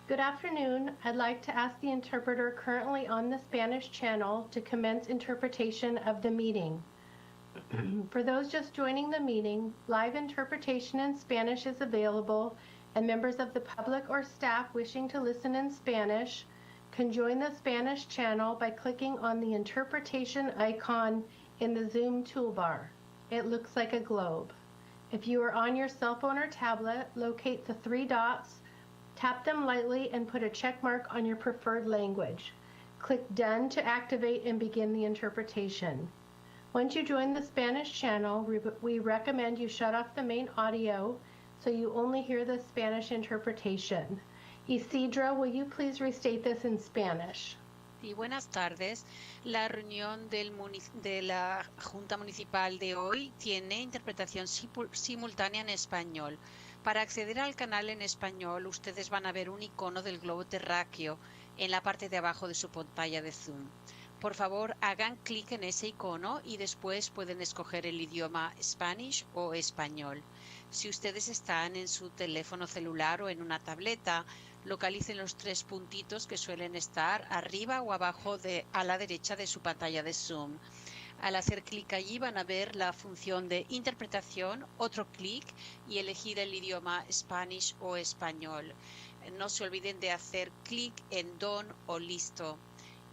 Good afternoon. I'd like to ask the interpreter currently on the Spanish channel to commence interpretation of the meeting. For those just joining the meeting, live interpretation in Spanish is available, and members of the public or staff wishing to listen in Spanish can join the Spanish channel by clicking on the interpretation icon in the Zoom toolbar. It looks like a globe. If you are on your cell phone or tablet, locate the three dots, tap them lightly, and put a check mark on your preferred language. Click Done to activate and begin the interpretation. Once you join the Spanish channel, we recommend you shut off the main audio so you only hear the Spanish interpretation. Isidra, will you please restate this in Spanish? Sí, buenas tardes. La reunión de la Junta Municipal de hoy tiene interpretación simultánea en español. Para acceder al canal en español, ustedes van a ver un icono del globo terráqueo en la parte de abajo de su pantalla de Zoom. Por favor, hagan clic en ese icono y después pueden escoger el idioma Spanish o español. Si ustedes están en su teléfono celular o en una tableta, localicen los tres puntitos que suelen estar arriba o abajo a la derecha de su pantalla de Zoom. Al hacer clic allí van a ver la función de interpretación, otro clic y elegir el idioma Spanish o español. No se olviden de hacer clic en Done o Listo.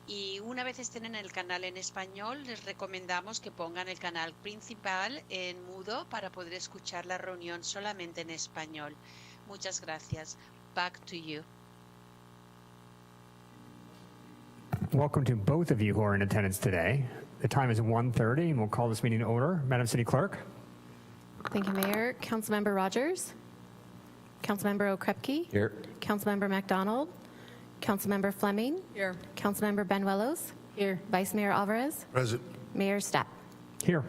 Y una vez estén en el canal en español, les recomendamos que pongan el canal principal en mudo para poder escuchar la reunión solamente en español. Muchas gracias. Back to you. Welcome to both of you who are in attendance today. The time is 1:30, and we'll call this meeting to order. Madam City Clerk. Thank you, Mayor. Councilmember Rogers. Councilmember Okrepke. Here. Councilmember MacDonald. Councilmember Fleming. Here. Councilmember Benuelos. Here. Vice Mayor Alvarez. Present. Mayor Stapp. Here.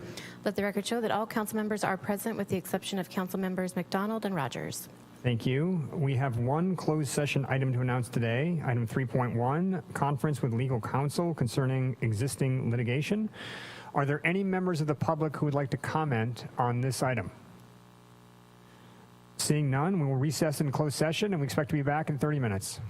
Let the record show that all council members are present with the exception of council members McDonald and Rogers. Thank you. We have one closed session item to announce today. Item 3.1, conference with legal counsel concerning existing litigation. Are there any members of the public who would like to comment on this item? Seeing none, we will recess in closed session, and we expect to be back in 30 minutes.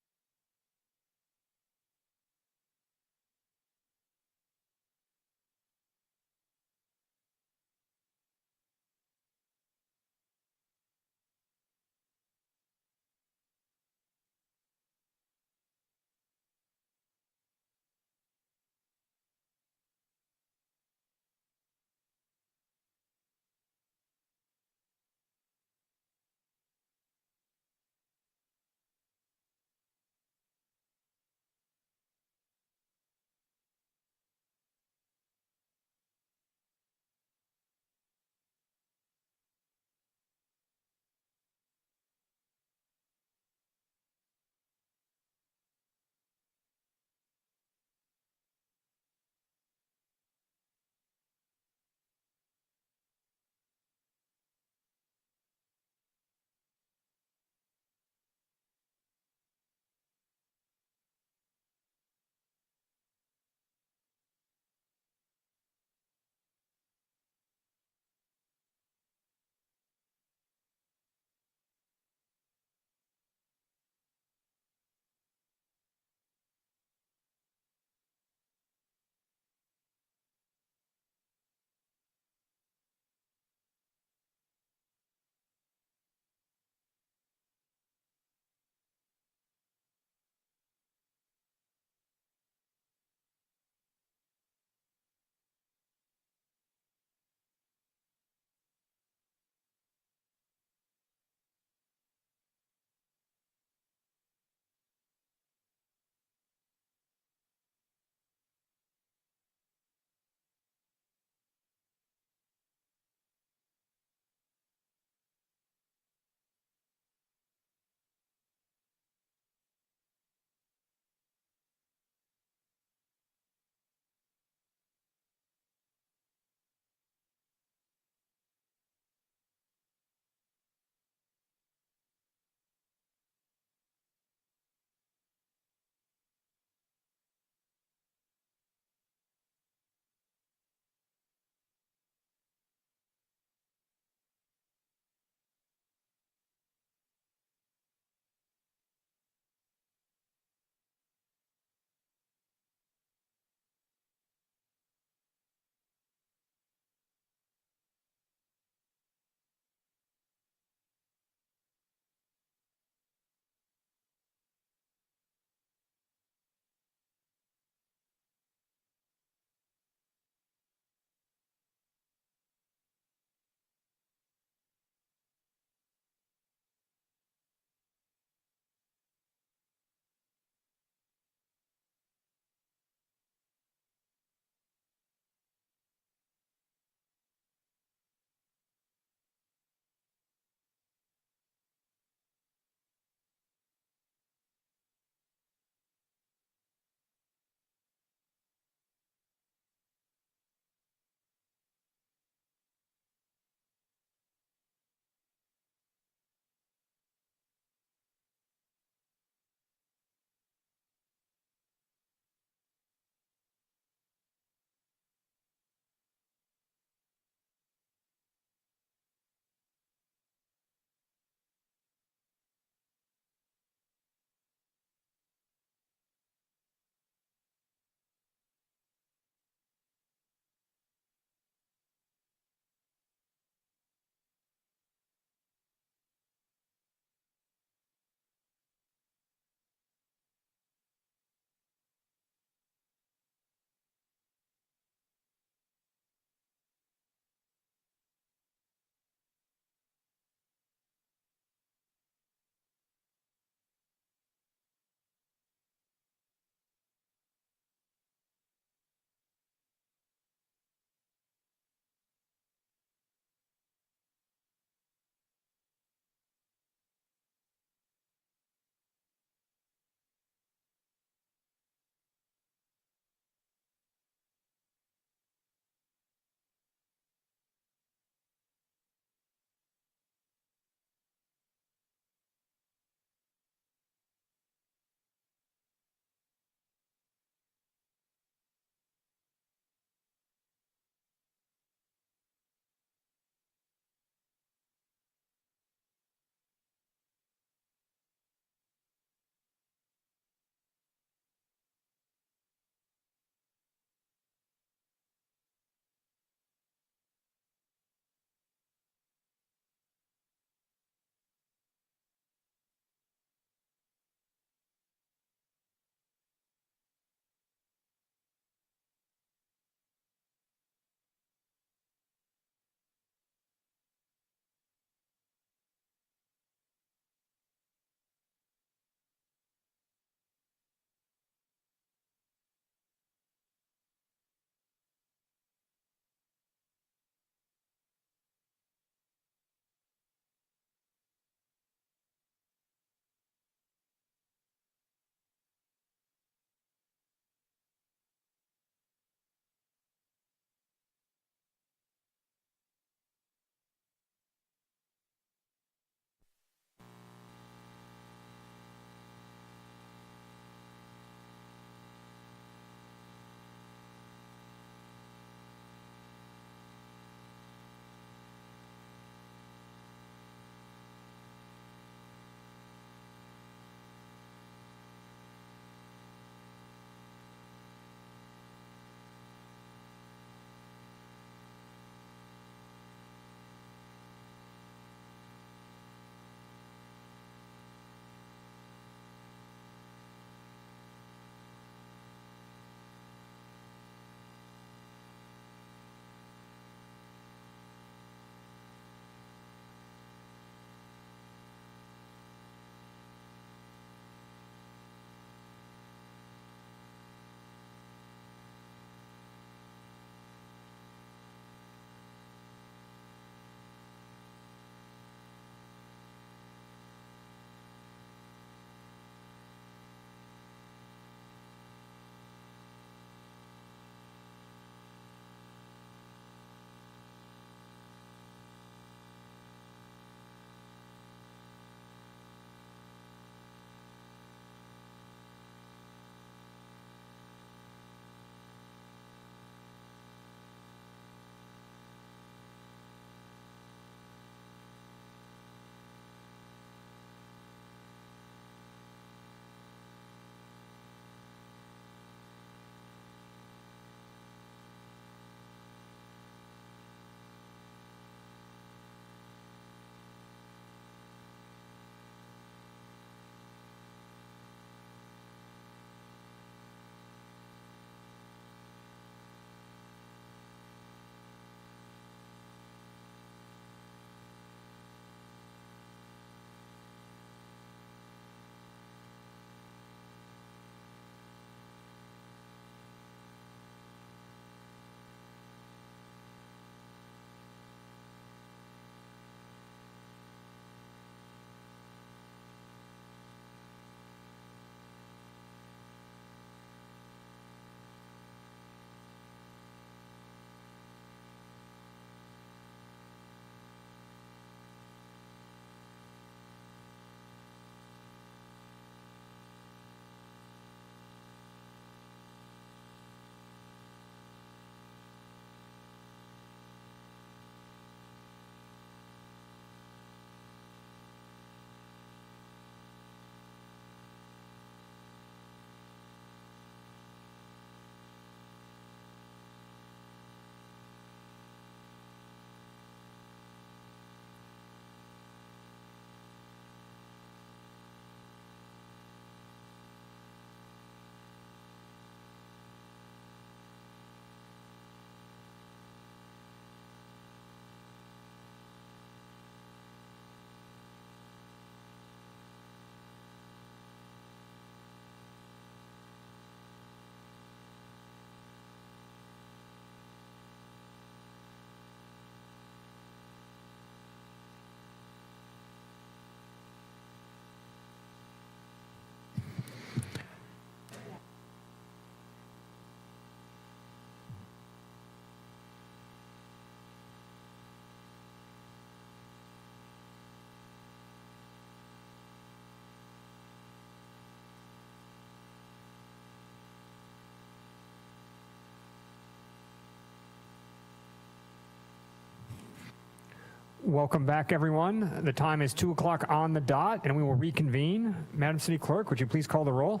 Welcome back, everyone. The time is 2 o'clock on the dot, and we will reconvene. Madam City Clerk, would you please call the roll?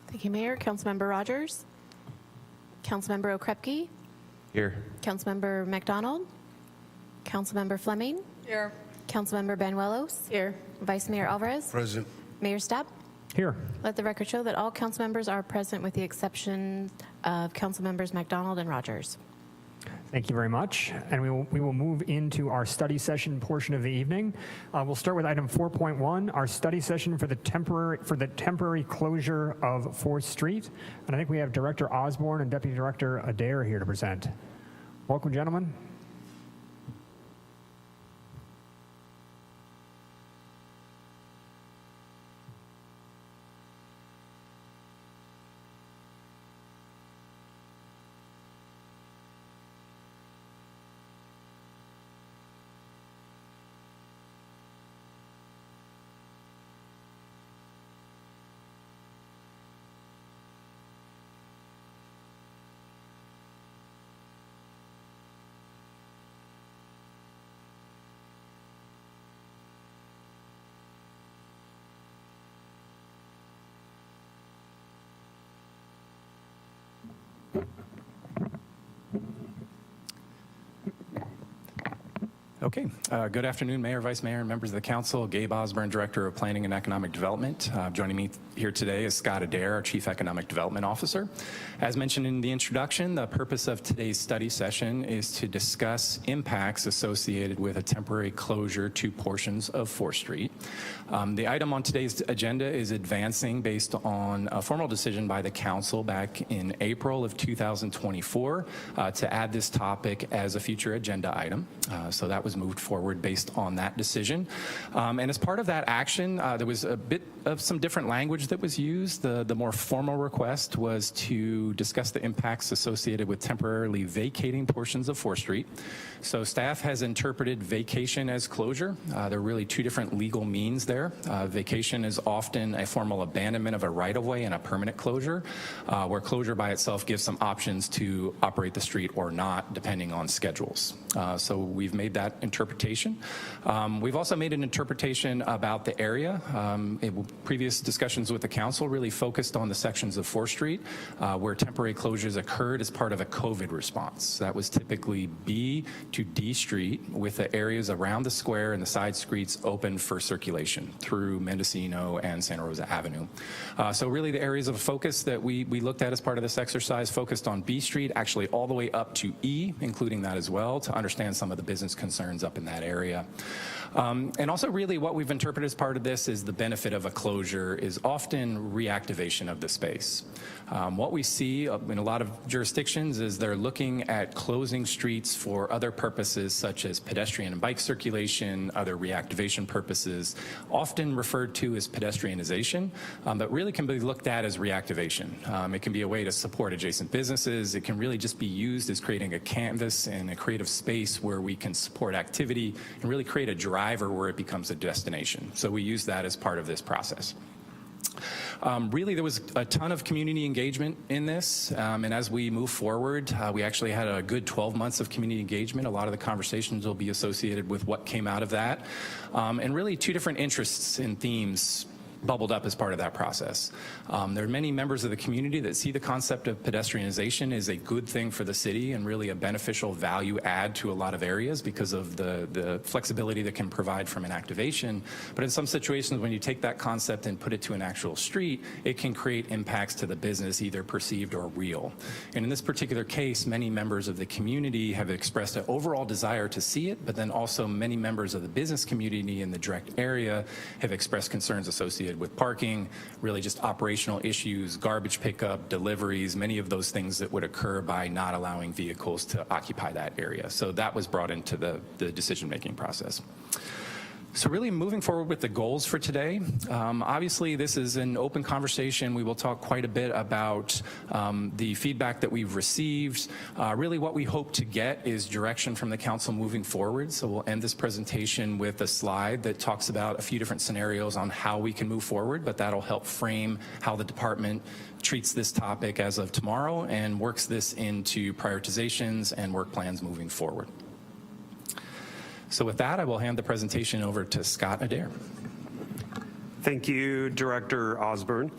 Thank you, Mayor. Councilmember Rogers. Councilmember Okrepke. Here. Councilmember McDonald. Councilmember Fleming. Here. Councilmember Banuelos. Here. Vice Mayor Alvarez. Present. Mayor Stapp. Here. Let the record show that all council members are present with the exception of council members McDonald and Rogers. Thank you very much. And we will move into our study session portion of the evening. We'll start with item 4.1, our study session for the temporary closure of 4th Street. And I think we have Director Osborne and Deputy Director Adair here to present. Welcome, gentlemen. Okay. Good afternoon, Mayor, Vice Mayor, and members of the council. Gabe Osborne, Director of Planning and Economic Development. Joining me here today is Scott Adair, our Chief Economic Development Officer. As mentioned in the introduction, the purpose of today's study session is to discuss impacts associated with a temporary closure to portions of 4th Street. The item on today's agenda is advancing based on a formal decision by the council back in April of 2024 to add this topic as a future agenda item. So that was moved forward based on that decision. And as part of that action, there was a bit of some different language that was used. The more formal request was to discuss the impacts associated with temporarily vacating portions of 4th Street. So staff has interpreted vacation as closure. There are really two different legal means there. Vacation is often a formal abandonment of a right-of-way and a permanent closure, where closure by itself gives some options to operate the street or not, depending on schedules. So we've made that interpretation. We've also made an interpretation about the area. Previous discussions with the council really focused on the sections of 4th Street where temporary closures occurred as part of a COVID response. That was typically B to D Street, with the areas around the square and the side streets open for circulation through Mendocino and Santa Rosa Avenue. So really the areas of focus that we looked at as part of this exercise focused on B Street, actually all the way up to E, including that as well, to understand some of the business concerns up in that area. And also really what we've interpreted as part of this is the benefit of a closure is often reactivation of the space. What we see in a lot of jurisdictions is they're looking at closing streets for other purposes such as pedestrian and bike circulation, other reactivation purposes, often referred to as pedestrianization, but really can be looked at as reactivation. It can be a way to support adjacent businesses. It can really just be used as creating a canvas and a creative space where we can support activity and really create a driver where it becomes a destination. So we use that as part of this process. Really, there was a ton of community engagement in this, and as we move forward, we actually had a good 12 months of community engagement. A lot of the conversations will be associated with what came out of that, and really two different interests and themes bubbled up as part of that process. There are many members of the community that see the concept of pedestrianization as a good thing for the city and really a beneficial value add to a lot of areas because of the flexibility that can provide from an activation. But in some situations, when you take that concept and put it to an actual street, it can create impacts to the business, either perceived or real. And in this particular case, many members of the community have expressed an overall desire to see it, but then also many members of the business community in the direct area have expressed concerns associated with parking, really just operational issues, garbage pickup, deliveries, many of those things that would occur by not allowing vehicles to occupy that area. So that was brought into the decision-making process. So really moving forward with the goals for today, obviously this is an open conversation. We will talk quite a bit about the feedback that we've received. Really what we hope to get is direction from the council moving forward. So we'll end this presentation with a slide that talks about a few different scenarios on how we can move forward, but that'll help frame how the department treats this topic as of tomorrow and works this into prioritizations and work plans moving forward. So with that, I will hand the presentation over to Scott Adair. Thank you, Director Osborne.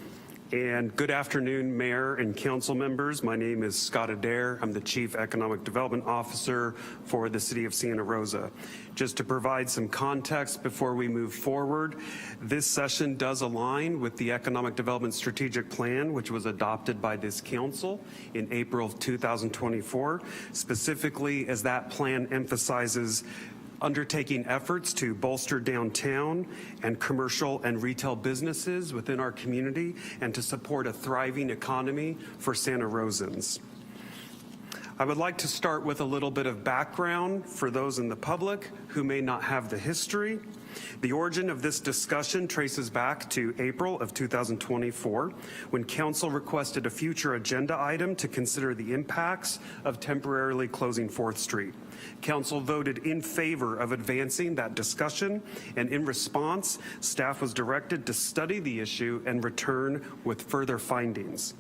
And good afternoon, Mayor and Council members. My name is Scott Adair. I'm the Chief Economic Development Officer for the City of Santa Rosa. Just to provide some context before we move forward, this session does align with the Economic Development Strategic Plan, which was adopted by this Council in April of 2024, specifically as that plan emphasizes undertaking efforts to bolster downtown and commercial and retail businesses within our community and to support a thriving economy for Santa Rosans. I would like to start with a little bit of background for those in the public who may not have the history. The origin of this discussion traces back to April of 2024, when Council requested a future agenda item to consider the impacts of temporarily closing 4th Street. Council voted in favor of advancing that discussion, and in response, staff was directed to study the issue and return with further findings.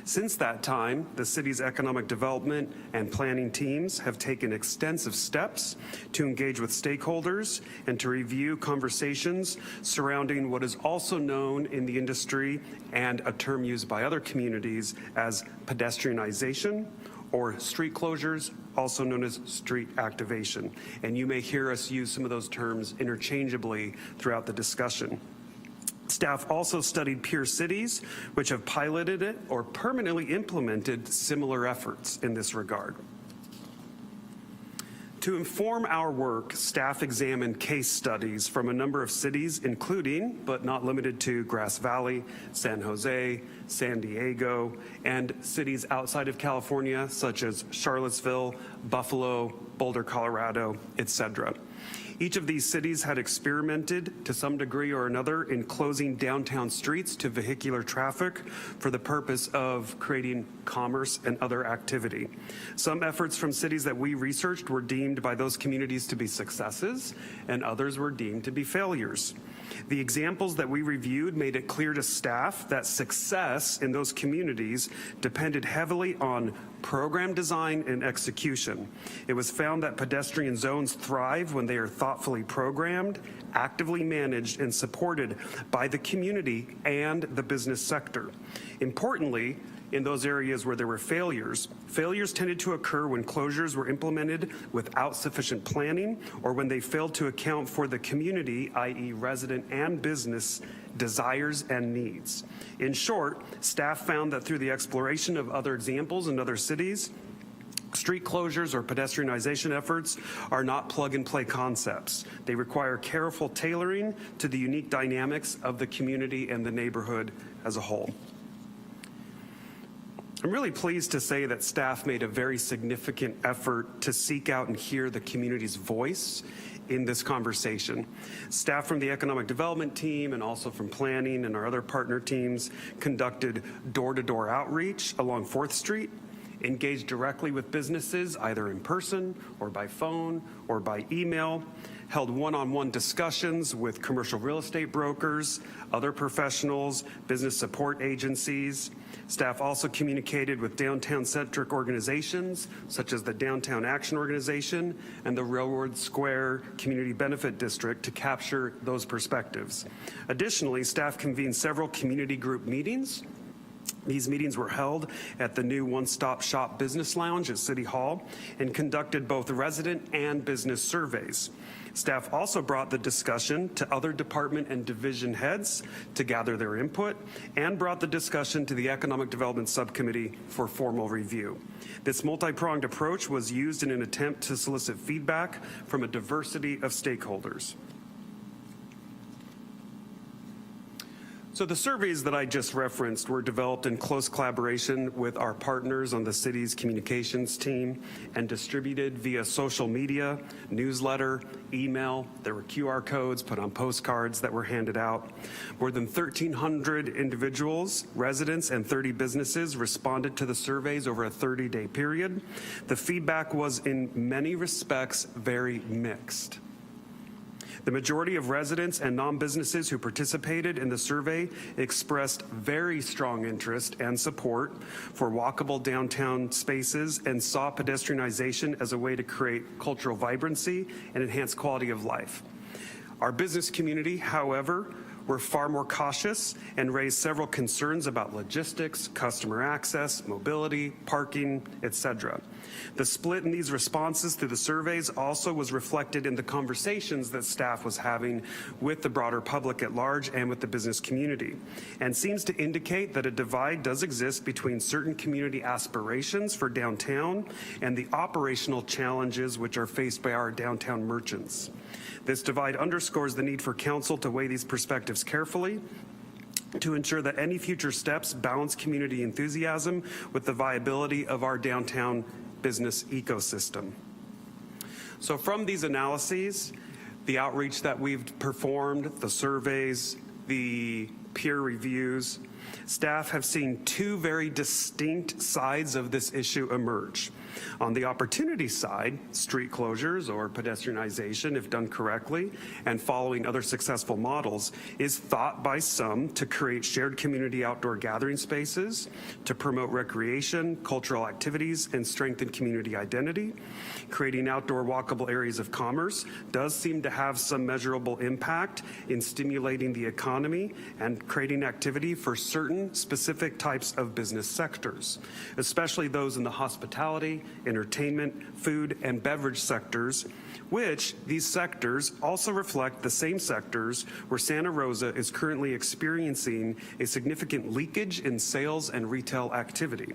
Since that time, the city's economic development and planning teams have taken extensive steps to engage with stakeholders and to review conversations surrounding what is also known in the industry and a term used by other communities as pedestrianization or street closures, also known as street activation. And you may hear us use some of those terms interchangeably throughout the discussion. Staff also studied peer cities, which have piloted it or permanently implemented similar efforts in this regard. To inform our work, staff examined case studies from a number of cities, including, but not limited to, Grass Valley, San Jose, San Diego, and cities outside of California, such as Charlottesville, Buffalo, Boulder, Colorado, etc. Each of these cities had experimented to some degree or another in closing downtown streets to vehicular traffic for the purpose of creating commerce and other activity. Some efforts from cities that we researched were deemed by those communities to be successes, and others were deemed to be failures. The examples that we reviewed made it clear to staff that success in those communities depended heavily on program design and execution. It was found that pedestrian zones thrive when they are thoughtfully programmed, actively managed, and supported by the community and the business sector. Importantly, in those areas where there were failures tended to occur when closures were implemented without sufficient planning or when they failed to account for the community, i.e. resident and business, desires and needs. In short, staff found that through the exploration of other examples in other cities, street closures or pedestrianization efforts are not plug-and-play concepts. They require careful tailoring to the unique dynamics of the community and the neighborhood as a whole. I'm really pleased to say that staff made a very significant effort to seek out and hear the community's voice in this conversation. Staff from the economic development team and also from planning and our other partner teams conducted door-to-door outreach along 4th Street, engaged directly with businesses either in person or by phone or by email, held one-on-one discussions with commercial real estate brokers, other professionals, business support agencies. Staff also communicated with downtown-centric organizations such as the Downtown Action Organization and the Railroad Square Community Benefit District to capture those perspectives. Additionally, staff convened several community group meetings. These meetings were held at the new One-Stop Shop Business Lounge at City Hall and conducted both resident and business surveys. Staff also brought the discussion to other department and division heads to gather their input and brought the discussion to the Economic Development Subcommittee for formal review. This multi-pronged approach was used in an attempt to solicit feedback from a diversity of stakeholders. So the surveys that I just referenced were developed in close collaboration with our partners on the city's communications team and distributed via social media, newsletter, email. There were QR codes put on postcards that were handed out. More than 1,300 individuals, residents, and 30 businesses responded to the surveys over a 30-day period. The feedback was in many respects very mixed. The majority of residents and non-businesses who participated in the survey expressed very strong interest and support for walkable downtown spaces and saw pedestrianization as a way to create cultural vibrancy and enhance quality of life. Our business community, however, were far more cautious and raised several concerns about logistics, customer access, mobility, parking, etc. The split in these responses through the surveys also was reflected in the conversations that staff was having with the broader public at large and with the business community, and seems to indicate that a divide does exist between certain community aspirations for downtown and the operational challenges which are faced by our downtown merchants. This divide underscores the need for council to weigh these perspectives carefully to ensure that any future steps balance community enthusiasm with the viability of our downtown business ecosystem. So from these analyses, the outreach that we've performed, the surveys, the peer reviews, staff have seen two very distinct sides of this issue emerge. On the opportunity side, street closures or pedestrianization, if done correctly and following other successful models, is thought by some to create shared community outdoor gathering spaces, to promote recreation, cultural activities, and strengthen community identity. Creating outdoor walkable areas of commerce does seem to have some measurable impact in stimulating the economy and creating activity for certain specific types of business sectors, especially those in the hospitality, entertainment, food, and beverage sectors, which these sectors also reflect the same sectors where Santa Rosa is currently experiencing a significant leakage in sales and retail activity.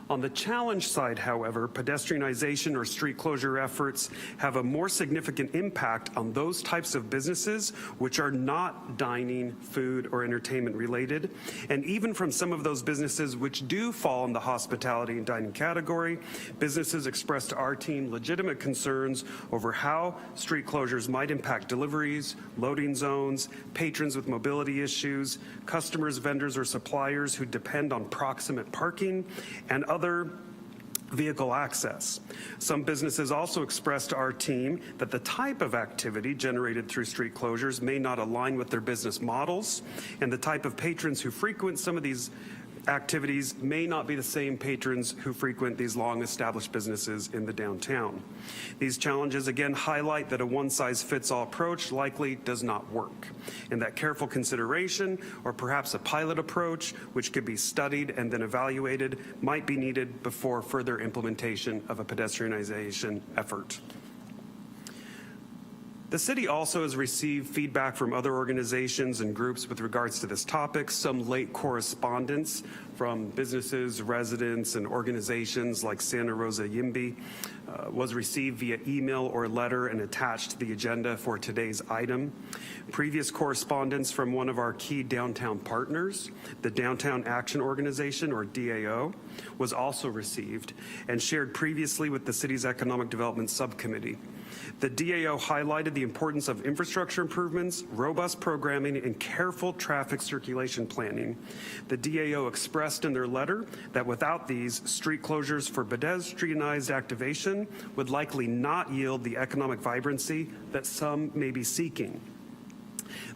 On the challenge side, however, pedestrianization or street closure efforts have a more significant impact on those types of businesses which are not dining, food, or entertainment related. And even from some of those businesses which do fall in the hospitality and dining category, businesses expressed to our team legitimate concerns over how street closures might impact deliveries, loading zones, patrons with mobility issues, customers, vendors, or suppliers who depend on proximate parking, and other vehicle access. Some businesses also expressed to our team that the type of activity generated through street closures may not align with their business models, and the type of patrons who frequent some of these activities may not be the same patrons who frequent these long-established businesses in the downtown. These challenges again highlight that a one-size-fits-all approach likely does not work, and that careful consideration, or perhaps a pilot approach, which could be studied and then evaluated, might be needed before further implementation of a pedestrianization effort. The city also has received feedback from other organizations and groups with regards to this topic. Some late correspondence from businesses, residents, and organizations like Santa Rosa YIMBY was received via email or letter and attached to the agenda for today's item. Previous correspondence from one of our key downtown partners, the Downtown Action Organization, or DAO, was also received and shared previously with the city's Economic Development Subcommittee. The DAO highlighted the importance of infrastructure improvements, robust programming, and careful traffic circulation planning. The DAO expressed in their letter that without these, street closures for pedestrianized activation would likely not yield the economic vibrancy that some may be seeking.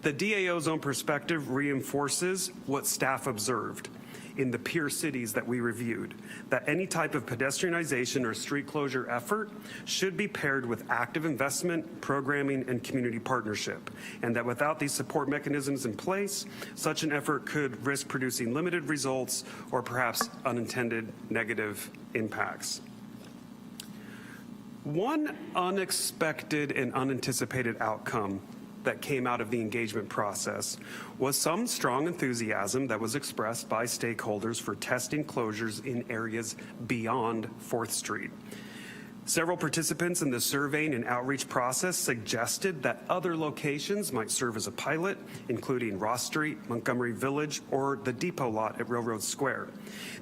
The DAO's own perspective reinforces what staff observed in the peer cities that we reviewed, that any type of pedestrianization or street closure effort should be paired with active investment, programming, and community partnership, and that without these support mechanisms in place, such an effort could risk producing limited results or perhaps unintended negative impacts. One unexpected and unanticipated outcome that came out of the engagement process was some strong enthusiasm that was expressed by stakeholders for testing closures in areas beyond 4th Street. Several participants in the surveying and outreach process suggested that other locations might serve as a pilot, including Ross Street, Montgomery Village, or the depot lot at Railroad Square.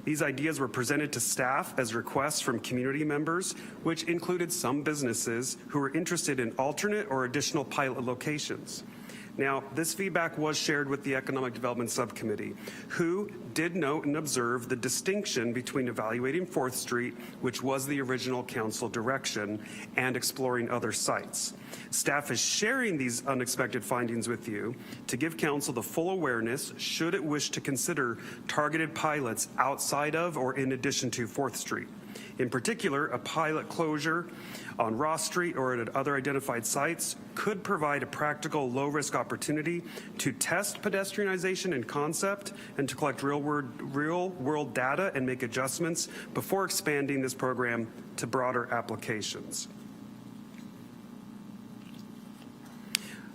These ideas were presented to staff as requests from community members, which included some businesses who were interested in alternate or additional pilot locations. Now, this feedback was shared with the Economic Development Subcommittee, who did note and observe the distinction between evaluating 4th Street, which was the original council direction, and exploring other sites. Staff is sharing these unexpected findings with you to give council the full awareness should it wish to consider targeted pilots outside of or in addition to 4th Street. In particular, a pilot closure on Ross Street or at other identified sites could provide a practical, low-risk opportunity to test pedestrianization in concept and to collect real-world data and make adjustments before expanding this program to broader applications.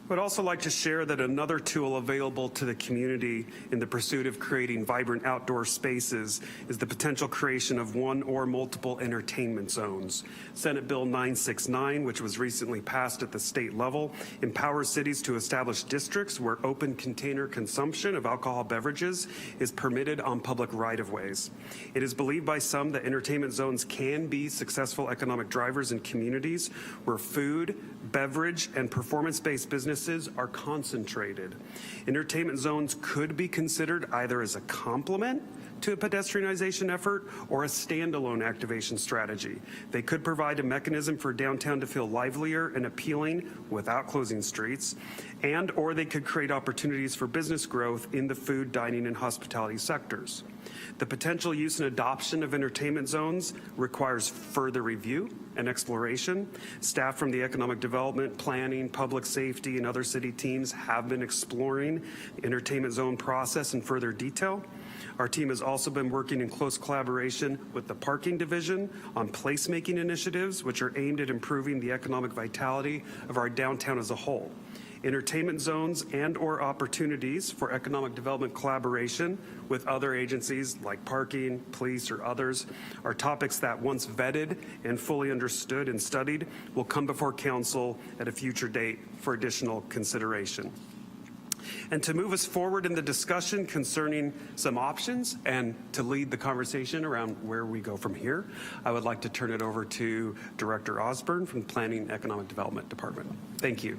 I would also like to share that another tool available to the community in the pursuit of creating vibrant outdoor spaces is the potential creation of one or multiple entertainment zones. Senate Bill 969, which was recently passed at the state level, empowers cities to establish districts where open container consumption of alcohol beverages is permitted on public right-of-ways. It is believed by some that entertainment zones can be successful economic drivers in communities where food, beverage, and performance-based businesses are concentrated. Entertainment zones could be considered either as a complement to a pedestrianization effort or a standalone activation strategy. They could provide a mechanism for downtown to feel livelier and appealing without closing streets, or they could create opportunities for business growth in the food, dining, and hospitality sectors. The potential use and adoption of entertainment zones requires further review and exploration. Staff from the Economic Development, Planning, Public Safety, and other city teams have been exploring the entertainment zone process in further detail. Our team has also been working in close collaboration with the Parking Division on placemaking initiatives, which are aimed at improving the economic vitality of our downtown as a whole. Entertainment zones and/or opportunities for economic development collaboration with other agencies like parking, police, or others are topics that, once vetted and fully understood and studied, will come before council at a future date for additional consideration. And to move us forward in the discussion concerning some options and to lead the conversation around where we go from here, I would like to turn it over to Director Osborne from the Planning and Economic Development Department. Thank you.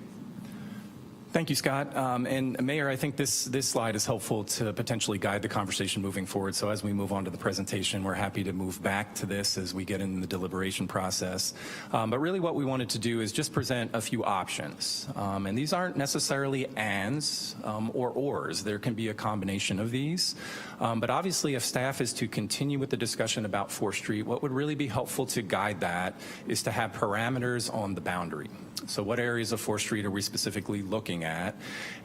Thank you, Scott. And Mayor, I think this slide is helpful to potentially guide the conversation moving forward. So as we move on to the presentation, we're happy to move back to this as we get in the deliberation process. But really what we wanted to do is just present a few options. And these aren't necessarily ands or ors. There can be a combination of these. But obviously, if staff is to continue with the discussion about 4th Street, what would really be helpful to guide that is to have parameters on the boundary. So what areas of 4th Street are we specifically looking at?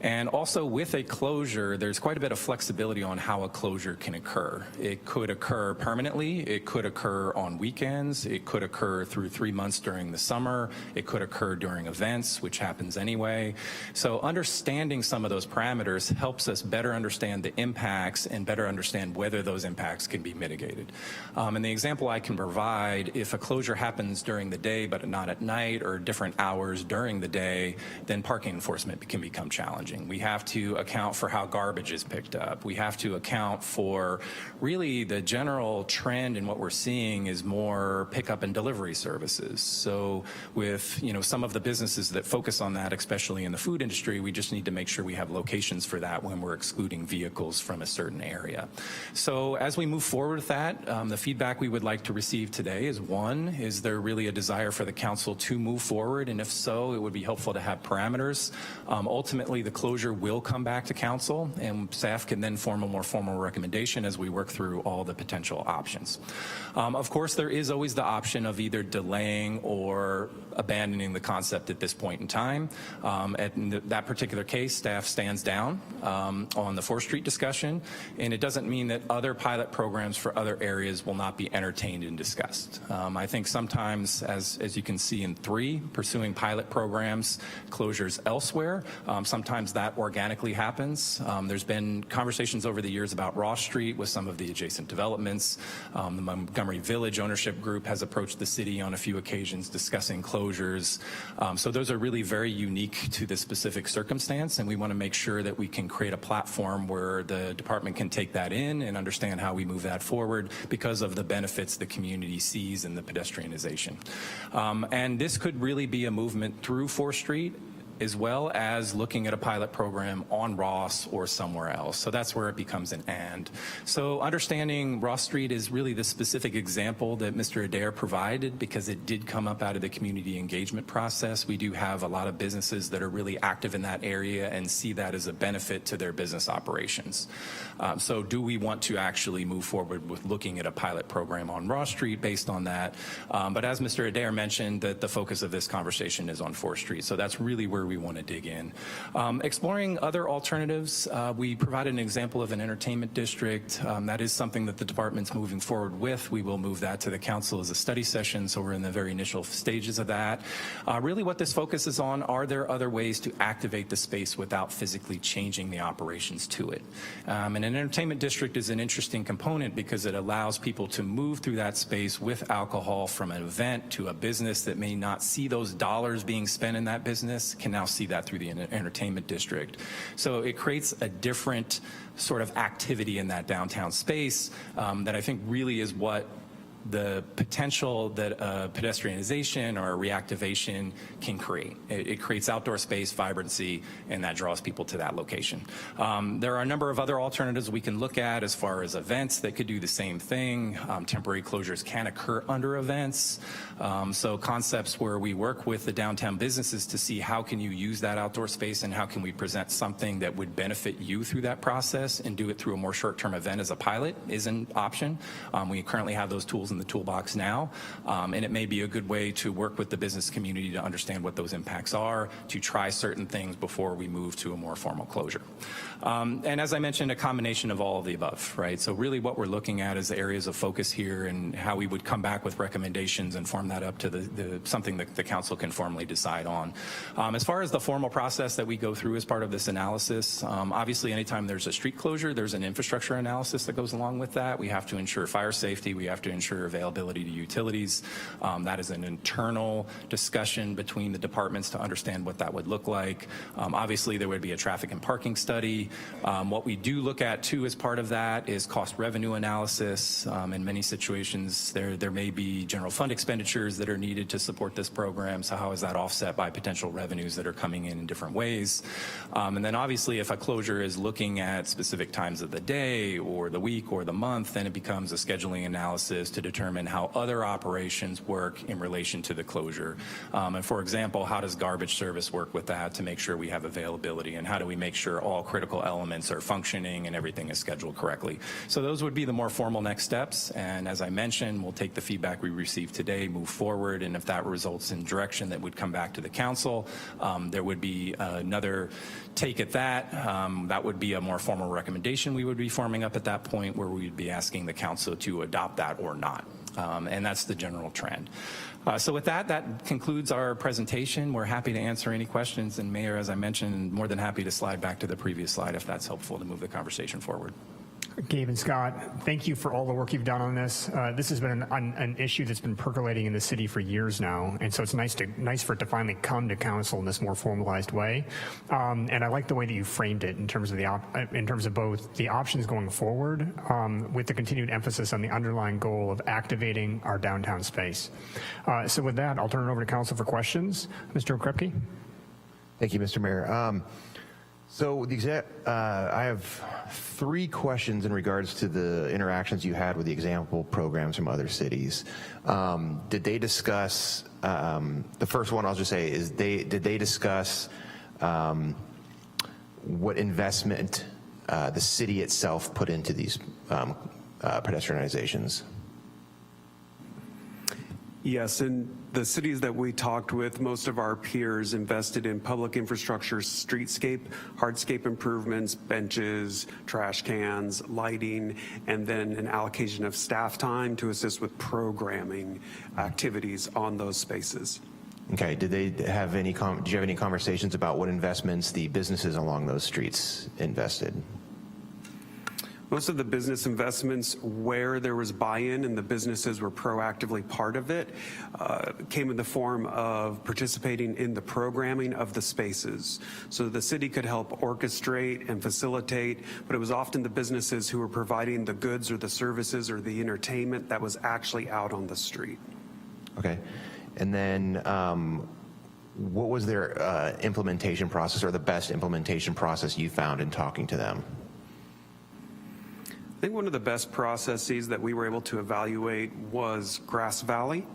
And also with a closure, there's quite a bit of flexibility on how a closure can occur. It could occur permanently, it could occur on weekends, it could occur through 3 months during the summer, it could occur during events, which happens anyway. So understanding some of those parameters helps us better understand the impacts and better understand whether those impacts can be mitigated. And the example I can provide, if a closure happens during the day but not at night or different hours during the day, then parking enforcement can become challenging. We have to account for how garbage is picked up. We have to account for really the general trend in what we're seeing is more pickup and delivery services. So with some of the businesses that focus on that, especially in the food industry, we just need to make sure we have locations for that when we're excluding vehicles from a certain area. So as we move forward with that, the feedback we would like to receive today is, one, is there really a desire for the council to move forward? And if so, it would be helpful to have parameters. Ultimately, the closure will come back to council, and staff can then form a more formal recommendation as we work through all the potential options. Of course, there is always the option of either delaying or abandoning the concept at this point in time. In that particular case, staff stands down on the 4th Street discussion, and it doesn't mean that other pilot programs for other areas will not be entertained and discussed. I think sometimes, as you can see in 3, pursuing pilot programs, closures elsewhere, sometimes that organically happens. There's been conversations over the years about Ross Street with some of the adjacent developments. The Montgomery Village ownership group has approached the city on a few occasions discussing closures. So those are really very unique to this specific circumstance, and we want to make sure that we can create a platform where the department can take that in and understand how we move that forward because of the benefits the community sees in the pedestrianization. And this could really be a movement through 4th Street as well as looking at a pilot program on Ross or somewhere else. So that's where it becomes an and. So understanding Ross Street is really the specific example that Mr. Adair provided because it did come up out of the community engagement process. We do have a lot of businesses that are really active in that area and see that as a benefit to their business operations. So do we want to actually move forward with looking at a pilot program on Ross Street based on that? But as Mr. Adair mentioned, that the focus of this conversation is on 4th Street. So that's really where we want to dig in. Exploring other alternatives, we provided an example of an entertainment district. That is something that the department's moving forward with. We will move that to the council as a study session, so we're in the very initial stages of that. Really what this focuses on, are there other ways to activate the space without physically changing the operations to it? And an entertainment district is an interesting component because it allows people to move through that space with alcohol from an event to a business that may not see those dollars being spent in that business, can now see that through the entertainment district. So it creates a different sort of activity in that downtown space that I think really is what the potential that pedestrianization or reactivation can create. It creates outdoor space, vibrancy, and that draws people to that location. There are a number of other alternatives we can look at as far as events that could do the same thing. Temporary closures can occur under events. So concepts where we work with the downtown businesses to see how can you use that outdoor space and how can we present something that would benefit you through that process and do it through a more short-term event as a pilot is an option. We currently have those tools in the toolbox now, and it may be a good way to work with the business community to understand what those impacts are, to try certain things before we move to a more formal closure. And as I mentioned, a combination of all of the above, right? So really what we're looking at is the areas of focus here and how we would come back with recommendations and form that up to something that the council can formally decide on. As far as the formal process that we go through as part of this analysis, obviously anytime there's a street closure, there's an infrastructure analysis that goes along with that. We have to ensure fire safety, we have to ensure availability to utilities. That is an internal discussion between the departments to understand what that would look like. Obviously there would be a traffic and parking study. What we do look at too as part of that is cost revenue analysis. In many situations there may be general fund expenditures that are needed to support this program, so how is that offset by potential revenues that are coming in different ways? And then obviously if a closure is looking at specific times of the day or the week or the month, then it becomes a scheduling analysis to determine how other operations work in relation to the closure. And for example, how does garbage service work with that to make sure we have availability, and how do we make sure all critical elements are functioning and everything is scheduled correctly? So those would be the more formal next steps, and as I mentioned, we'll take the feedback we received today, move forward, and if that results in direction that would come back to the council, there would be another take at that. That would be a more formal recommendation we would be forming up at that point, where we'd be asking the council to adopt that or not. And that's the general trend. So with that, that concludes our presentation. We're happy to answer any questions, and Mayor, as I mentioned, more than happy to slide back to the previous slide if that's helpful to move the conversation forward. Gabe and Scott, thank you for all the work you've done on this. This has been an issue that's been percolating in the city for years now, and so it's nice for it to finally come to council in this more formalized way. And I like the way that you framed it in terms of both the options going forward, with the continued emphasis on the underlying goal of activating our downtown space. So with that, I'll turn it over to council for questions. Mr. Okrepke. Thank you, Mr. Mayor. So I have 3 questions in regards to the interactions you had with the example programs from other cities. Did they discuss, the first one I'll just say is, did they discuss what investment the city itself put into these pedestrianizations? Yes, in the cities that we talked with, most of our peers invested in public infrastructure, streetscape, hardscape improvements, benches, trash cans, lighting, and then an allocation of staff time to assist with programming activities on those spaces. Okay, did you have any conversations about what investments the businesses along those streets invested? Most of the business investments where there was buy-in and the businesses were proactively part of it came in the form of participating in the programming of the spaces. So the city could help orchestrate and facilitate, but it was often the businesses who were providing the goods or the services or the entertainment that was actually out on the street. Okay, and then what was their implementation process, or the best implementation process you found in talking to them? I think one of the best processes that we were able to evaluate was Grass Valley.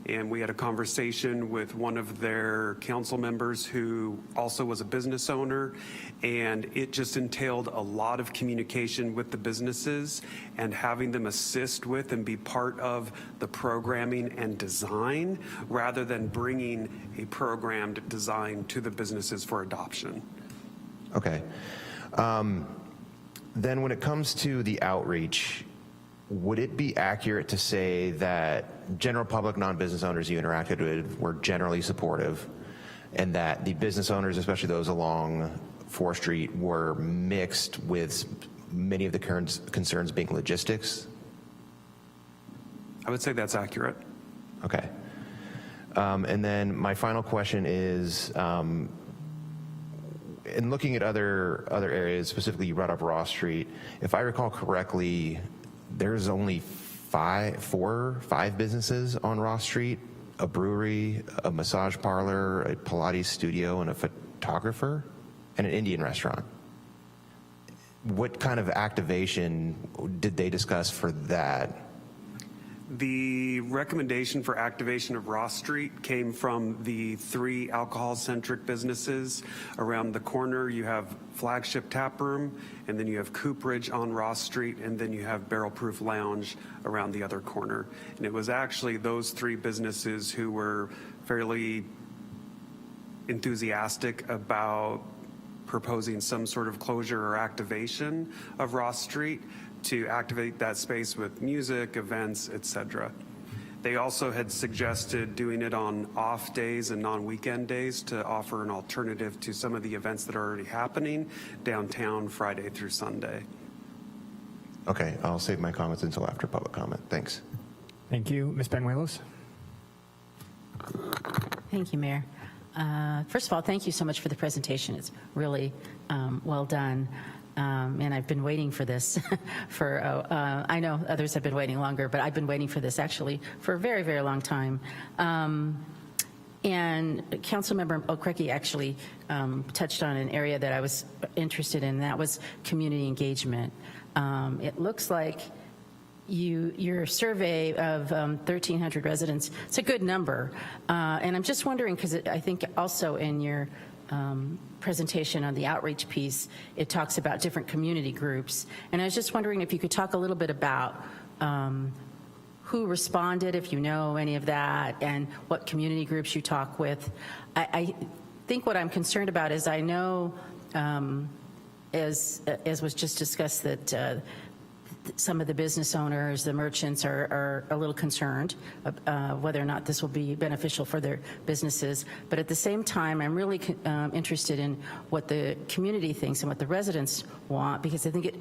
And we had a conversation with one of their council members who also was a business owner, and it just entailed a lot of communication with the businesses and having them assist with and be part of the programming and design rather than bringing a programmed design to the businesses for adoption. Okay. Then when it comes to the outreach, would it be accurate to say that general public non-business owners you interacted with were generally supportive, and that the business owners, especially those along 4th Street, were mixed with many of the concerns being logistics? I would say that's accurate. Okay. And then my final question is, in looking at other areas, specifically you brought up Ross Street, if I recall correctly, there's only 5 businesses on Ross Street: a brewery, a massage parlor, a Pilates studio, and a photographer, and an Indian restaurant. What kind of activation did they discuss for that? The recommendation for activation of Ross Street came from the 3 alcohol-centric businesses. Around the corner, you have Flagship Tap Room, and then you have Cooperage on Ross Street, and then you have Barrel Proof Lounge around the other corner. And it was actually those 3 businesses who were fairly enthusiastic about proposing some sort of closure or activation of Ross Street to activate that space with music, events, etc. They also had suggested doing it on off days and non-weekend days to offer an alternative to some of the events that are already happening downtown Friday through Sunday. Okay, I'll save my comments until after public comment. Thanks. Thank you. Ms. Benuelos? Thank you, Mayor. First of all, thank you so much for the presentation. It's really well done. And I've been waiting for this for, I know others have been waiting longer, but I've been waiting for this actually for a very, very long time. And Councilmember Okreki actually touched on an area that I was interested in, and that was community engagement. It looks like your survey of 1,300 residents, it's a good number. And I'm just wondering, because I think also in your presentation on the outreach piece, it talks about different community groups. And I was just wondering if you could talk a little bit about who responded, if you know any of that, and what community groups you talk with. I think what I'm concerned about is I know, as was just discussed, that some of the business owners, the merchants, are a little concerned whether or not this will be beneficial for their businesses. But at the same time, I'm really interested in what the community thinks and what the residents want, because I think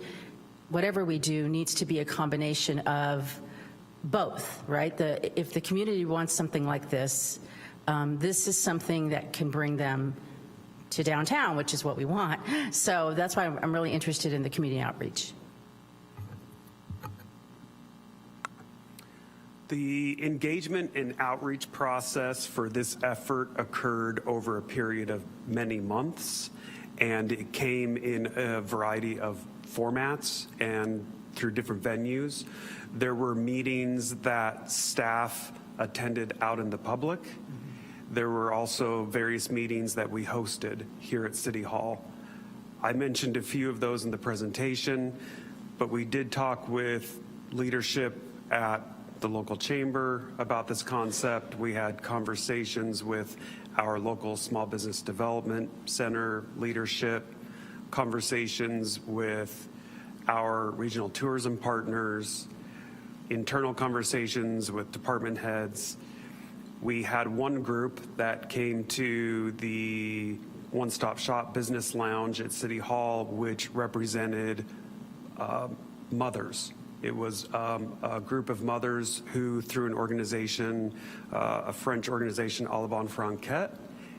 whatever we do needs to be a combination of both, right? If the community wants something like this, this is something that can bring them to downtown, which is what we want. So that's why I'm really interested in the community outreach. The engagement and outreach process for this effort occurred over a period of many months, and it came in a variety of formats and through different venues. There were meetings that staff attended out in the public. There were also various meetings that we hosted here at City Hall. I mentioned a few of those in the presentation, but we did talk with leadership at the local chamber about this concept. We had conversations with our local small business development center leadership, conversations with our regional tourism partners, internal conversations with department heads. We had one group that came to the one-stop shop business lounge at City Hall, which represented mothers. It was a group of mothers who, through an organization, a French organization, Audubon Franquette,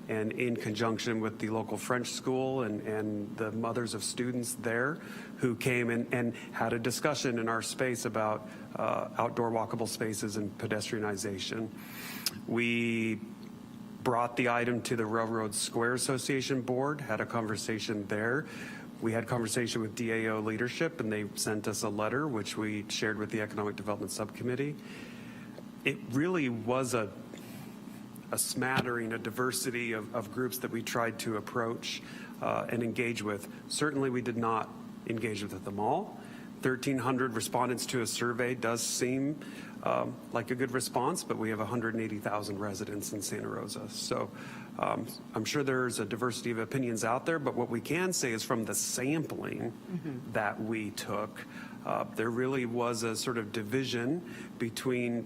and in conjunction with the local French school and the mothers of students there, who came and had a discussion in our space about outdoor walkable spaces and pedestrianization. We brought the item to the Railroad Square Association Board, had a conversation there. We had conversation with DAO leadership, and they sent us a letter, which we shared with the Economic Development Subcommittee. It really was a smattering, a diversity of groups that we tried to approach and engage with. Certainly, we did not engage with them all. 1,300 respondents to a survey does seem like a good response, but we have 180,000 residents in Santa Rosa. So I'm sure there's a diversity of opinions out there, but what we can say is from the sampling that we took, there really was a sort of division between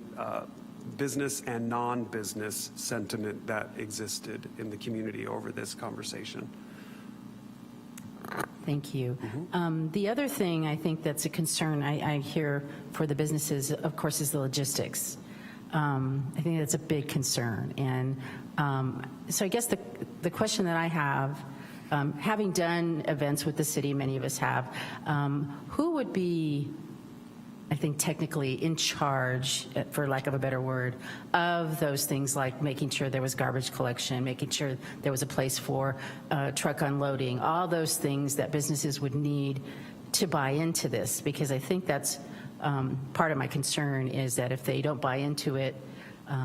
business and non-business sentiment that existed in the community over this conversation. Thank you. The other thing I think that's a concern I hear for the businesses, of course, is the logistics. I think that's a big concern. And so I guess the question that I have, having done events with the city, many of us have, who would be, I think, technically in charge, for lack of a better word, of those things like making sure there was garbage collection, making sure there was a place for truck unloading, all those things that businesses would need to buy into this? Because I think that's part of my concern, is that if they don't buy into it,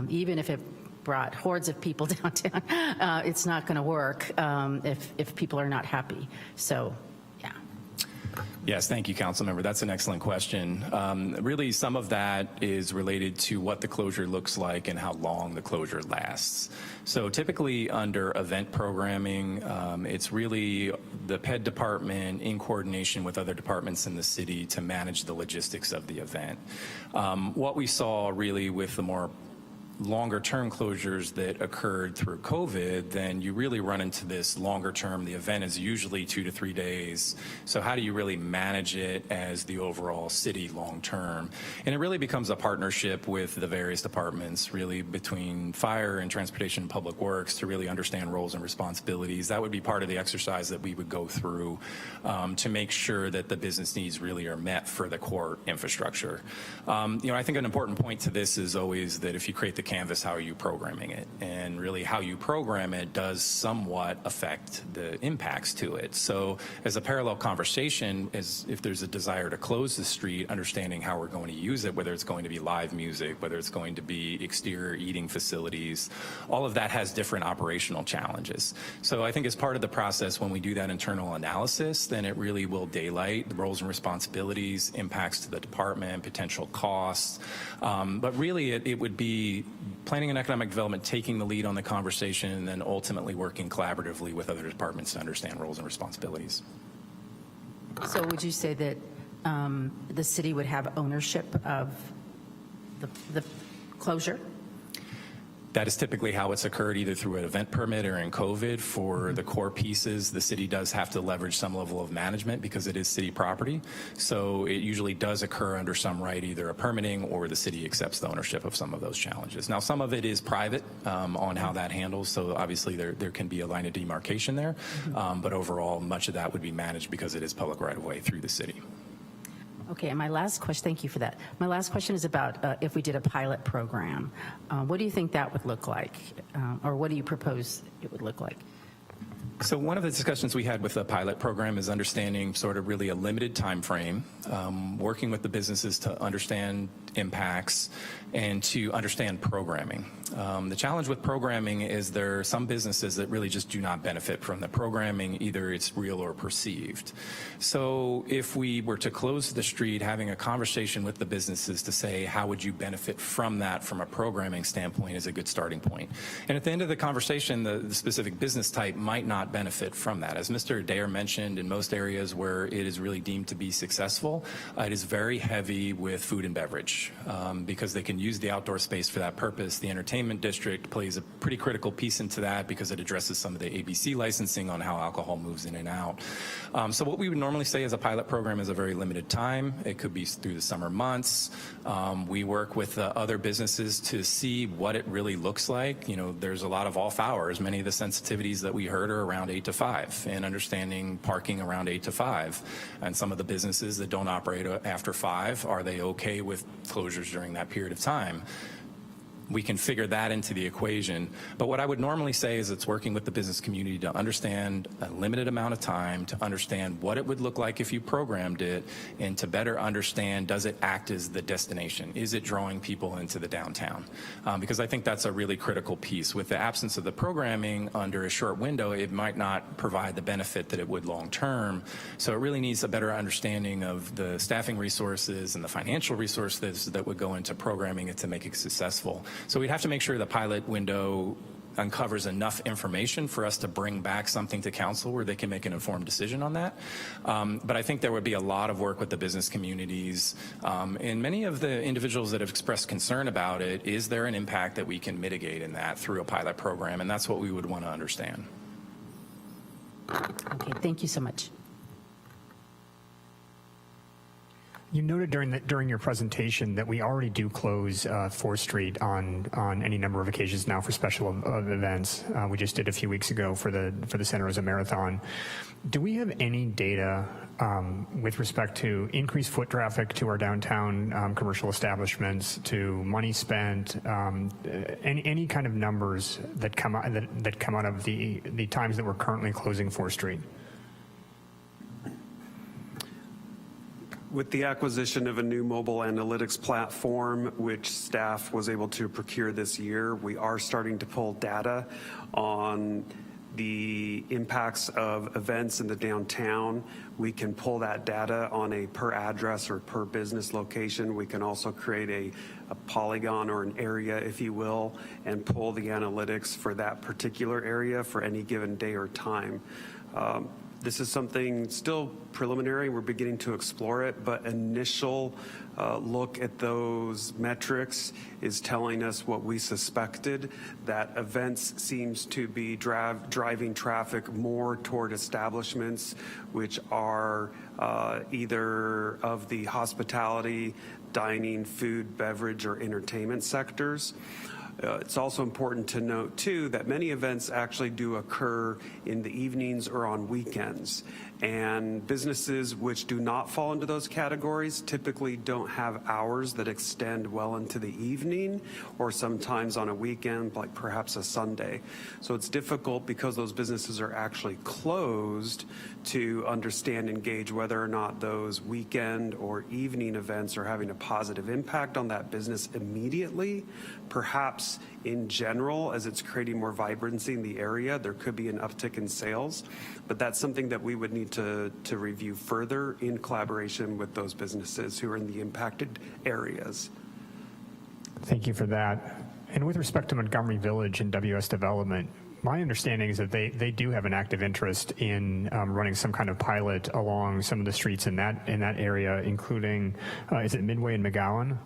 even if it brought hordes of people downtown, it's not going to work if people are not happy. So. Yes, thank you, Councilmember. That's an excellent question. Really, some of that is related to what the closure looks like and how long the closure lasts. So typically under event programming, it's really the PED department in coordination with other departments in the city to manage the logistics of the event. What we saw really with the more longer term closures that occurred through COVID, then you really run into this longer term. The event is usually 2 to 3 days. So how do you really manage it as the overall city long term? And it really becomes a partnership with the various departments, really between fire and transportation and public works, to really understand roles and responsibilities. That would be part of the exercise that we would go through to make sure that the business needs really are met for the core infrastructure. I think an important point to this is always that if you create the canvas, how are you programming it? And really how you program it does somewhat affect the impacts to it. So as a parallel conversation, is if there's a desire to close the street, understanding how we're going to use it, whether it's going to be live music, whether it's going to be exterior eating facilities, all of that has different operational challenges. So I think as part of the process, when we do that internal analysis, then it really will daylight the roles and responsibilities, impacts to the department, potential costs. But really it would be planning and economic development taking the lead on the conversation and then ultimately working collaboratively with other departments to understand roles and responsibilities. So would you say that the city would have ownership of the closure? That is typically how it's occurred, either through an event permit or in COVID. For the core pieces, the city does have to leverage some level of management because it is city property. So it usually does occur under some right, either a permitting or the city accepts the ownership of some of those challenges. Now, some of it is private on how that handles. So obviously there can be a line of demarcation there. But overall, much of that would be managed because it is public right of way through the city. Okay, and my last question, thank you for that. My last question is about if we did a pilot program, what do you think that would look like? Or what do you propose it would look like? So one of the discussions we had with the pilot program is understanding sort of really a limited time frame, working with the businesses to understand impacts and to understand programming. The challenge with programming is there are some businesses that really just do not benefit from the programming, either it's real or perceived. So if we were to close the street, having a conversation with the businesses to say, how would you benefit from that from a programming standpoint is a good starting point. And at the end of the conversation, the specific business type might not benefit from that. As Mr. Adair mentioned, in most areas where it is really deemed to be successful, it is very heavy with food and beverage because they can use the outdoor space for that purpose. The entertainment district plays a pretty critical piece into that because it addresses some of the ABC licensing on how alcohol moves in and out. So what we would normally say as a pilot program is a very limited time. It could be through the summer months. We work with other businesses to see what it really looks like. There's a lot of off hours. Many of the sensitivities that we heard are around 8 to 5 and understanding parking around 8 to 5. And some of the businesses that don't operate after 5, are they okay with closures during that period of time? we can figure that into the equation. But what I would normally say is it's working with the business community to understand a limited amount of time, to understand what it would look like if you programmed it, and to better understand, does it act as the destination? Is it drawing people into the downtown? Because I think that's a really critical piece. With the absence of the programming under a short window, it might not provide the benefit that it would long term. So it really needs a better understanding of the staffing resources and the financial resources that would go into programming it to make it successful. So we'd have to make sure the pilot window uncovers enough information for us to bring back something to council where they can make an informed decision on that. But I think there would be a lot of work with the business communities and many of the individuals that have expressed concern about it. Is there an impact that we can mitigate in that through a pilot program? And that's what we would want to understand. Okay, thank you so much. You noted during your presentation that we already do close 4th Street on any number of occasions now for special events. We just did a few weeks ago for the Santa Rosa Marathon. Do we have any data with respect to increased foot traffic to our downtown commercial establishments, to money spent, any kind of numbers that come out of the times that we're currently closing 4th Street? With the acquisition of a new mobile analytics platform, which staff was able to procure this year, we are starting to pull data on the impacts of events in the downtown. We can pull that data on a per address or per business location. We can also create a polygon or an area, if you will, and pull the analytics for that particular area for any given day or time. This is something still preliminary. We're beginning to explore it, but initial look at those metrics is telling us what we suspected, that events seems to be driving traffic more toward establishments which are either of the hospitality, dining, food, beverage, or entertainment sectors. It's also important to note, too, that many events actually do occur in the evenings or on weekends. And businesses which do not fall into those categories typically don't have hours that extend well into the evening or sometimes on a weekend, like perhaps a Sunday. So it's difficult because those businesses are actually closed to understand and gauge whether or not those weekend or evening events are having a positive impact on that business immediately. Perhaps in general, as it's creating more vibrancy in the area, there could be an uptick in sales, but that's something that we would need to review further in collaboration with those businesses who are in the impacted areas. Thank you for that. And with respect to Montgomery Village and WS Development, my understanding is that they do have an active interest in running some kind of pilot along some of the streets in that area, including, is it Midway and McGowan?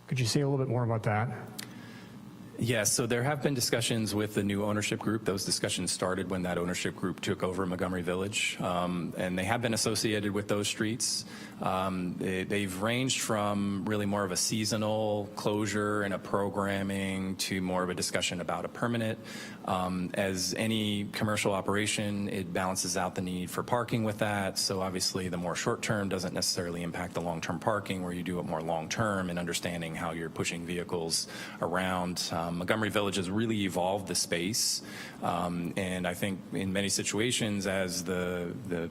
Could you say a little bit more about that? Yes, so there have been discussions with the new ownership group. Those discussions started when that ownership group took over Montgomery Village, and they have been associated with those streets. They've ranged from really more of a seasonal closure and a programming to more of a discussion about a permanent. As any commercial operation, it balances out the need for parking with that. So obviously the more short-term doesn't necessarily impact the long-term parking, where you do it more long-term and understanding how you're pushing vehicles around. Montgomery Village has really evolved the space, and I think in many situations as the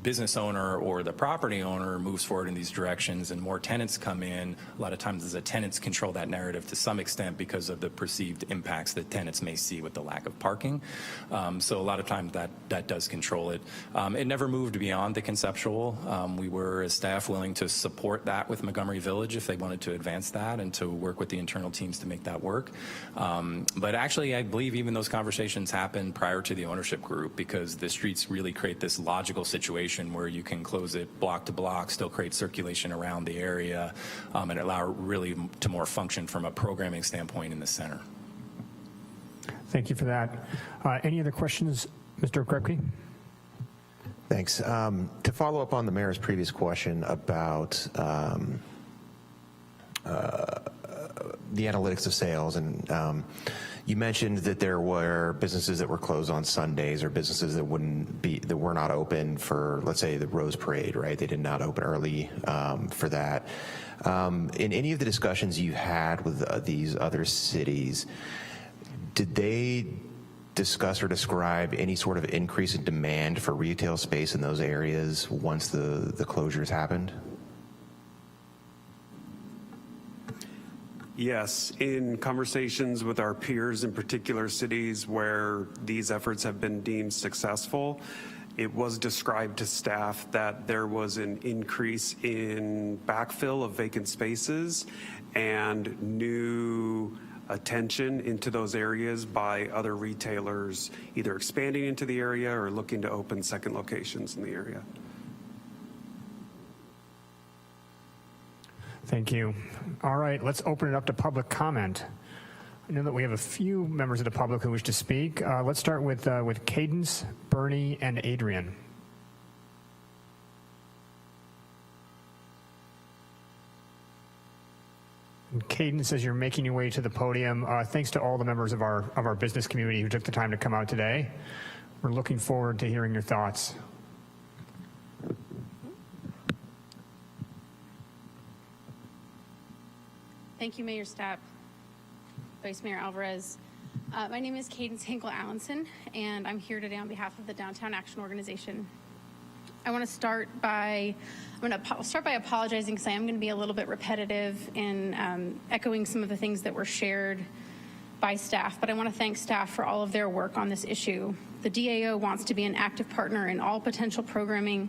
business owner or the property owner moves forward in these directions and more tenants come in, a lot of times the tenants control that narrative to some extent because of the perceived impacts that tenants may see with the lack of parking. So a lot of times that does control it. It never moved beyond the conceptual. We were as staff willing to support that with Montgomery Village if they wanted to advance that and to work with the internal teams to make that work. But actually I believe even those conversations happened prior to the ownership group, because the streets really create this logical situation where you can close it block to block, still create circulation around the area, and allow really to more function from a programming standpoint in the center. Thank you for that. Any other questions, Mr. Krepke? Thanks. To follow up on the mayor's previous question about the analytics of sales, and you mentioned that there were businesses that were closed on Sundays or businesses that were not open for, let's say, the Rose Parade, right? They did not open early for that. In any of the discussions you had with these other cities, did they discuss or describe any sort of increase in demand for retail space in those areas once the closures happened? Yes, in conversations with our peers in particular cities where these efforts have been deemed successful, it was described to staff that there was an increase in backfill of vacant spaces and new attention into those areas by other retailers, either expanding into the area or looking to open second locations in the area. Thank you. All right, let's open it up to public comment. I know that we have a few members of the public who wish to speak. Let's start with Cadence, Bernie, and Adrian. And Cadence, as you're making your way to the podium, thanks to all the members of our business community who took the time to come out today. We're looking forward to hearing your thoughts. Thank you, Mayor Stapp, Vice Mayor Alvarez. My name is Cadence Hinkle-Allenson, and I'm here today on behalf of the Downtown Action Organization. I want to start by apologizing because I am going to be a little bit repetitive in echoing some of the things that were shared by staff, but I want to thank staff for all of their work on this issue. The DAO wants to be an active partner in all potential programming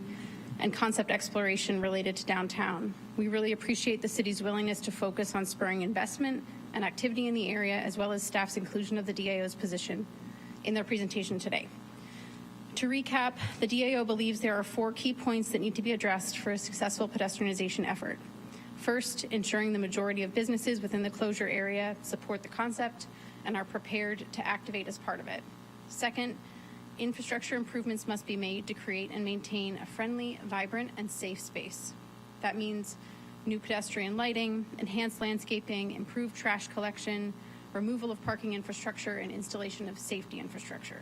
and concept exploration related to downtown. We really appreciate the city's willingness to focus on spurring investment and activity in the area, as well as staff's inclusion of the DAO's position in their presentation today. To recap, the DAO believes there are 4 key points that need to be addressed for a successful pedestrianization effort. First, ensuring the majority of businesses within the closure area support the concept and are prepared to activate as part of it. Second, infrastructure improvements must be made to create and maintain a friendly, vibrant, and safe space. That means new pedestrian lighting, enhanced landscaping, improved trash collection, removal of parking infrastructure, and installation of safety infrastructure.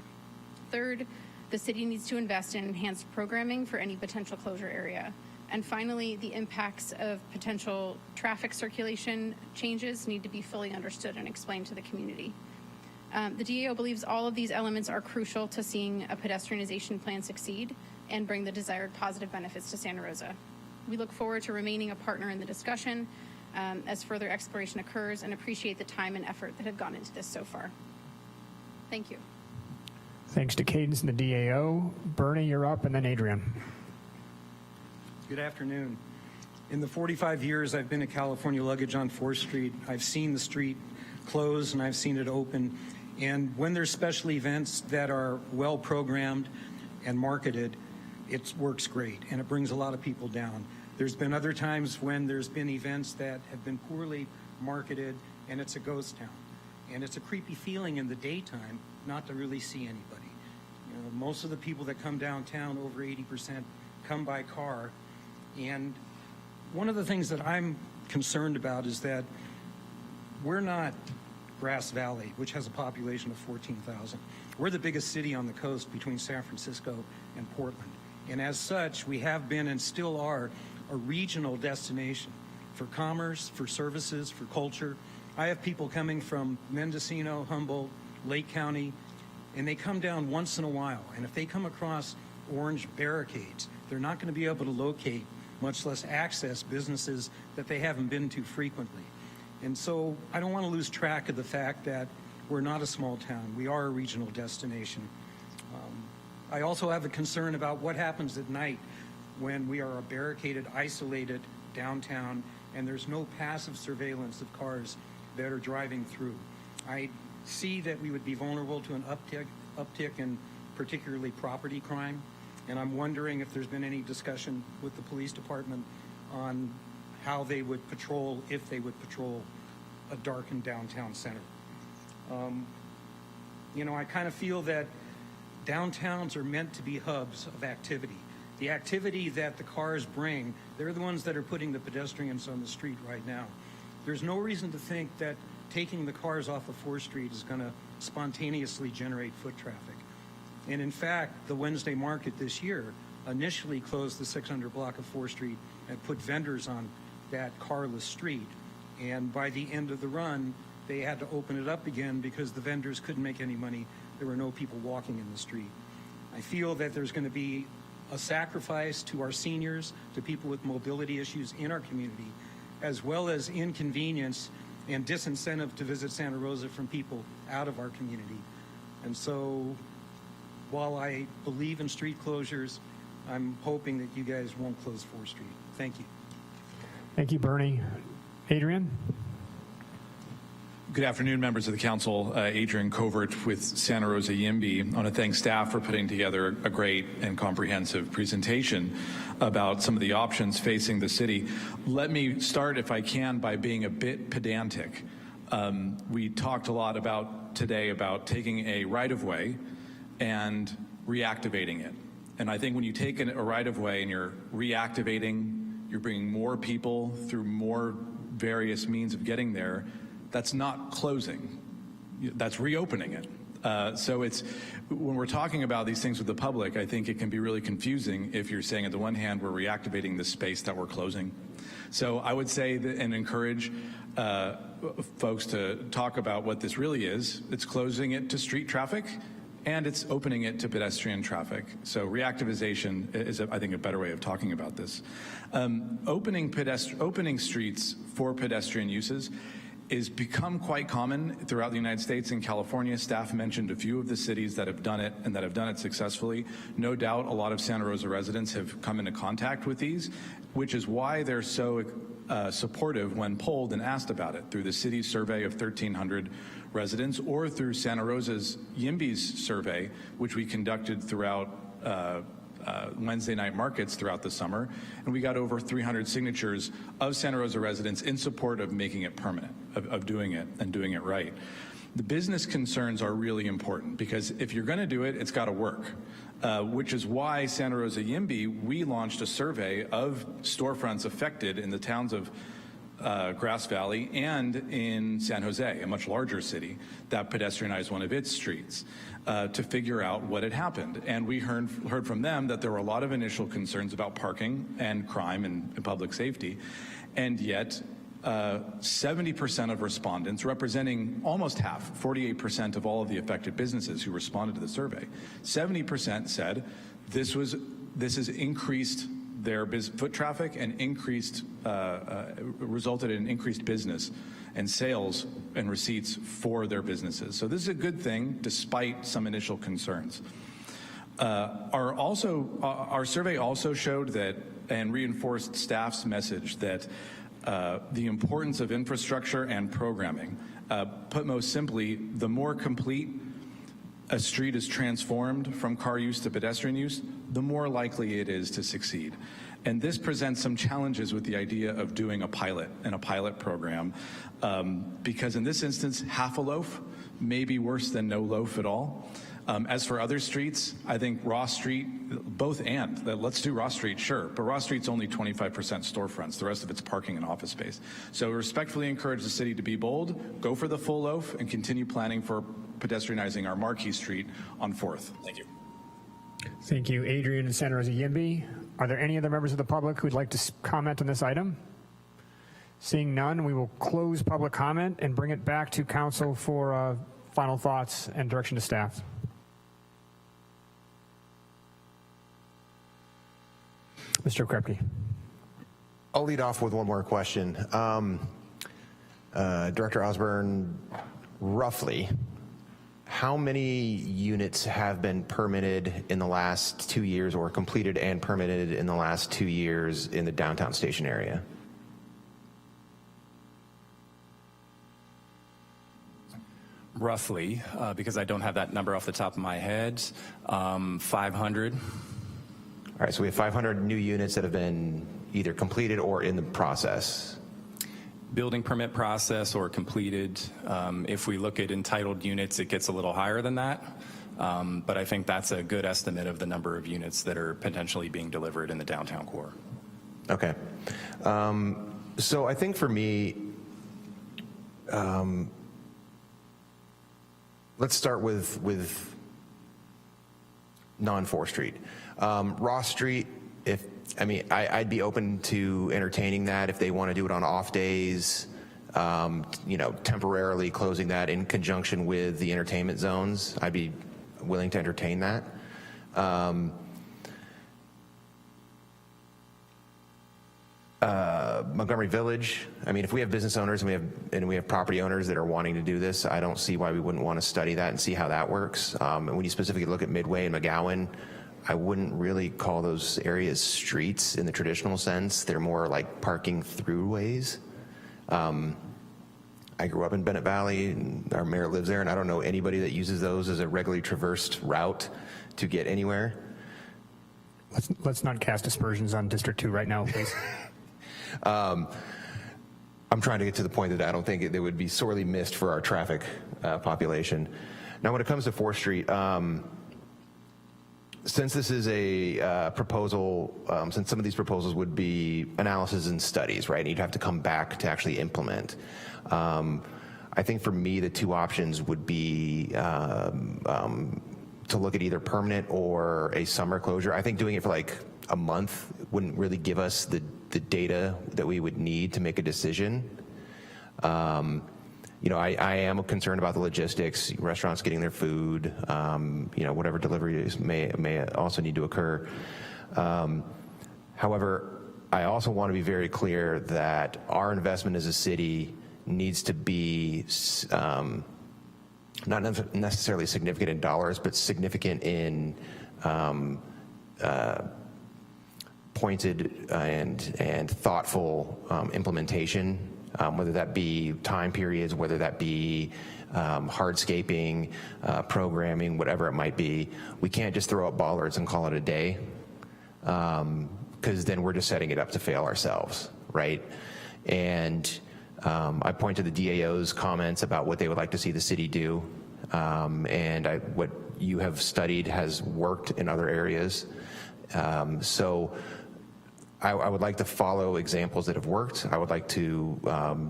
Third, the city needs to invest in enhanced programming for any potential closure area. And finally, the impacts of potential traffic circulation changes need to be fully understood and explained to the community. The DAO believes all of these elements are crucial to seeing a pedestrianization plan succeed and bring the desired positive benefits to Santa Rosa. We look forward to remaining a partner in the discussion as further exploration occurs, and appreciate the time and effort that have gone into this so far. Thank you. Thanks to Cadence and the DAO. Bernie, you're up, and then Adrian. Good afternoon. In the 45 years I've been at California Luggage on 4th Street, I've seen the street close and I've seen it open. And when there's special events that are well programmed and marketed, it works great and it brings a lot of people down. There's been other times when there's been events that have been poorly marketed and it's a ghost town. And it's a creepy feeling in the daytime not to really see anybody. You know, most of the people that come downtown, over 80%, come by car. And one of the things that I'm concerned about is that we're not Grass Valley, which has a population of 14,000. We're the biggest city on the coast between San Francisco and Portland. And as such, we have been and still are a regional destination for commerce, for services, for culture. I have people coming from Mendocino, Humboldt, Lake County, and they come down once in a while. And if they come across orange barricades, they're not going to be able to locate, much less access, businesses that they haven't been to frequently. And so I don't want to lose track of the fact that we're not a small town. We are a regional destination. I also have a concern about what happens at night when we are a barricaded, isolated downtown and there's no passive surveillance of cars that are driving through. I see that we would be vulnerable to an uptick in particularly property crime, and I'm wondering if there's been any discussion with the police department on how they would patrol, if they would patrol a darkened downtown center. You know, I kind of feel that downtowns are meant to be hubs of activity. The activity that the cars bring, they're the ones that are putting the pedestrians on the street right now. There's no reason to think that taking the cars off of 4th Street is going to spontaneously generate foot traffic. And in fact, the Wednesday market this year initially closed the 600 block of 4th Street and put vendors on that carless street. And by the end of the run, they had to open it up again because the vendors couldn't make any money. There were no people walking in the street. I feel that there's going to be a sacrifice to our seniors, to people with mobility issues in our community, as well as inconvenience and disincentive to visit Santa Rosa from people out of our community. And so while I believe in street closures, I'm hoping that you guys won't close 4th Street. Thank you. Thank you, Bernie. Adrian? Good afternoon, members of the council. Adrian Covert with Santa Rosa YIMBY. I want to thank staff for putting together a great and comprehensive presentation about some of the options facing the city. Let me start, if I can, by being a bit pedantic. We talked a lot today about taking a right-of-way and reactivating it. And I think when you take a right-of-way and you're reactivating, you're bringing more people through more various means of getting there, that's not closing, that's reopening it. So when we're talking about these things with the public, I think it can be really confusing if you're saying, at the one hand, we're reactivating the space that we're closing. So I would say that, and encourage folks to talk about what this really is. It's closing it to street traffic, and it's opening it to pedestrian traffic. So reactivization is, I think, a better way of talking about this. Opening streets for pedestrian uses is become quite common throughout the United States and California. Staff mentioned a few of the cities that have done it and that have done it successfully. No doubt a lot of Santa Rosa residents have come into contact with these, which is why they're so supportive when polled and asked about it through the city's survey of 1,300 residents or through Santa Rosa's YIMBY's survey, which we conducted throughout Wednesday night markets throughout the summer, and we got over 300 signatures of Santa Rosa residents in support of making it permanent, of doing it and doing it right. The business concerns are really important because if you're going to do it, it's got to work, which is why Santa Rosa YIMBY, we launched a survey of storefronts affected in the towns of Grass Valley and in San Jose, a much larger city that pedestrianized one of its streets, to figure out what had happened. And we heard from them that there were a lot of initial concerns about parking and crime and public safety, and yet 70% of respondents, representing almost half, 48% of all of the affected businesses who responded to the survey, 70% said this has increased their foot traffic and resulted in increased business and sales and receipts for their businesses. So this is a good thing despite some initial concerns. Our survey also showed that and reinforced staff's message that the importance of infrastructure and programming. Put most simply, the more complete a street is transformed from car use to pedestrian use, the more likely it is to succeed. And this presents some challenges with the idea of doing a pilot and a pilot program, because in this instance, half a loaf may be worse than no loaf at all. As for other streets, I think Ross Street, let's do Ross Street, sure, but Ross Street's only 25% storefronts. The rest of it's parking and office space. So respectfully encourage the city to be bold, go for the full loaf, and continue planning for pedestrianizing our Marquis Street on 4th. Thank you. Thank you, Adrian and Santa Rosa YIMBY. Are there any other members of the public who would like to comment on this item? Seeing none, we will close public comment and bring it back to council for final thoughts and direction to staff. Mr. Krepke. I'll lead off with one more question. Director Osborne, roughly, how many units have been permitted in the last 2 years or completed and permitted in the last 2 years in the downtown station area? Roughly, because I don't have that number off the top of my head, 500. All right, so we have 500 new units that have been either completed or in the process. Building permit process or completed. If we look at entitled units, it gets a little higher than that. But I think that's a good estimate of the number of units that are potentially being delivered in the downtown core. Okay. So I think for me, let's start with non-4th Street. Ross Street, I'd be open to entertaining that if they want to do it on off days, temporarily closing that in conjunction with the entertainment zones. I'd be willing to entertain that. Montgomery Village, if we have business owners and we have property owners that are wanting to do this, I don't see why we wouldn't want to study that and see how that works. And when you specifically look at Midway and McGowan, I wouldn't really call those areas streets in the traditional sense. They're more like parking throughways. I grew up in Bennett Valley, and our mayor lives there, and I don't know anybody that uses those as a regularly traversed route to get anywhere. Let's not cast aspersions on District 2 right now, please. I'm trying to get to the point that I don't think they would be sorely missed for our traffic population. Now, when it comes to 4th Street, since this is a proposal, since some of these proposals would be analysis and studies, right, and you'd have to come back to actually implement, I think for me the two options would be to look at either permanent or a summer closure. I think doing it for like a month wouldn't really give us the data that we would need to make a decision. I am concerned about the logistics, restaurants getting their food, whatever deliveries may also need to occur. However, I also want to be very clear that our investment as a city needs to be not necessarily significant in dollars, but significant in pointed and thoughtful implementation, whether that be time periods, whether that be hardscaping, programming, whatever it might be. We can't just throw up bollards and call it a day, because then we're just setting it up to fail ourselves, right? And I point to the DAO's comments about what they would like to see the city do, and what you have studied has worked in other areas. So I would like to follow examples that have worked. I would like to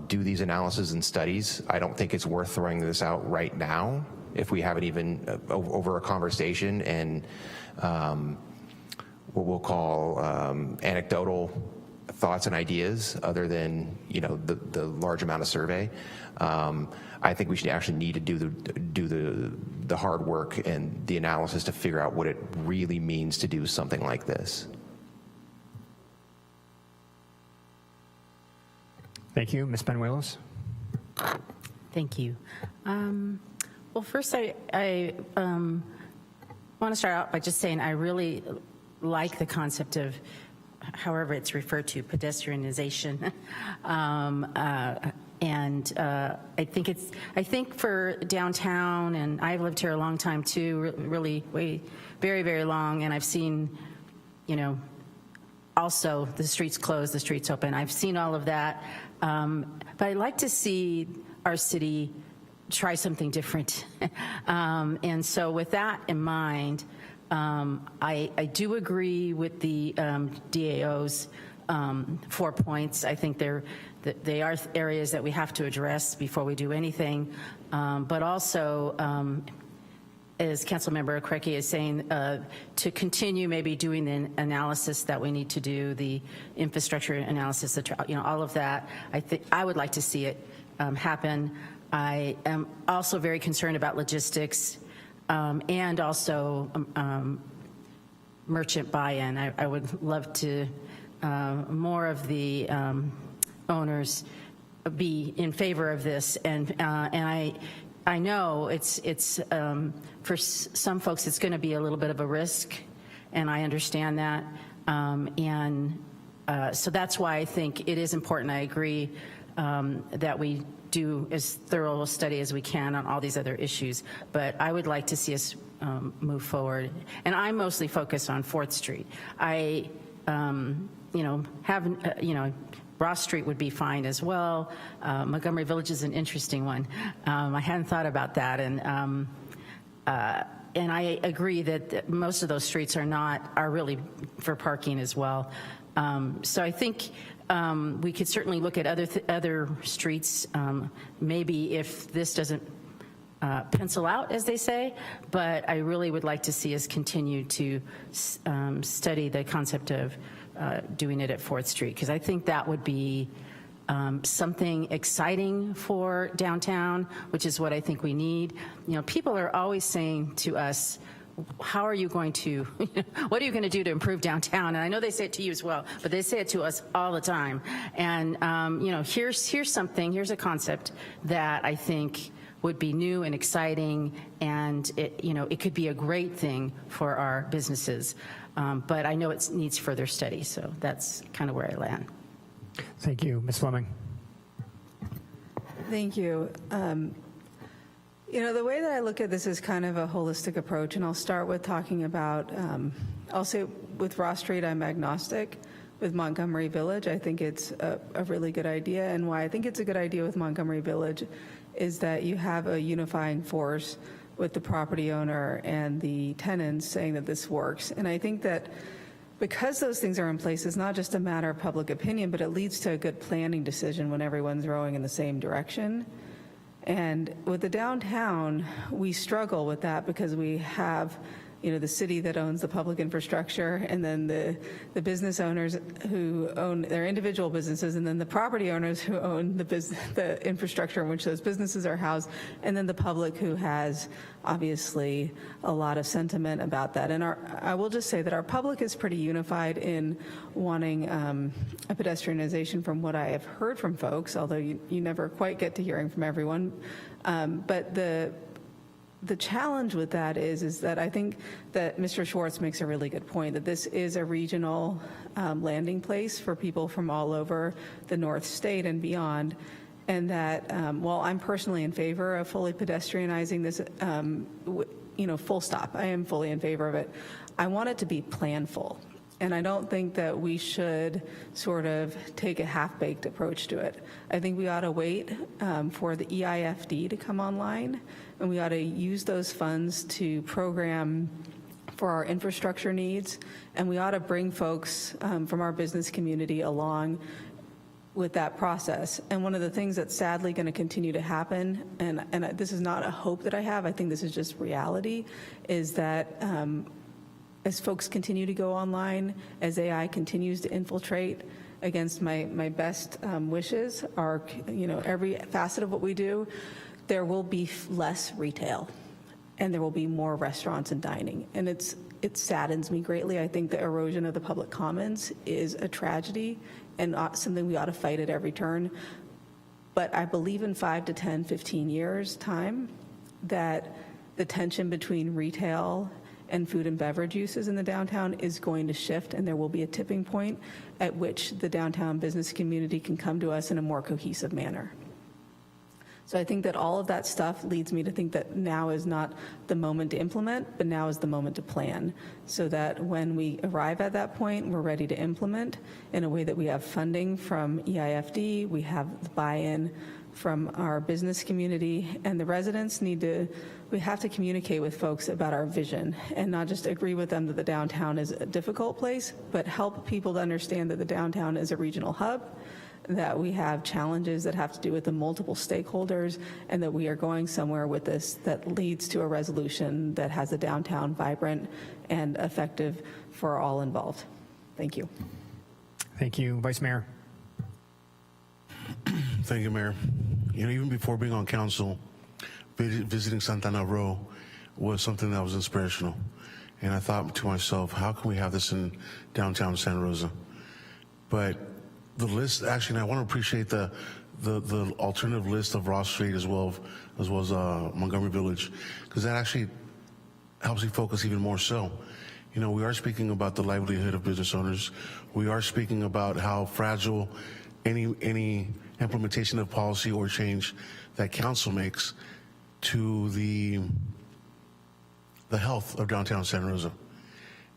do these analyses and studies. I don't think it's worth throwing this out right now if we haven't even over a conversation and what we'll call anecdotal thoughts and ideas other than the large amount of survey. I think we should actually need to do the hard work and the analysis to figure out what it really means to do something like this. Thank you. Ms. Benuelos. Thank you. Well, first I want to start out by just saying I really like the concept of, however it's referred to, pedestrianization. And I think for downtown, and I've lived here a long time too, really very, very long, and I've seen, also the streets closed, the streets open. I've seen all of that. But I'd like to see our city try something different. And so with that in mind, I do agree with the DAO's 4 points. I think they are areas that we have to address before we do anything. But also, as Councilmember Okreki is saying, to continue maybe doing the analysis that we need to do, the infrastructure analysis, all of that. I would like to see it happen. I am also very concerned about logistics and also merchant buy-in. I would love to more of the owners be in favor of this, and I know it's for some folks it's going to be a little bit of a risk, and I understand that, so that's why I think it is important. I agree that we do as thorough a study as we can on all these other issues, but I would like to see us move forward. And I mostly focus on 4th Street. I, Ross Street would be fine as well. Montgomery Village is an interesting one. I hadn't thought about that, and I agree that most of those streets are really for parking as well. So I think We could certainly look at other streets, maybe if this doesn't pencil out, as they say, but I really would like to see us continue to study the concept of doing it at 4th Street, because I think that would be something exciting for downtown, which is what I think we need. You know, people are always saying to us, how are you going to, what are you going to do to improve downtown? And I know they say it to you as well, but they say it to us all the time. And, you know, here's a concept that I think would be new and exciting, and it could be a great thing for our businesses. But I know it needs further study, so that's kind of where I land. Thank you. Ms. Fleming. Thank you. You know, the way that I look at this is kind of a holistic approach, and I'll start with talking about, I'll say with Ross Street, I'm agnostic. With Montgomery Village, I think it's a really good idea, and why I think it's a good idea with Montgomery Village is that you have a unifying force with the property owner and the tenants saying that this works. And I think that because those things are in place, it's not just a matter of public opinion, but it leads to a good planning decision when everyone's rowing in the same direction. And with the downtown, we struggle with that because we have, you know, the city that owns the public infrastructure, and then the business owners who own their individual businesses, and then the property owners who own the infrastructure in which those businesses are housed, and then the public who has obviously a lot of sentiment about that. And I will just say that our public is pretty unified in wanting a pedestrianization from what I have heard from folks, although you never quite get to hearing from everyone. But the challenge with that is that I think that Mr. Schwartz makes a really good point, that this is a regional landing place for people from all over the North State and beyond, and that while I'm personally in favor of fully pedestrianizing this, you know, full stop, I am fully in favor of it, I want it to be planful. And I don't think that we should sort of take a half-baked approach to it. I think we ought to wait for the EIFD to come online, and we ought to use those funds to program for our infrastructure needs, and we ought to bring folks from our business community along with that process. And one of the things that's sadly going to continue to happen, and this is not a hope that I have, I think this is just reality, is that as folks continue to go online, as AI continues to infiltrate against my best wishes, you know, every facet of what we do, there will be less retail, and there will be more restaurants and dining. And it saddens me greatly. I think the erosion of the public commons is a tragedy and something we ought to fight at every turn. But I believe in 5 to 10, 15 years' time that the tension between retail and food and beverage uses in the downtown is going to shift, and there will be a tipping point at which the downtown business community can come to us in a more cohesive manner. So I think that all of that stuff leads me to think that now is not the moment to implement, but now is the moment to plan, so that when we arrive at that point, we're ready to implement in a way that we have funding from EIFD, we have the buy-in from our business community, and the residents we have to communicate with folks about our vision and not just agree with them that the downtown is a difficult place, but help people to understand that the downtown is a regional hub, that we have challenges that have to do with the multiple stakeholders, and that we are going somewhere with this that leads to a resolution that has a downtown vibrant and effective for all involved. Thank you. Thank you. Vice Mayor. Thank you, Mayor. You know, even before being on council, visiting Santana Row was something that was inspirational. And I thought to myself, how can we have this in downtown Santa Rosa? But the list, actually, and I want to appreciate the alternative list of Ross Street as well as Montgomery Village, because that actually helps me focus even more so. You know, we are speaking about the livelihood of business owners. We are speaking about how fragile any implementation of policy or change that council makes to the health of downtown Santa Rosa.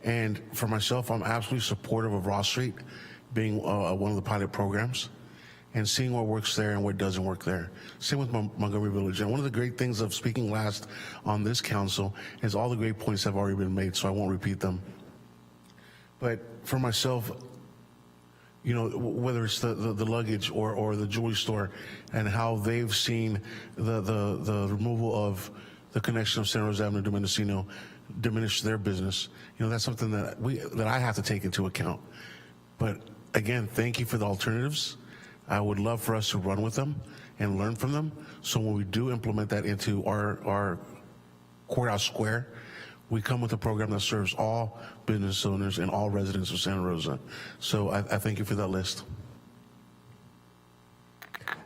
And for myself, I'm absolutely supportive of Ross Street being one of the pilot programs and seeing what works there and what doesn't work there. Same with Montgomery Village. And one of the great things of speaking last on this council is all the great points have already been made, so I won't repeat them. But for myself, you know, whether it's the luggage or the jewelry store, and how they've seen the removal of the connection of Santa Rosa Avenue to Mendocino diminish their business. You know, that's something that I have to take into account. But again, thank you for the alternatives. I would love for us to run with them and learn from them. So when we do implement that into our courthouse square, we come with a program that serves all business owners and all residents of Santa Rosa. So I thank you for that list.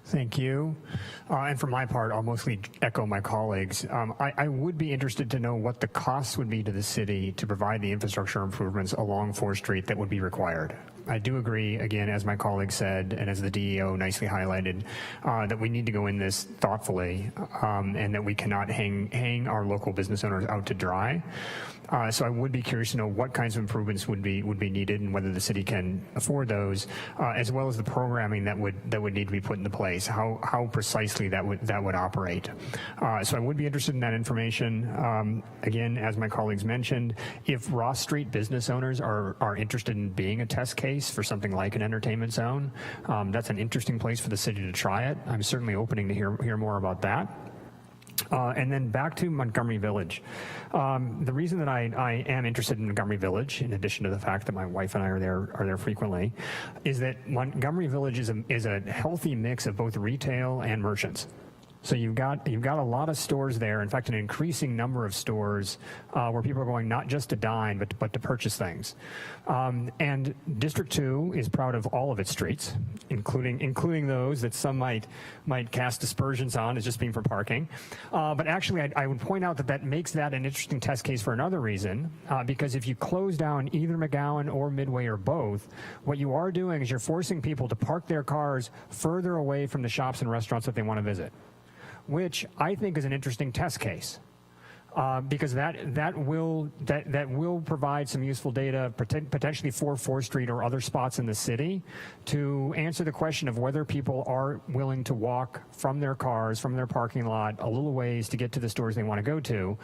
Thank you. And for my part, I'll mostly echo my colleagues. I would be interested to know what the costs would be to the city to provide the infrastructure improvements along 4th Street that would be required. I do agree, again, as my colleague said, and as the DEO nicely highlighted, that we need to go in this thoughtfully, and that we cannot hang our local business owners out to dry. So I would be curious to know what kinds of improvements would be needed and whether the city can afford those, as well as the programming that would need to be put into place, how precisely that would operate. So I would be interested in that information. Again, as my colleagues mentioned, if Ross Street business owners are interested in being a test case for something like an entertainment zone, that's an interesting place for the city to try it. I'm certainly opening to hear more about that. And then back to Montgomery Village. The reason that I am interested in Montgomery Village, in addition to the fact that my wife and I are there frequently, is that Montgomery Village is a healthy mix of both retail and merchants. So you've got a lot of stores there. In fact, an increasing number of stores where people are going not just to dine, but to purchase things. And District 2 is proud of all of its streets, including those that some might cast aspersions on as just being for parking. But actually, I would point out that makes that an interesting test case for another reason, because if you close down either McGowan or Midway or both, what you are doing is you're forcing people to park their cars further away from the shops and restaurants that they want to visit, which I think is an interesting test case, because that will provide some useful data potentially for 4th Street or other spots in the city to answer the question of whether people are willing to walk from their cars, from their parking lot, a little ways to get to the stores they want to go to.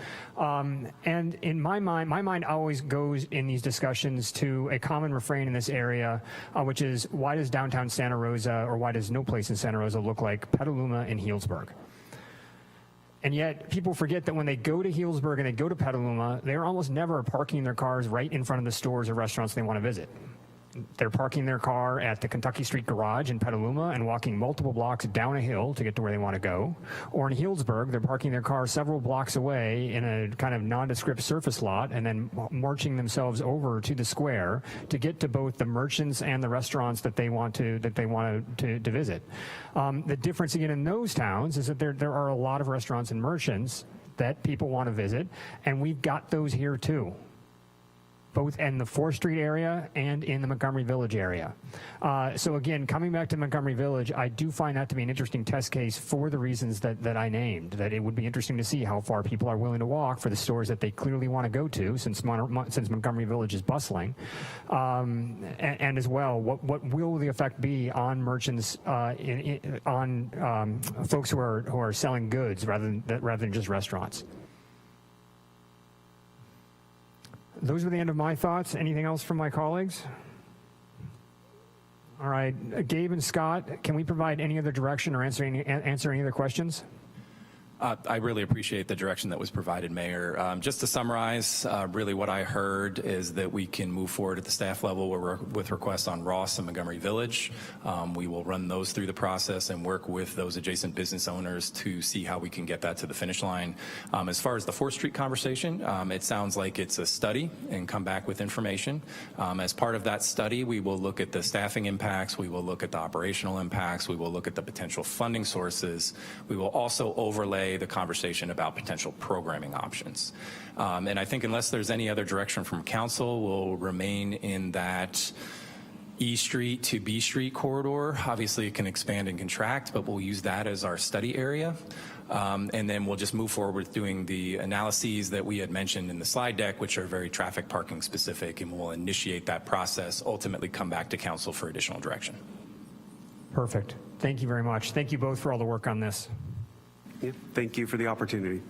And in my mind always goes in these discussions to a common refrain in this area, which is, why does downtown Santa Rosa, or why does no place in Santa Rosa look like Petaluma and Healdsburg? And yet people forget that when they go to Healdsburg and they go to Petaluma, they're almost never parking their cars right in front of the stores or restaurants they want to visit. They're parking their car at the Kentucky Street Garage in Petaluma and walking multiple blocks down a hill to get to where they want to go. Or in Healdsburg, they're parking their car several blocks away in a kind of nondescript surface lot and then marching themselves over to the square to get to both the merchants and the restaurants that they want to visit. The difference again in those towns is that there are a lot of restaurants and merchants that people want to visit, and we've got those here too, both in the 4th Street area and in the Montgomery Village area. So again, coming back to Montgomery Village, I do find that to be an interesting test case for the reasons that I named, that it would be interesting to see how far people are willing to walk for the stores that they clearly want to go to, since Montgomery Village is bustling. And as well, what will the effect be on merchants, on folks who are selling goods rather than just restaurants? Those are the end of my thoughts. Anything else from my colleagues? All right, Gabe and Scott, can we provide any other direction or answer any other questions? I really appreciate the direction that was provided, Mayor. Just to summarize, really what I heard is that we can move forward at the staff level with requests on Ross and Montgomery Village. We will run those through the process and work with those adjacent business owners to see how we can get that to the finish line. As far as the 4th Street conversation, it sounds like it's a study and come back with information. As part of that study, we will look at the staffing impacts, we will look at the operational impacts, we will look at the potential funding sources. We will also overlay the conversation about potential programming options. And I think unless there's any other direction from council, we'll remain in that E Street to B Street corridor. Obviously it can expand and contract, but we'll use that as our study area. And then we'll just move forward with doing the analyses that we had mentioned in the slide deck, which are very traffic parking specific, and we'll initiate that process, ultimately come back to council for additional direction. Perfect. Thank you very much. Thank you both for all the work on this. Yeah, thank you for the opportunity.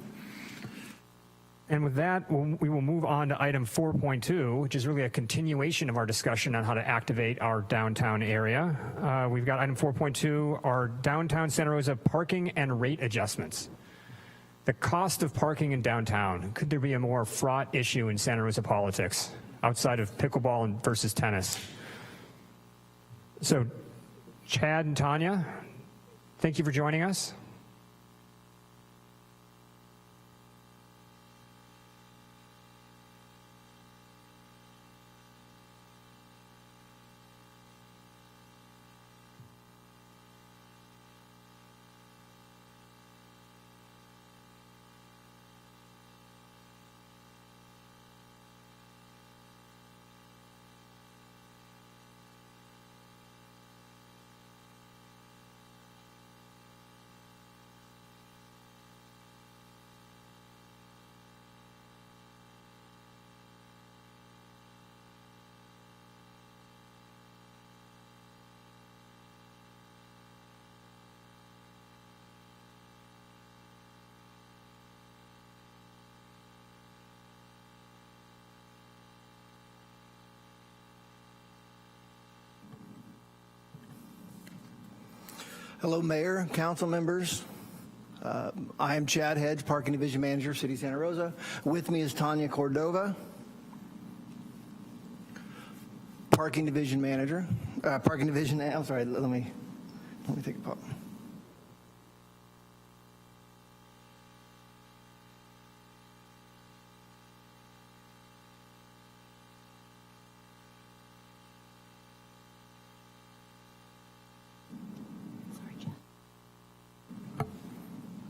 And with that, we will move on to item 4.2, which is really a continuation of our discussion on how to activate our downtown area. We've got item 4.2, our downtown Santa Rosa parking and rate adjustments. The cost of parking in downtown, could there be a more fraught issue in Santa Rosa politics outside of pickleball and versus tennis? So, Chad and Tanya, thank you for joining us. Hello, Mayor, council members. I am Chad Hedge, Parking Division Manager, City of Santa Rosa. With me is Tanya Cordova, Parking Division Manager. Parking Division, I'm sorry, let me take a pause.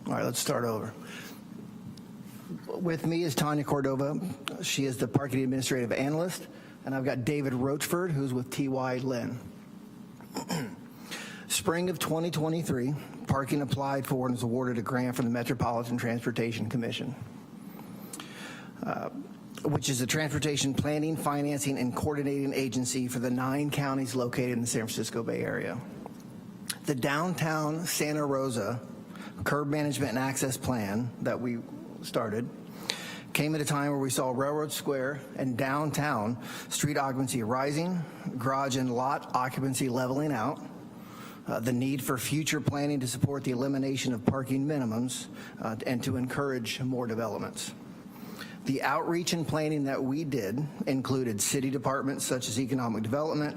All right, let's start over. With me is Tanya Cordova. She is the Parking Administrative Analyst, and I've got David Roachford, who's with T.Y. Lynn. Spring of 2023, Parking applied for and was awarded a grant from the Metropolitan Transportation Commission, which is a transportation planning, financing, and coordinating agency for the 9 counties located in the San Francisco Bay Area. The downtown Santa Rosa curb management and access plan that we started came at a time where we saw Railroad Square and downtown street occupancy rising, garage and lot occupancy leveling out, the need for future planning to support the elimination of parking minimums, and to encourage more developments. The outreach and planning that we did included city departments such as economic development,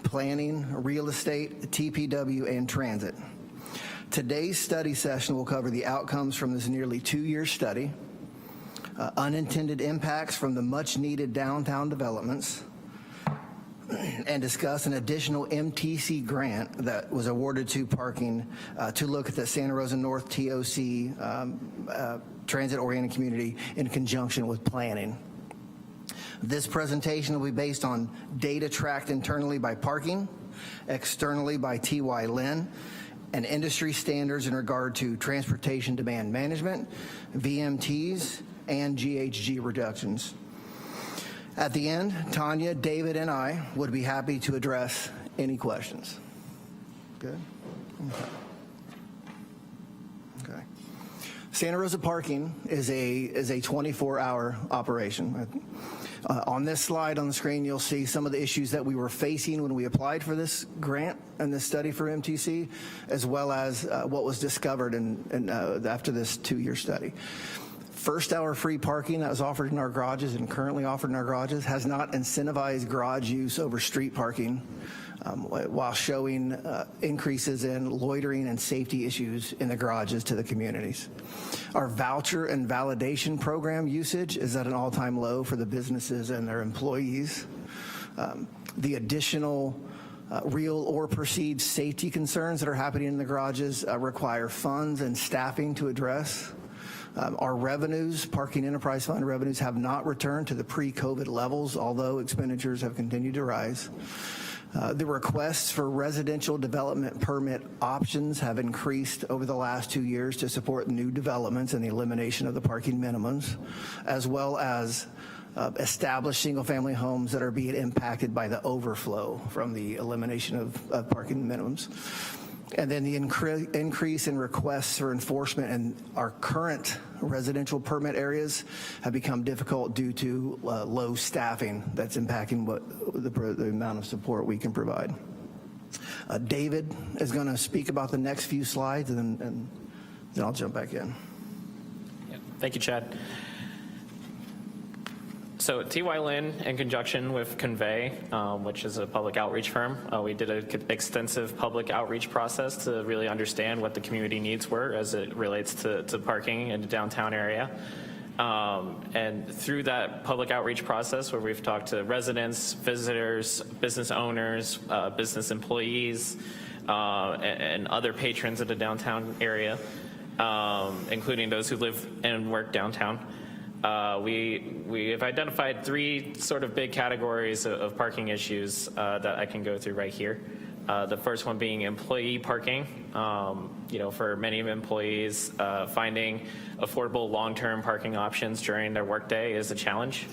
planning, real estate, TPW, and transit. Today's study session will cover the outcomes from this nearly 2-year study, unintended impacts from the much-needed downtown developments, and discuss an additional MTC grant that was awarded to parking to look at the Santa Rosa North TOC transit-oriented community in conjunction with planning. This presentation will be based on data tracked internally by Parking, externally by T.Y. Lynn, and industry standards in regard to transportation demand management, VMTs, and GHG reductions. At the end, Tanya, David, and I would be happy to address any questions. Good? Okay. Santa Rosa Parking is a 24-hour operation. On this slide on the screen, you'll see some of the issues that we were facing when we applied for this grant and this study for MTC, as well as what was discovered after this 2-year study. First hour free parking that was offered in our garages and currently offered in our garages has not incentivized garage use over street parking, while showing increases in loitering and safety issues in the garages to the communities. Our voucher and validation program usage is at an all-time low for the businesses and their employees. The additional real or perceived safety concerns that are happening in the garages require funds and staffing to address. Our revenues, Parking Enterprise Fund revenues, have not returned to the pre-COVID levels, although expenditures have continued to rise. The requests for residential development permit options have increased over the last 2 years to support new developments and the elimination of the parking minimums, as well as establish single-family homes that are being impacted by the overflow from the elimination of parking minimums. And then the increase in requests for enforcement in our current residential permit areas have become difficult due to low staffing that's impacting the amount of support we can provide. David is going to speak about the next few slides, and then I'll jump back in. Thank you, Chad. So T.Y. Lin, in conjunction with Convey, which is a public outreach firm, we did an extensive public outreach process to really understand what the community needs were as it relates to parking in the downtown area. And through that public outreach process, where we've talked to residents, visitors, business owners, business employees, and other patrons of the downtown area, including those who live and work downtown, we have identified three sort of big categories of parking issues that I can go through right here. The first one being employee parking. For many employees, finding affordable long-term parking options during their workday is a challenge.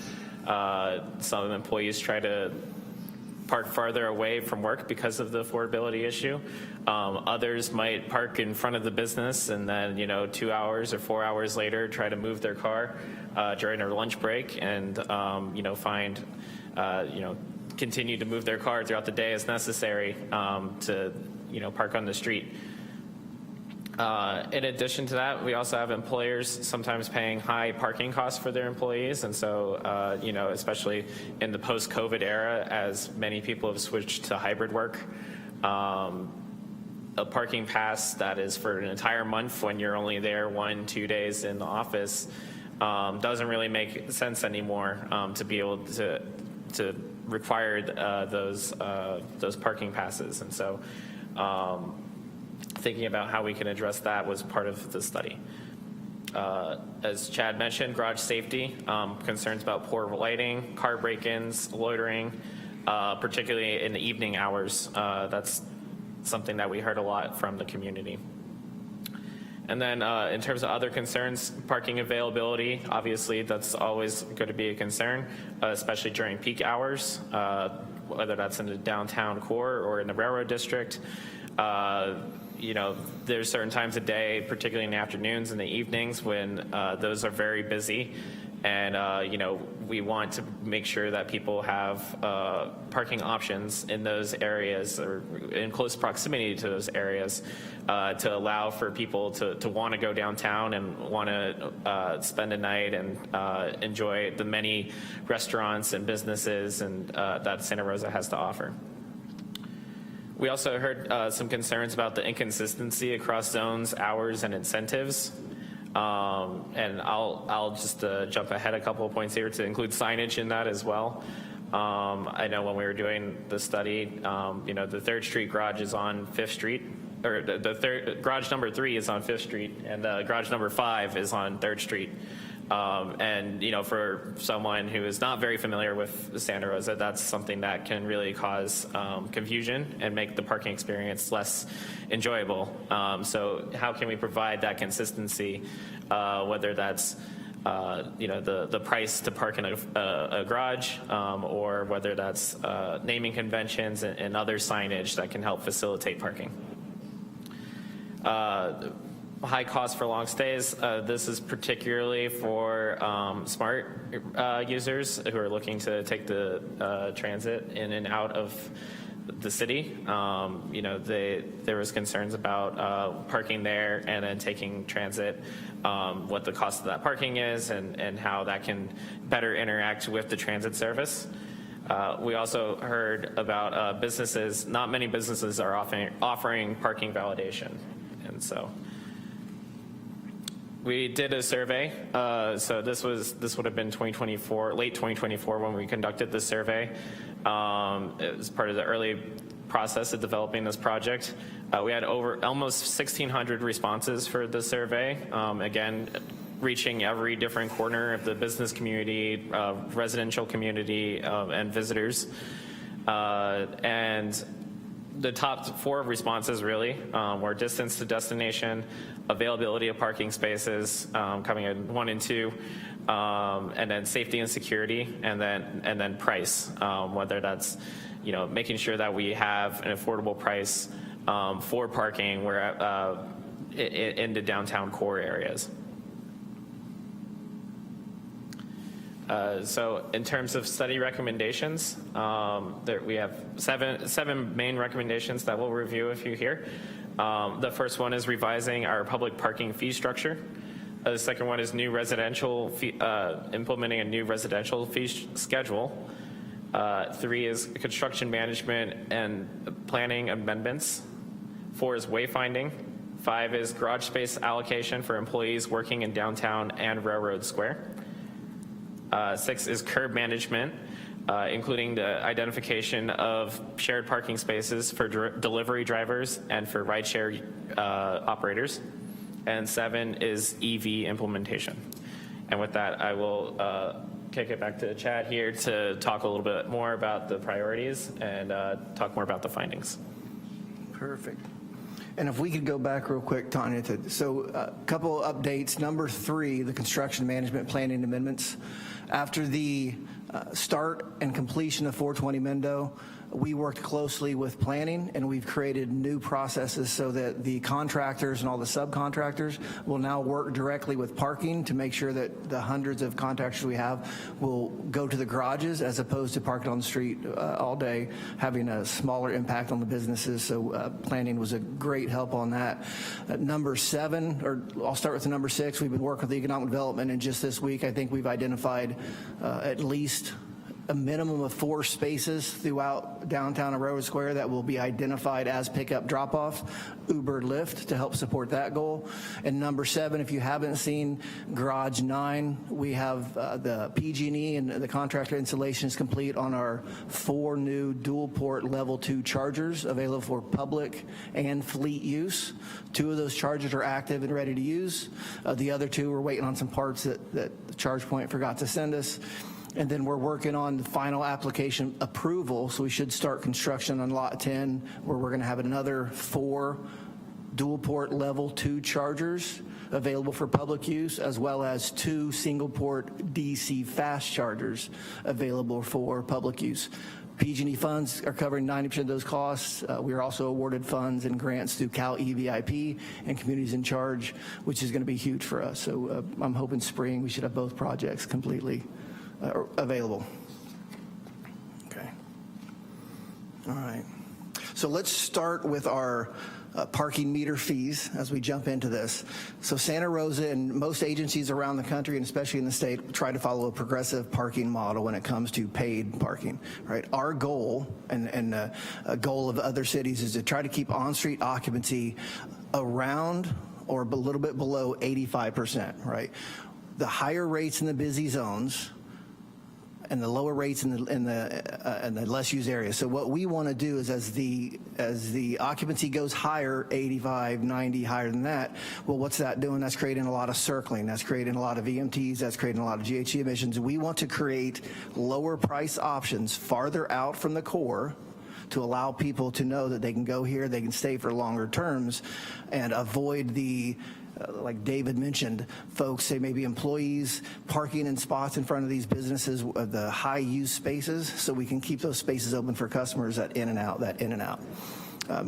Some employees try to park farther away from work because of the affordability issue. Others might park in front of the business and then, 2 hours or 4 hours later, try to move their car during their lunch break and, continue to move their car throughout the day as necessary to, park on the street. In addition to that, we also have employers sometimes paying high parking costs for their employees. And so, especially in the post-COVID era, as many people have switched to hybrid work, a parking pass that is for an entire month when you're only there 1-2 days in the office doesn't really make sense anymore to be able to require those parking passes. And so, thinking about how we can address that was part of the study. As Chad mentioned, garage safety, concerns about poor lighting, car break-ins, loitering, particularly in the evening hours. That's something that we heard a lot from the community. And then in terms of other concerns, parking availability, obviously that's always going to be a concern, especially during peak hours, whether that's in the downtown core or in the railroad district. There's certain times of day, particularly in the afternoons and the evenings, when those are very busy. And, we want to make sure that people have parking options in those areas or in close proximity to those areas to allow for people to want to go downtown and want to spend a night and enjoy the many restaurants and businesses and that Santa Rosa has to offer. We also heard some concerns about the inconsistency across zones, hours, and incentives. And I'll just jump ahead a couple of points here to include signage in that as well. I know when we were doing the study, the 3rd Street garage is on 5th Street, or garage number 3 is on 5th Street, and garage number 5 is on 3rd Street. And for someone who is not very familiar with Santa Rosa, that's something that can really cause confusion and make the parking experience less enjoyable. So how can we provide that consistency, whether that's the price to park in a garage, or whether that's naming conventions and other signage that can help facilitate parking. High cost for long stays. This is particularly for smart users who are looking to take the transit in and out of the city. There was concerns about parking there and then taking transit, what the cost of that parking is and how that can better interact with the transit service. We also heard about businesses. Not many businesses are offering parking validation, and so we did a survey. So this would have been 2024, late 2024 when we conducted this survey. It was part of the early process of developing this project. We had almost 1,600 responses for the survey. Again, reaching every different corner of the business community, residential community, and visitors. And the top 4 responses really were distance to destination, availability of parking spaces, coming in 1 and 2, and then safety and security, and then price, whether that's making sure that we have an affordable price for parking in the downtown core areas. So in terms of study recommendations, we have seven main recommendations that we'll review if you hear. The first one is revising our public parking fee structure. The second one is implementing a new residential fee schedule. 3 is construction management and planning amendments. 4 is wayfinding. 5 is garage space allocation for employees working in downtown and Railroad Square. 6 is curb management, including the identification of shared parking spaces for delivery drivers and for rideshare operators. And 7 is EV implementation. And with that, I will kick it back to Chad here to talk a little bit more about the priorities and talk more about the findings. Perfect. And if we could go back real quick, Tanya, so a couple updates. Number 3, the construction management planning amendments. After the start and completion of 420 Mendo, we worked closely with planning, and we've created new processes so that the contractors and all the subcontractors will now work directly with parking to make sure that the hundreds of contractors we have will go to the garages as opposed to parking on the street all day, having a smaller impact on the businesses. So planning was a great help on that. Number 7, or I'll start with the number 6, we've been working with economic development, and just this week I think we've identified at least a minimum of 4 spaces throughout downtown and Railroad Square that will be identified as pickup drop-off, Uber, Lyft, to help support that goal. And number 7, if you haven't seen Garage 9, we have the PG&E and the contractor installation is complete on our 4 new dual-port level 2 chargers available for public and fleet use. 2 of those chargers are active and ready to use. The other 2, we're waiting on some parts that the ChargePoint forgot to send us. And then we're working on the final application approval, so we should start construction on Lot 10, where we're going to have another 4 dual-port level 2 chargers available for public use, as well as 2 single-port DC fast chargers available for public use. PG&E funds are covering 90% of those costs. We are also awarded funds and grants through Cal EVIP and Communities in Charge, which is going to be huge for us. So I'm hoping spring we should have both projects completely available. Okay. All right. So let's start with our parking meter fees as we jump into this. So Santa Rosa and most agencies around the country, and especially in the state, try to follow a progressive parking model when it comes to paid parking, right? Our goal, and a goal of other cities, is to try to keep on-street occupancy around or a little bit below 85%, right? The higher rates in the busy zones and the lower rates in the less used areas. So what we want to do is as the occupancy goes higher, 85, 90, higher than that, well, what's that doing? That's creating a lot of circling. That's creating a lot of EMTs. That's creating a lot of GHG emissions. We want to create lower price options farther out from the core to allow people to know that they can go here, they can stay for longer terms, and avoid the like David mentioned, folks, say maybe employees parking in spots in front of these businesses, the high use spaces, so we can keep those spaces open for customers that in and out.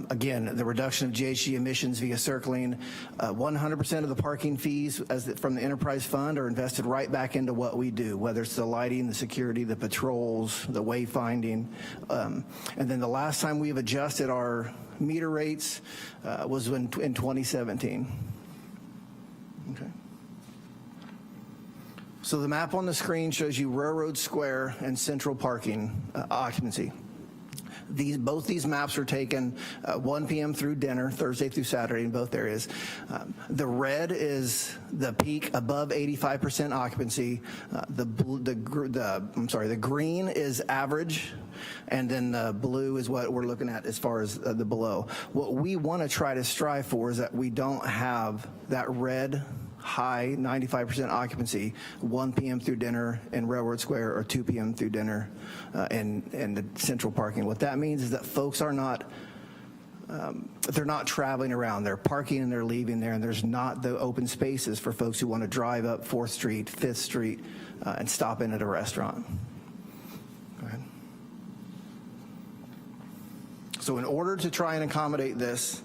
Again, the reduction of GHG emissions via circling, 100% of the parking fees from the enterprise fund are invested right back into what we do, whether it's the lighting, the security, the patrols, the wayfinding. And then the last time we've adjusted our meter rates was in 2017. Okay. So the map on the screen shows you Railroad Square and Central parking occupancy. Both these maps are taken 1 p.m. through dinner, Thursday through Saturday in both areas. The red is the peak above 85% occupancy. The green is average, and then the blue is what we're looking at as far as the below. What we want to try to strive for is that we don't have that red high 95% occupancy 1 p.m. through dinner in Railroad Square or 2 p.m. through dinner in the central parking. What that means is that folks are not they're not traveling around. They're parking and they're leaving there, and there's not the open spaces for folks who want to drive up 4th Street, 5th Street, and stop in at a restaurant. Go ahead. So in order to try and accommodate this,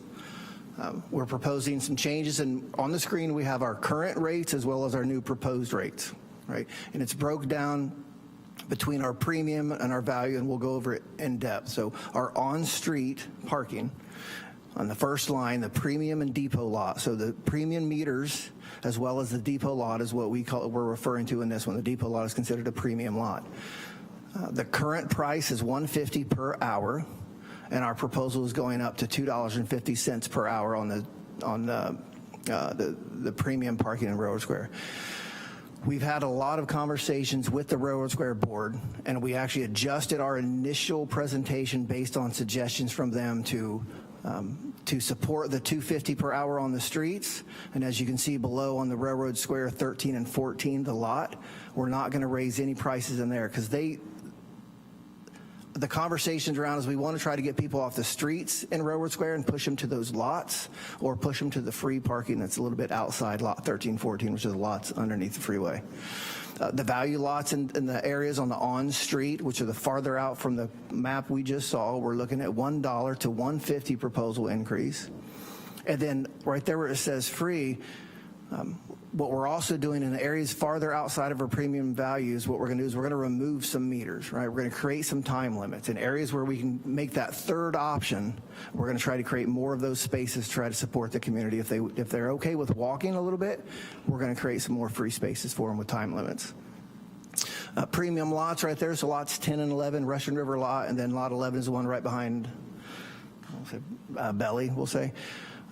we're proposing some changes, and on the screen we have our current rates as well as our new proposed rates, right? And it's broke down between our premium and our value, and we'll go over it in depth. So our on-street parking, on the first line, the premium and depot lot. So the premium meters as well as the depot lot is what we're referring to in this one. The depot lot is considered a premium lot. The current price is $150 per hour, and our proposal is going up to $2.50 per hour on the premium parking in Railroad Square. We've had a lot of conversations with the Railroad Square board, and we actually adjusted our initial presentation based on suggestions from them to support the $2.50 per hour on the streets. And as you can see below on the Railroad Square 13 and 14, the lot, we're not going to raise any prices in there because the conversations around is we want to try to get people off the streets in Railroad Square and push them to those lots, or push them to the free parking that's a little bit outside lot 13, 14, which is the lots underneath the freeway. The value lots in the areas on the on-street, which are the farther out from the map we just saw, we're looking at $1 to $1.50 proposal increase. And then right there where it says free, what we're also doing in the areas farther outside of our premium values, what we're going to do is we're going to remove some meters, right? We're going to create some time limits. In areas where we can make that third option, we're going to try to create more of those spaces to try to support the community. If they're okay with walking a little bit, we're going to create some more free spaces for them with time limits. Premium lots right there, so lots 10 and 11, Russian River lot, and then lot 11 is the one right behind Belly, we'll say.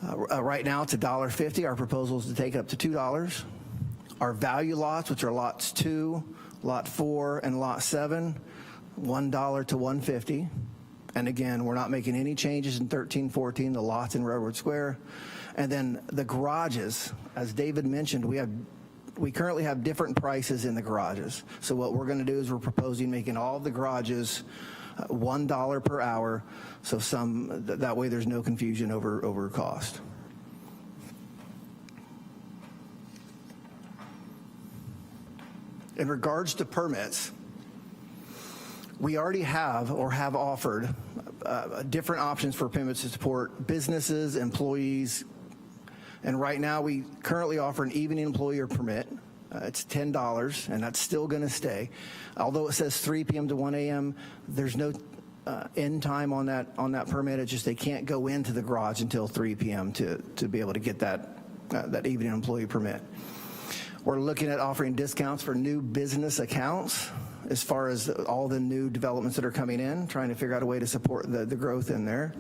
Right now it's $1.50. Our proposal is to take it up to $2. Our value lots, which are lots 2, lot 4, and lot 7, $1 to $1.50. And again, we're not making any changes in 13, 14, the lots in Railroad Square. And then the garages, as David mentioned, we currently have different prices in the garages. So what we're going to do is we're proposing making all of the garages $1 per hour, so that way there's no confusion over cost. In regards to permits, we already have or have offered different options for permits to support businesses, employees, and right now we currently offer an evening employer permit. It's $10, and that's still going to stay. Although it says 3 p.m. to 1 a.m., there's no end time on that permit. It's just they can't go into the garage until 3 p.m. to be able to get that evening employee permit. We're looking at offering discounts for new business accounts as far as all the new developments that are coming in, trying to figure out a way to support the growth in there.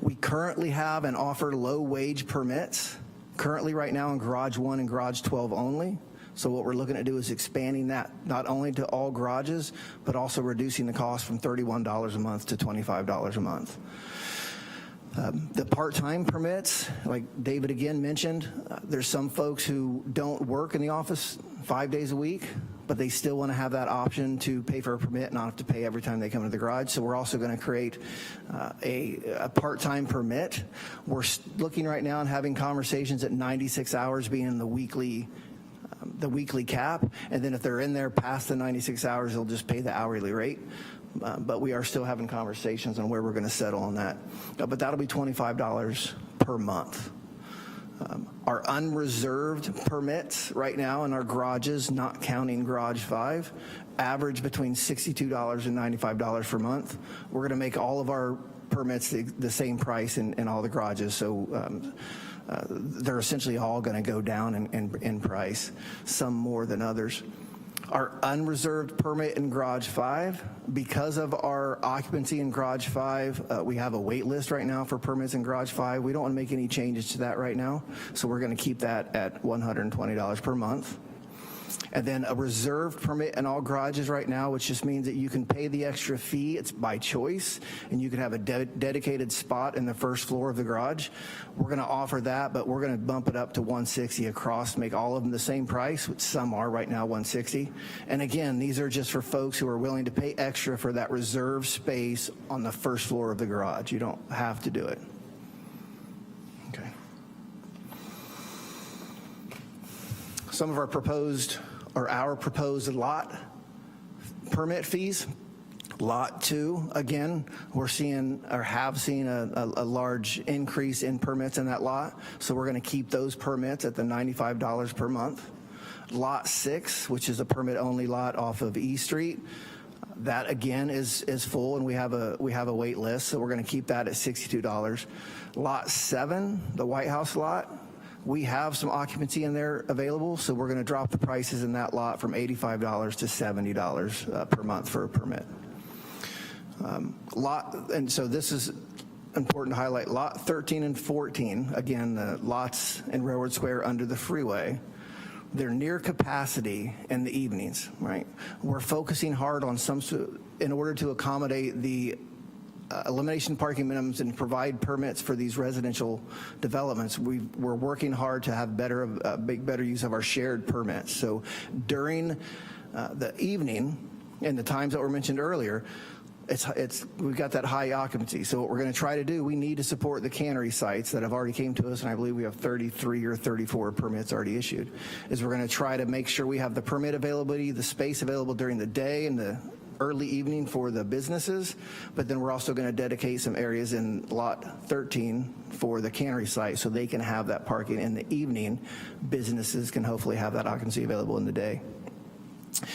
We currently have and offer low-wage permits. Currently right now in Garage 1 and Garage 12 only. So what we're looking to do is expanding that not only to all garages, but also reducing the cost from $31 a month to $25 a month. The part-time permits, like David again mentioned, there's some folks who don't work in the office 5 days a week, but they still want to have that option to pay for a permit, not have to pay every time they come to the garage. So we're also going to create a part-time permit. We're looking right now and having conversations at 96 hours being the weekly cap, and then if they're in there past the 96 hours, they'll just pay the hourly rate. But we are still having conversations on where we're going to settle on that. But that'll be $25 per month. Our unreserved permits right now in our garages, not counting Garage 5, average between $62 and $95 per month. We're going to make all of our permits the same price in all the garages, so they're essentially all going to go down in price, some more than others. Our unreserved permit in Garage 5, because of our occupancy in Garage 5, we have a wait list right now for permits in Garage 5. We don't want to make any changes to that right now, so we're going to keep that at $120 per month. And then a reserved permit in all garages right now, which just means that you can pay the extra fee. It's by choice, and you can have a dedicated spot in the first floor of the garage. We're going to offer that, but we're going to bump it up to $160 across, make all of them the same price, which some are right now $160. And again, these are just for folks who are willing to pay extra for that reserved space on the first floor of the garage. You don't have to do it. Okay. Some of our proposed lot permit fees. Lot 2, again, we're seeing or have seen a large increase in permits in that lot, so we're going to keep those permits at the $95 per month. Lot 6, which is a permit-only lot off of E Street, that again is full, and we have a wait list, so we're going to keep that at $62. Lot 7, the White House lot, we have some occupancy in there available, so we're going to drop the prices in that lot from $85 to $70 per month for a permit. And so this is important to highlight. Lot 13 and 14, again, the lots in Railroad Square under the freeway, they're near capacity in the evenings, right? We're focusing hard on in order to accommodate the elimination parking minimums and provide permits for these residential developments. We're working hard to have make better use of our shared permits. So during the evening and the times that were mentioned earlier, we've got that high occupancy. So what we're going to try to do, we need to support the cannery sites that have already came to us, and I believe we have 33 or 34 permits already issued, is we're going to try to make sure we have the permit availability, the space available during the day and the early evening for the businesses, but then we're also going to dedicate some areas in lot 13 for the cannery site so they can have that parking in the evening. Businesses can hopefully have that occupancy available in the day.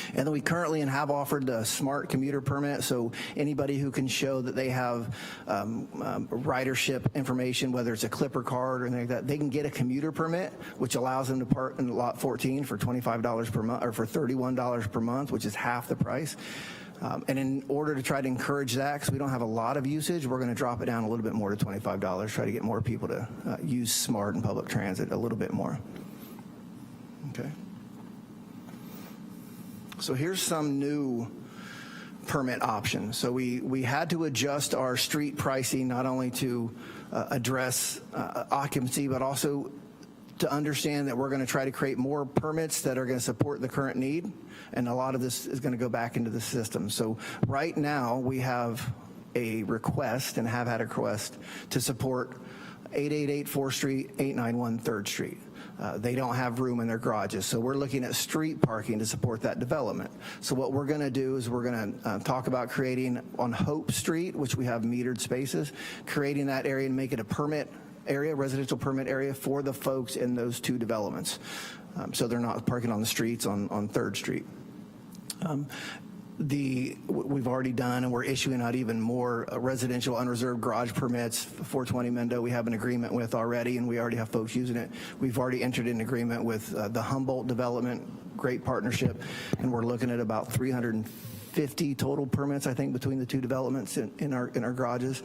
And then we currently have offered the smart commuter permit, so anybody who can show that they have ridership information, whether it's a Clipper card or anything like that, they can get a commuter permit, which allows them to park in lot 14 for $25 per month, or for $31 per month, which is half the price. And in order to try to encourage that, because we don't have a lot of usage, we're going to drop it down a little bit more to $25, try to get more people to use smart and public transit a little bit more. Okay. So here's some new permit options. So we had to adjust our street pricing not only to address occupancy, but also to understand that we're going to try to create more permits that are going to support the current need, and a lot of this is going to go back into the system. So right now we have a request, and have had a request, to support 888 4th Street, 891 3rd Street. They don't have room in their garages, so we're looking at street parking to support that development. So what we're going to do is we're going to talk about creating on Hope Street, which we have metered spaces, creating that area and make it a permit area, residential permit area for the folks in those two developments. So they're not parking on the streets on 3rd Street. We've already done, and we're issuing out even more residential unreserved garage permits. 420 Mendo we have an agreement with already, and we already have folks using it. We've already entered an agreement with the Humboldt development, great partnership, and we're looking at about 350 total permits, I think, between the two developments in our garages.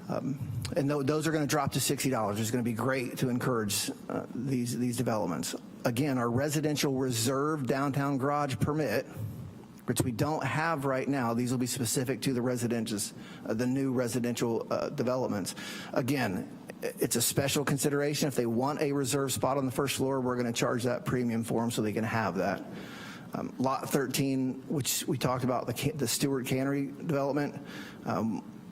And those are going to drop to $60. It's going to be great to encourage these developments. Again, our residential reserve downtown garage permit, which we don't have right now, these will be specific to the new residential developments. Again, it's a special consideration. If they want a reserved spot on the first floor, we're going to charge that premium for them so they can have that. Lot 13, which we talked about, the Stewart Cannery development,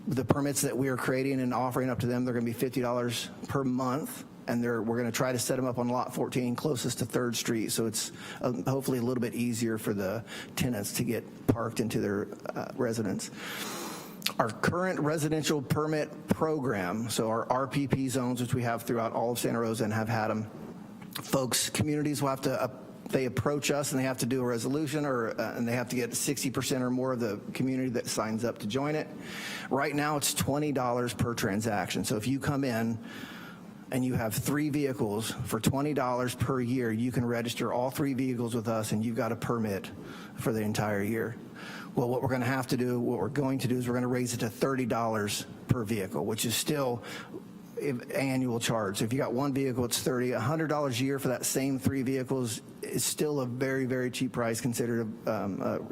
the permits that we are creating and offering up to them, they're going to be $50 per month. And we're going to try to set them up on lot 14 closest to 3rd Street, so it's hopefully a little bit easier for the tenants to get parked into their residence. Our current residential permit program, so our RPP zones, which we have throughout all of Santa Rosa and have had them, communities will have to, they approach us and they have to do a resolution, and they have to get 60% or more of the community that signs up to join it. Right now it's $20 per transaction. So if you come in and you have 3 vehicles, for $20 per year, you can register all 3 vehicles with us, and you've got a permit for the entire year. Well, what we're going to do is we're going to raise it to $30 per vehicle, which is still annual charge. So if you got 1 vehicle, it's $30. $100 a year for that same 3 vehicles is still a very, very cheap price considered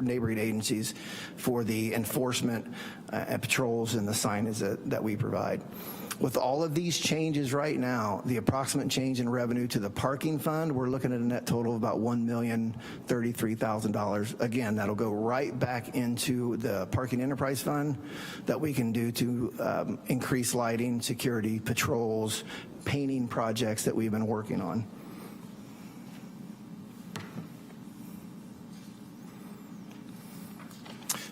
neighboring agencies for the enforcement and patrols and the signage that we provide. With all of these changes right now, the approximate change in revenue to the parking fund, we're looking at a net total of about $1,033,000. Again, that'll go right back into the parking enterprise fund that we can do to increase lighting, security, patrols, painting projects that we've been working on.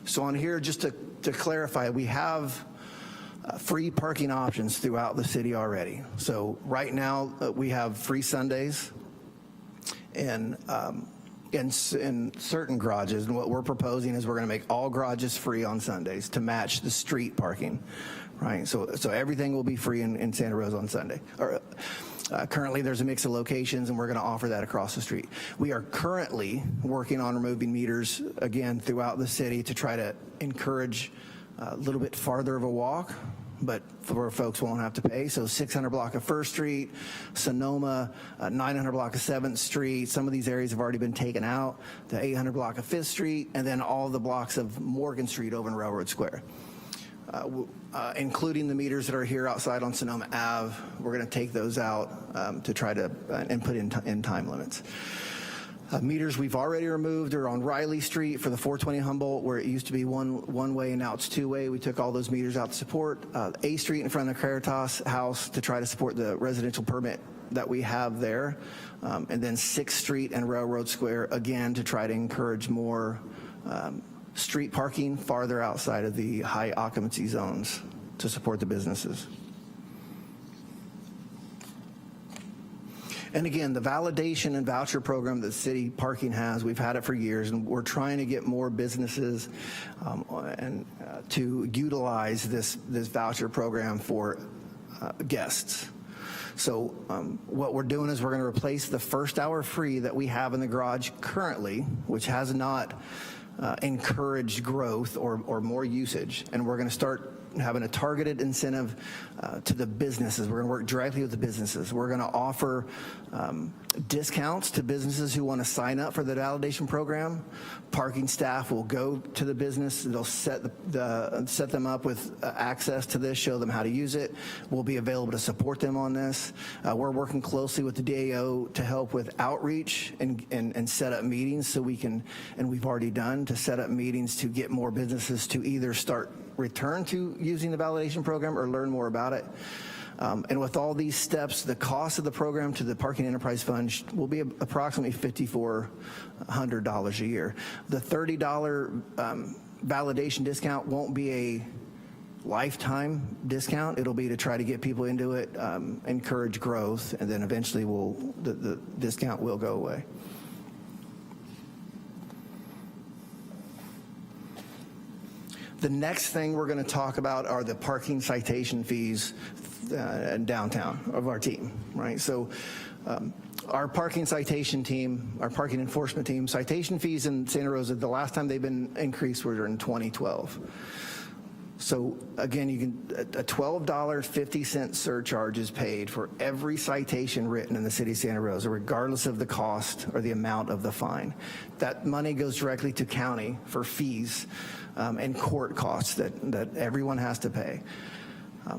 So on here, just to clarify, we have free parking options throughout the city already. So right now, we have free Sundays and in certain garages, and what we're proposing is we're going to make all garages free on Sundays to match the street parking, right? So everything will be free in Santa Rosa on Sunday. Currently, there's a mix of locations, and we're going to offer that across the street. We are currently working on removing meters, again, throughout the city to try to encourage a little bit farther of a walk, but where folks won't have to pay. So 600 block of 1st Street, Sonoma, 900 block of 7th Street. Some of these areas have already been taken out. The 800 block of 5th Street, and then all the blocks of Morgan Street over in Railroad Square. Including the meters that are here outside on Sonoma Ave. We're going to take those out to try to and put in time limits. Meters we've already removed are on Riley Street for the 420 Humboldt, where it used to be one way and now it's 2-way. We took all those meters out to support. A Street in front of the Caritas house to try to support the residential permit that we have there. And then 6th Street and Railroad Square, again, to try to encourage more street parking farther outside of the high occupancy zones to support the businesses. And again, the validation and voucher program that city parking has, we've had it for years, and we're trying to get more businesses to utilize this voucher program for guests. So what we're doing is we're going to replace the first hour free that we have in the garage currently, which has not encouraged growth or more usage, and we're going to start having a targeted incentive to the businesses. We're going to work directly with the businesses. We're going to offer discounts to businesses who want to sign up for the validation program. Parking staff will go to the business. They'll set them up with access to this, show them how to use it. We'll be available to support them on this. We're working closely with the DAO to help with outreach and set up meetings so we can, and we've already done, to set up meetings to get more businesses to either return to using the validation program or learn more about it. And with all these steps, the cost of the program to the Parking Enterprise Fund will be approximately $5,400 a year. The $30 validation discount won't be a lifetime discount. It'll be to try to get people into it, encourage growth, and then eventually the discount will go away. The next thing we're going to talk about are the parking citation fees downtown of our team, right? So our parking citation team, our parking enforcement team, citation fees in Santa Rosa, the last time they've been increased were in 2012. So again, you can a $12.50 surcharge is paid for every citation written in the city of Santa Rosa, regardless of the cost or the amount of the fine. That money goes directly to county for fees and court costs that everyone has to pay.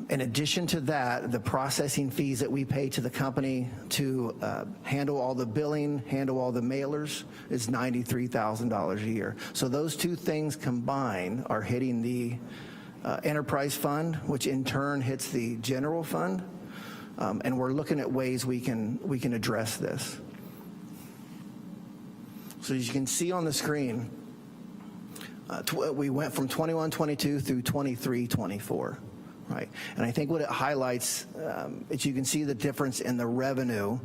In addition to that, the processing fees that we pay to the company to handle all the billing, handle all the mailers is $93,000 a year. So those two things combined are hitting the enterprise fund, which in turn hits the general fund, and we're looking at ways we can address this. So as you can see on the screen, we went from 21-22 through 23-24, right? And I think what it highlights is you can see the difference in the revenue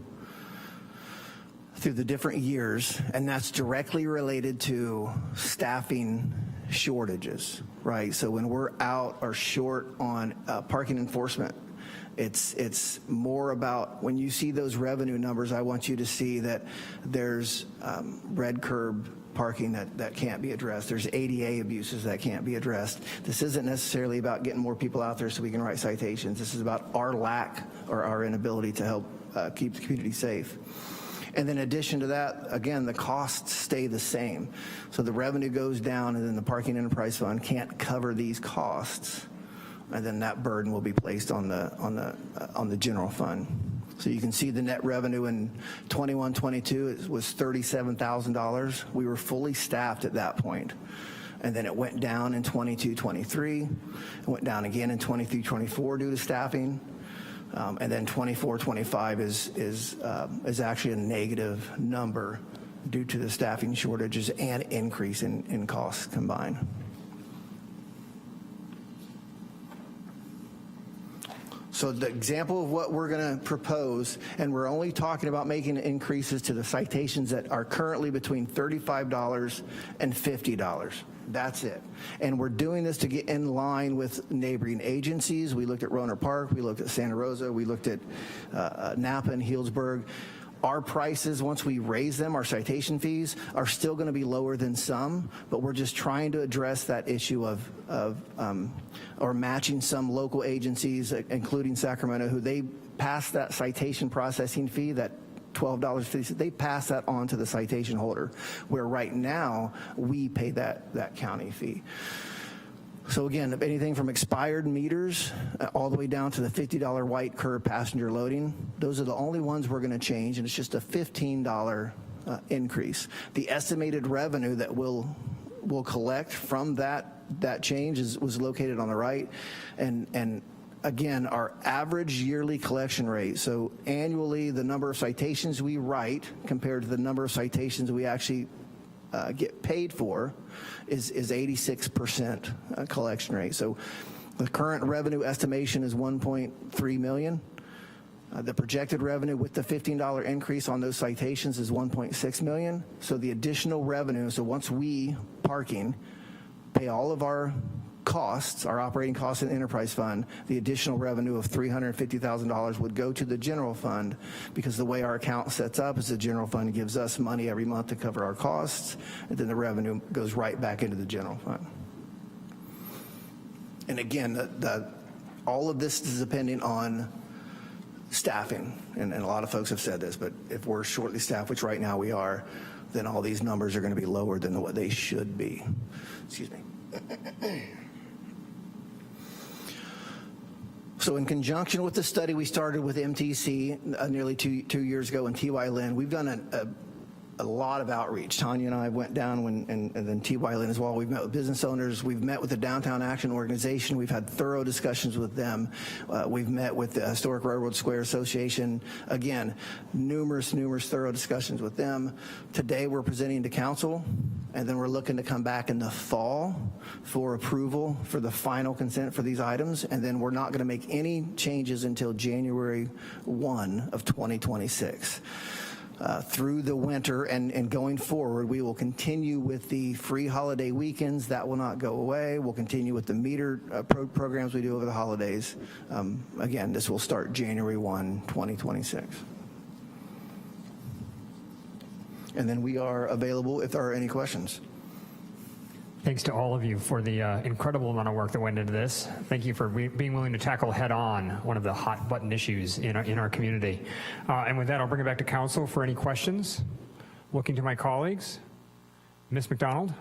through the different years, and that's directly related to staffing shortages, right? So when we're out or short on parking enforcement, it's more about when you see those revenue numbers, I want you to see that there's red curb parking that can't be addressed. There's ADA abuses that can't be addressed. This isn't necessarily about getting more people out there so we can write citations. This is about our lack or our inability to help keep the community safe. And then in addition to that, again, the costs stay the same. So the revenue goes down, and then the Parking Enterprise Fund can't cover these costs, and then that burden will be placed on the general fund. So you can see the net revenue in 21-22 was $37,000. We were fully staffed at that point. And then it went down in 22-23. It went down again in 23-24 due to staffing. And then 24-25 is actually a negative number due to the staffing shortages and increase in costs combined. So the example of what we're going to propose, and we're only talking about making increases to the citations that are currently between $35 and $50. That's it. And we're doing this to get in line with neighboring agencies. We looked at Rohnert Park, we looked at Santa Rosa, we looked at Napa and Healdsburg. Our prices, once we raise them, our citation fees, are still going to be lower than some, but we're just trying to address that issue or matching some local agencies, including Sacramento, who they pass that citation processing fee, that $12.50, they pass that on to the citation holder, where right now we pay that county fee. So again, anything from expired meters all the way down to the $50 white curb passenger loading, those are the only ones we're going to change, and it's just a $15 increase. The estimated revenue that we'll collect from that change was located on the right, and again, our average yearly collection rate, so annually the number of citations we write compared to the number of citations we actually get paid for is 86% collection rate. So the current revenue estimation is $1.3 million. The projected revenue with the $15 increase on those citations is $1.6 million. So the additional revenue, so once we, parking, pay all of our costs, our operating costs in the enterprise fund, the additional revenue of $350,000 would go to the general fund, because the way our account sets up is the general fund gives us money every month to cover our costs, and then the revenue goes right back into the general fund. And again, all of this is depending on staffing, and a lot of folks have said this, but if we're shortly staffed, which right now we are, then all these numbers are going to be lower than what they should be. Excuse me. So in conjunction with the study we started with MTC nearly two years ago in T.Y. Lynn, we've done a lot of outreach. Tanya and I went down and then T.Y. Lynn as well. We've met with business owners. We've met with the Downtown Action Organization. We've had thorough discussions with them. We've met with the Historic Railroad Square Association. Again, numerous thorough discussions with them. Today we're presenting to council, and then we're looking to come back in the fall for approval for the final consent for these items, and then we're not going to make any changes until January 1 of 2026. Through the winter and going forward, we will continue with the free holiday weekends. That will not go away. We'll continue with the meter programs we do over the holidays. Again, this will start January 1, 2026. And then we are available if there are any questions. Thanks to all of you for the incredible amount of work that went into this. Thank you for being willing to tackle head-on one of the hot button issues in our community. And with that, I'll bring it back to council for any questions. Looking to my colleagues. Ms. McDonald?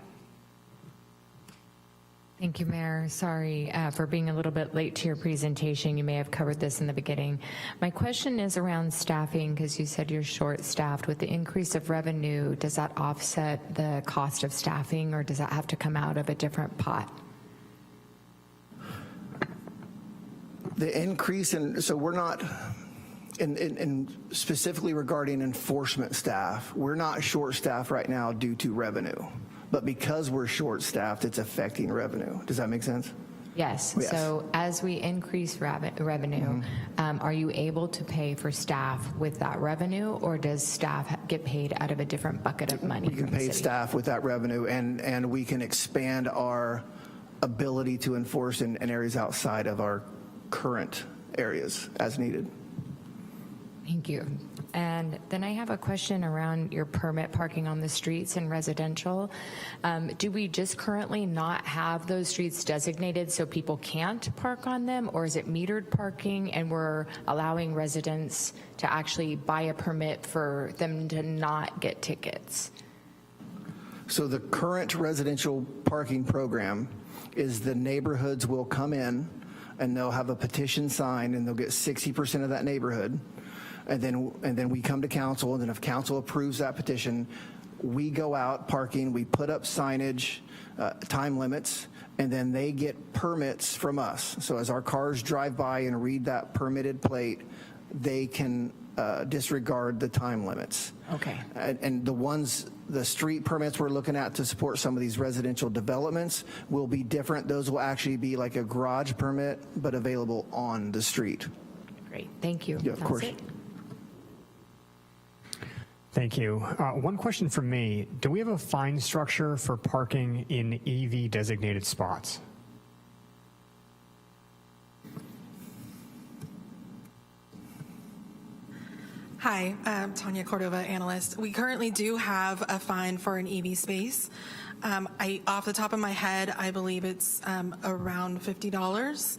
Thank you, Mayor. Sorry for being a little bit late to your presentation. You may have covered this in the beginning. My question is around staffing, because you said you're short-staffed. With the increase of revenue, does that offset the cost of staffing, or does that have to come out of a different pot? The increase so we're not, in specifically regarding enforcement staff, we're not short-staffed right now due to revenue. But because we're short-staffed, it's affecting revenue. Does that make sense? Yes. Yes. So as we increase revenue, are you able to pay for staff with that revenue, or does staff get paid out of a different bucket of money? We can pay staff with that revenue, and we can expand our ability to enforce in areas outside of our current areas as needed. Thank you. And then I have a question around your permit parking on the streets and residential. Do we just currently not have those streets designated so people can't park on them, or is it metered parking and we're allowing residents to actually buy a permit for them to not get tickets? So the current residential parking program is the neighborhoods will come in and they'll have a petition signed, and they'll get 60% of that neighborhood. And then we come to council, and then if council approves that petition, we go out parking, we put up signage, time limits, and then they get permits from us. So as our cars drive by and read that permitted plate, they can disregard the time limits. Okay. And the street permits we're looking at to support some of these residential developments will be different. Those will actually be like a garage permit, but available on the street. Great, thank you. Yeah, of That's course. it. Thank you. One question from me. Do we have a fine structure for parking in EV designated spots? Hi, I'm Tanya Cordova, analyst. We currently do have a fine for an EV space. Off the top of my head, I believe it's around $50.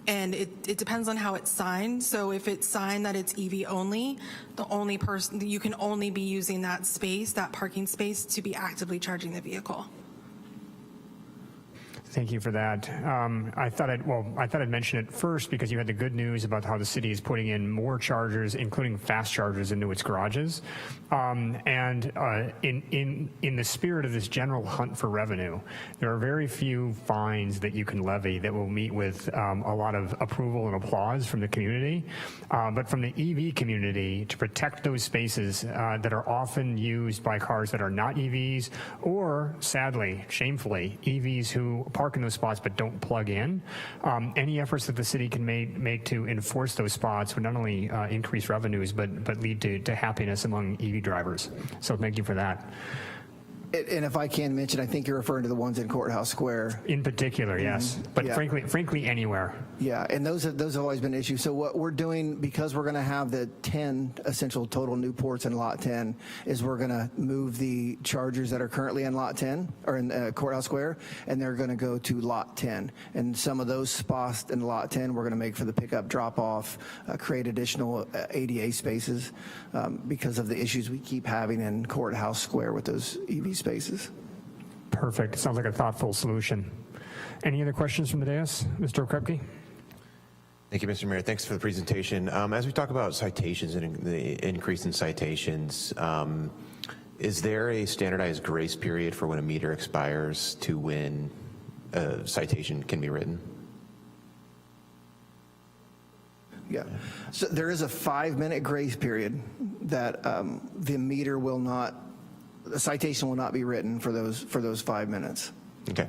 And it depends on how it's signed. So if it's signed that it's EV only, the only person, you can only be using that space, that parking space, to be actively charging the vehicle. Thank you for that. I thought I'd mention it first because you had the good news about how the city is putting in more chargers, including fast chargers, into its garages. In the spirit of this general hunt for revenue, there are very few fines that you can levy that will meet with a lot of approval and applause from the community. But from the EV community, to protect those spaces that are often used by cars that are not EVs, or sadly, shamefully, EVs who park in those spots but don't plug in. Any efforts that the city can make to enforce those spots would not only increase revenues but lead to happiness among EV drivers. So thank you for that. And if I can mention, I think you're referring to the ones in Courthouse Square. In particular, yes. But Yeah. frankly, anywhere. Yeah, and those have always been issues. So what we're doing, because we're going to have the 10 essential total new ports in Lot 10, is we're going to move the chargers that are currently in Lot 10, or in Courthouse Square, and they're going to go to Lot 10. And some of those spots in Lot 10 we're going to make for the pickup drop-off, create additional ADA spaces because of the issues we keep having in Courthouse Square with those EV spaces. Perfect. Sounds like a thoughtful solution. Any other questions from the dais? Mr. Okrepke? Thank you, Mr. Mayor. Thanks for the presentation. As we talk about citations and the increase in citations, is there a standardized grace period for when a meter expires to when a citation can be written? Yeah. So there is a 5-minute grace period that the citation will not be written for those 5 minutes. Okay.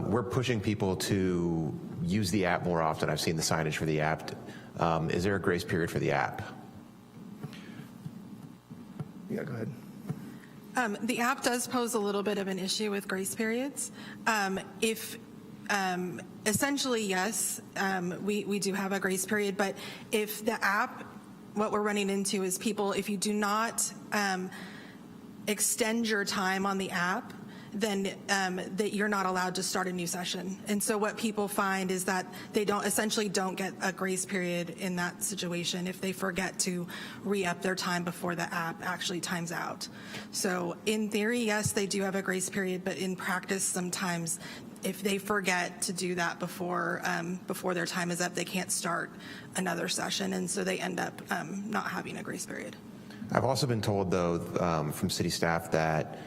We're pushing people to use the app more often. I've seen the signage for the app. Is there a grace period for the app? Yeah, go ahead. The app does pose a little bit of an issue with grace periods. Essentially, yes, we do have a grace period, but if the app, what we're running into is people, if you do not extend your time on the app, then that you're not allowed to start a new session. And so what people find is that they don't get a grace period in that situation if they forget to re-up their time before the app actually times out. So in theory, yes, they do have a grace period, but in practice, sometimes if they forget to do that before their time is up, they can't start another session, and so they end up not having a grace period. I've also been told, though, from city staff that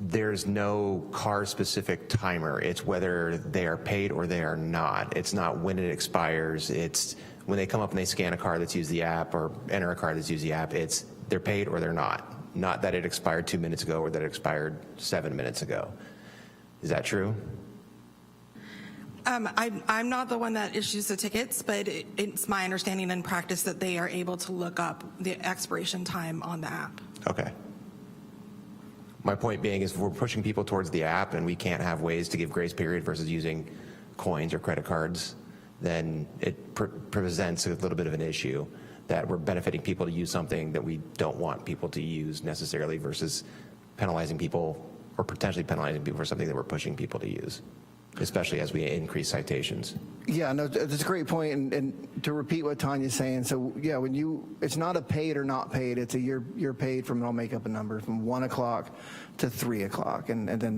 there's no car-specific timer. It's whether they are paid or they are not. It's not when it expires. It's when they come up and they scan a car that's used the app or enter a car that's used the app, it's they're paid or they're not. Not that it expired 2 minutes ago or that it expired 7 minutes ago. Is that true? I'm not the one that issues the tickets, but it's my understanding and practice that they are able to look up the expiration time on the app. Okay. My point being is if we're pushing people towards the app and we can't have ways to give grace period versus using coins or credit cards, then it presents a little bit of an issue that we're benefiting people to use something that we don't want people to use necessarily versus penalizing people or potentially penalizing people for something that we're pushing people to use, especially as we increase citations. Yeah, no, that's a great point. And to repeat what Tanya's saying, so yeah, it's not a paid or not paid, it's a you're paid from, I'll make up a number, from 1 o'clock to 3 o'clock. And then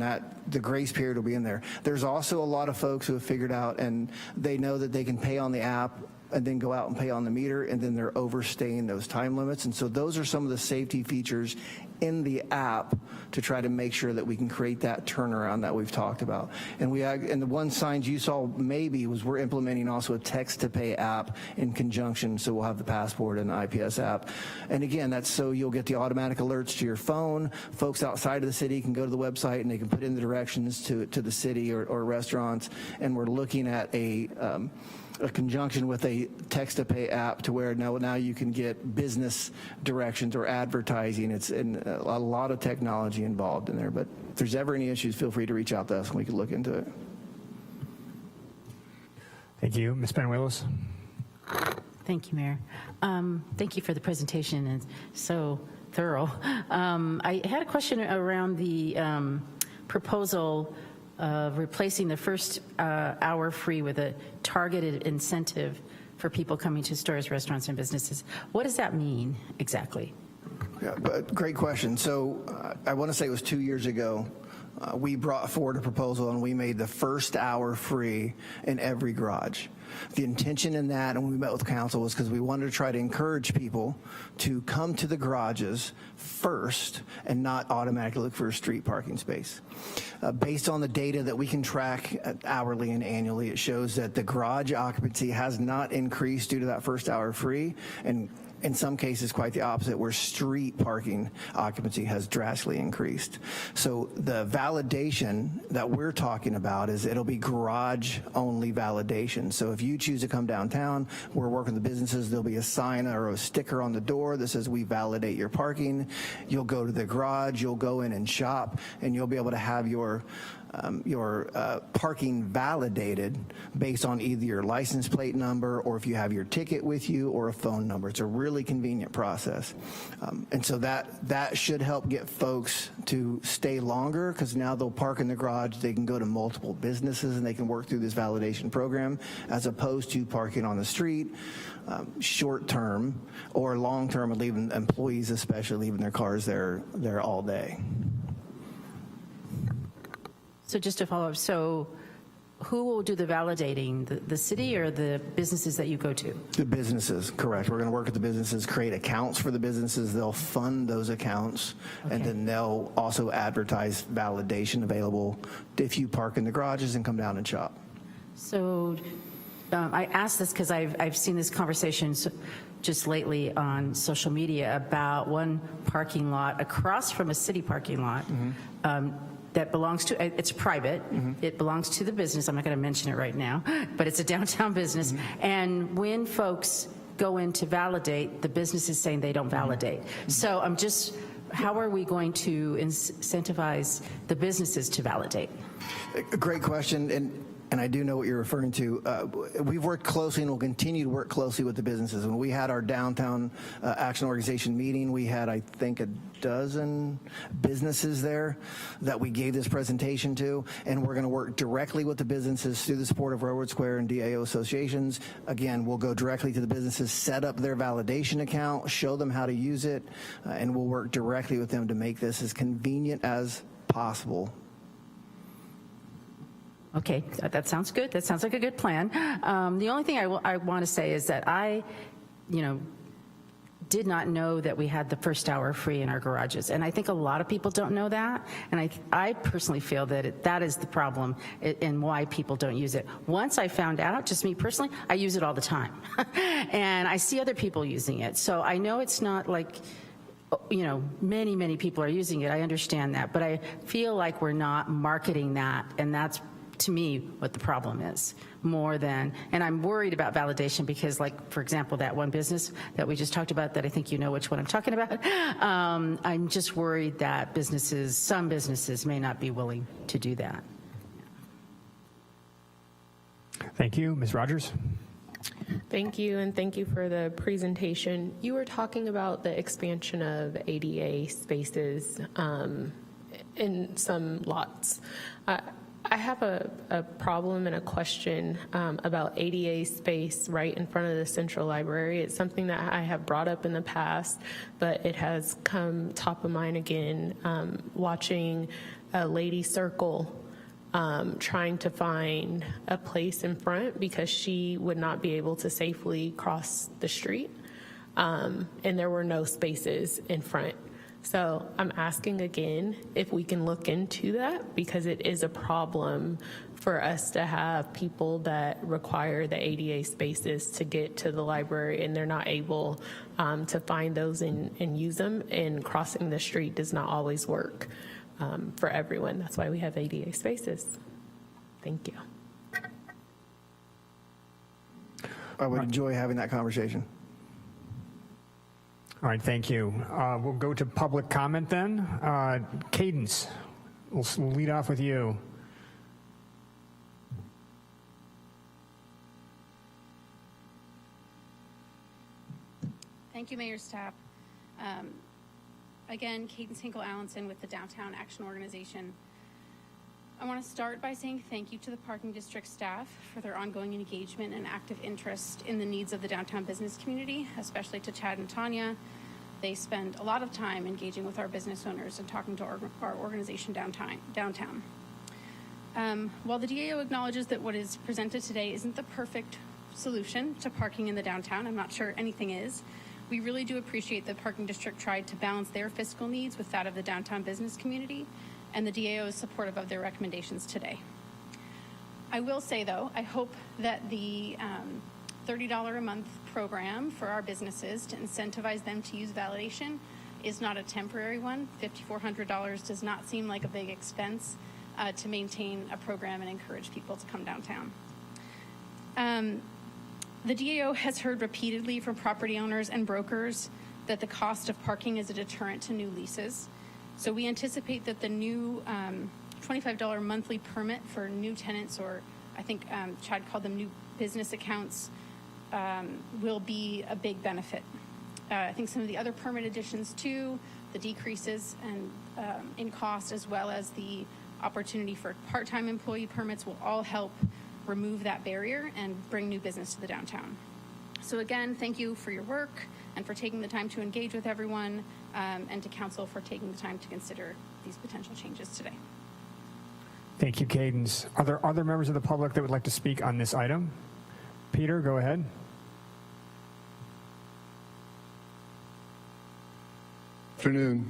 the grace period will be in there. There's also a lot of folks who have figured out and they know that they can pay on the app and then go out and pay on the meter, and then they're overstaying those time limits. And so those are some of the safety features in the app to try to make sure that we can create that turnaround that we've talked about. And the one signs you saw maybe was we're implementing also a text-to-pay app in conjunction, so we'll have the Passport and the IPS app. And again, that's so you'll get the automatic alerts to your phone. Folks outside of the city can go to the website and they can put in the directions to the city or restaurants. And we're looking at a conjunction with a text-to-pay app to where now you can get business directions or advertising. It's a lot of technology involved in there, but if there's ever any issues, feel free to reach out to us and we can look into it. Thank you. Ms. Benuelos? Thank you, Mayor. Thank you for the presentation, and so thorough. I had a question around the proposal of replacing the first hour free with a targeted incentive for people coming to stores, restaurants, and businesses. What does that mean exactly? Yeah, but great question. So I want to say it was 2 years ago. We brought forward a proposal and we made the first hour free in every garage. The intention in that, and when we met with council, was because we wanted to try to encourage people to come to the garages first and not automatically look for a street parking space. Based on the data that we can track hourly and annually, it shows that the garage occupancy has not increased due to that first hour free, and in some cases quite the opposite, where street parking occupancy has drastically increased. So the validation that we're talking about is it'll be garage only validation. So if you choose to come downtown, we're working with the businesses, there'll be a sign or a sticker on the door that says we validate your parking. You'll go to the garage, you'll go in and shop, and you'll be able to have your parking validated based on either your license plate number or if you have your ticket with you or a phone number. It's a really convenient process. And so that should help get folks to stay longer, because now they'll park in the garage, they can go to multiple businesses and they can work through this validation program, as opposed to parking on the street, short term or long term, and leaving employees especially leaving their cars there all day. So just to follow up, so who will do the validating, the city or the businesses that you go to? The businesses, correct. We're going to work with the businesses, create accounts for the businesses. They'll fund those accounts, okay. And then they'll also advertise validation available if you park in the garages and come down and shop. So I asked this because I've seen this conversation just lately on social media about one parking lot across from a city parking lot. Mm-hmm. That belongs to, it's private, mm-hmm. It belongs to the business. I'm not going to mention it right now, but it's a downtown business. Mm-hmm. And when folks go in to validate, the business is saying they don't validate. Mm-hmm. So I'm just, how are we going to incentivize the businesses to validate? Great question. And I do know what you're referring to. We've worked closely and will continue to work closely with the businesses. When we had our downtown action organization meeting, we had, I think, a dozen businesses there that we gave this presentation to, and we're going to work directly with the businesses through the support of Railroad Square and DAO associations. Again, we'll go directly to the businesses, set up their validation account, show them how to use it, and we'll work directly with them to make this as convenient as possible. Okay, that sounds good. That sounds like a good plan. The only thing I want to say is that I, did not know that we had the first hour free in our garages, and I think a lot of people don't know that. And I personally feel that that is the problem and why people don't use it. Once I found out, just me personally, I use it all the time, and I see other people using it. So I know it's not like, many people are using it. I understand that, but I feel like we're not marketing that, and that's, to me, what the problem is, more than, and I'm worried about validation because, like, for example, that one business that we just talked about, that I think you know which one I'm talking about, I'm just worried that some businesses may not be willing to do that. Thank you. Ms. Rogers? Thank you, and thank you for the presentation. You were talking about the expansion of ADA spaces in some lots. I have a problem and a question about ADA space right in front of the Central Library. It's something that I have brought up in the past, but it has come top of mind again, watching a lady circle trying to find a place in front because she would not be able to safely cross the street, and there were no spaces in front. So I'm asking again if we can look into that, because it is a problem for us to have people that require the ADA spaces to get to the library and they're not able to find those and use them, and crossing the street does not always work for everyone. That's why we have ADA spaces. Thank you. I would enjoy having that conversation. All right, thank you. We'll go to public comment then. Cadence, we'll lead off with you. Thank you, Mayor Stapp. Again, Cadence Hinkle-Allenson with the Downtown Action Organization. I want to start by saying thank you to the Parking District staff for their ongoing engagement and active interest in the needs of the downtown business community, especially to Chad and Tanya. They spend a lot of time engaging with our business owners and talking to our organization downtown. While the DAO acknowledges that what is presented today isn't the perfect solution to parking in the downtown, I'm not sure anything is, we really do appreciate that Parking District tried to balance their fiscal needs with that of the downtown business community, and the DAO is supportive of their recommendations today. I will say, though, I hope that the $30 a month program for our businesses to incentivize them to use validation is not a temporary one. $5,400 does not seem like a big expense to maintain a program and encourage people to come downtown. The DAO has heard repeatedly from property owners and brokers that the cost of parking is a deterrent to new leases. So we anticipate that the new $25 monthly permit for new tenants, or I think Chad called them new business accounts, will be a big benefit. I think some of the other permit additions too, the decreases and in cost, as well as the opportunity for part-time employee permits, will all help remove that barrier and bring new business to the downtown. So again, thank you for your work and for taking the time to engage with everyone, and to council for taking the time to consider these potential changes today. Thank you, Cadence. Are there other members of the public that would like to speak on this item? Peter, go ahead. Afternoon.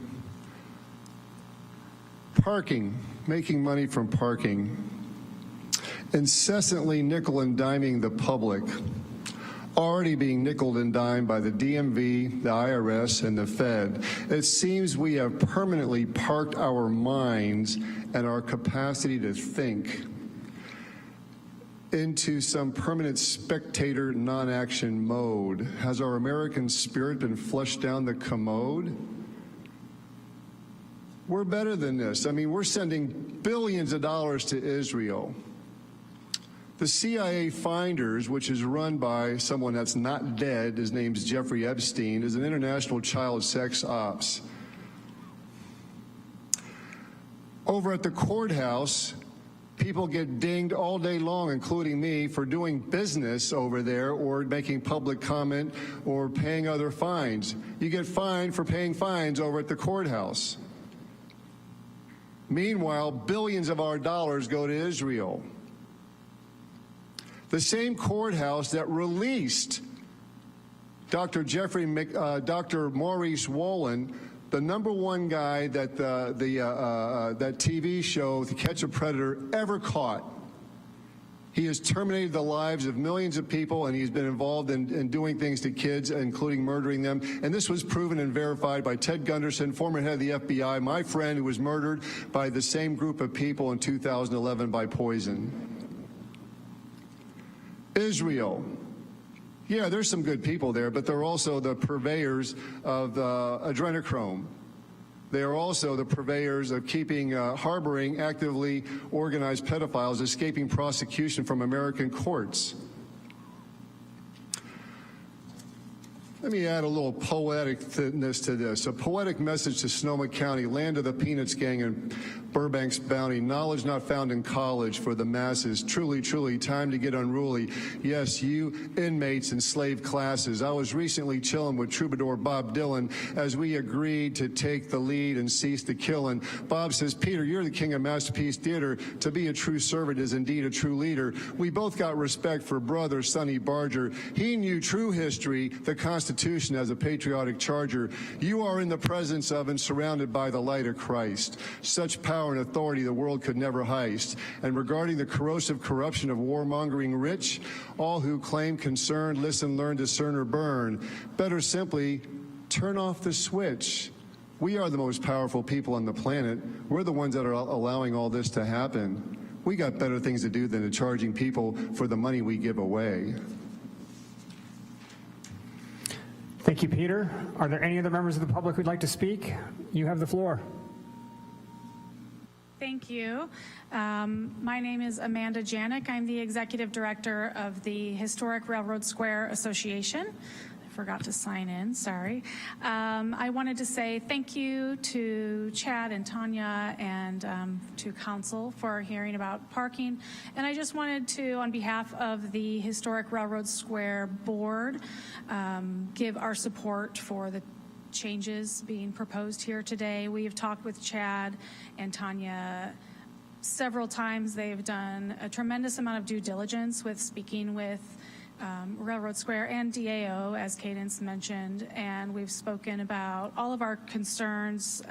Parking, making money from parking, incessantly nickel and diming the public, already being nickeled and dimed by the DMV, the IRS, and the Fed. It seems we have permanently parked our minds and our capacity to think into some permanent spectator non-action mode. Has our American spirit been flushed down the commode? We're better than this. I mean, we're sending billions of dollars to Israel. The CIA Finders, which is run by someone that's not dead, his name's Jeffrey Epstein, is an international child sex ops. Over at the courthouse, people get dinged all day long, including me, for doing business over there or making public comment or paying other fines. You get fined for paying fines over at the courthouse. Meanwhile, billions of our dollars go to Israel. The same courthouse that released Dr. Maurice Wolin, the #1 guy that that TV show, To Catch a Predator, ever caught. He has terminated the lives of millions of people, and he's been involved in doing things to kids, including murdering them. And this was proven and verified by Ted Gunderson, former head of the FBI, my friend, who was murdered by the same group of people in 2011 by poison. Israel. Yeah, there's some good people there, but they're also the purveyors of adrenochrome. They are also the purveyors of harboring actively organized pedophiles escaping prosecution from American courts. Let me add a little poeticness to this. A poetic message to Sonoma County, land of the Peanuts gang and Burbank's bounty. Knowledge not found in college for the masses. Truly, truly, time to get unruly. Yes, you inmates and slave classes. I was recently chilling with troubadour Bob Dylan as we agreed to take the lead and cease the killing. Bob says, Peter, you're the king of Masterpiece Theater. To be a true servant is indeed a true leader. We both got respect for brother Sonny Barger. He knew true history, the Constitution, Constitution as a patriotic charger, you are in the presence of and surrounded by the light of Christ. Such power and authority the world could never heist. And regarding the corrosive corruption of warmongering rich, all who claim concern, listen, learn, discern, or burn, better simply turn off the switch. We are the most powerful people on the planet. We're the ones that are allowing all this to happen. We got better things to do than to charging people for the money we give away. Thank you, Peter. Are there any other members of the public who'd like to speak? You have the floor. Thank you. My name is Amanda Janik. I'm the Executive Director of the Historic Railroad Square Association. Forgot to sign in, sorry. I wanted to say thank you to Chad and Tanya and to Council for hearing about parking. And I just wanted to, on behalf of the Historic Railroad Square Board, give our support for the changes being proposed here today. We have talked with Chad and Tanya several times. They've done a tremendous amount of due diligence with speaking with Railroad Square and DAO, as Cadence mentioned, and we've spoken about all of our concerns.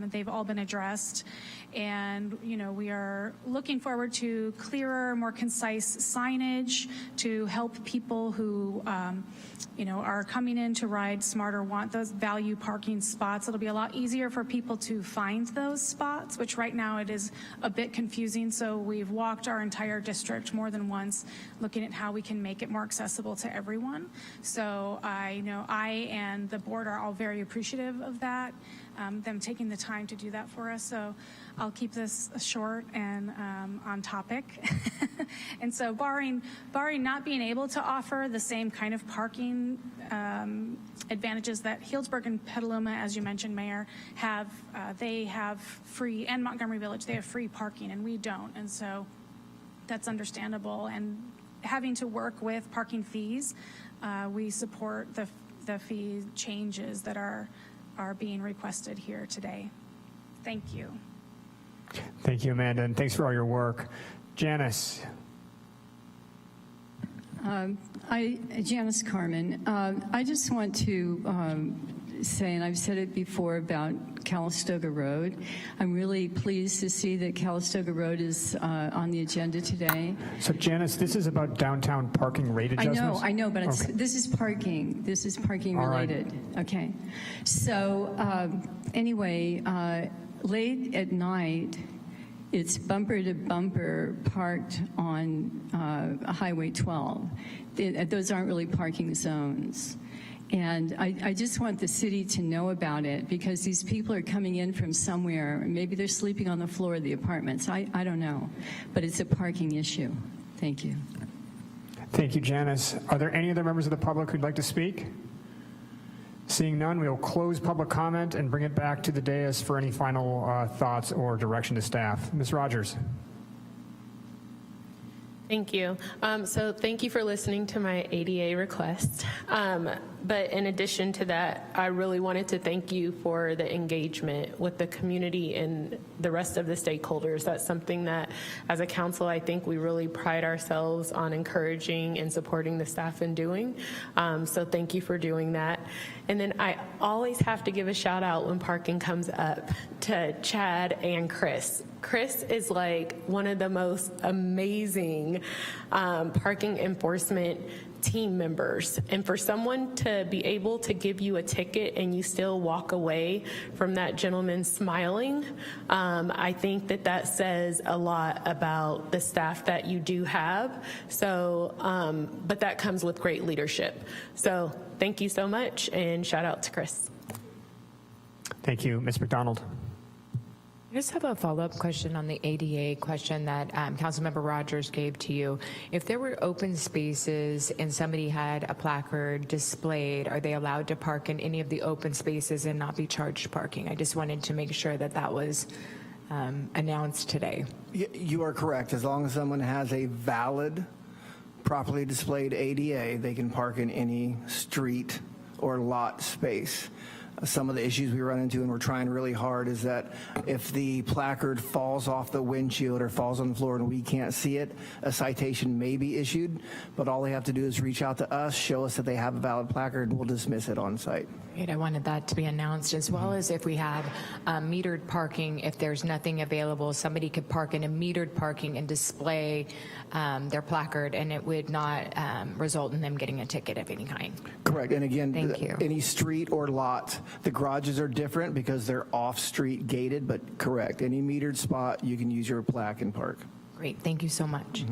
They've all been addressed, and we are looking forward to clearer, more concise signage to help people who are coming in to ride smarter, want those value parking spots. It'll be a lot easier for people to find those spots, which right now it is a bit confusing. So we've walked our entire district more than once looking at how we can make it more accessible to everyone. So I know I and the board are all very appreciative of that, them taking the time to do that for us. So I'll keep this short and on topic. And so barring not being able to offer the same kind of parking advantages that Healdsburg and Petaluma, as you mentioned, Mayor, have, they have free, and Montgomery Village, they have free parking, and we don't. And so that's understandable. And having to work with parking fees, we support the fee changes that are being requested here today. Thank you. Thank you, Amanda, and thanks for all your work. Janice. Janice Carmen. I just want to say, and I've said it before about Calistoga Road, I'm really pleased to see that Calistoga Road is on the agenda today. So Janice, this is about downtown parking rate adjustments? I know, but okay. This is parking. This is parking related. Right. Okay. So anyway, late at night, it's bumper to bumper parked on Highway 12. Those aren't really parking zones. And I just want the city to know about it, because these people are coming in from somewhere. Maybe they're sleeping on the floor of the apartments. I don't know. But it's a parking issue. Thank you. Thank you, Janice. Are there any other members of the public who'd like to speak? Seeing none, we will close public comment and bring it back to the dais for any final thoughts or direction to staff. Ms. Rogers. Thank you. So thank you for listening to my ADA request. But in addition to that, I really wanted to thank you for the engagement with the community and the rest of the stakeholders. That's something that, as a council, I think we really pride ourselves on encouraging and supporting the staff in doing. So thank you for doing that. And then I always have to give a shout out when parking comes up to Chad and Chris. Chris is like one of the most amazing parking enforcement team members. And for someone to be able to give you a ticket and you still walk away from that gentleman smiling, I think that says a lot about the staff that you do have. So, but that comes with great leadership. So thank you so much, and shout out to Chris. Thank you. Ms. McDonald. I just have a follow-up question on the ADA question that Councilmember Rogers gave to you. If there were open spaces and somebody had a placard displayed, are they allowed to park in any of the open spaces and not be charged parking? I just wanted to make sure that was announced today. You are correct. As long as someone has a valid, properly displayed ADA, they can park in any street or lot space. some of the issues we run into, and we're trying really hard, is that if the placard falls off the windshield or falls on the floor and we can't see it, a citation may be issued, but all they have to do is reach out to us, show us that they have a valid placard, and we'll dismiss it on site. Great. I wanted that to be announced, as well as if we have metered parking, if there's nothing available, somebody could park in a metered parking and display their placard, and it would not result in them getting a ticket of any kind. Correct. And again, Thank you. any street or lot, the garages are different because they're off-street gated, but correct. Any metered spot, you can use your plaque and park. Great. Thank you so much.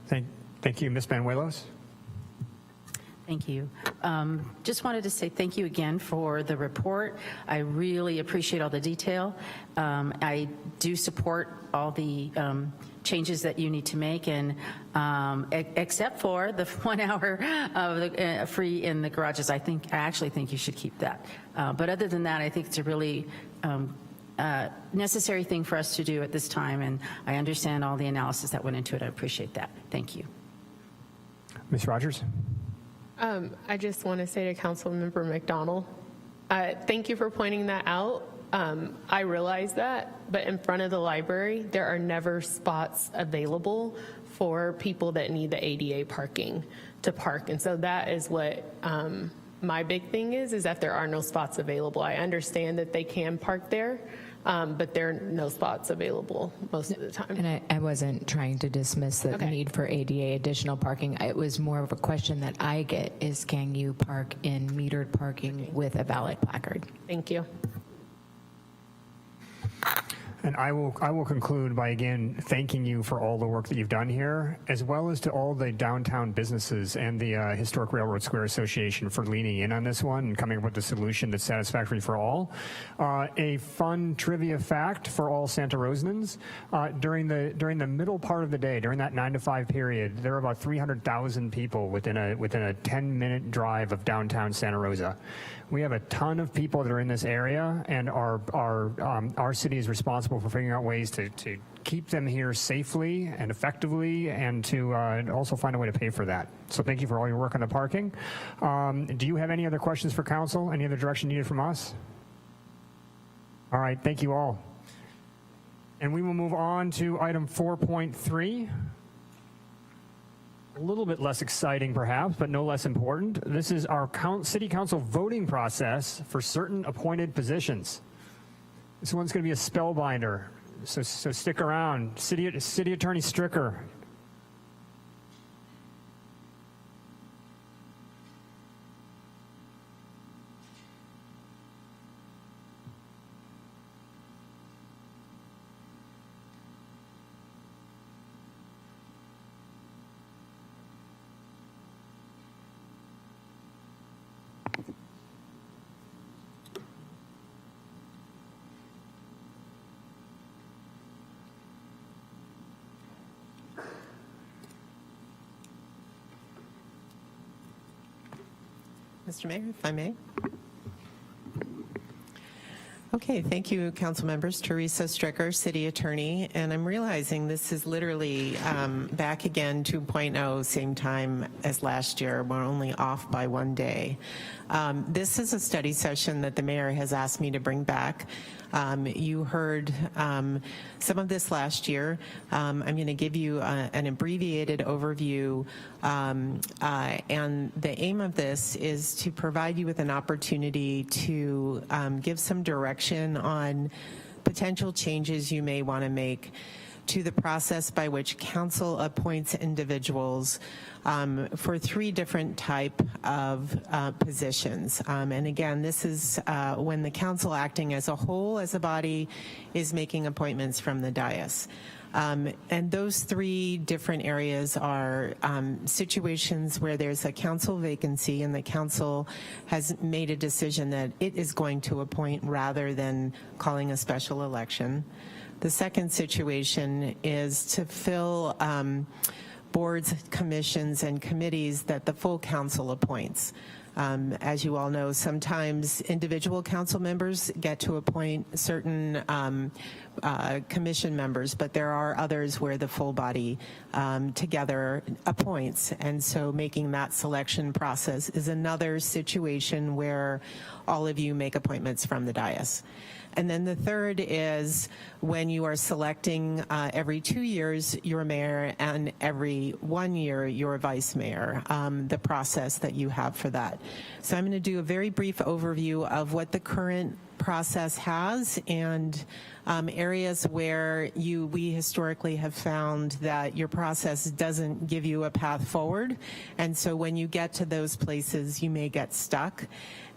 Thank you. Ms. Banuelos? Thank you. Just wanted to say thank you again for the report. I really appreciate all the detail. I do support all the changes that you need to make, and except for the 1 hour of the free in the garages. I actually think you should keep that. But other than that, I think it's a really necessary thing for us to do at this time, and I understand all the analysis that went into it. I appreciate that. Thank you. Ms. Rogers? I just want to say to Councilmember McDonald, thank you for pointing that out. I realize that, but in front of the library, there are never spots available for people that need the ADA parking to park. And so that is what my big thing is that there are no spots available. I understand that they can park there, but there are no spots available most of the time. And I wasn't trying to dismiss the need for ADA additional parking. It was more of a question that I get is, can you park in metered parking with a valid placard? Thank you. And I will conclude by again thanking you for all the work that you've done here, as well as to all the downtown businesses and the Historic Railroad Square Association for leaning in on this one and coming up with a solution that's satisfactory for all. A fun trivia fact for all Santa Rosans: during the middle part of the day, during that 9 to 5 period, there are about 300,000 people within a 10-minute drive of downtown Santa Rosa. We have a ton of people that are in this area, and our city is responsible for figuring out ways to keep them here safely and effectively, and to also find a way to pay for that. So thank you for all your work on the parking. Do you have any other questions for council? Any other direction needed from us? All right, thank you all. And we will move on to item 4.3. A little bit less exciting, perhaps, but no less important. This is our city council voting process for certain appointed positions. This one's going to be a spellbinder, so stick around. City Attorney Stricker. Mr. Mayor, if I may. Okay, thank you, council members. Teresa Stricker, City Attorney, and I'm realizing this is literally back again 2.0, same time as last year. We're only off by 1 day. This is a study session that the mayor has asked me to bring back. You heard some of this last year. I'm going to give you an abbreviated overview, and the aim of this is to provide you with an opportunity to give some direction on potential changes you may want to make to the process by which council appoints individuals for 3 different type of positions. And again, this is when the council acting as a whole, as a body, is making appointments from the dais. And those 3 different areas are situations where there's a council vacancy and the council has made a decision that it is going to appoint rather than calling a special election. The second situation is to fill boards, commissions, and committees that the full council appoints. As you all know, sometimes individual council members get to appoint certain commission members, but there are others where the full body together appoints. And so making that selection process is another situation where all of you make appointments from the dais. And then the third is when you are selecting every 2 years your mayor and every 1 year your vice mayor, the process that you have for that. So I'm going to do a very brief overview of what the current process has and areas where we historically have found that your process doesn't give you a path forward. And so when you get to those places, you may get stuck.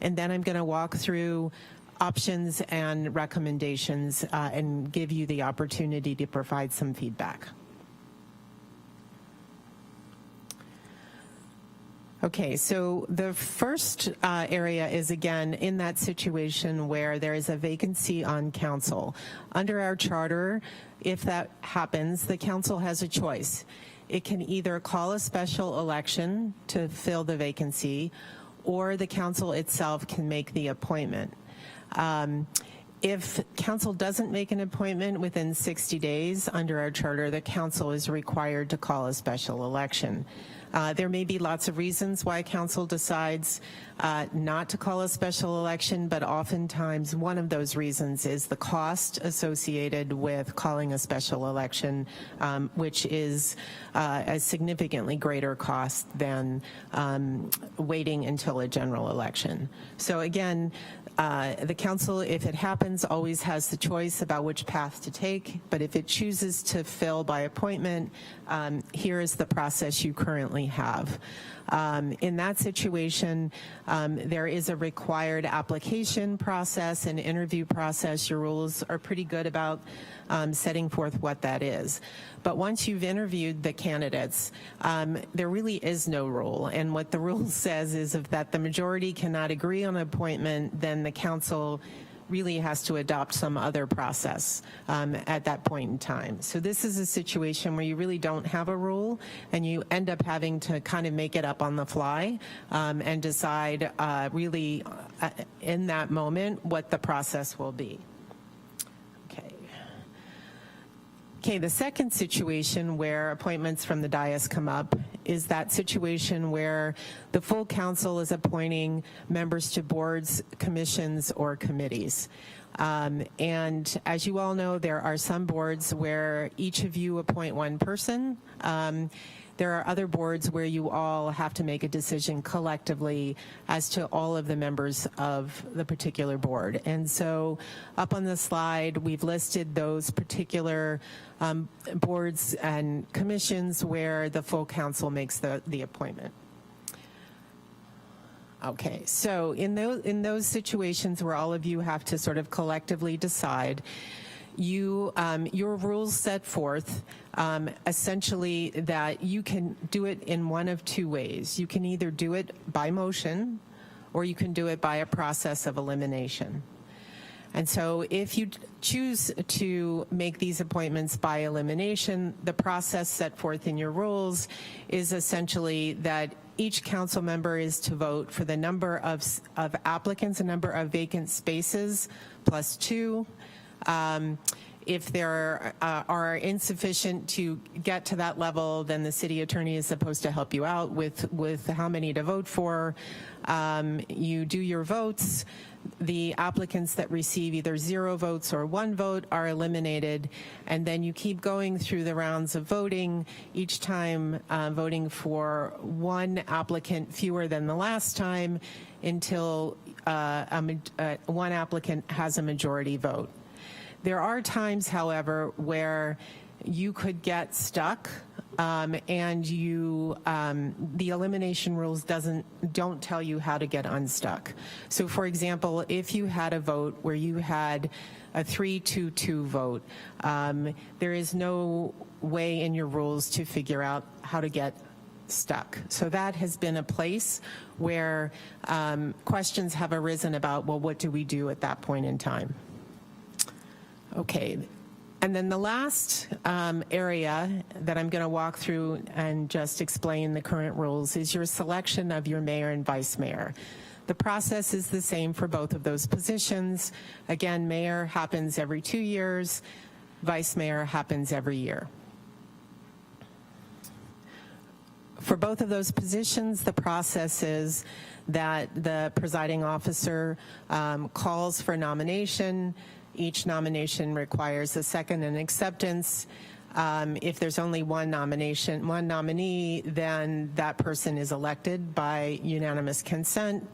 And then I'm going to walk through options and recommendations and give you the opportunity to provide some feedback. Okay, so the first area is, again, in that situation where there is a vacancy on council. Under our charter, if that happens, the council has a choice. It can either call a special election to fill the vacancy, or the council itself can make the appointment. If council doesn't make an appointment within 60 days under our charter, the council is required to call a special election. There may be lots of reasons why council decides not to call a special election, but oftentimes one of those reasons is the cost associated with calling a special election, which is a significantly greater cost than waiting until a general election. So again, the council, if it happens, always has the choice about which path to take, but if it chooses to fill by appointment, here is the process you currently have. In that situation, there is a required application process and interview process. Your rules are pretty good about setting forth what that is. But once you've interviewed the candidates, there really is no rule. And what the rule says is if that the majority cannot agree on an appointment, then the council really has to adopt some other process at that point in time. So this is a situation where you really don't have a rule and you end up having to kind of make it up on the fly and decide really in that moment what the process will be. Okay, the second situation where appointments from the dais come up is that situation where the full council is appointing members to boards, commissions, or committees. And as you all know, there are some boards where each of you appoint one person. There are other boards where you all have to make a decision collectively as to all of the members of the particular board. And so up on the slide, we've listed those particular boards and commissions where the full council makes the appointment. Okay, so in those situations where all of you have to sort of collectively decide, your rules set forth essentially that you can do it in one of two ways. You can either do it by motion or you can do it by a process of elimination. And so if you choose to make these appointments by elimination, the process set forth in your rules is essentially that each council member is to vote for the number of applicants, a number of vacant spaces, plus 2. If there are insufficient to get to that level, then the city attorney is supposed to help you out with how many to vote for. You do your votes. The applicants that receive either 0 votes or 1 vote are eliminated, and then you keep going through the rounds of voting, each time voting for 1 applicant fewer than the last time until 1 applicant has a majority vote. There are times, however, where you could get stuck and the elimination rules don't tell you how to get unstuck. So for example, if you had a vote where you had a 3-2-2 vote, there is no way in your rules to figure out how to get stuck. So that has been a place where questions have arisen about, well, what do we do at that point in time? Okay, and then the last area that I'm going to walk through and just explain the current rules is your selection of your mayor and vice mayor. The process is the same for both of those positions. Again, mayor happens every 2 years, vice mayor happens every year. For both of those positions, the process is that the presiding officer calls for nomination. Each nomination requires a second and acceptance. If there's only one nominee, then that person is elected by unanimous consent.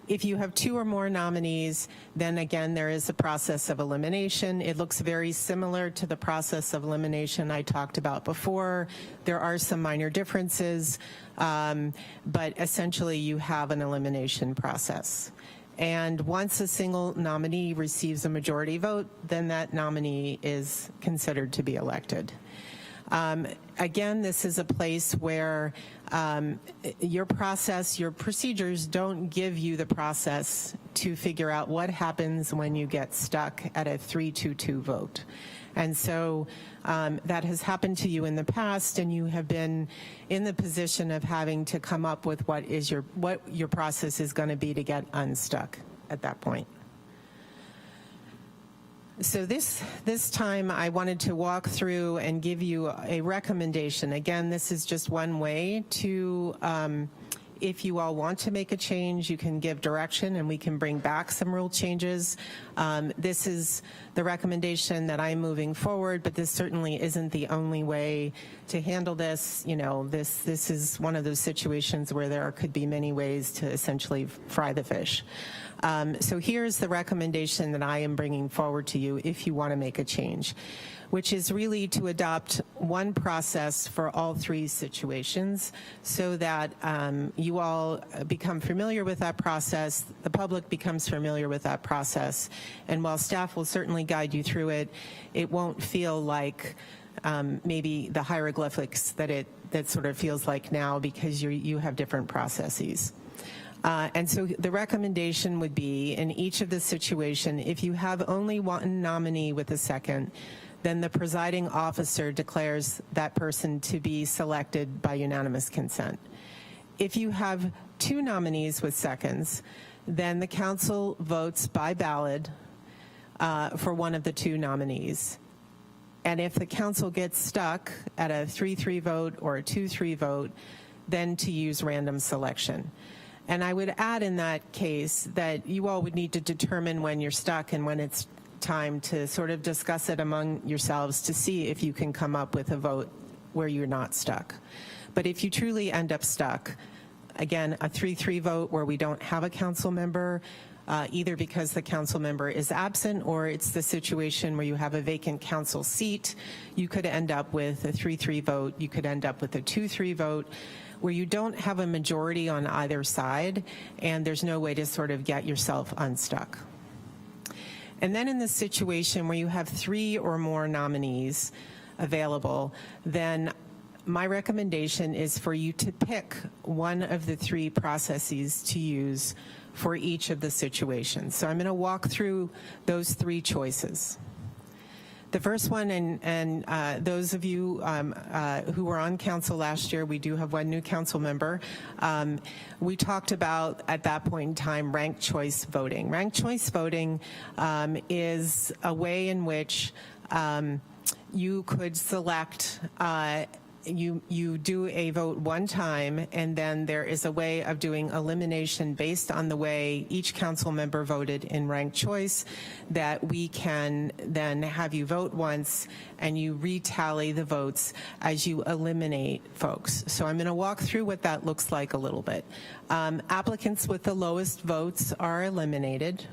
If you have 2 or more nominees, then again, there is a process of elimination. It looks very similar to the process of elimination I talked about before. There are some minor differences, but essentially you have an elimination process. And once a single nominee receives a majority vote, then that nominee is considered to be elected. Again, this is a place where your process, your procedures don't give you the process to figure out what happens when you get stuck at a 3-2-2 vote. And so that has happened to you in the past, and you have been in the position of having to come up with what your process is going to be to get unstuck at that point. So this time I wanted to walk through and give you a recommendation. Again, this is just one way to, if you all want to make a change, you can give direction and we can bring back some rule changes. This is the recommendation that I'm moving forward, but this certainly isn't the only way to handle this. You know, this is one of those situations where there could be many ways to essentially fry the fish. So here's the recommendation that I am bringing forward to you if you want to make a change, which is really to adopt one process for all 3 situations so that you all become familiar with that process, the public becomes familiar with that process, and while staff will certainly guide you through it, it won't feel like maybe the hieroglyphics that sort of feels like now, because you have different processes. And so the recommendation would be, in each of the situation, if you have only one nominee with a second, then the presiding officer declares that person to be selected by unanimous consent. If you have 2 nominees with seconds, then the council votes by ballot for one of the 2 nominees. And if the council gets stuck at a 3-3 vote or a 2-3 vote, then to use random selection. And I would add in that case that you all would need to determine when you're stuck and when it's time to sort of discuss it among yourselves to see if you can come up with a vote where you're not stuck. But if you truly end up stuck, again, a 3-3 vote where we don't have a council member, either because the council member is absent or it's the situation where you have a vacant council seat, you could end up with a 3-3 vote, you could end up with a 2-3 vote, where you don't have a majority on either side and there's no way to sort of get yourself unstuck. And then in the situation where you have 3 or more nominees available, then my recommendation is for you to pick one of the 3 processes to use for each of the situations. So I'm going to walk through those 3 choices. The first one, and those of you who were on council last year, we do have one new council member. We talked about, at that point in time, ranked choice voting. Ranked choice voting is a way in which you could select, you do a vote one time, and then there is a way of doing elimination based on the way each council member voted in ranked choice, that we can then have you vote once and you retally the votes as you eliminate folks. So I'm going to walk through what that looks like a little bit. Applicants with the lowest votes are eliminated.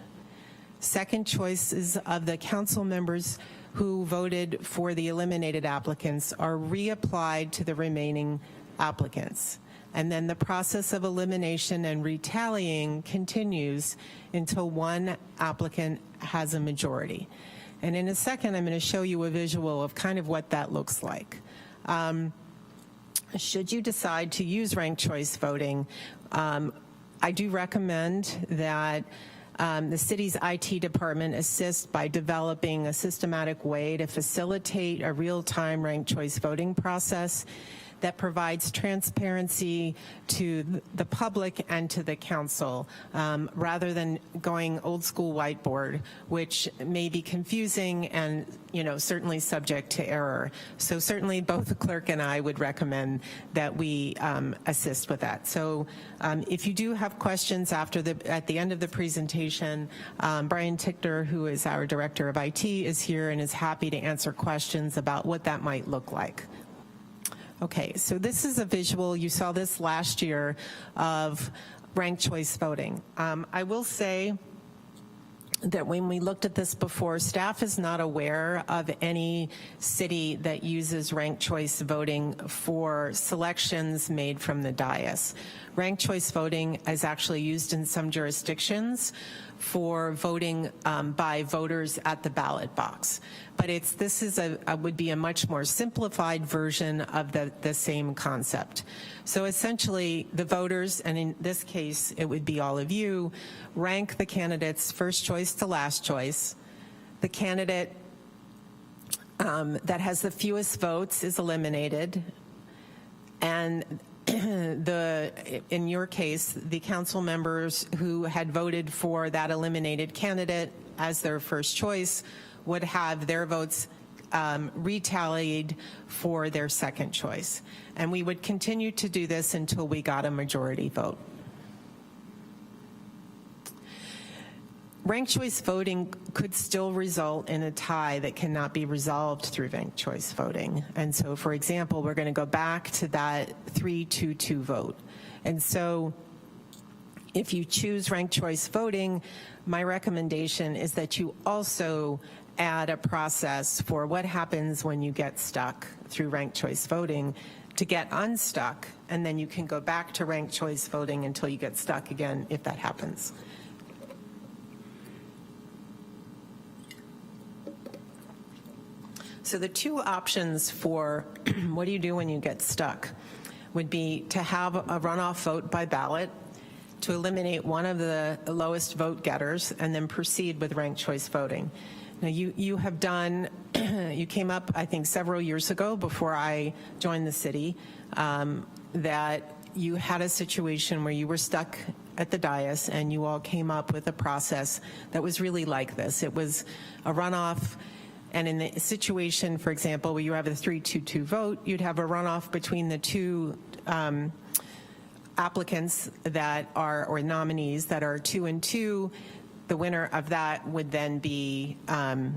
Second choices of the council members who voted for the eliminated applicants are reapplied to the remaining applicants. And then the process of elimination and retallying continues until one applicant has a majority. And in a second, I'm going to show you a visual of kind of what that looks like. Should you decide to use ranked choice voting, I do recommend that The city's IT department assists by developing a systematic way to facilitate a real-time ranked choice voting process that provides transparency to the public and to the council, rather than going old school whiteboard, which may be confusing and, you know, certainly subject to error. So certainly both the clerk and I would recommend that we assist with that. So if you do have questions at the end of the presentation, Brian Tickner, who is our Director of IT, is here and is happy to answer questions about what that might look like. Okay, so this is a visual, you saw this last year, of ranked choice voting. I will say that when we looked at this before, staff is not aware of any city that uses ranked choice voting for selections made from the dais. Ranked choice voting is actually used in some jurisdictions for voting by voters at the ballot box. But this would be a much more simplified version of the same concept. So essentially, the voters, and in this case, it would be all of you, rank the candidates first choice to last choice. The candidate that has the fewest votes is eliminated, and in your case, the council members who had voted for that eliminated candidate as their first choice would have their votes retallied for their second choice. And we would continue to do this until we got a majority vote. Ranked choice voting could still result in a tie that cannot be resolved through ranked choice voting. And so, for example, we're going to go back to that 3-2-2 vote. And so if you choose ranked choice voting, my recommendation is that you also add a process for what happens when you get stuck through ranked choice voting to get unstuck, and then you can go back to ranked choice voting until you get stuck again if that happens. So the two options for what do you do when you get stuck would be to have a runoff vote by ballot, to eliminate one of the lowest vote getters, and then proceed with ranked choice voting. Now you have done, you came up I think several years ago before I joined the city, that you had a situation where you were stuck at the dais and you all came up with a process that was really like this. It was a runoff. And in the situation, for example, where you have a 3-2-2 vote, you'd have a runoff between the two applicants that are, or nominees that are 2 and 2. The winner of that would then be, the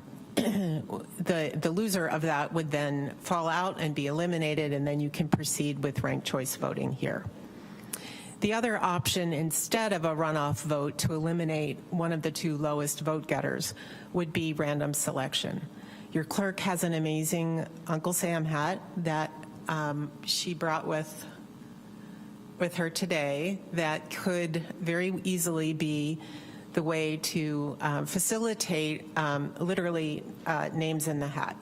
loser of that would then fall out and be eliminated, and then you can proceed with ranked choice voting here. The other option, instead of a runoff vote to eliminate one of the two lowest vote getters, would be random selection. Your clerk has an amazing Uncle Sam hat that she brought with her today that could very easily be the way to facilitate literally names in the hat.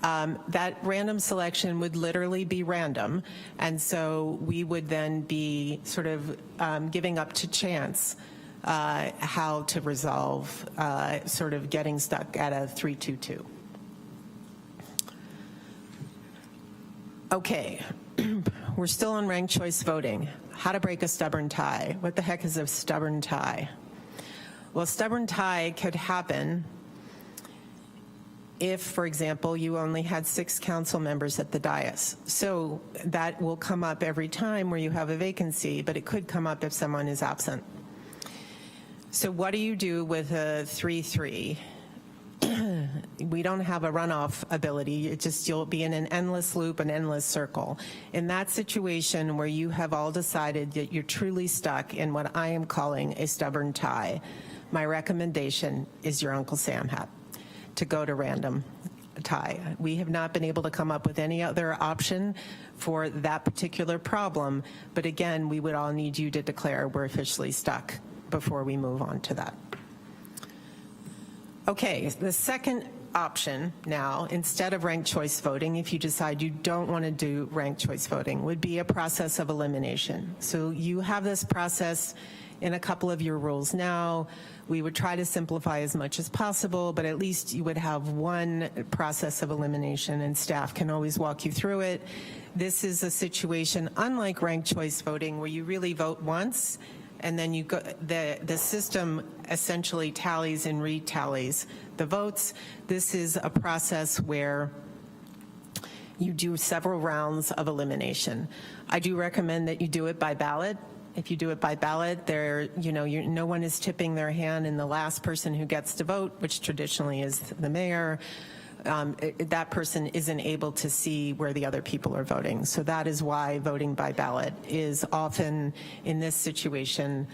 That random selection would literally be random, and so we would then be sort of giving up to chance how to resolve sort of getting stuck at a 3-2-2. Okay, we're still on ranked choice voting. How to break a stubborn tie. What the heck is a stubborn tie? Well, a stubborn tie could happen if, for example, you only had 6 council members at the dais. So that will come up every time where you have a vacancy, but it could come up if someone is absent. So what do you do with a 3-3? We don't have a runoff ability. It just, you'll be in an endless loop, an endless circle. In that situation where you have all decided that you're truly stuck in what I am calling a stubborn tie, my recommendation is your Uncle Sam hat, to go to random tie. We have not been able to come up with any other option for that particular problem, but again, we would all need you to declare we're officially stuck before we move on to that. Okay, the second option now, instead of ranked choice voting, if you decide you don't want to do ranked choice voting, would be a process of elimination. So you have this process in a couple of your rules now. We would try to simplify as much as possible, but at least you would have one process of elimination, and staff can always walk you through it. This is a situation, unlike ranked choice voting, where you really vote once, and then you go, the system essentially tallies and retallies the votes. This is a process where you do several rounds of elimination. I do recommend that you do it by ballot. If you do it by ballot, no one is tipping their hand, and the last person who gets to vote, which traditionally is the mayor, that person isn't able to see where the other people are voting. So that is why voting by ballot is often, in this situation,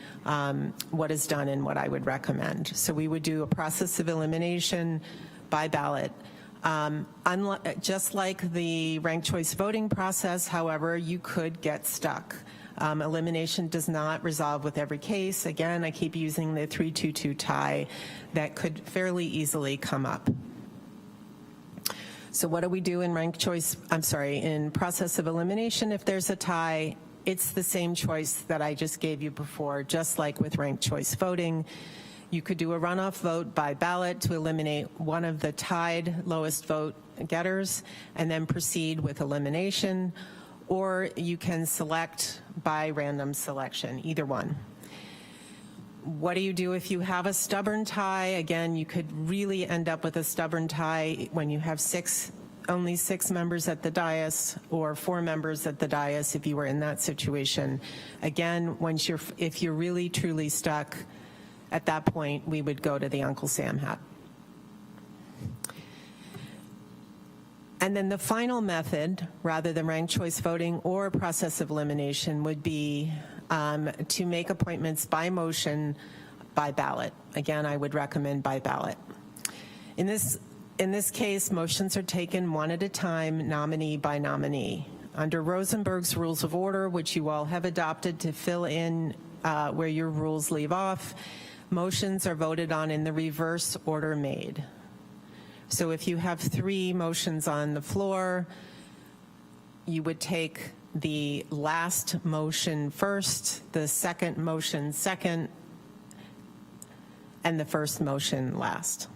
what is done and what I would recommend. So we would do a process of elimination by ballot. Just like the ranked choice voting process, however, you could get stuck. Elimination does not resolve with every case. Again, I keep using the 3-2-2 tie that could fairly easily come up. So what do we do in in process of elimination if there's a tie? It's the same choice that I just gave you before, just like with ranked choice voting. You could do a runoff vote by ballot to eliminate one of the tied lowest vote getters and then proceed with elimination, or you can select by random selection, either one. What do you do if you have a stubborn tie? Again, you could really end up with a stubborn tie when you have only 6 members at the dais, or 4 members at the dais if you were in that situation. Again, if you're really truly stuck, at that point we would go to the Uncle Sam hat. And then the final method, rather than ranked choice voting or process of elimination, would be to make appointments by motion by ballot. Again, I would recommend by ballot. In this case, motions are taken one at a time, nominee by nominee. Under Rosenberg's Rules of Order, which you all have adopted to fill in where your rules leave off, motions are voted on in the reverse order made. So if you have 3 motions on the floor, you would take the last motion first, the second motion second, and the first motion last.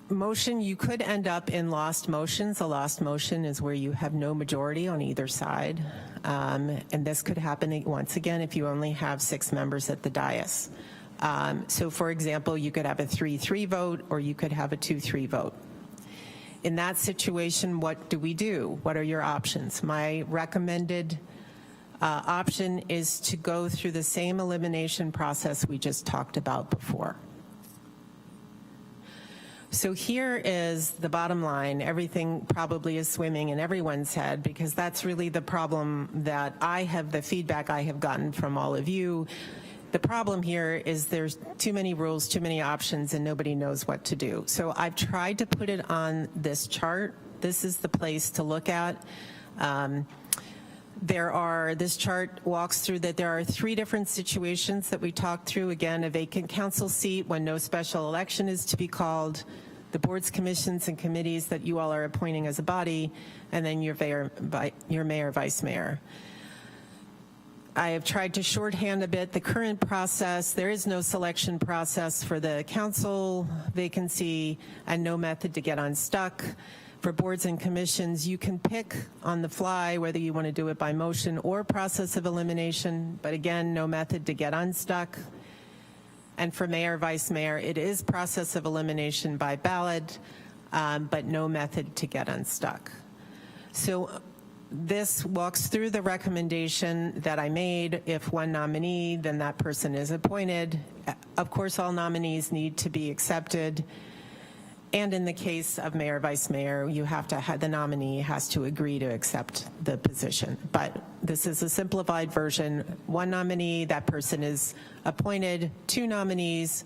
Motion, you could end up in lost motions. A lost motion is where you have no majority on either side. And this could happen once again if you only have 6 members at the dais. So for example, you could have a 3-3 vote, or you could have a 2-3 vote. In that situation, what do we do? What are your options? My recommended option is to go through the same elimination process we just talked about before. So here is the bottom line. Everything probably is swimming in everyone's head, because that's really the problem that the feedback I have gotten from all of you. The problem here is there's too many rules, too many options, and nobody knows what to do. So I've tried to put it on this chart. This is the place to look at. This chart walks through that there are 3 different situations that we talked through. Again, a vacant council seat when no special election is to be called, the boards, commissions, and committees that you all are appointing as a body, and then your mayor, vice mayor. I have tried to shorthand a bit the current process. There is no selection process for the council vacancy and no method to get unstuck. For boards and commissions, you can pick on the fly whether you want to do it by motion or process of elimination, but again, no method to get unstuck. And for mayor, vice mayor, it is process of elimination by ballot, but no method to get unstuck. So this walks through the recommendation that I made. If one nominee, then that person is appointed. Of course, all nominees need to be accepted. And in the case of mayor, vice mayor, you have to have, the nominee has to agree to accept the position. But this is a simplified version. One nominee, that person is appointed. 2 nominees,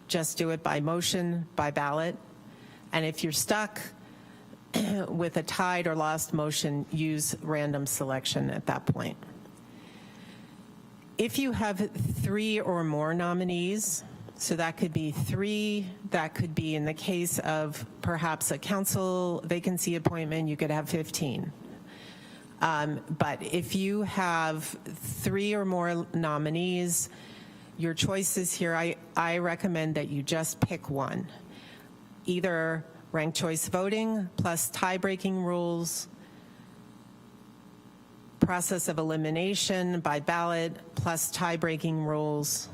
just do it by motion, by ballot. And if you're stuck with a tied or lost motion, use random selection at that point. If you have 3 or more nominees, so that could be 3, that could be, in the case of perhaps a council vacancy appointment, you could have 15. But if you have 3 or more nominees, your choices here, I recommend that you just pick one. Either ranked choice voting plus tie-breaking rules, process of elimination by ballot plus tie-breaking rules,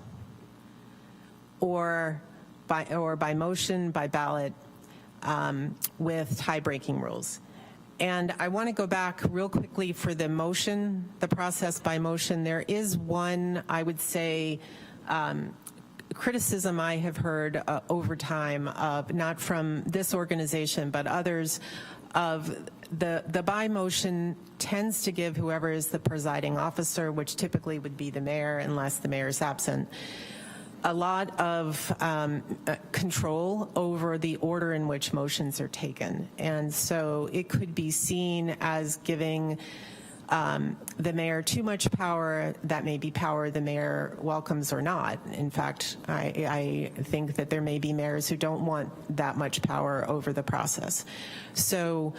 or by motion by ballot with tie-breaking rules. And I want to go back real quickly for the motion, the process by motion. There is one, I would say, criticism I have heard over time of, not from this organization, but others, of the by motion tends to give whoever is the presiding officer, which typically would be the mayor unless the mayor is absent, a lot of control over the order in which motions are taken. And so it could be seen as giving the mayor too much power. That may be power the mayor welcomes or not. In fact, I think that there may be mayors who don't want that much power over the process. So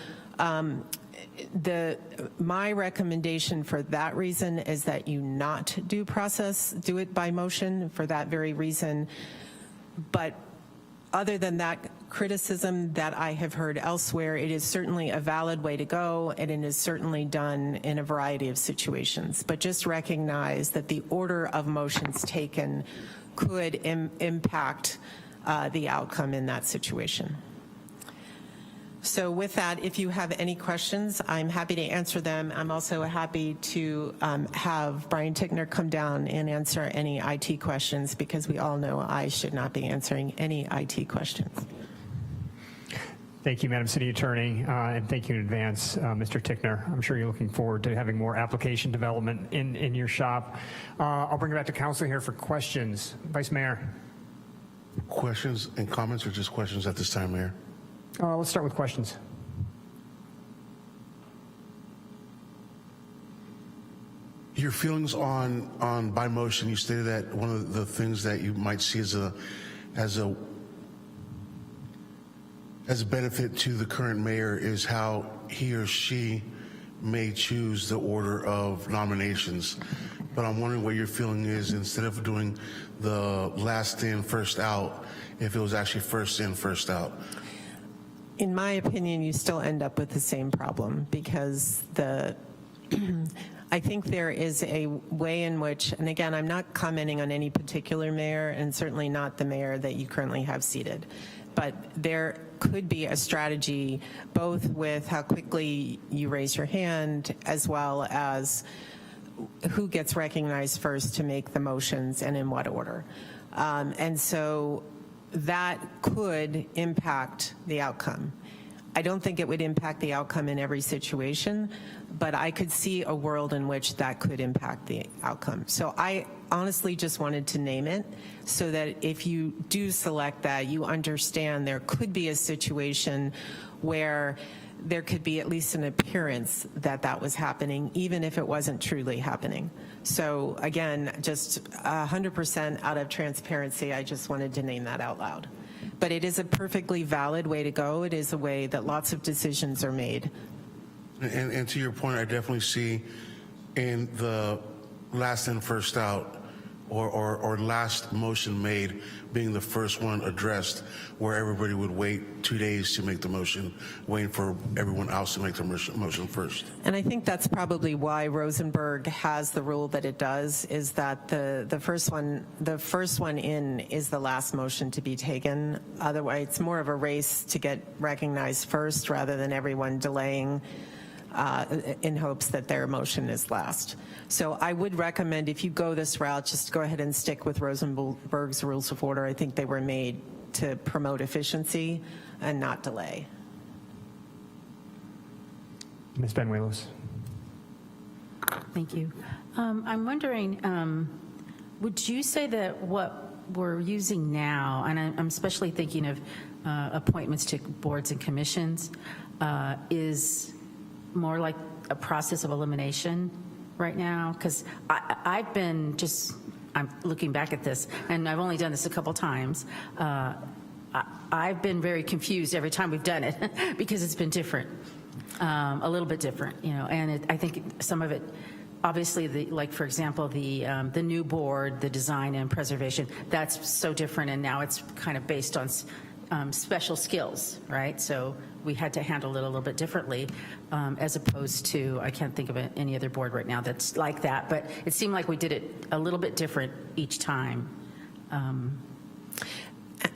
my recommendation for that reason is that you not do it by motion for that very reason. But other than that criticism that I have heard elsewhere, it is certainly a valid way to go, and it is certainly done in a variety of situations. But just recognize that the order of motions taken could impact the outcome in that situation. So with that, if you have any questions, I'm happy to answer them. I'm also happy to have Brian Tickner come down and answer any IT questions, because we all know I should not be answering any IT questions. Thank you, Madam City Attorney, and thank you in advance, Mr. Tickner. I'm sure you're looking forward to having more application development in your shop. I'll bring it back to council here for questions. Vice Mayor. Questions and comments, or just questions at this time, Mayor? Let's start with questions. Your feelings on by motion. You stated that one of the things that you might see as a benefit to the current mayor is how he or she may choose the order of nominations. But I'm wondering what your feeling is, instead of doing the last in, first out, if it was actually first in, first out. In my opinion, you still end up with the same problem, because I think there is a way in which, and again, I'm not commenting on any particular mayor, and certainly not the mayor that you currently have seated, but there could be a strategy both with how quickly you raise your hand, as well as who gets recognized first to make the motions and in what order. And so that could impact the outcome. I don't think it would impact the outcome in every situation, but I could see a world in which that could impact the outcome. So I honestly just wanted to name it, so that if you do select that, you understand there could be a situation where there could be at least an appearance that that was happening, even if it wasn't truly happening. So again, just 100% out of transparency, I just wanted to name that out loud. But it is a perfectly valid way to go. It is a way that lots of decisions are made. And to your point, I definitely see in the last in, first out, or last motion made being the first one addressed, where everybody would wait 2 days to make the motion, waiting for everyone else to make the motion first. And I think that's probably why Rosenberg has the rule that it does, is that the first one in is the last motion to be taken. Otherwise, it's more of a race to get recognized first, rather than everyone delaying in hopes that their motion is last. So I would recommend, if you go this route, just go ahead and stick with Rosenberg's rules of order. I think they were made to promote efficiency and not delay. Ms. Benuelos. Thank you. I'm wondering, would you say that what we're using now, and I'm especially thinking of appointments to boards and commissions, is more like a process of elimination right now? Because I'm looking back at this, and I've only done this a couple times. I've been very confused every time we've done it because it's been different. a little bit different, and I think some of it, obviously, like for example, the new board, the design and preservation, that's so different, and now it's kind of based on special skills, right? So we had to handle it a little bit differently, as opposed to, I can't think of any other board right now that's like that, but it seemed like we did it a little bit different each time.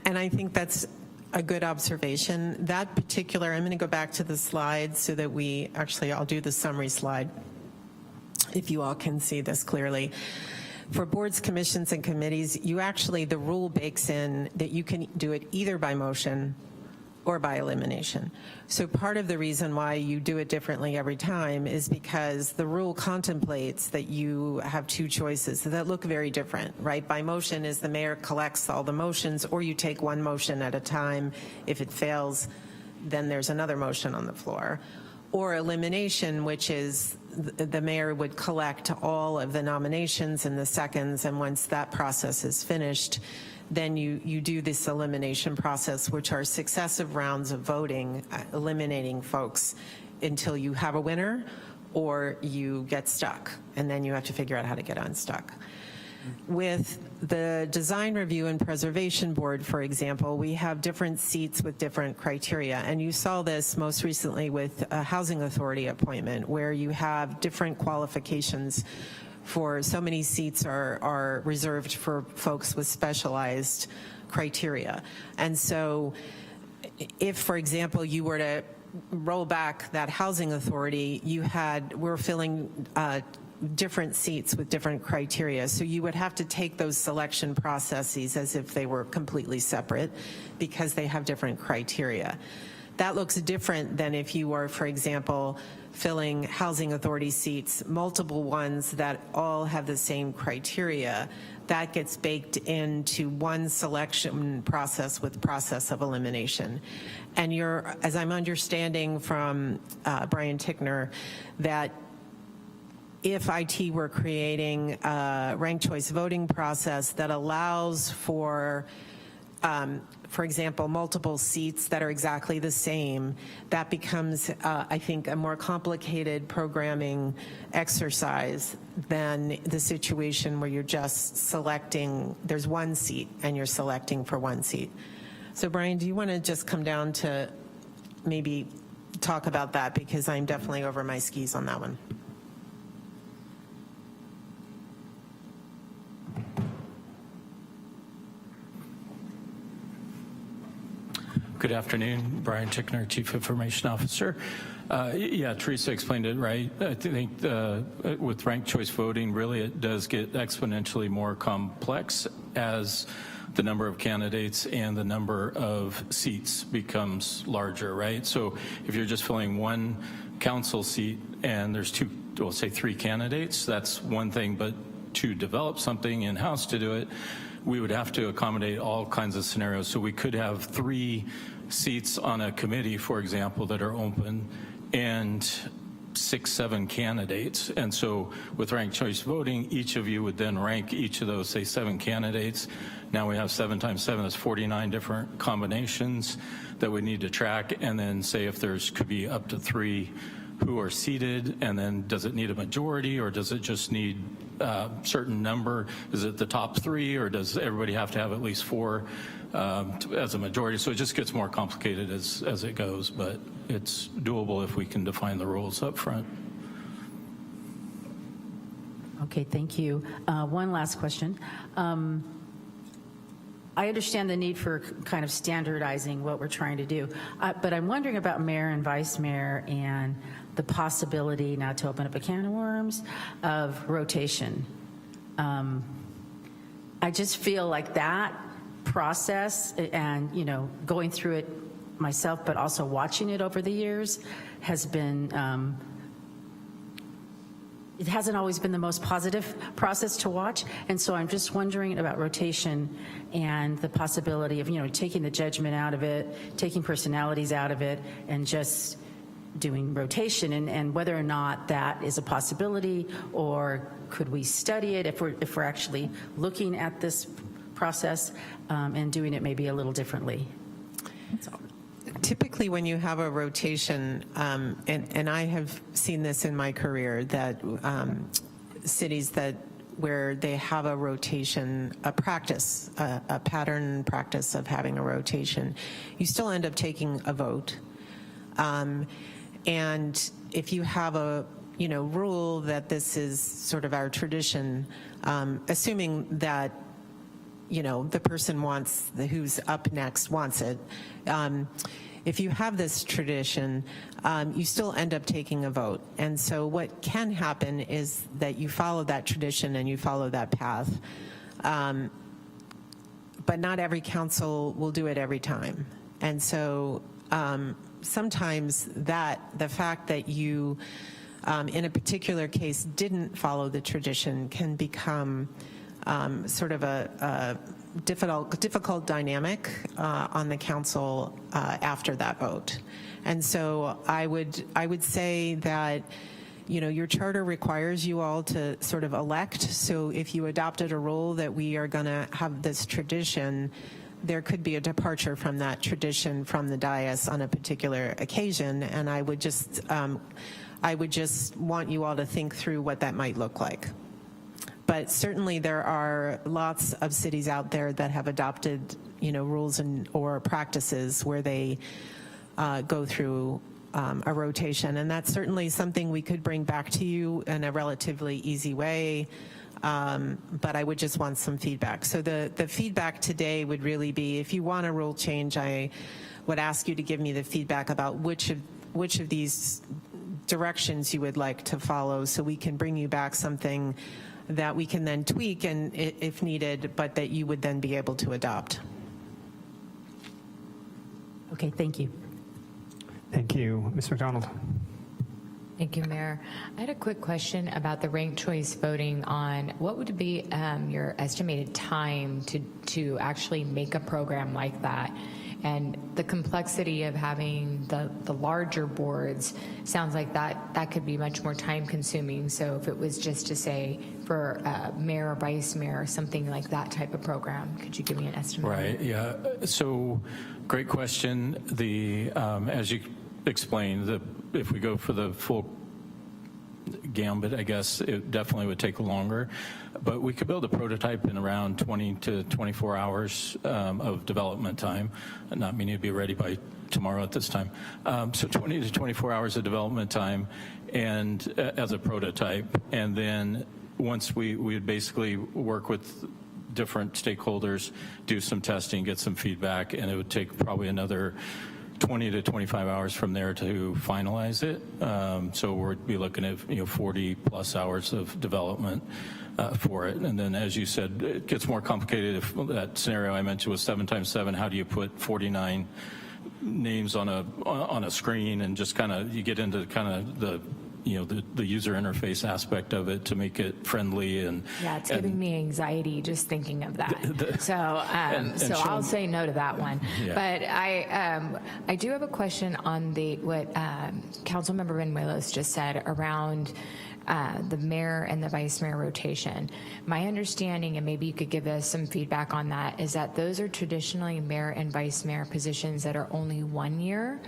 And I think that's a good observation. That particular, I'm going to go back to the slide so that I'll do the summary slide if you all can see this clearly. For boards, commissions, and committees, the rule bakes in that you can do it either by motion or by elimination. So part of the reason why you do it differently every time is because the rule contemplates that you have two choices that look very different, right? By motion is the mayor collects all the motions, or you take one motion at a time. If it fails, then there's another motion on the floor. Or elimination, which is the mayor would collect all of the nominations and the seconds, and once that process is finished, then you do this elimination process, which are successive rounds of voting, eliminating folks until you have a winner or you get stuck, and then you have to figure out how to get unstuck. With the Design Review and Preservation Board, for example, we have different seats with different criteria, and you saw this most recently with a housing authority appointment, where you have different qualifications for so many seats are reserved for folks with specialized criteria. And so if, for example, you were to roll back that housing authority, we're filling different seats with different criteria. So you would have to take those selection processes as if they were completely separate because they have different criteria. That looks different than if you were, for example, filling housing authority seats, multiple ones that all have the same criteria. That gets baked into one selection process with process of elimination. And as I'm understanding from Brian Tickner, that if IT were creating a ranked choice voting process that allows for example, multiple seats that are exactly the same, that becomes, I think, a more complicated programming exercise than the situation where you're just selecting, there's one seat and you're selecting for one seat. So Brian, do you want to just come down to maybe talk about that, because I'm definitely over my skis on that one. Good afternoon, Brian Tickner, Chief Information Officer. Yeah, Teresa explained it right. I think with ranked choice voting, really it does get exponentially more complex as the number of candidates and the number of seats becomes larger, right? So if you're just filling one council seat and there's three candidates, that's one thing, but to develop something in-house to do it, we would have to accommodate all kinds of scenarios. So we could have 3 seats on a committee, for example, that are open, and 6, 7 candidates. And so with ranked choice voting, each of you would then rank each of those, say, 7 candidates. Now we have 7 times 7, that's 49 different combinations that we need to track. And then say if could be up to 3 who are seated, and then does it need a majority, or does it just need a certain number? Is it the top 3, or does everybody have to have at least 4 as a majority? So it just gets more complicated as it goes, but it's doable if we can define the rules up front. Okay, thank you. One last question. I understand the need for kind of standardizing what we're trying to do, but I'm wondering about mayor and vice mayor and the possibility, not to open up a can of worms, of rotation. I just feel like that process, and going through it myself, but also watching it over the years, has been it hasn't always been the most positive process to watch. And so I'm just wondering about rotation and the possibility of, taking the judgment out of it, taking personalities out of it, and just doing rotation, and whether or not that is a possibility, or could we study it if we're actually looking at this process and doing it maybe a little differently. That's all. typically when you have a rotation, and I have seen this in my career, that cities where they have a rotation, a practice, a pattern practice of having a rotation, you still end up taking a vote. And if you have a rule that this is sort of our tradition, assuming that the person who's up next wants it. If you have this tradition, you still end up taking a vote. And so what can happen is that you follow that tradition and you follow that path. But not every council will do it every time. And so sometimes the fact that you, in a particular case, didn't follow the tradition can become sort of a difficult dynamic on the council after that vote. And so I would say that your charter requires you all to sort of elect. So if you adopted a rule that we are going to have this tradition, there could be a departure from that tradition from the dais on a particular occasion, and I would just want you all to think through what that might look like. But certainly there are lots of cities out there that have adopted, rules or practices where they go through a rotation, and that's certainly something we could bring back to you in a relatively easy way. But I would just want some feedback. So the feedback today would really be, if you want a rule change, I would ask you to give me the feedback about which of these directions you would like to follow, so we can bring you back something that we can then tweak and if needed, but that you would then be able to adopt. Okay, thank you. Thank you. Ms. McDonald. Thank you, Mayor. I had a quick question about the ranked choice voting on what would be your estimated time to actually make a program like that. And the complexity of having the larger boards sounds like that could be much more time consuming. So if it was just to say for mayor or vice mayor, something like that type of program, could you give me an estimate? Right, yeah. So great question. As you explained, if we go for the full gambit, I guess it definitely would take longer, but we could build a prototype in around 20 to 24 hours of development time, not meaning to be ready by tomorrow at this time. So 20 to 24 hours of development time and as a prototype, and then once we would basically work with different stakeholders, do some testing, get some feedback, and it would take probably another 20 to 25 hours from there to finalize it. So we'd be looking at 40 plus hours of development for it. And then, as you said, it gets more complicated. If that scenario I mentioned was 7 times 7, how do you put 49 names on a screen, and just you get into the user interface aspect of it to make it friendly. And yeah, it's giving me anxiety just thinking of that. So I'll say no to that one. Yeah. But I do have a question on what Councilmember Benuelos just said around the mayor and the vice mayor rotation. My understanding, and maybe you could give us some feedback on that, is that those are traditionally mayor and vice mayor positions that are only 1 year.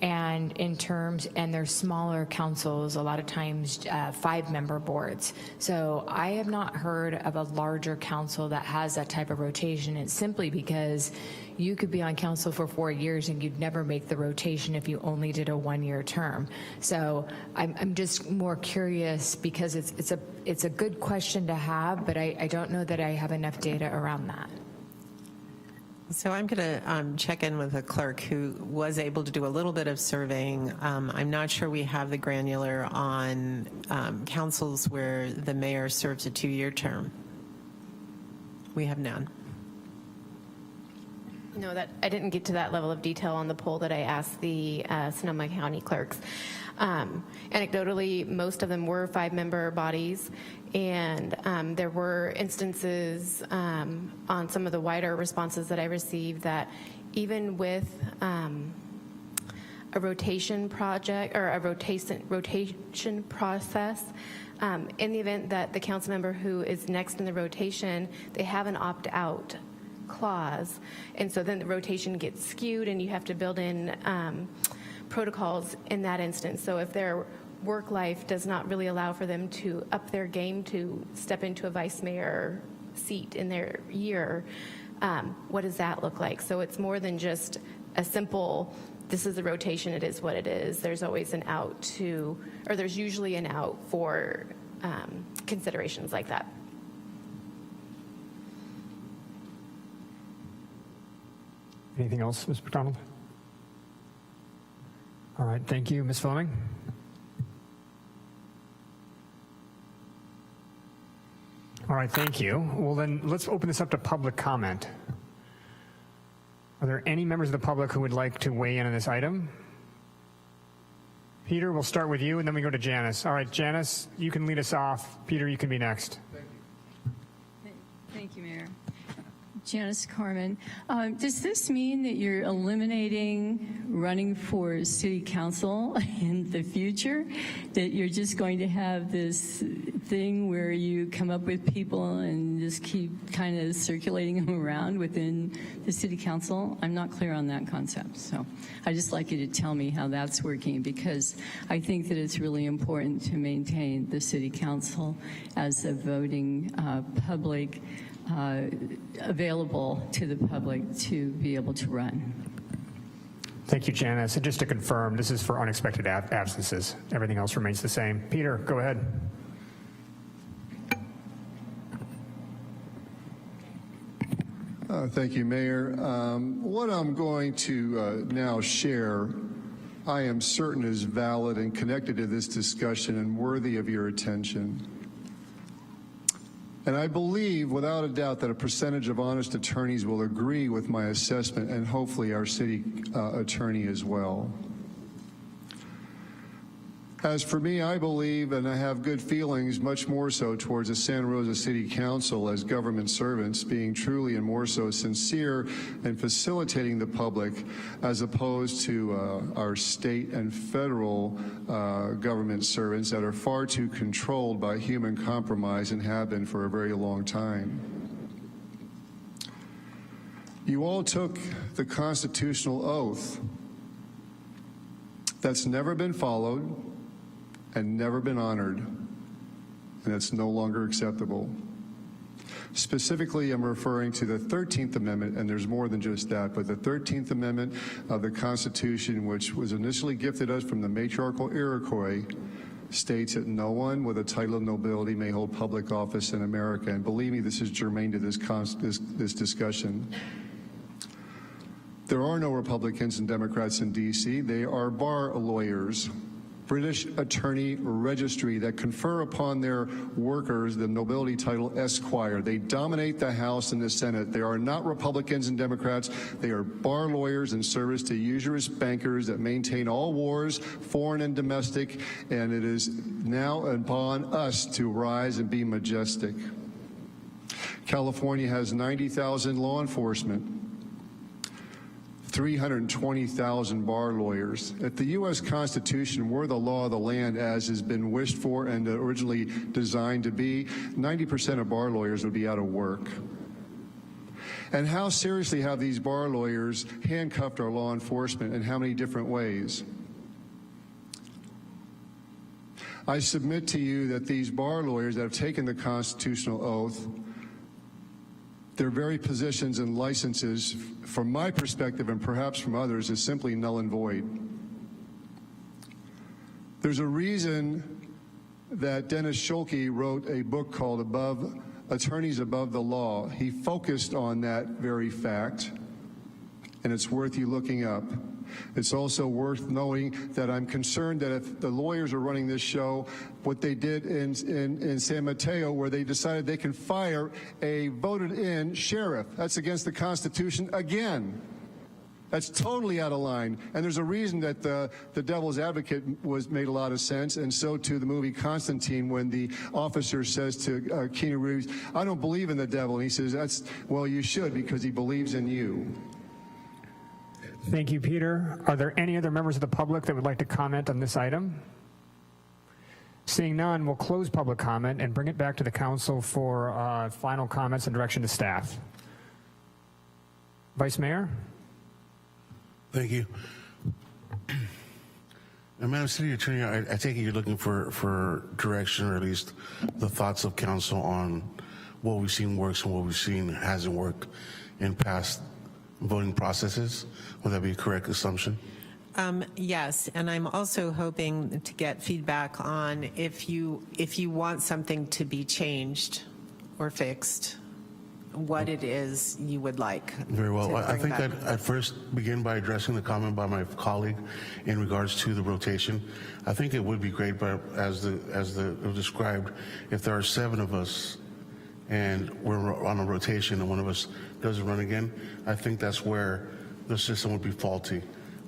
And they're smaller councils, a lot of times 5-member boards. So I have not heard of a larger council that has that type of rotation. It's simply because you could be on council for 4 years and you'd never make the rotation if you only did a 1-year term. So I'm just more curious, because it's a good question to have, but I don't know that I have enough data around that. So I'm going to check in with a clerk who was able to do a little bit of surveying. I'm not sure we have the granular on councils where the mayor serves a 2-year term. We have none. No, I didn't get to that level of detail on the poll that I asked the Sonoma County clerks. Anecdotally, most of them were 5-member bodies, and there were instances on some of the wider responses that I received that even with a rotation project or a rotation process, in the event that the council member who is next in the rotation, they have an opt-out clause. And so then the rotation gets skewed and you have to build in protocols in that instance. So if their work life does not really allow for them to up their game to step into a vice mayor seat in their year, what does that look like? So it's more than just a simple, this is the rotation, it is what it is. There's always an out to, or there's usually an out for considerations like that. Anything else, Ms. McDonald? All right, thank you. Ms. Fleming? All right, thank you. Well, then let's open this up to public comment. Are there any members of the public who would like to weigh in on this item? Peter, we'll start with you, and then we go to Janice. All right, Janice, you can lead us off. Peter, you can be next. Thank you, Mayor. Janice Carmen. Does this mean that you're eliminating running for city council in the future? That you're just going to have this thing where you come up with people and just keep kind of circulating them around within the city council? I'm not clear on that concept, so I'd just like you to tell me how that's working, because I think that it's really important to maintain the city council as a voting public, available to the public to be able to run. Thank you, Janice. And just to confirm, this is for unexpected absences. Everything else remains the same. Peter, go ahead. Thank you, Mayor. What I'm going to now share, I am certain is valid and connected to this discussion and worthy of your attention. And I believe, without a doubt, that a percentage of honest attorneys will agree with my assessment, and hopefully our city attorney as well. As for me, I believe, and I have good feelings, much more so towards the Santa Rosa City Council as government servants, being truly and more so sincere in facilitating the public, as opposed to our state and federal government servants that are far too controlled by human compromise and have been for a very long time. You all took the constitutional oath. That's never been followed and never been honored, and it's no longer acceptable. Specifically, I'm referring to the 13th Amendment, and there's more than just that, but the 13th Amendment of the Constitution, which was initially gifted us from the matriarchal Iroquois, states that no one with a title of nobility may hold public office in America. And believe me, this is germane to this discussion. There are no Republicans and Democrats in D.C. They are bar lawyers, British attorney registry that confer upon their workers the nobility title Esquire. They dominate the House and the Senate. They are not Republicans and Democrats. They are bar lawyers in service to usurious bankers that maintain all wars, foreign and domestic, and it is now upon us to rise and be majestic. California has 90,000 law enforcement, 320,000 bar lawyers. If the U.S. Constitution were the law of the land as has been wished for and originally designed to be, 90% of bar lawyers would be out of work. And how seriously have these bar lawyers handcuffed our law enforcement, in how many different ways? I submit to you that these bar lawyers that have taken the constitutional oath, their very positions and licenses, from my perspective and perhaps from others, is simply null and void. There's a reason that Dennis Schulke wrote a book called Attorneys Above the Law. He focused on that very fact, and it's worth you looking up. It's also worth knowing that I'm concerned that if the lawyers are running this show, what they did in San Mateo, where they decided they can fire a voted-in sheriff, that's against the Constitution again. That's totally out of line. And there's a reason that the devil's advocate made a lot of sense, and so too the movie Constantine, when the officer says to Keanu Reeves, "I don't believe in the devil." And he says, well, you should, because he believes in you. Thank you, Peter. Are there any other members of the public that would like to comment on this item? Seeing none, we'll close public comment and bring it back to the council for final comments and direction to staff. Vice Mayor? Thank you. And Madam City Attorney, I take it you're looking for direction, or at least the thoughts of council on what we've seen works and what we've seen hasn't worked in past voting processes. Would that be a correct assumption? Yes, and I'm also hoping to get feedback on if you want something to be changed or fixed, what it is you would like. Very well. I think I'd first begin by addressing the comment by my colleague in regards to the rotation. I think it would be great, but as it was described, if there are 7 of us and we're on a rotation and one of us doesn't run again, I think that's where the system would be faulty.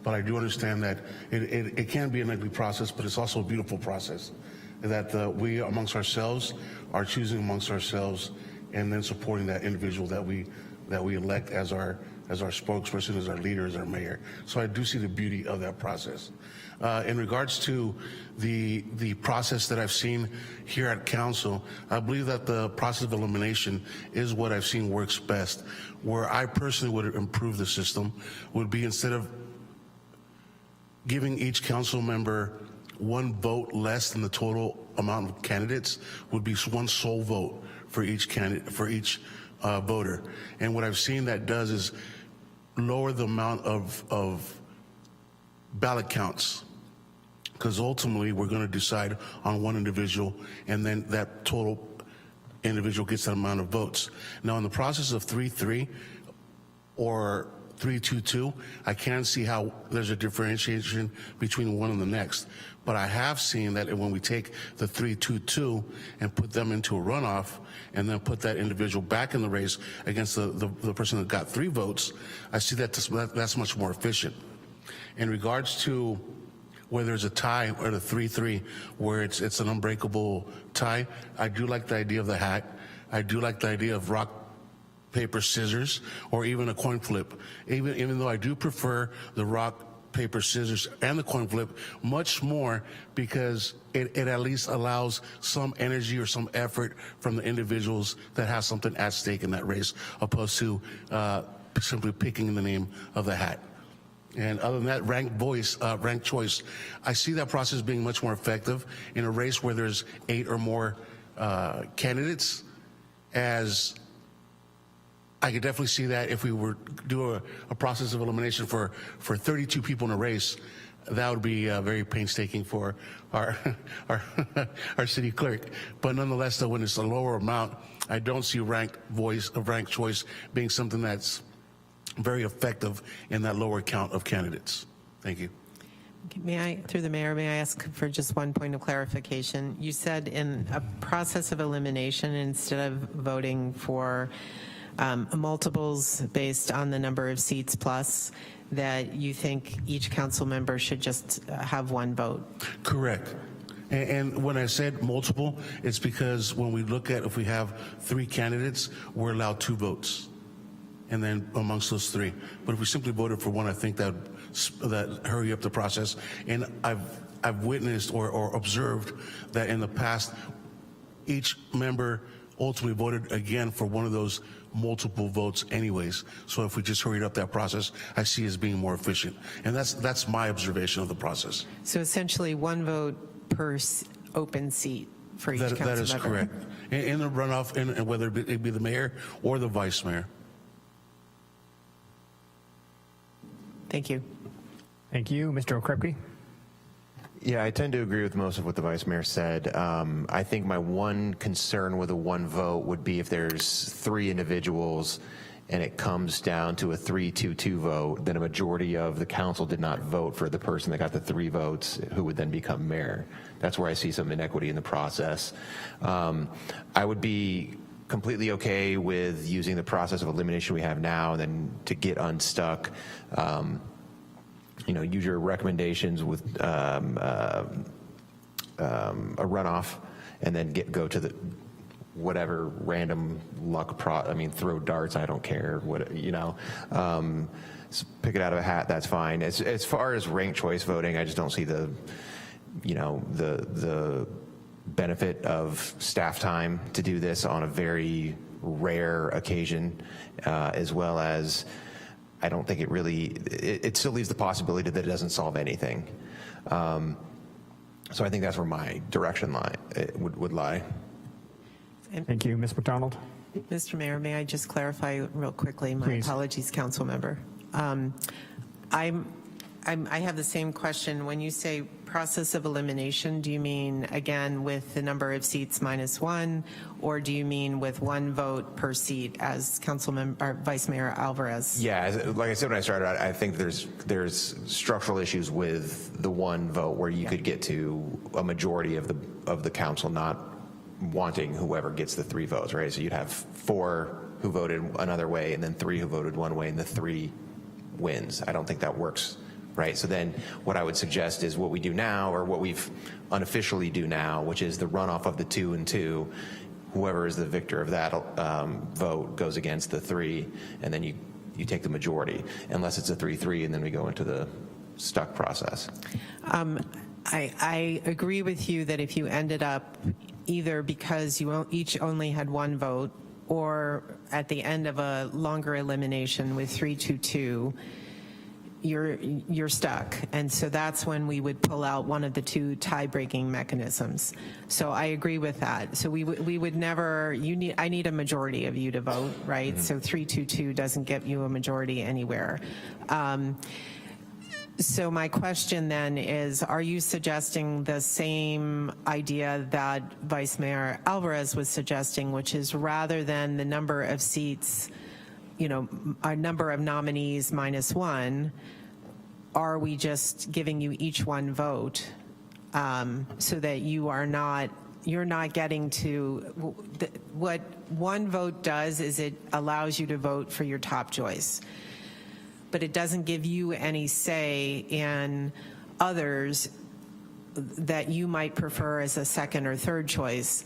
But I do understand that it can be an ugly process, but it's also a beautiful process, that we amongst ourselves are choosing amongst ourselves and then supporting that individual that we elect as our spokesperson, as our leader, as our mayor. So I do see the beauty of that process. In regards to the process that I've seen here at council, I believe that the process of elimination is what I've seen works best. Where I personally would improve the system would be, instead of giving each council member 1 vote less than the total amount of candidates, would be 1 sole vote for each candidate, for each voter. And what I've seen that does is lower the amount of ballot counts, because ultimately we're going to decide on 1 individual, and then that total individual gets that amount of votes. Now, in the process of 3-3 or 3-2-2, I can see how there's a differentiation between one and the next. But I have seen that when we take the 3-2-2 and put them into a runoff and then put that individual back in the race against the person that got 3 votes, I see that that's much more efficient. In regards to whether it's a tie or the 3-3, where it's an unbreakable tie, I do like the idea of the hat. I do like the idea of rock, paper, scissors, or even a coin flip. Even though I do prefer the rock, paper, scissors, and the coin flip much more, because it at least allows some energy or some effort from the individuals that have something at stake in that race, opposed to simply picking the name of the hat. And other than that, ranked choice, I see that process being much more effective in a race where there's 8 or more candidates, as I could definitely see that if we were to do a process of elimination for 32 people in a race, that would be very painstaking for our city clerk. But nonetheless, though, when it's a lower amount, I don't see ranked choice being something that's very effective in that lower count of candidates. Thank you. May I, through the mayor, may I ask for just 1 point of clarification? You said in a process of elimination, instead of voting for multiples based on the number of seats plus, that you think each council member should just have 1 vote? Correct. And when I said multiple, it's because when we look at, if we have 3 candidates, we're allowed 2 votes, and then amongst those 3. But if we simply voted for 1, I think that hurry up the process. And I've witnessed or observed that in the past, each member ultimately voted again for one of those multiple votes anyways. So if we just hurried up that process, I see as being more efficient. And that's my observation of the process. So essentially 1 vote per open seat for each council member. That is correct. In the runoff, and whether it be the mayor or the vice mayor. Thank you. Thank you. Mr. Okrepke? Yeah, I tend to agree with most of what the vice mayor said. I think my one concern with a 1 vote would be if there's 3 individuals and it comes down to a 3-2-2 vote, then a majority of the council did not vote for the person that got the 3 votes, who would then become mayor. That's where I see some inequity in the process. I would be completely okay with using the process of elimination we have now, and then to get unstuck, use your recommendations with a runoff, and then go to the whatever random luck throw darts, I don't care, pick it out of a hat, that's fine. As far as ranked choice voting, I just don't see the benefit of staff time to do this on a very rare occasion, as well as I don't think it still leaves the possibility that it doesn't solve anything. So I think that's where my direction would lie. Thank you. Ms. McDonald? Mr. Mayor, may I just clarify real quickly? My Please. apologies, council member. I have the same question. When you say process of elimination, do you mean, again, with the number of seats -1, or do you mean with 1 vote per seat, as Vice Mayor Alvarez? Yeah, like I said when I started, I think there's structural issues with the 1 vote where you could get to a majority of the council not wanting whoever gets the 3 votes, right? So you'd have 4 who voted another way, and then 3 who voted one way, and the 3 wins. I don't think that works, right? So then what I would suggest is what we do now, or what we've unofficially do now, which is the runoff of the 2 and 2. Whoever is the victor of that vote goes against the 3, and then you take the majority, unless it's a 3-3, and then we go into the stuck process. I agree with you that if you ended up either because you each only had 1 vote, or at the end of a longer elimination with 3-2-2, you're stuck. And so that's when we would pull out one of the 2 tie-breaking mechanisms. So I agree with that. So we would never, I need a majority of you to vote, right? Mm-hmm. So 3-2-2 doesn't get you a majority anywhere. So my question then is, are you suggesting the same idea that Vice Mayor Alvarez was suggesting, which is rather than the number of seats, a number of nominees -1, are we just giving you each 1 vote, so that you're not getting to, what 1 vote does is it allows you to vote for your top choice, but it doesn't give you any say in others that you might prefer as a second or third choice.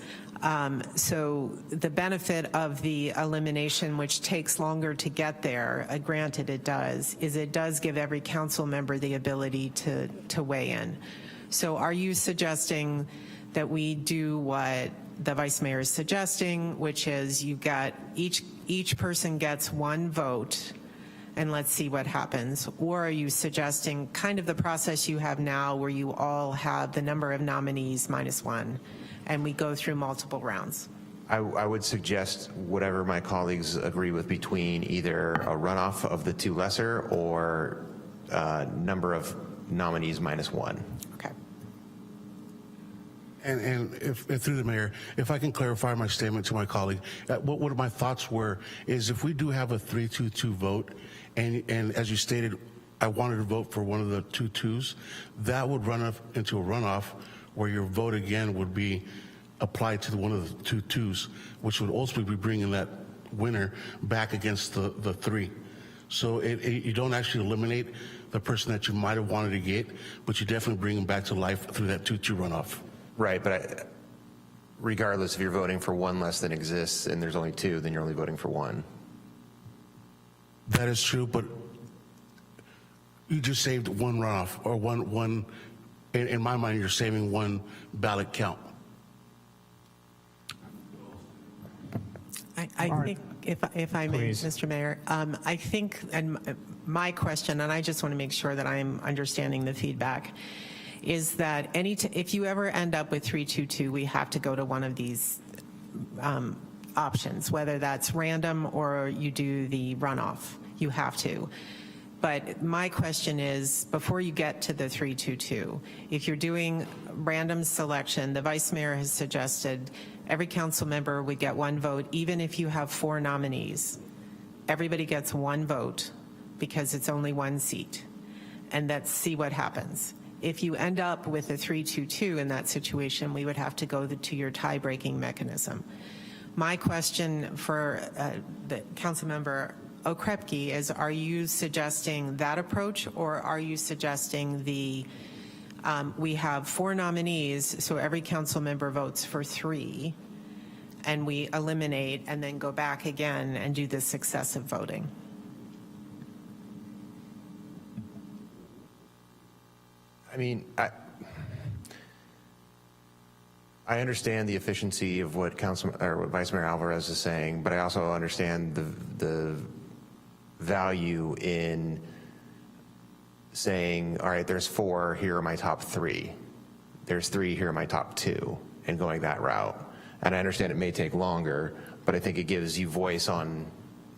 So the benefit of the elimination, which takes longer to get there, granted it does, is it does give every council member the ability to weigh in. So are you suggesting that we do what the Vice Mayor is suggesting, which is you've got each person gets 1 vote, and let's see what happens? Or are you suggesting kind of the process you have now, where you all have the number of nominees -1, and we go through multiple rounds? I would suggest whatever my colleagues agree with, between either a runoff of the 2 lesser or number of nominees -1. Okay. And if through the mayor, if I can clarify my statement to my colleague, what my thoughts were is, if we do have a 3-2-2 vote, and as you stated, I wanted to vote for one of the 2 2s, that would run up into a runoff where your vote again would be applied to one of the 2 2s, which would ultimately be bringing that winner back against the 3. So you don't actually eliminate the person that you might have wanted to get, but you definitely bring them back to life through that 2-2 runoff. Right, but regardless, if you're voting for 1 less than exists and there's only 2, then you're only voting for 1. That is true, but you just saved 1 runoff, or one. In my mind, you're saving 1 ballot count. I think, if I may, Please. Mr. Mayor, I think, and my question, and I just want to make sure that I'm understanding the feedback, is that if you ever end up with 3-2-2, we have to go to one of these options, whether that's random or you do the runoff. You have to. But my question is, before you get to the 3-2-2, if you're doing random selection, the Vice Mayor has suggested every council member would get 1 vote, even if you have 4 nominees. Everybody gets 1 vote because it's only 1 seat. And let's see what happens. If you end up with a 3-2-2 in that situation, we would have to go to your tie-breaking mechanism. My question for the council member Okrepke is, are you suggesting that approach, or are you suggesting we have 4 nominees, so every council member votes for 3, and we eliminate and then go back again and do this successive voting? I mean, I understand the efficiency of what what Vice Mayor Alvarez is saying, but I also understand the value in saying, all right, there's 4, here are my top 3. There's 3, here are my top 2, and going that route. And I understand it may take longer, but I think it gives you voice on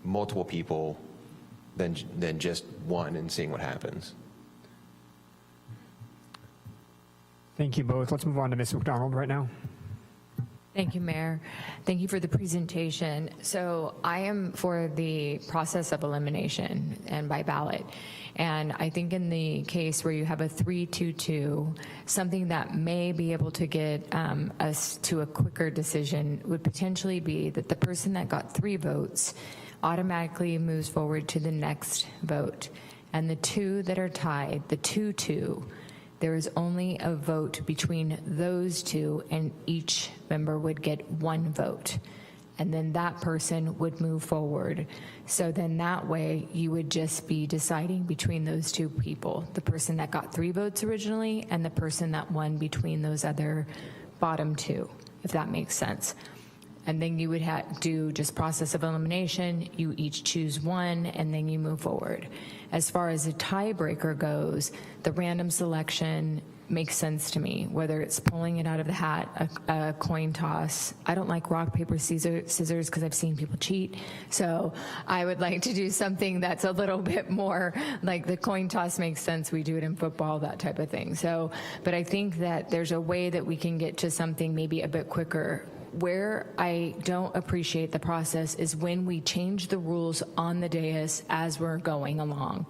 multiple people than just one and seeing what happens. Thank you both. Let's move on to Ms. McDonald right now. Thank you, Mayor. Thank you for the presentation. So I am for the process of elimination and by ballot. And I think in the case where you have a 3-2-2, something that may be able to get us to a quicker decision would potentially be that the person that got 3 votes automatically moves forward to the next vote. And the 2 that are tied, the 2-2, there is only a vote between those 2, and each member would get 1 vote. And then that person would move forward. So then that way you would just be deciding between those 2 people, the person that got 3 votes originally and the person that won between those other bottom 2, if that makes sense. And then you would do just process of elimination, you each choose 1, and then you move forward. As far as a tiebreaker goes, the random selection makes sense to me, whether it's pulling it out of the hat, a coin toss. I don't like rock, paper, scissors because I've seen people cheat. So I would like to do something that's a little bit more like the coin toss makes sense. We do it in football, that type of thing. So, but I think that there's a way that we can get to something maybe a bit quicker. Where I don't appreciate the process is when we change the rules on the dais as we're going along.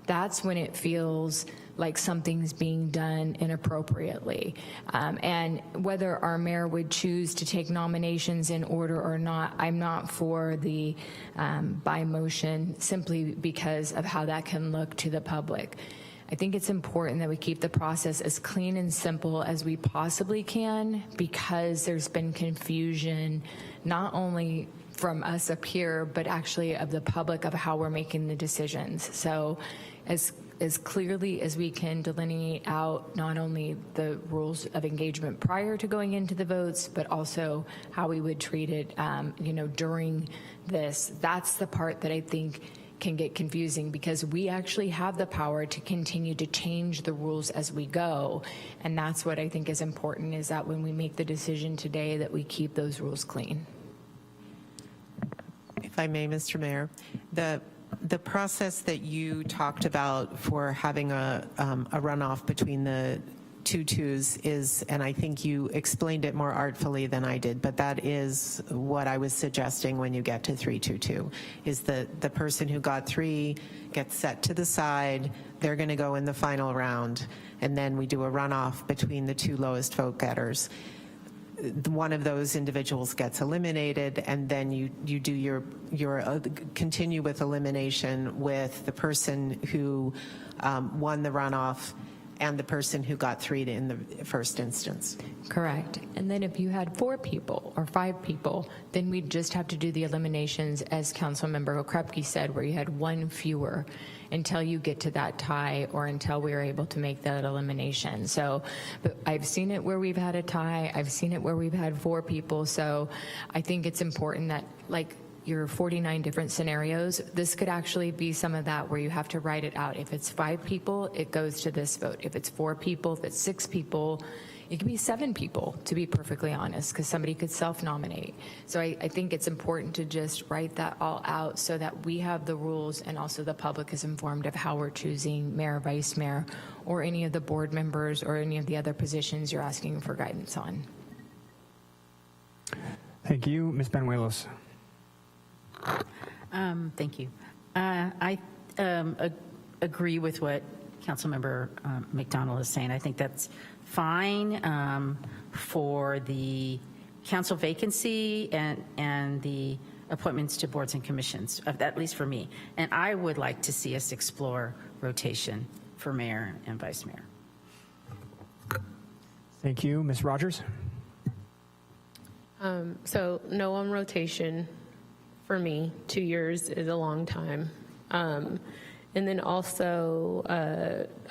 That's when it feels like something's being done inappropriately. And whether our mayor would choose to take nominations in order or not, I'm not for the by motion simply because of how that can look to the public. I think it's important that we keep the process as clean and simple as we possibly can, because there's been confusion not only from us up here, but actually of the public of how we're making the decisions. So as clearly as we can delineate out not only the rules of engagement prior to going into the votes, but also how we would treat it during this. That's the part that I think can get confusing, because we actually have the power to continue to change the rules as we go. And that's what I think is important, is that when we make the decision today, that we keep those rules clean. If I may, Mr. Mayor, the process that you talked about for having a runoff between the 2-2s is, and I think you explained it more artfully than I did, but that is what I was suggesting when you get to 3-2-2, is that the person who got 3 gets set to the side, they're going to go in the final round, and then we do a runoff between the 2 lowest vote getters. One of those individuals gets eliminated, and then you do your continue with elimination with the person who won the runoff and the person who got 3 in the first instance. Correct. And then if you had 4 people or 5 people, then we'd just have to do the eliminations, as Councilmember Okrepke said, where you had 1 fewer until you get to that tie or until we are able to make that elimination. So, but I've seen it where we've had a tie. I've seen it where we've had 4 people. So I think it's important that, like, your 49 different scenarios, this could actually be some of that where you have to write it out. If it's 5 people, it goes to this vote. If it's 4 people, if it's 6 people, it could be 7 people, to be perfectly honest, because somebody could self-nominate. So I think it's important to just write that all out so that we have the rules and also the public is informed of how we're choosing mayor, vice mayor, or any of the board members or any of the other positions you're asking for guidance on. Thank you. Ms. Benuelos. Thank you. I agree with what Councilmember McDonald is saying. I think that's fine for the council vacancy and the appointments to boards and commissions, at least for me. And I would like to see us explore rotation for mayor and vice mayor. Thank you. Ms. Rogers. So no on rotation. For me, 2 years is a long time. And then also,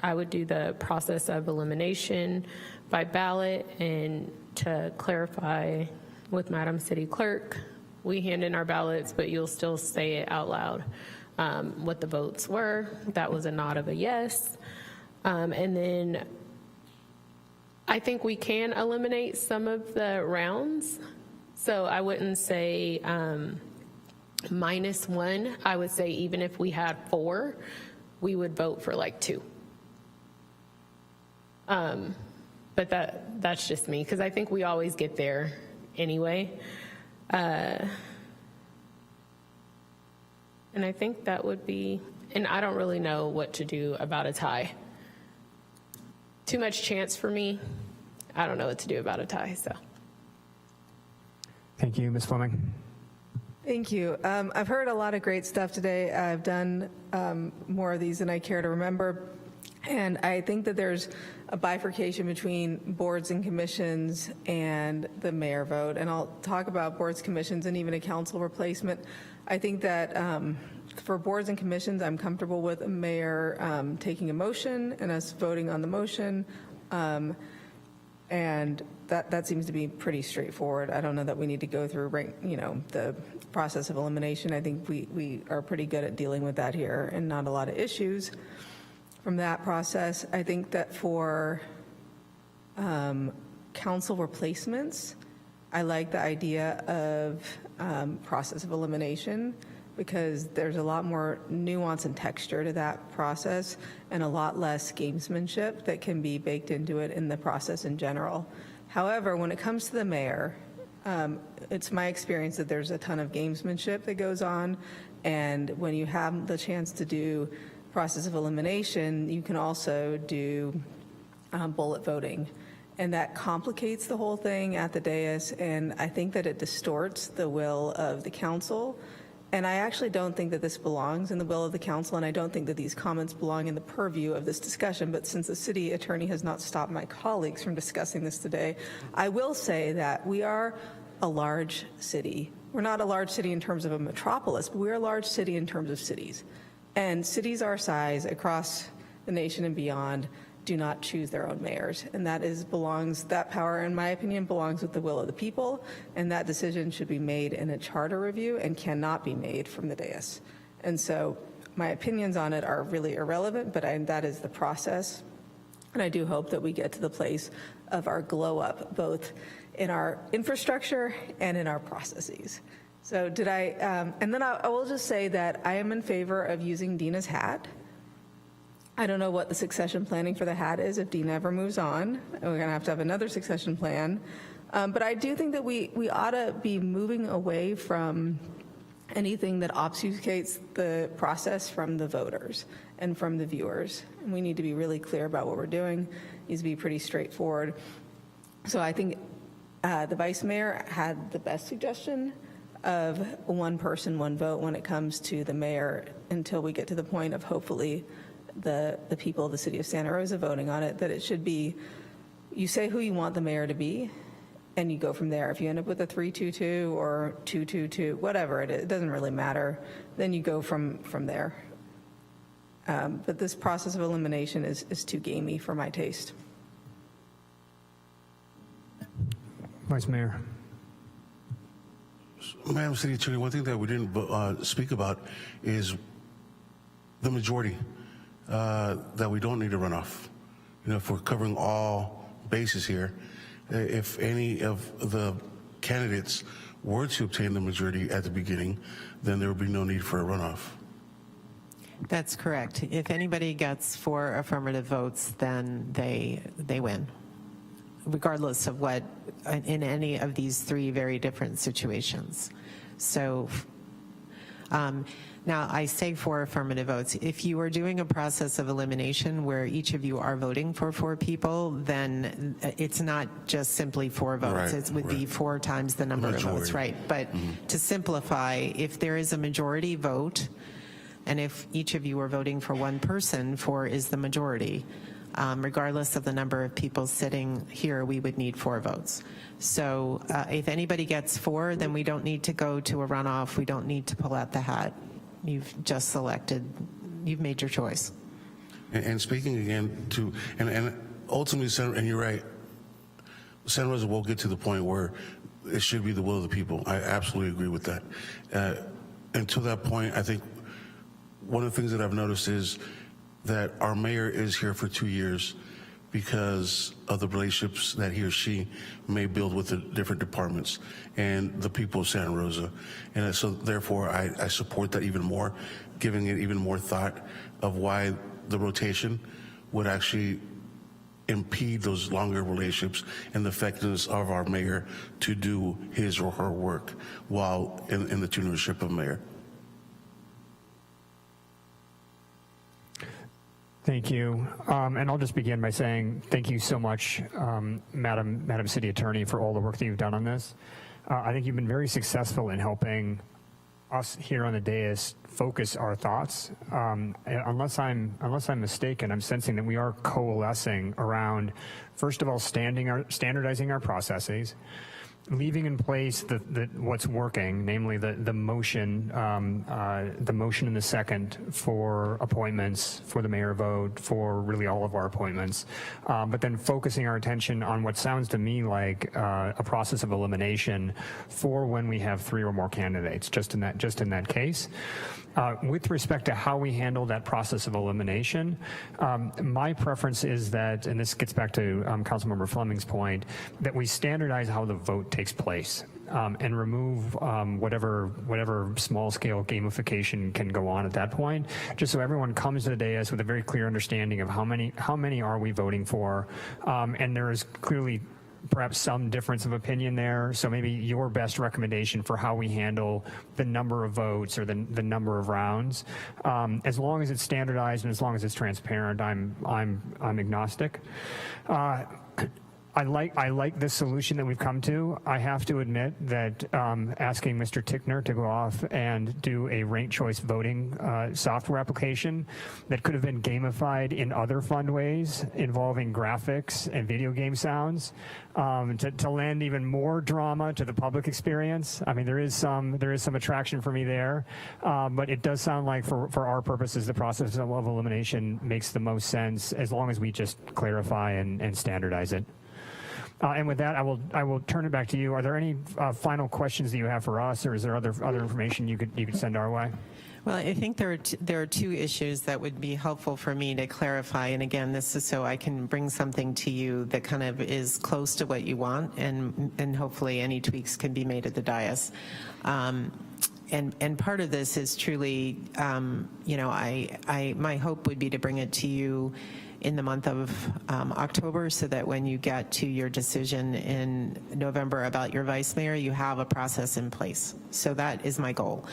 I would do the process of elimination by ballot. And to clarify with Madam City Clerk, we hand in our ballots, but you'll still say it out loud. what the votes were. That was a nod of a yes. And then I think we can eliminate some of the rounds. So I wouldn't say -1. I would say even if we had 4, we would vote for like 2. But that's just me, because I think we always get there anyway. And I think that would be, and I don't really know what to do about a tie. Too much chance for me. I don't know what to do about a tie, so. Thank you, Ms. Fleming. Thank you. I've heard a lot of great stuff today. I've done more of these than I care to remember. And I think that there's a bifurcation between boards and commissions and the mayor vote. And I'll talk about boards, commissions, and even a council replacement. I think that for boards and commissions, I'm comfortable with a mayor taking a motion and us voting on the motion. And that seems to be pretty straightforward. I don't know that we need to go through, the process of elimination. I think we are pretty good at dealing with that here and not a lot of issues from that process. I think that for council replacements, I like the idea of process of elimination, because there's a lot more nuance and texture to that process and a lot less gamesmanship that can be baked into it in the process in general. However, when it comes to the mayor, it's my experience that there's a ton of gamesmanship that goes on, and when you have the chance to do process of elimination, you can also do bullet voting. And that complicates the whole thing at the dais, and I think that it distorts the will of the council. And I actually don't think that this belongs in the will of the council, and I don't think that these comments belong in the purview of this discussion. But since the city attorney has not stopped my colleagues from discussing this today, I will say that we are a large city. We're not a large city in terms of a metropolis, but we're a large city in terms of cities. And cities our size across the nation and beyond do not choose their own mayors. And that power, in my opinion, belongs with the will of the people. And that decision should be made in a charter review and cannot be made from the dais. And so my opinions on it are really irrelevant, but that is the process. And I do hope that we get to the place of our glow up, both in our infrastructure and in our processes. So and then I will just say that I am in favor of using Dina's hat. I don't know what the succession planning for the hat is if Dina ever moves on. We're going to have another succession plan. But I do think that we ought to be moving away from anything that obfuscates the process from the voters and from the viewers. And we need to be really clear about what we're doing. It needs to be pretty straightforward. So I think the vice mayor had the best suggestion of one person, one vote when it comes to the mayor, until we get to the point of hopefully the people of the city of Santa Rosa voting on it, that it should be, you say who you want the mayor to be, and you go from there. If you end up with a 3-2-2 or 2-2-2, whatever it is, it doesn't really matter. Then you go from there. But this process of elimination is too gamey for my taste. Vice Mayor. Madam City Attorney, one thing that we didn't speak about is the majority, that we don't need a runoff. If we're covering all bases here, if any of the candidates were to obtain the majority at the beginning, then there would be no need for a runoff. That's correct. If anybody gets 4 affirmative votes, then they win, regardless of what, in any of these 3 very different situations. So now I say 4 affirmative votes. If you are doing a process of elimination where each of you are voting for 4 people, then it's not just simply 4 votes. Right, it would be 4 times the number of votes, right? But to simplify, if there is a majority vote, and if each of you are voting for one person, 4 is the majority. Regardless of the number of people sitting here, we would need 4 votes. So if anybody gets 4, then we don't need to go to a runoff. We don't need to pull out the hat. You've just selected, you've made your choice. And speaking again to, and ultimately, and you're right, Santa Rosa will get to the point where it should be the will of the people. I absolutely agree with that. And to that point, I think one of the things that I've noticed is that our mayor is here for 2 years because of the relationships that he or she may build with the different departments and the people of Santa Rosa. And so therefore I support that even more, giving it even more thought of why the rotation would actually impede those longer relationships and the effectiveness of our mayor to do his or her work while in the tenureship of mayor. Thank you. And I'll just begin by saying thank you so much, Madam City Attorney, for all the work that you've done on this. I think you've been very successful in helping us here on the dais focus our thoughts. Unless I'm mistaken, I'm sensing that we are coalescing around, first of all, standardizing our processes, leaving in place what's working, namely the motion in the second for appointments, for the mayor vote, for really all of our appointments, but then focusing our attention on what sounds to me like a process of elimination for when we have 3 or more candidates, just in that case. With respect to how we handle that process of elimination, my preference is that, and this gets back to Councilmember Fleming's point, that we standardize how the vote takes place and remove whatever small-scale gamification can go on at that point, just so everyone comes to the dais with a very clear understanding of how many are we voting for, and there is clearly perhaps some difference of opinion there. So maybe your best recommendation for how we handle the number of votes or the number of rounds, as long as it's standardized and as long as it's transparent, I'm agnostic. I like this solution that we've come to. I have to admit that asking Mr. Tickner to go off and do a ranked choice voting software application that could have been gamified in other fun ways involving graphics and video game sounds to lend even more drama to the public experience. I mean, there is some attraction for me there, but it does sound like for our purposes, the process of elimination makes the most sense as long as we just clarify and standardize it. And with that, I will turn it back to you. Are there any final questions that you have for us, or is there other information you could send our way? Well, I think there are 2 issues that would be helpful for me to clarify. And again, this is so I can bring something to you that kind of is close to what you want, and hopefully any tweaks can be made at the dais. And part of this is truly, my hope would be to bring it to you in the month of October, so that when you get to your decision in November about your vice mayor, you have a process in place. So that is my goal.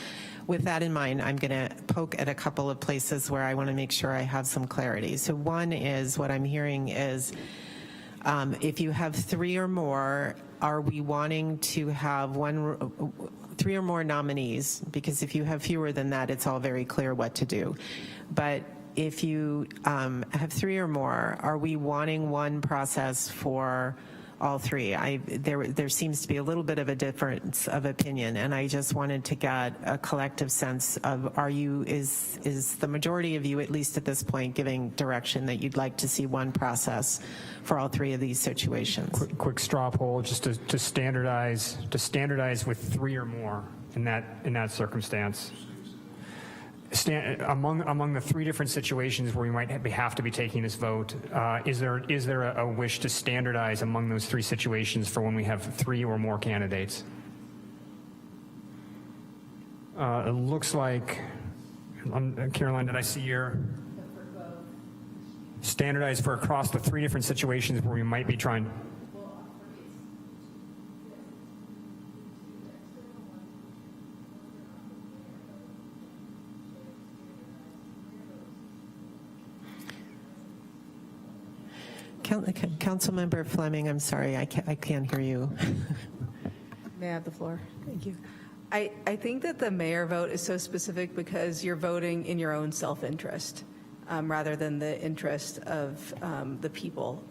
With that in mind, I'm going to poke at a couple of places where I want to make sure I have some clarity. So one is, what I'm hearing is, if you have 3 or more, are we wanting to have 3 or more nominees? Because if you have fewer than that, it's all very clear what to do. But if you have 3 or more, are we wanting one process for all 3? There seems to be a little bit of a difference of opinion, and I just wanted to get a collective sense of, is the majority of you, at least at this point, giving direction that you'd like to see one process for all 3 of these situations? Quick straw poll, just to standardize with 3 or more in that circumstance. Among the 3 different situations where we might have to be taking this vote, is there a wish to standardize among those 3 situations for when we have 3 or more candidates? It looks like, Caroline, did I see your standardize for across the 3 different situations where we might be trying? Councilmember Fleming, I'm sorry, I can't hear you. May I have the floor? Thank you. I think that the mayor vote is so specific because you're voting in your own self-interest rather than the interest of the people.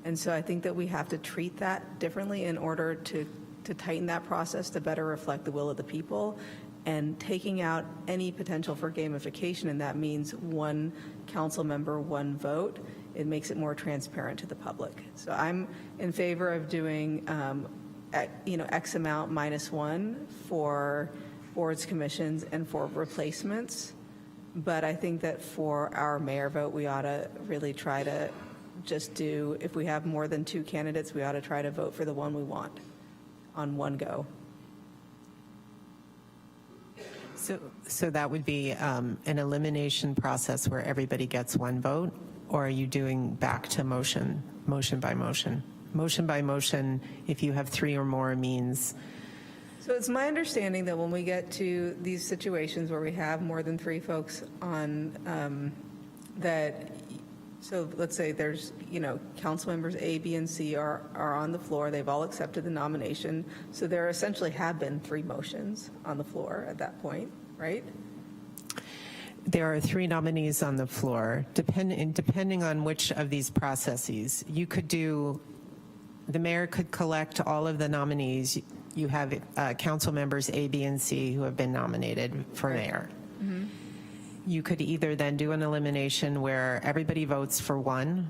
And so I think that we have to treat that differently in order to tighten that process to better reflect the will of the people, and taking out any potential for gamification, and that means one council member, one vote. It makes it more transparent to the public. So I'm in favor of doing, X amount minus 1 for boards, commissions, and for replacements. But I think that for our mayor vote, we ought to really try to just do, if we have more than 2 candidates, we ought to try to vote for the one we want on one go. So that would be an elimination process where everybody gets one vote, or are you doing back to motion by motion? Motion by motion, if you have 3 or more, means. So it's my understanding that when we get to these situations where we have more than 3 folks on that, so let's say there's, council members A, B, and C are on the floor. They've all accepted the nomination. So there essentially have been 3 motions on the floor at that point, right? There are 3 nominees on the floor. Depending on which of these processes, the mayor could collect all of the nominees. You have council members A, B, and C who have been nominated for mayor. Mm-hmm. You could either then do an elimination where everybody votes for one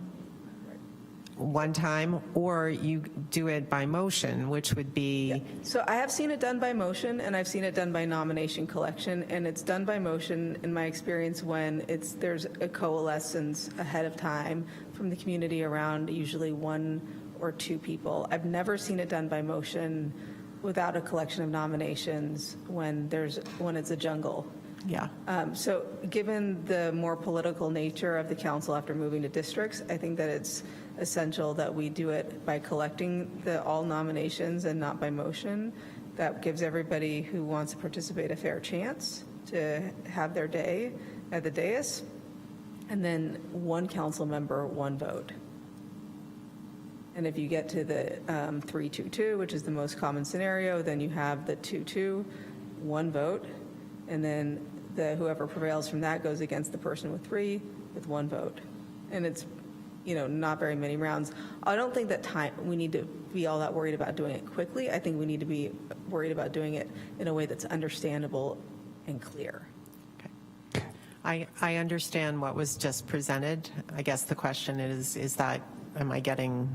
time, or you do it by motion, which would be. Yeah. So I have seen it done by motion, and I've seen it done by nomination collection, and it's done by motion in my experience when there's a coalescence ahead of time from the community around usually 1 or 2 people. I've never seen it done by motion without a collection of nominations when it's a jungle. Yeah. So given the more political nature of the council after moving to districts, I think that it's essential that we do it by collecting all nominations and not by motion. That gives everybody who wants to participate a fair chance to have their day at the dais. And then 1 council member, 1 vote. And if you get to the 3-2-2, which is the most common scenario, then you have the 2-2, 1 vote, and then whoever prevails from that goes against the person with 3 with 1 vote. And it's, not very many rounds. I don't think that we need to be all that worried about doing it quickly. I think we need to be worried about doing it in a way that's understandable and clear. I understand what was just presented. I guess the question is that, am I getting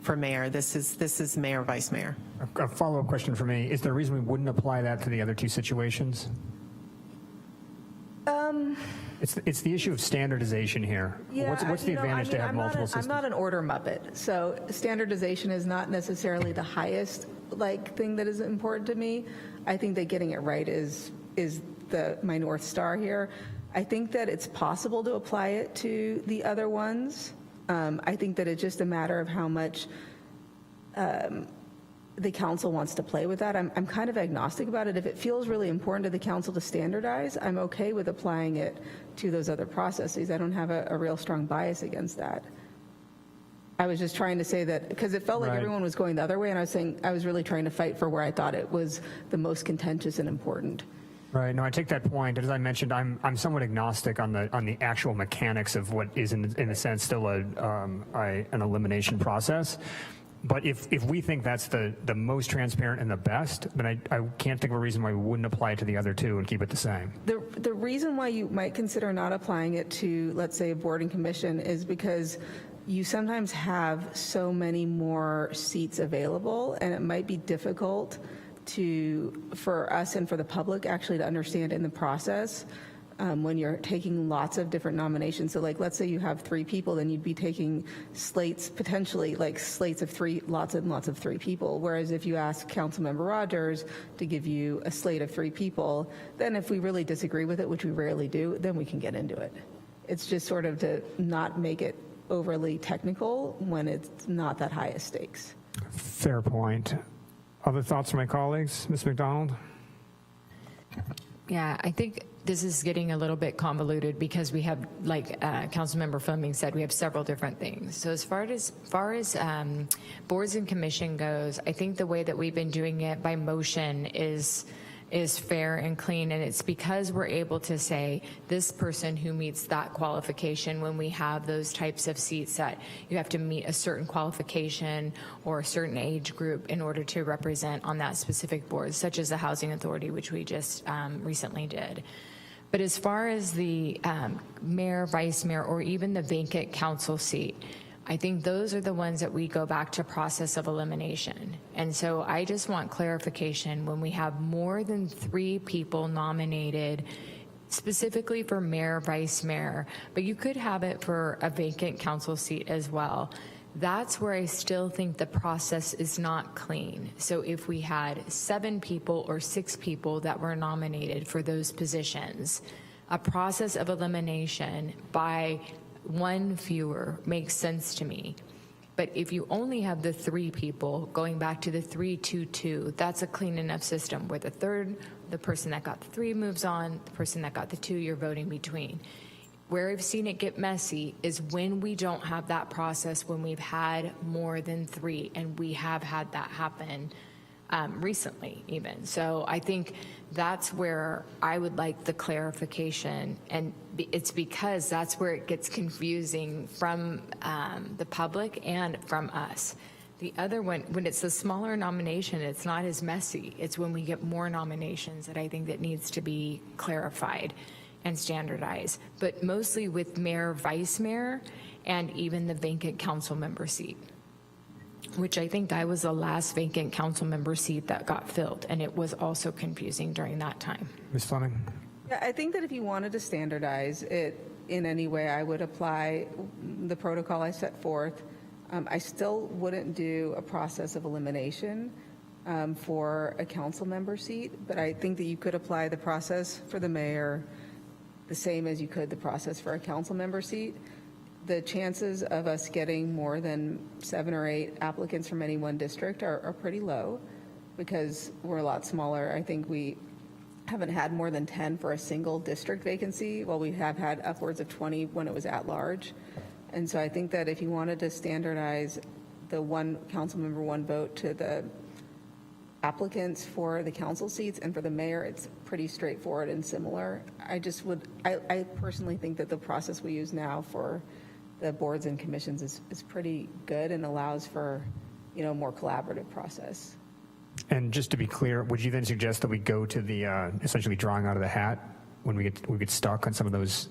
for mayor? This is mayor, vice mayor. A follow-up question for me. Is there a reason we wouldn't apply that to the other 2 situations? It's the issue of standardization here. Yeah, what's the advantage to have multiple systems? I'm not an order muppet, so standardization is not necessarily the highest thing that is important to me. I think that getting it right is my North Star here. I think that it's possible to apply it to the other ones. I think that it's just a matter of how much the council wants to play with that. I'm kind of agnostic about it. If it feels really important to the council to standardize, I'm okay with applying it to those other processes. I don't have a real strong bias against that. I was just trying to say that because it felt like everyone was going the other way, and I was really trying to fight for where I thought it was the most contentious and important. Right. No, I take that point. As I mentioned, I'm somewhat agnostic on the actual mechanics of what is in a sense still an elimination process. But if we think that's the most transparent and the best, then I can't think of a reason why we wouldn't apply it to the other 2 and keep it the same. The reason why you might consider not applying it to, let's say, a board and commission is because you sometimes have so many more seats available, and it might be difficult for us and for the public actually to understand in the process when you're taking lots of different nominations. So let's say you have 3 people, then you'd be taking slates, potentially slates of 3, lots and lots of 3 people. Whereas if you ask Councilmember Rogers to give you a slate of 3 people, then if we really disagree with it, which we rarely do, then we can get into it. It's just sort of to not make it overly technical when it's not that high a stakes. Fair point. Other thoughts from my colleagues? Ms. McDonald? Yeah, I think this is getting a little bit convoluted because we have, like Councilmember Fleming said, we have several different things. So as far as boards and commission goes, I think the way that we've been doing it by motion is fair and clean, and it's because we're able to say this person who meets that qualification. When we have those types of seats that you have to meet a certain qualification or a certain age group in order to represent on that specific board, such as the Housing Authority, which we just recently did. But as far as the mayor, vice mayor, or even the vacant council seat, I think those are the ones that we go back to process of elimination. And so I just want clarification when we have more than 3 people nominated specifically for mayor, vice mayor, but you could have it for a vacant council seat as well. That's where I still think the process is not clean. So if we had 7 people or 6 people that were nominated for those positions, a process of elimination by one fewer makes sense to me. But if you only have the 3 people, going back to the 3-2-2, that's a clean enough system where the person that got the 3 moves on, the person that got the 2, you're voting between. Where I've seen it get messy is when we don't have that process, when we've had more than 3, and we have had that happen recently even. So I think that's where I would like the clarification, and it's because that's where it gets confusing from the public and from us. The other one, when it's a smaller nomination, it's not as messy. It's when we get more nominations that I think that needs to be clarified and standardized, but mostly with mayor, vice mayor, and even the vacant council member seat, which I think I was the last vacant council member seat that got filled, and it was also confusing during that time. Ms. Fleming? Yeah, I think that if you wanted to standardize it in any way, I would apply the protocol I set forth. I still wouldn't do a process of elimination for a council member seat, but I think that you could apply the process for the mayor the same as you could the process for a council member seat. The chances of us getting more than 7 or 8 applicants from any one district are pretty low because we're a lot smaller. I think we haven't had more than 10 for a single district vacancy, while we have had upwards of 20 when it was at large. And so I think that if you wanted to standardize the one council member, one vote to the applicants for the council seats and for the mayor, it's pretty straightforward and similar. I personally think that the process we use now for the boards and commissions is pretty good and allows for, a more collaborative process. And just to be clear, would you then suggest that we go to the essentially drawing out of the hat when we get stuck on some of those?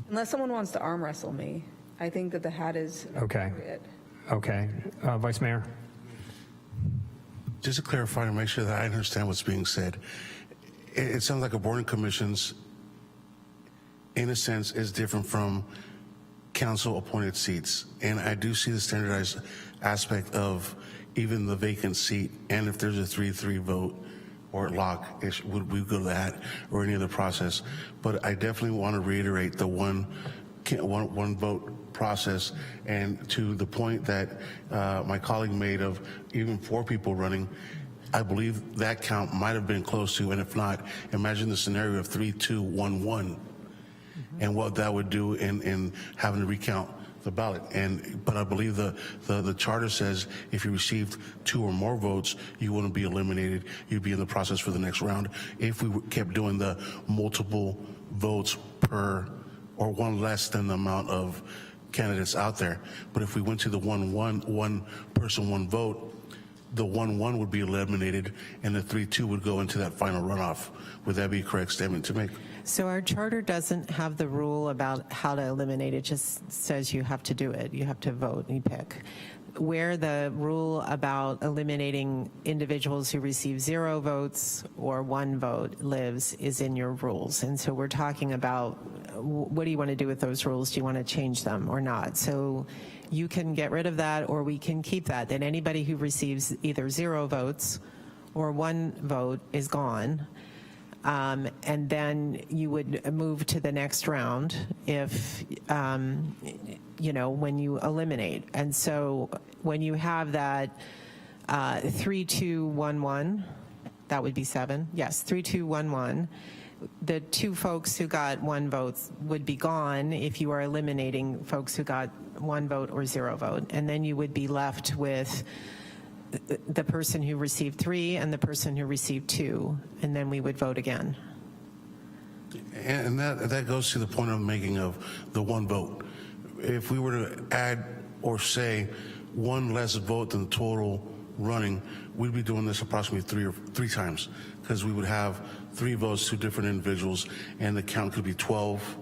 Unless someone wants to arm wrestle me, I think that the hat is okay. Appropriate. Okay. Vice Mayor? Just to clarify and make sure that I understand what's being said, it sounds like a board and commissions, in a sense, is different from council appointed seats. And I do see the standardized aspect of even the vacant seat, and if there's a 3-3 vote or lock, would we go to that or any other process? But I definitely want to reiterate the one vote process, and to the point that my colleague made of even 4 people running, I believe that count might have been close to, and if not, imagine the scenario of 3-2-1-1 and what that would do in having to recount the ballot. But I believe the charter says if you received 2 or more votes, you wouldn't be eliminated. You'd be in the process for the next round. If we kept doing the multiple votes per, or one less than the amount of candidates out there. But if we went to the one person, one vote, the 1-1 would be eliminated and the 3-2 would go into that final runoff. Would that be a correct statement to make? So our charter doesn't have the rule about how to eliminate. It just says you have to do it. You have to vote and you pick. Where the rule about eliminating individuals who receive 0 votes or 1 vote lives is in your rules. And so we're talking about what do you want to do with those rules? Do you want to change them or not? So you can get rid of that or we can keep that. That anybody who receives either 0 votes or 1 vote is gone. And then you would move to the next round if, when you eliminate. And so when you have that 3-2-1-1, that would be 7. Yes, 3-2-1-1. The 2 folks who got 1 vote would be gone if you are eliminating folks who got 1 vote or 0 vote. And then you would be left with the person who received 3 and the person who received 2, and then we would vote again. And that goes to the point I'm making of the 1 vote. If we were to add or say 1 less vote than the total running, we'd be doing this approximately 3 times, because we would have 3 votes to different individuals, and the count could be 12,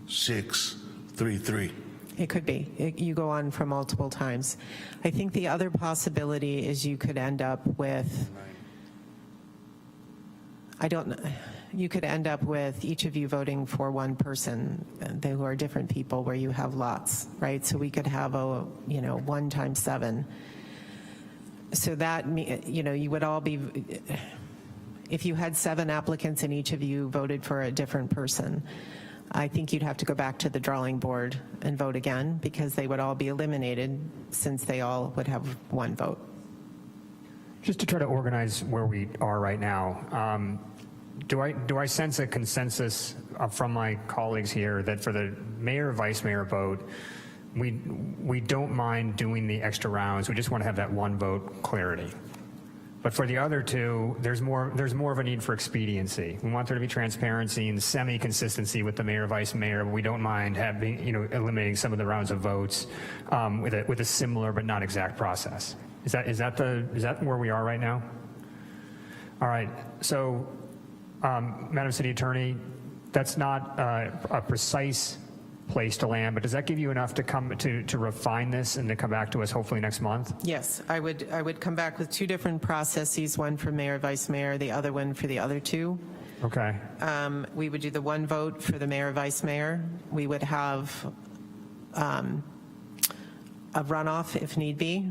6, 3, 3. It could be. You go on for multiple times. I think the other possibility is you could end up with, I don't know, you could end up with each of you voting for one person, who are different people, where you have lots, right? So we could have 1 times 7. So that, you would all be, if you had 7 applicants and each of you voted for a different person, I think you'd have to go back to the drawing board and vote again, because they would all be eliminated since they all would have 1 vote. Just to try to organize where we are right now, do I sense a consensus from my colleagues here that for the mayor, vice mayor vote, we don't mind doing the extra rounds. We just want to have that 1 vote clarity. But for the other 2, there's more of a need for expediency. We want there to be transparency and semi-consistency with the mayor, vice mayor. But we don't mind having, eliminating some of the rounds of votes with a similar but not exact process. Is that where we are right now? All right. So, Madam City Attorney, that's not a precise place to land, but does that give you enough to come to refine this and to come back to us hopefully next month? Yes, I would come back with 2 different processes, one for mayor, vice mayor, the other one for the other 2. Okay. We would do the 1 vote for the mayor, vice mayor. We would have a runoff if need be.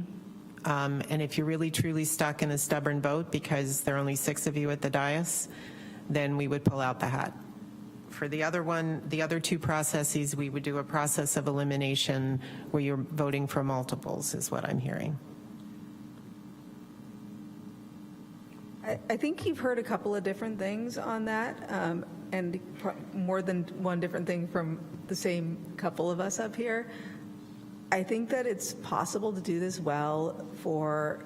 And if you're really truly stuck in a stubborn vote because there are only 6 of you at the dais, then we would pull out the hat. For the other 2 processes, we would do a process of elimination where you're voting for multiples, is what I'm hearing. I think you've heard a couple of different things on that, and more than one different thing from the same couple of us up here. I think that it's possible to do this well for,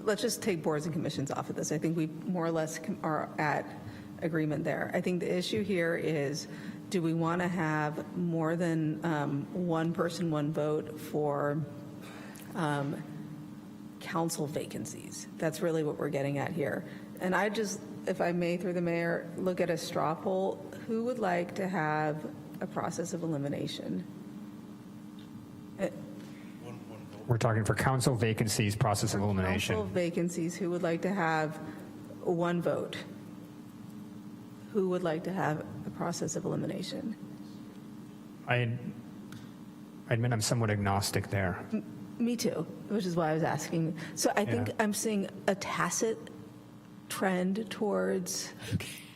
let's just take boards and commissions off of this. I think we more or less are at agreement there. I think the issue here is, do we want to have more than 1 person, 1 vote for council vacancies? That's really what we're getting at here. And I just, if I may, through the mayor, look at a straw poll. Who would like to have a process of elimination? We're talking for council vacancies, process of elimination. Council vacancies, who would like to have 1 vote? Who would like to have a process of elimination? I admit I'm somewhat agnostic there. Me too, which is why I was asking. So I think I'm seeing a tacit trend towards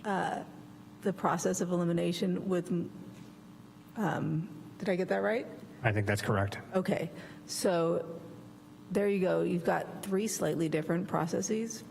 the process of elimination with, did I get that right? I think that's correct. Okay, so there you go. You've got 3 slightly different processes.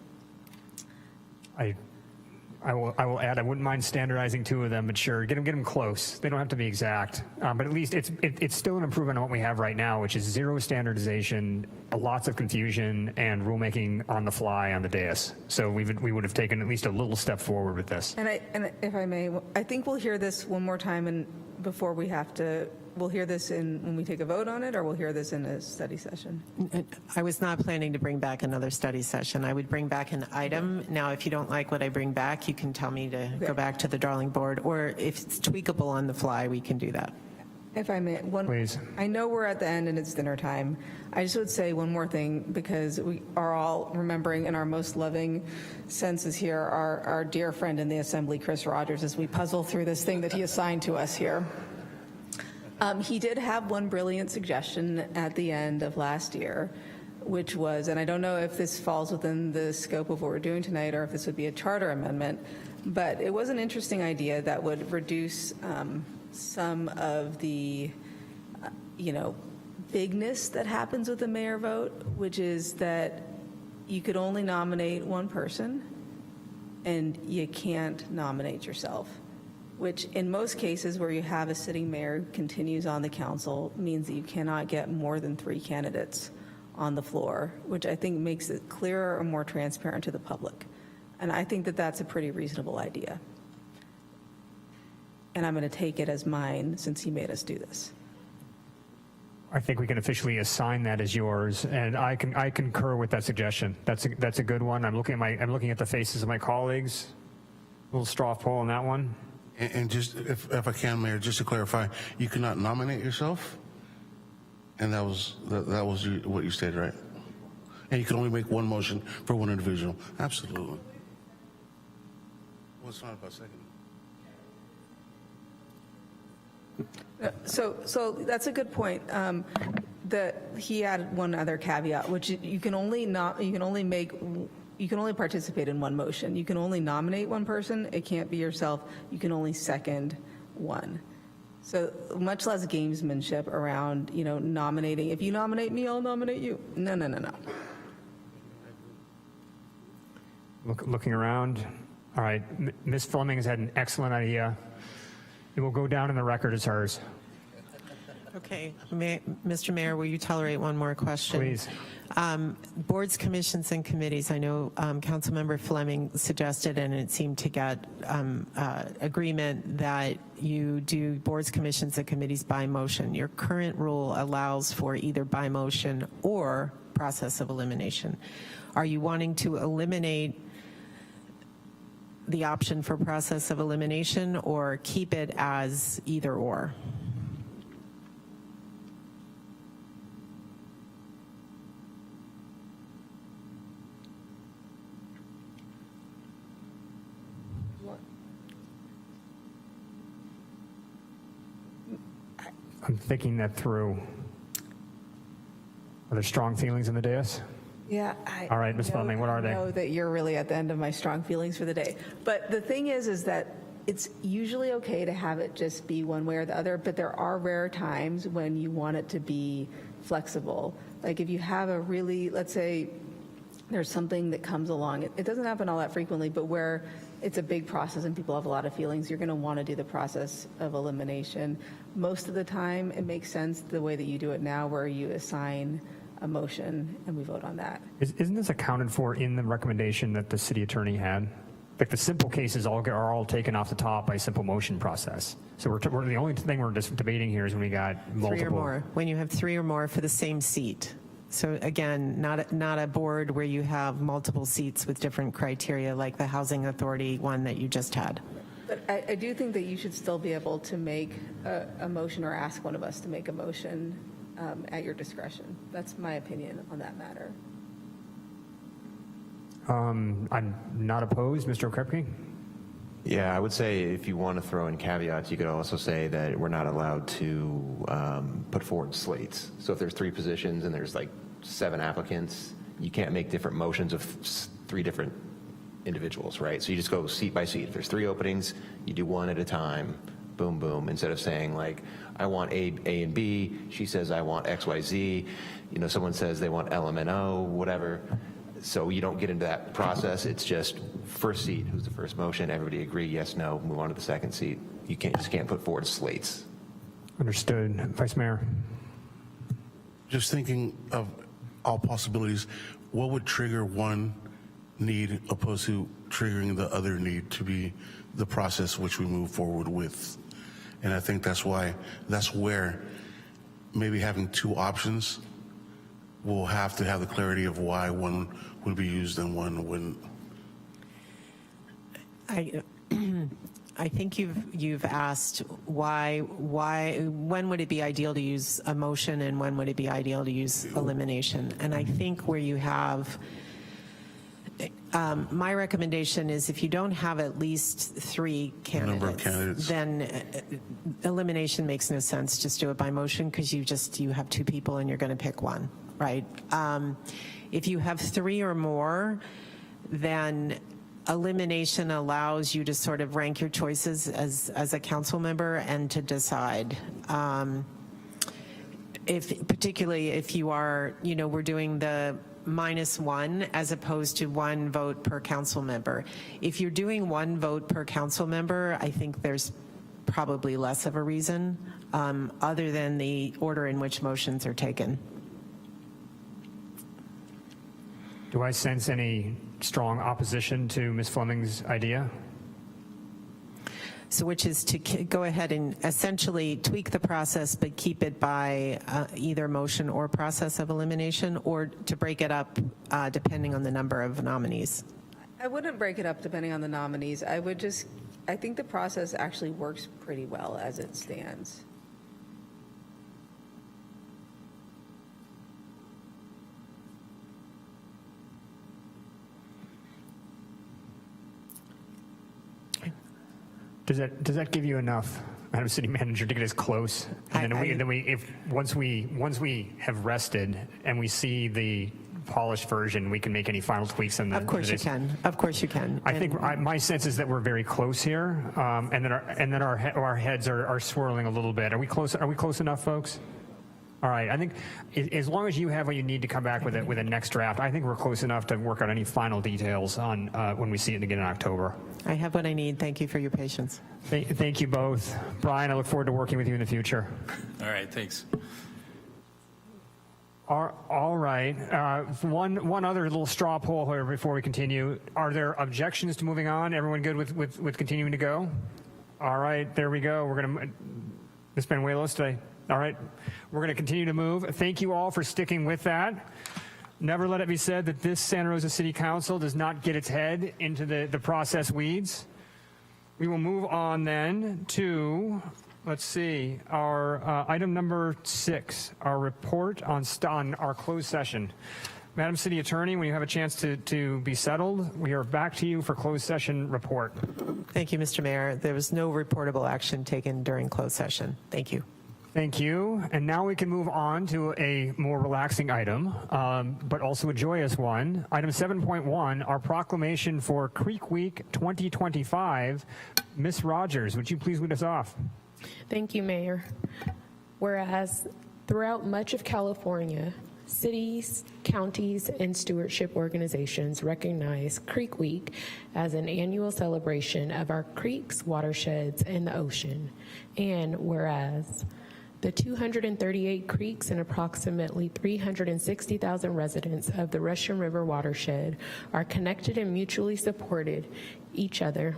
I will add, I wouldn't mind standardizing 2 of them, but sure, get them close. They don't have to be exact, but at least it's still an improvement on what we have right now, which is 0 standardization, lots of confusion, and rulemaking on the fly on the dais. So we would have taken at least a little step forward with this. And if I may, I think we'll hear this one more time, and before we have to, we'll hear this when we take a vote on it, or we'll hear this in a study session? I was not planning to bring back another study session. I would bring back an item. Now, if you don't like what I bring back, you can tell me to go back to the drawing board, or if it's tweakable on the fly, we can do that. If I may, Please. I know we're at the end and it's dinner time. I just would say one more thing, because we are all remembering in our most loving senses here our dear friend in the Assembly, Chris Rogers, as we puzzle through this thing that he assigned to us here. He did have one brilliant suggestion at the end of last year, which was, and I don't know if this falls within the scope of what we're doing tonight or if this would be a charter amendment, but it was an interesting idea that would reduce some of the, bigness that happens with the mayor vote, which is that you could only nominate 1 person and you can't nominate yourself, which in most cases where you have a sitting mayor who continues on the council means that you cannot get more than 3 candidates on the floor, which I think makes it clearer and more transparent to the public. And I think that that's a pretty reasonable idea. And I'm going to take it as mine since he made us do this. I think we can officially assign that as yours, and I concur with that suggestion. That's a good one. I'm looking at the faces of my colleagues. A little straw poll on that one. And just, if I can, Mayor, just to clarify, you cannot nominate yourself? And that was what you stated, right? And you can only make 1 motion for 1 individual. Absolutely. What's fine about second? So that's a good point. He added one other caveat, which you can only participate in one motion. You can only nominate one person. It can't be yourself. You can only second one. So much less gamesmanship around, nominating. If you nominate me, I'll nominate you. No. Looking around. All right, Ms. Fleming has had an excellent idea. It will go down in the record as hers. Okay, Mr. Mayor, will you tolerate one more question? Please. Boards, commissions, and committees. I know Councilmember Fleming suggested, and it seemed to get agreement that you do boards, commissions, and committees by motion. Your current rule allows for either by motion or process of elimination. Are you wanting to eliminate the option for process of elimination or keep it as either or? I'm thinking that through. Are there strong feelings in the dais? Yeah. All right, Ms. Fleming, what are they? I know that you're really at the end of my strong feelings for the day. But the thing is that it's usually okay to have it just be one way or the other, but there are rare times when you want it to be flexible. Like if you have a really, let's say there's something that comes along, it doesn't happen all that frequently, but where it's a big process and people have a lot of feelings, you're going to want to do the process of elimination. Most of the time, it makes sense the way that you do it now, where you assign a motion and we vote on that. Isn't this accounted for in the recommendation that the city attorney had? Like the simple cases are all taken off the top by simple motion process. So we're the only thing we're just debating here is when we got multiple. 3 or more, when you have 3 or more for the same seat. So again, not a board where you have multiple seats with different criteria like the Housing Authority one that you just had. But I do think that you should still be able to make a motion or ask one of us to make a motion at your discretion. That's my opinion on that matter. I'm not opposed. Mr. Okrepke? Yeah, I would say if you want to throw in caveats, you could also say that we're not allowed to put forward slates. So if there's 3 positions and there's like 7 applicants, you can't make different motions of 3 different individuals, right? So you just go seat by seat. If there's 3 openings, you do one at a time, boom, boom, instead of saying like, I want A, and B, she says I want X, Y, Z, someone says they want L, M, N, O, whatever. So you don't get into that process. It's just first seat, who's the first motion, everybody agree, yes, no, move on to the second seat. You just can't put forward slates. Understood. Vice Mayor? Just thinking of all possibilities, what would trigger one need opposed to triggering the other need to be the process which we move forward with? And I think that's where maybe having 2 options, we'll have to have the clarity of why one would be used and one wouldn't. I think you've asked why when would it be ideal to use a motion and when would it be ideal to use elimination? And I think where you have my recommendation is if you don't have at least 3 candidates, then elimination makes no sense. Just do it by motion because you have 2 people and you're going to pick one, right? If you have 3 or more, then elimination allows you to sort of rank your choices as a council member and to decide. Particularly if you are, we're doing the -1 as opposed to 1 vote per council member. If you're doing 1 vote per council member, I think there's probably less of a reason other than the order in which motions are taken. Do I sense any strong opposition to Ms. Fleming's idea? So which is to go ahead and essentially tweak the process but keep it by either motion or process of elimination, or to break it up depending on the number of nominees? I wouldn't break it up depending on the nominees. I think the process actually works pretty well as it stands. Does that give you enough, Madam City Manager, to get us close? And then once we have rested and we see the polished version, we can make any final tweaks. And of course you can. Of course you can. I think my sense is that we're very close here, and then our heads are swirling a little bit. Are we close? Are we close enough, folks? All right. I think as long as you have what you need to come back with a next draft, I think we're close enough to work out any final details on when we see it again in October. I have what I need. Thank you for your patience. Thank you both, Brian. I look forward to working with you in the future. All right, thanks. All right. One other little straw poll here before we continue. Are there objections to moving on? Everyone good with continuing to go? All right, there we go. We're going to, Ms. Benuelos today. All right, we're going to continue to move. Thank you all for sticking with that. Never let it be said that this Santa Rosa City Council does not get its head into the process weeds. We will move on then to, let's see, our item number 6, our report on our closed session. Madam City Attorney, when you have a chance to be settled, we are back to you for closed session report. Thank you, Mr. Mayor. There was no reportable action taken during closed session. Thank you. Thank you. And now we can move on to a more relaxing item, but also a joyous one. Item 7.1, our proclamation for Creek Week 2025. Ms. Rogers, would you please lead us off? Thank you, Mayor. Whereas throughout much of California, cities, counties, and stewardship organizations recognize Creek Week as an annual celebration of our creeks, watersheds, and the ocean. And whereas the 238 creeks and approximately 360,000 residents of the Russian River watershed are connected and mutually supported each other,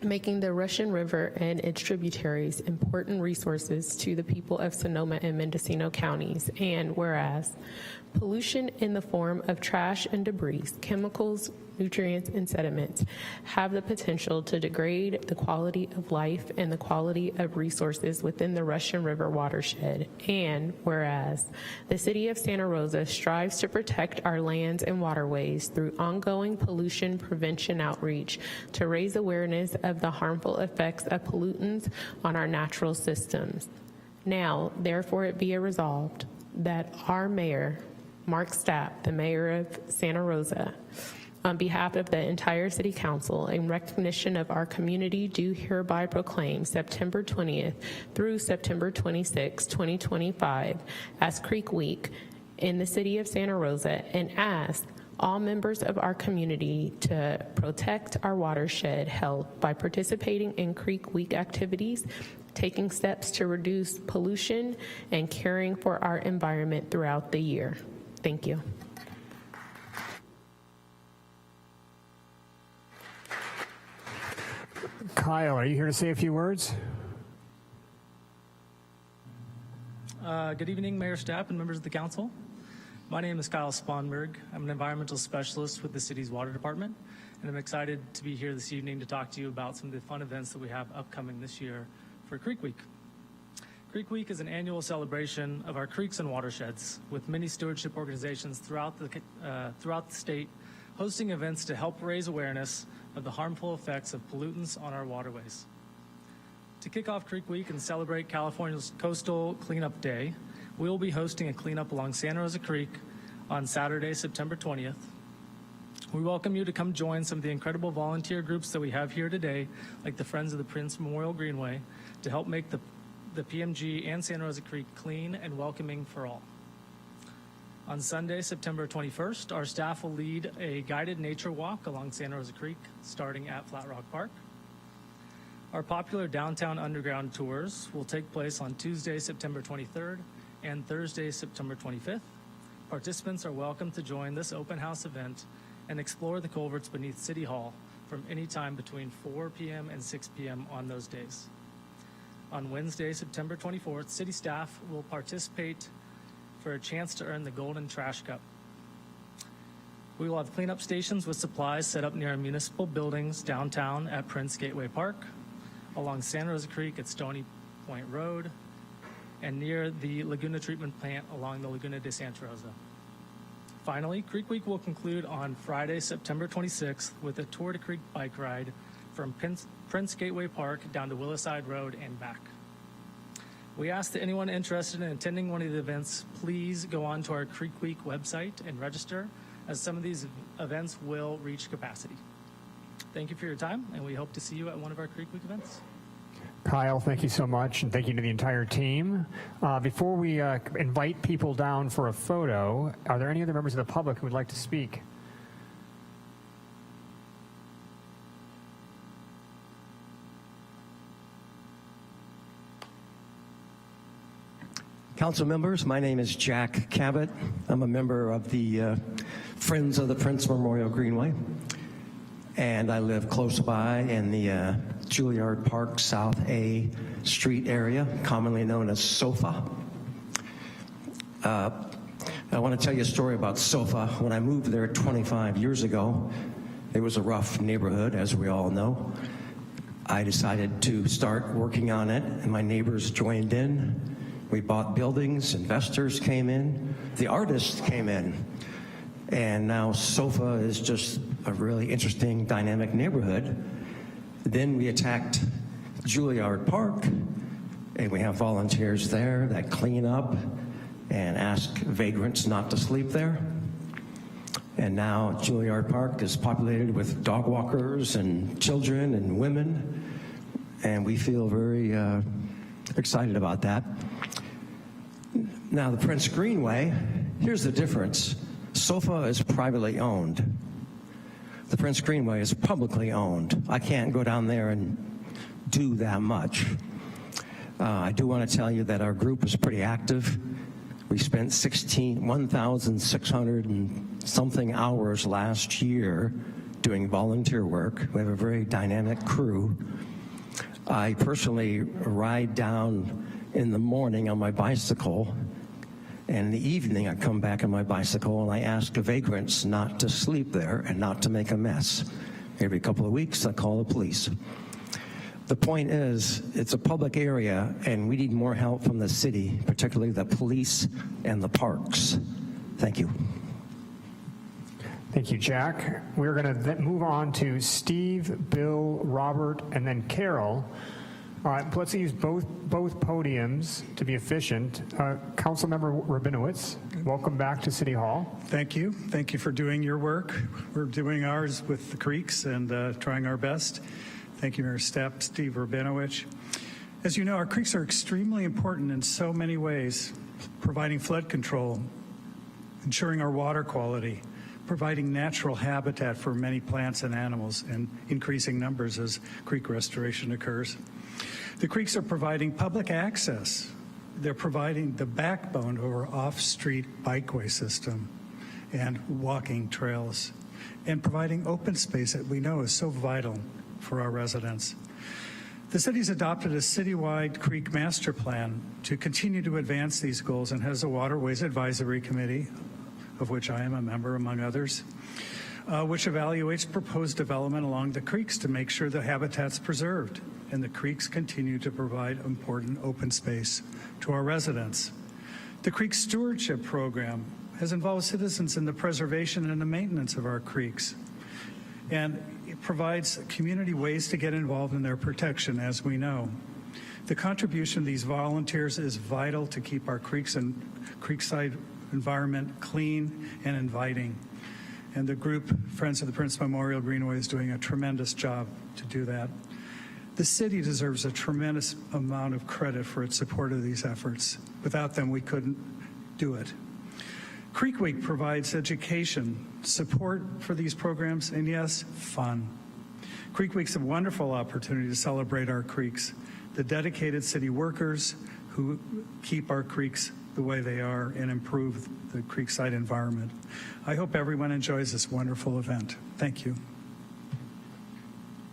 making the Russian River and its tributaries important resources to the people of Sonoma and Mendocino counties. And whereas pollution in the form of trash and debris, chemicals, nutrients, and sediments have the potential to degrade the quality of life and the quality of resources within the Russian River watershed. And whereas the city of Santa Rosa strives to protect our lands and waterways through ongoing pollution prevention outreach to raise awareness of the harmful effects of pollutants on our natural systems. Now, therefore, it be it resolved that our mayor, Mark Stapp, the mayor of Santa Rosa, on behalf of the entire City Council, in recognition of our community, do hereby proclaim September 20th through September 26, 2025 as Creek Week in the city of Santa Rosa, and ask all members of our community to protect our watershed health by participating in Creek Week activities, taking steps to reduce pollution, and caring for our environment throughout the year. Thank you. Kyle, are you here to say a few words? Good evening, Mayor Stapp and members of the council. My name is Kyle Sponberg. I'm an environmental specialist with the city's water department, and I'm excited to be here this evening to talk to you about some of the fun events that we have upcoming this year for Creek Week. Creek Week is an annual celebration of our creeks and watersheds, with many stewardship organizations throughout the state hosting events to help raise awareness of the harmful effects of pollutants on our waterways. To kick off Creek Week and celebrate California's Coastal Cleanup Day, we will be hosting a cleanup along Santa Rosa Creek on Saturday, September 20th. We welcome you to come join some of the incredible volunteer groups that we have here today, like the Friends of the Prince Memorial Greenway, to help make the PMG and Santa Rosa Creek clean and welcoming for all. On Sunday, September 21st, our staff will lead a guided nature walk along Santa Rosa Creek, starting at Flat Rock Park. Our popular downtown underground tours will take place on Tuesday, September 23rd and Thursday, September 25th. Participants are welcome to join this open house event and explore the culverts beneath City Hall from any time between 4 p.m. and 6 p.m. on those days. On Wednesday, September 24th, city staff will participate for a chance to earn the Golden Trash Cup. We will have cleanup stations with supplies set up near our municipal buildings downtown at Prince Gateway Park, along Santa Rosa Creek at Stony Point Road, and near the Laguna Treatment Plant along the Laguna de Santa Rosa. Finally, Creek Week will conclude on Friday, September 26th with a Tour to Creek bike ride from Prince Gateway Park down to Williside Road and back. We ask that anyone interested in attending one of the events, please go on to our Creek Week website and register, as some of these events will reach capacity. Thank you for your time, and we hope to see you at one of our Creek Week events. Kyle, thank you so much, and thank you to the entire team. Before we invite people down for a photo, are there any other members of the public who would like to speak? Council members, my name is Jack Cabot. I'm a member of the Friends of the Prince Memorial Greenway, and I live close by in the Juilliard Park South A Street area, commonly known as SOFA. I want to tell you a story about SOFA. When I moved there 25 years ago, it was a rough neighborhood, as we all know. I decided to start working on it, and my neighbors joined in. We bought buildings, investors came in, the artists came in, and now SOFA is just a really interesting, dynamic neighborhood. Then we attacked Juilliard Park, and we have volunteers there that clean up and ask vagrants not to sleep there. And now Juilliard Park is populated with dog walkers and children and women, and we feel very excited about that. Now, the Prince Greenway, here's the difference. SOFA is privately owned. The Prince Greenway is publicly owned. I can't go down there and do that much. I do want to tell you that our group is pretty active. We spent 1,600 and something hours last year doing volunteer work. We have a very dynamic crew. I personally ride down in the morning on my bicycle, and in the evening I come back on my bicycle and I ask vagrants not to sleep there and not to make a mess. Every couple of weeks I call the police. The point is, it's a public area and we need more help from the city, particularly the police and the parks. Thank you. Thank you, Jack. We're going to move on to Steve, Bill, Robert, and then Carol. All right, let's use both podiums to be efficient. Councilmember Rabinowitz, welcome back to City Hall. Thank you. Thank you for doing your work. We're doing ours with the creeks and trying our best. Thank you, Mayor Stepp, Steve Rabinowitz. As you know, our creeks are extremely important in so many ways, providing flood control, ensuring our water quality, providing natural habitat for many plants and animals in increasing numbers as creek restoration occurs. The creeks are providing public access. They're providing the backbone of our off-street bikeway system and walking trails, and providing open space that we know is so vital for our residents. The city's adopted a citywide creek master plan to continue to advance these goals and has a Waterways Advisory Committee, of which I am a member, among others, which evaluates proposed development along the creeks to make sure the habitat's preserved and the creeks continue to provide important open space to our residents. The Creek Stewardship Program has involved citizens in the preservation and the maintenance of our creeks, and it provides community ways to get involved in their protection, as we know. The contribution of these volunteers is vital to keep our creeks and creekside environment clean and inviting. And the group, Friends of the Prince Memorial Greenway, is doing a tremendous job to do that. The city deserves a tremendous amount of credit for its support of these efforts. Without them, we couldn't do it. Creek Week provides education, support for these programs, and yes, fun. Creek Week's a wonderful opportunity to celebrate our creeks, the dedicated city workers who keep our creeks the way they are and improve the creekside environment. I hope everyone enjoys this wonderful event. Thank you.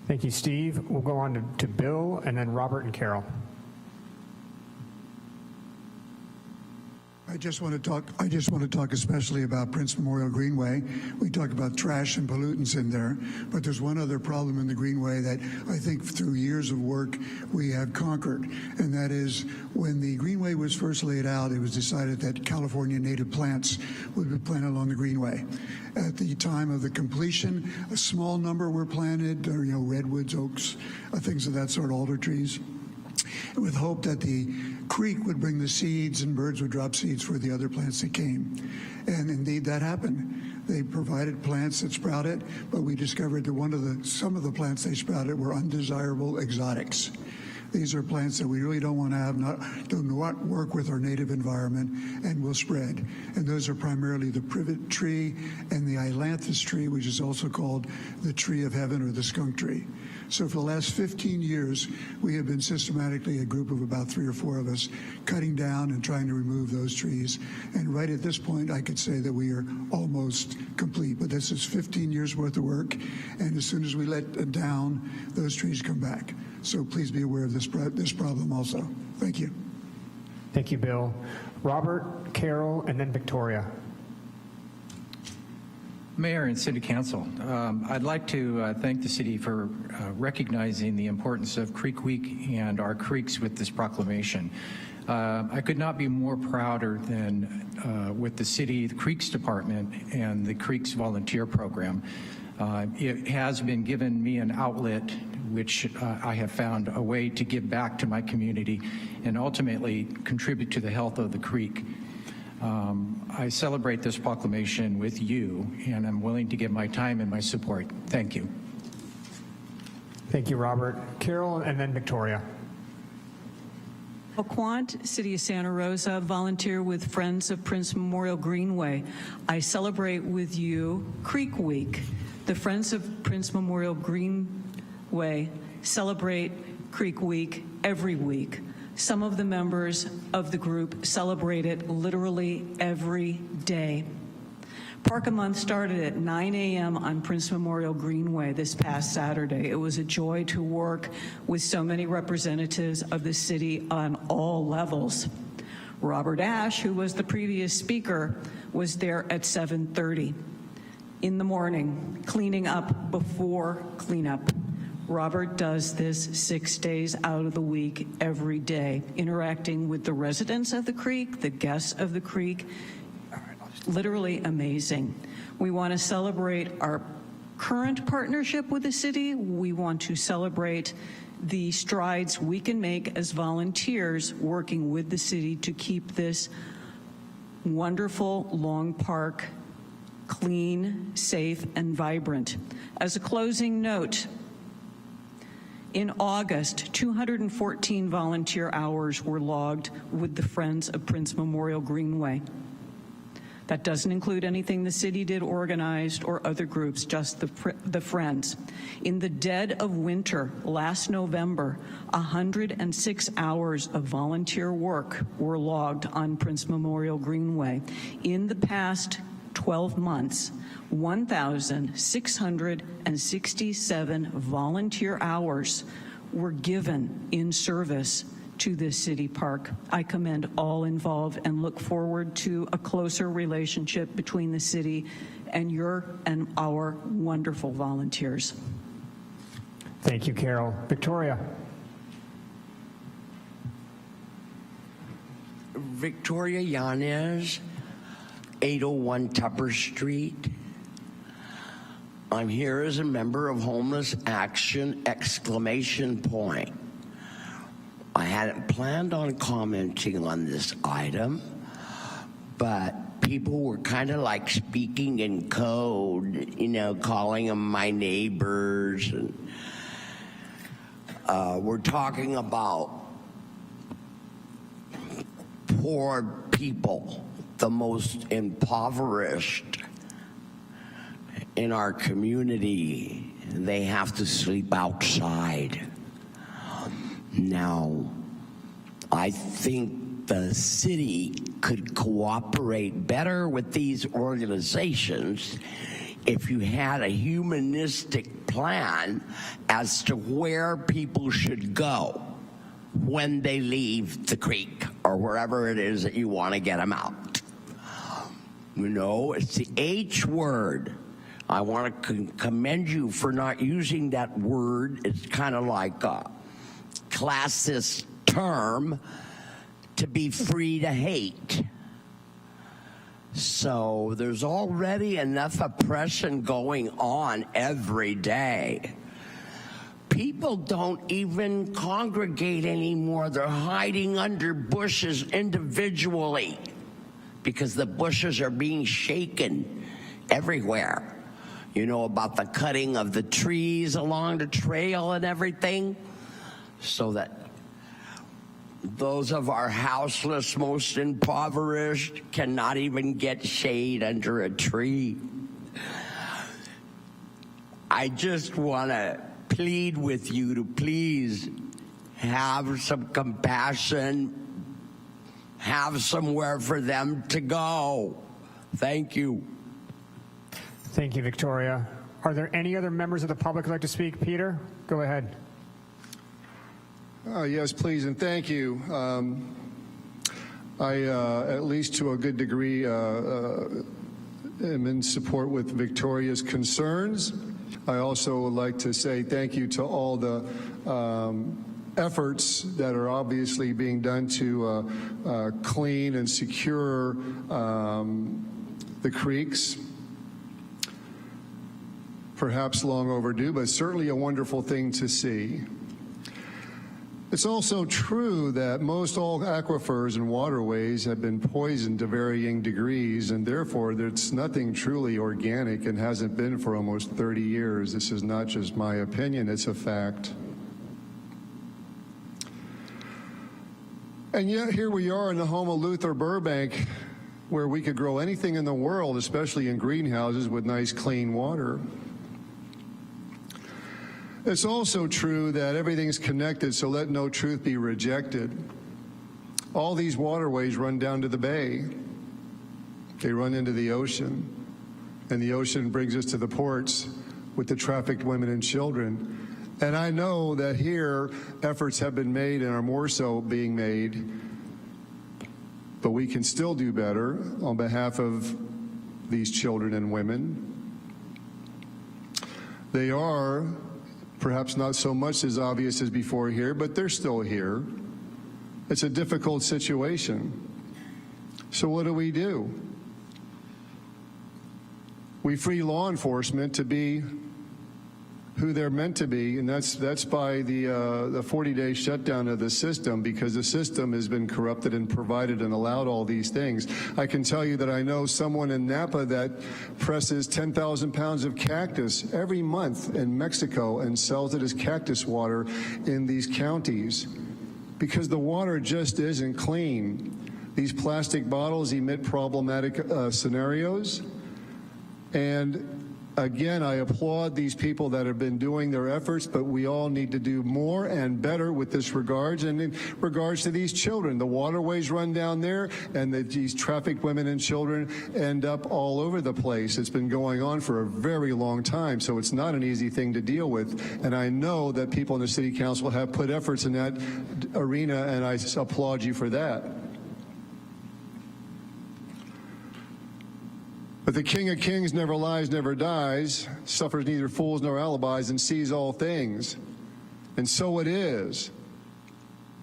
Thank you, Steve. We'll go on to Bill, and then Robert and Carol. I just want to talk especially about Prince Memorial Greenway. We talk about trash and pollutants in there, but there's one other problem in the Greenway that I think through years of work we have conquered, and that is when the Greenway was first laid out, it was decided that California native plants would be planted along the Greenway. At the time of the completion, a small number were planted, or, redwoods, oaks, things of that sort, alder trees, with hope that the creek would bring the seeds and birds would drop seeds for the other plants that came. And indeed that happened. They provided plants that sprouted, but we discovered that some of the plants they sprouted were undesirable exotics. These are plants that we really don't want to have, do not work with our native environment and will spread. And those are primarily the privet tree and the ailanthus tree, which is also called the tree of heaven or the skunk tree. So for the last 15 years, we have been systematically, a group of about 3 or 4 of us, cutting down and trying to remove those trees. And right at this point, I could say that we are almost complete. But this is 15 years worth of work. And as soon as we let down, those trees come back. So please be aware of this problem also. Thank you. Thank you, Bill. Robert, Carol, and then Victoria. Mayor and City Council, I'd like to thank the city for recognizing the importance of Creek Week and our creeks with this proclamation. I could not be more prouder than with the city, the Creeks Department, and the Creeks Volunteer Program. It has been given me an outlet which I have found a way to give back to my community and ultimately contribute to the health of the creek. I celebrate this proclamation with you, and I'm willing to give my time and my support. Thank you. Thank you, Robert. Carol, and then Victoria. Quant, City of Santa Rosa, volunteer with Friends of Prince Memorial Greenway. I celebrate with you Creek Week. The Friends of Prince Memorial Greenway celebrate Creek Week every week. Some of the members of the group celebrate it literally every day. Park a Month started at 9 a.m. on Prince Memorial Greenway this past Saturday. It was a joy to work with so many representatives of the city on all levels. Robert Ash, who was the previous speaker, was there at 7:30 in the morning, cleaning up before cleanup. Robert does this 6 days out of the week, every day, interacting with the residents of the creek, the guests of the creek. Literally amazing. We want to celebrate our current partnership with the city. We want to celebrate the strides we can make as volunteers working with the city to keep this wonderful long park clean, safe, and vibrant. As a closing note, in August, 214 volunteer hours were logged with the Friends of Prince Memorial Greenway. That doesn't include anything the city did organized or other groups, just the Friends. In the dead of winter, last November, 106 hours of volunteer work were logged on Prince Memorial Greenway. In the past 12 months, 1,667 volunteer hours were given in service to this city park. I commend all involved and look forward to a closer relationship between the city and our wonderful volunteers. Thank you, Carol. Victoria. Victoria Yanez, 801 Tupper Street. I'm here as a member of Homeless Action! I hadn't planned on commenting on this item, but people were kind of like speaking in code, calling them my neighbors. And we're talking about poor people, the most impoverished in our community. They have to sleep outside. Now, I think the city could cooperate better with these organizations if you had a humanistic plan as to where people should go. when they leave the creek or wherever it is that you want to get them out. You know, it's the H word. I want to commend you for not using that word. It's kind of like a classist term to be free to hate. So there's already enough oppression going on every day. People don't even congregate anymore. They're hiding under bushes individually because the bushes are being shaken everywhere. You know about the cutting of the trees along the trail and everything, so that those of our houseless, most impoverished, cannot even get shade under a tree. I just want to plead with you to please have some compassion, have somewhere for them to go. Thank you. Thank you, Victoria. Are there any other members of the public who'd like to speak? Peter, go ahead. Yes, please, and thank you. I, at least to a good degree, am in support with Victoria's concerns. I also would like to say thank you to all the efforts that are obviously being done to clean and secure the creeks. Perhaps long overdue, but certainly a wonderful thing to see. It's also true that most all aquifers and waterways have been poisoned to varying degrees, and therefore there's nothing truly organic and hasn't been for almost 30 years. This is not just my opinion, it's a fact. And yet here we are in the home of Luther Burbank, where we could grow anything in the world, especially in greenhouses with nice clean water. It's also true that everything's connected, so let no truth be rejected. All these waterways run down to the bay. They run into the ocean, and the ocean brings us to the ports with the trafficked women and children. And I know that here efforts have been made and are more so being made, but we can still do better on behalf of these children and women. They are perhaps not so much as obvious as before here, but they're still here. It's a difficult situation. So what do? We free law enforcement to be who they're meant to be, and that's by the 40-day shutdown of the system, because the system has been corrupted and provided and allowed all these things. I can tell you that I know someone in Napa that presses 10,000 pounds of cactus every month in Mexico and sells it as cactus water in these counties because the water just isn't clean. These plastic bottles emit problematic scenarios, and again, I applaud these people that have been doing their efforts, but we all need to do more and better with this regards. And in regards to these children, the waterways run down there, and these trafficked women and children end up all over the place. It's been going on for a very long time, so it's not an easy thing to deal with. And I know that people in the City Council have put efforts in that arena, and I applaud you for that. But the King of Kings never lies, never dies, suffers neither fools nor alibis, and sees all things. And so it is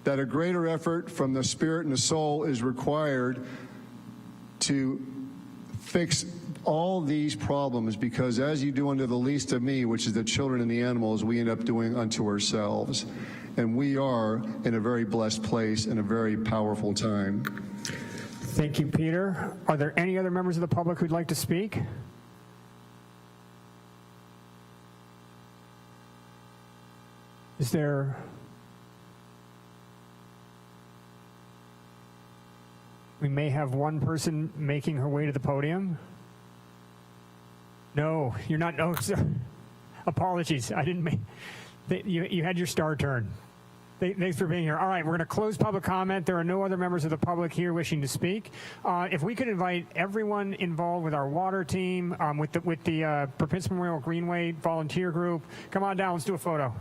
that a greater effort from the spirit and the soul is required to fix all these problems, because as you do unto the least of me, which is the children and the animals, we end up doing unto ourselves. And we are in a very blessed place in a very powerful time. Thank you, Peter. Are there any other members of the public who'd like to speak? Is there... We may have one person making her way to the podium. No, you're not. No, apologies. I didn't make... You had your star turn. Thanks for being here. All right, we're going to close public comment. There are no other members of the public here wishing to speak. If we could invite everyone involved with our water team, with the Prince Memorial Greenway volunteer group, come on down. Let's do a photo.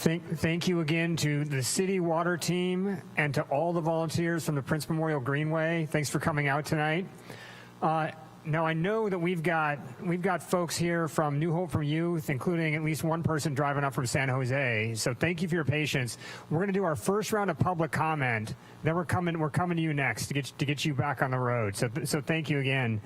Thank you again to the city water team and to all the volunteers from the Prince Memorial Greenway. Thanks for coming out tonight. Now I know that we've got folks here from New Hope for Youth, including at least one person driving up from San Jose. So thank you for your patience. We're going to do our first round of public comment. Then we're coming to you next to get you back on the road. So thank you again.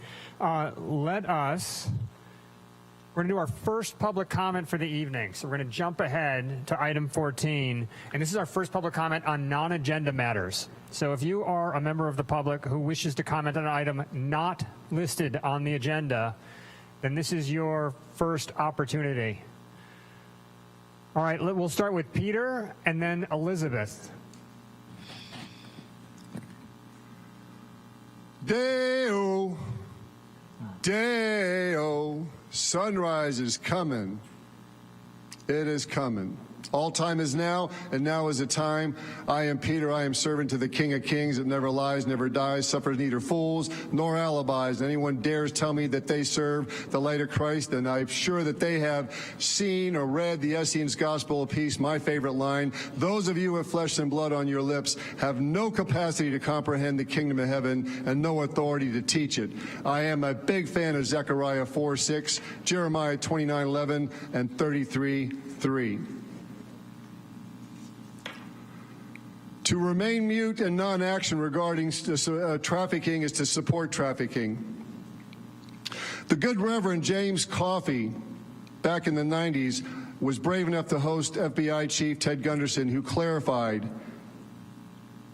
We're going to do our first public comment for the evening. So we're going to jump ahead to item 14. And this is our first public comment on non-agenda matters. So if you are a member of the public who wishes to comment on an item not listed on the agenda, then this is your first opportunity. All right, we'll start with Peter and then Elizabeth. Day-o, day-o. Sunrise is coming. It is coming. All time is now, and now is the time. I am Peter. I am servant to the King of Kings that never lies, never dies, suffers neither fools nor alibis. Anyone dares tell me that they serve the light of Christ, and I'm sure that they have seen or read the Essenes Gospel of Peace, my favorite line. Those of you with flesh and blood on your lips have no capacity to comprehend the kingdom of heaven and no authority to teach it. I am a big fan of Zechariah 4:6, Jeremiah 29:11, and 33:3. To remain mute and non-action regarding trafficking is to support trafficking. The good Reverend James Coffey, back in the 90s, was brave enough to host FBI Chief Ted Gunderson, who clarified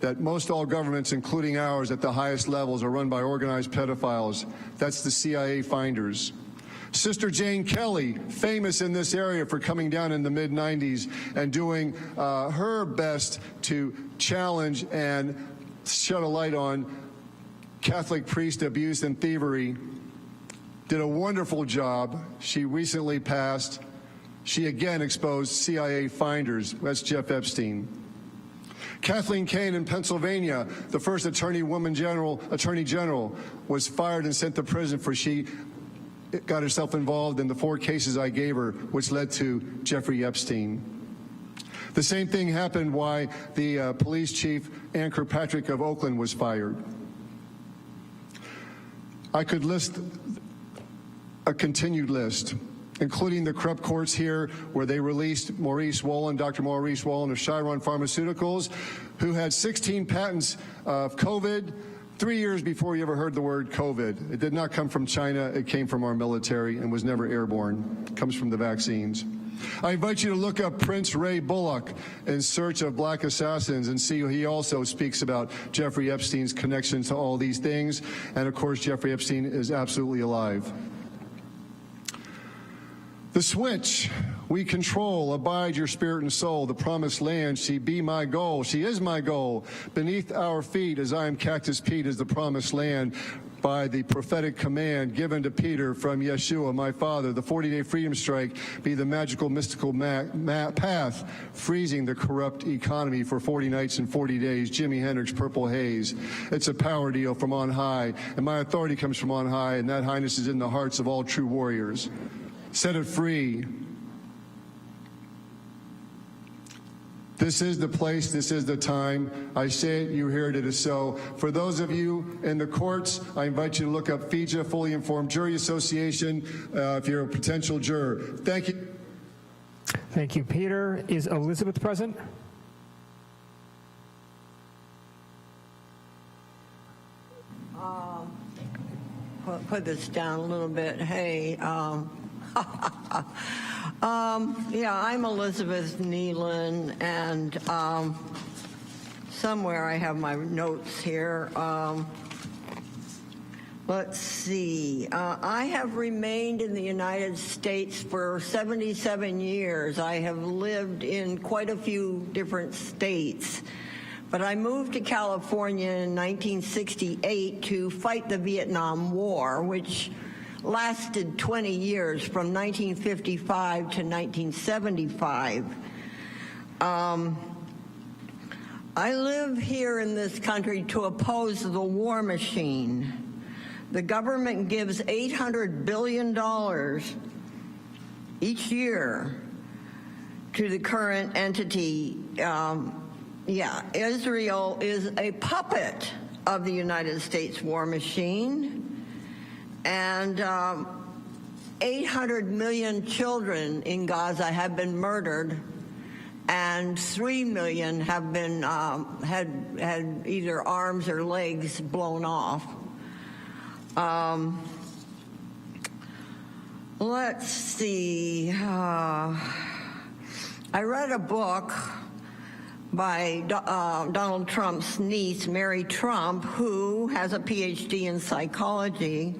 that most all governments, including ours at the highest levels, are run by organized pedophiles. That's the CIA finders. Sister Jane Kelly, famous in this area for coming down in the mid-90s and doing her best to challenge and shed a light on Catholic priest abuse and thievery, did a wonderful job. She recently passed. She again exposed CIA finders. That's Jeff Epstein. Kathleen Kane in Pennsylvania, the first attorney general, was fired and sent to prison for she got herself involved in the 4 cases I gave her, which led to Jeffrey Epstein. The same thing happened why the police chief, Ann Kirkpatrick of Oakland, was fired. I could list a continued list, including the corrupt courts here where they released Maurice Wolin, Dr. Maurice Wolin of Chiron Pharmaceuticals, who had 16 patents of COVID 3 years before you ever heard the word COVID. It did not come from China. It came from our military and was never airborne. It comes from the vaccines. I invite you to look up Prince Ray Bullock in Search of Black Assassins and see he also speaks about Jeffrey Epstein's connection to all these things. And of course, Jeffrey Epstein is absolutely alive. The switch, we control, abide your spirit and soul. The promised land, she be my goal. She is my goal. Beneath our feet, as I am Cactus Pete, is the promised land by the prophetic command given to Peter from Yeshua, my father. The 40-day freedom strike be the magical, mystical path, freezing the corrupt economy for 40 nights and 40 days. Jimi Hendrix, Purple Haze. It's a power deal from on high, and my authority comes from on high, and that highness is in the hearts of all true warriors. Set it free. This is the place, this is the time. I say it, you hear it, it is so. For those of you in the courts, I invite you to look up FIJA, Fully Informed Jury Association, if you're a potential juror. Thank you. Thank you, Peter. Is Elizabeth present? Put this down a little bit. Hey, yeah, I'm Elizabeth Nealon, and somewhere I have my notes here. Let's see. I have remained in the United States for 77 years. I have lived in quite a few different states. But I moved to California in 1968 to fight the Vietnam War, which lasted 20 years, from 1955 to 1975. I live here in this country to oppose the war machine. The government gives $800 billion each year to the current entity, Israel is a puppet of the United States war machine, and 800 million children in Gaza have been murdered, and 3 million have been had either arms or legs blown off. Let's see. I read a book by Donald Trump's niece, Mary Trump, who has a PhD in psychology,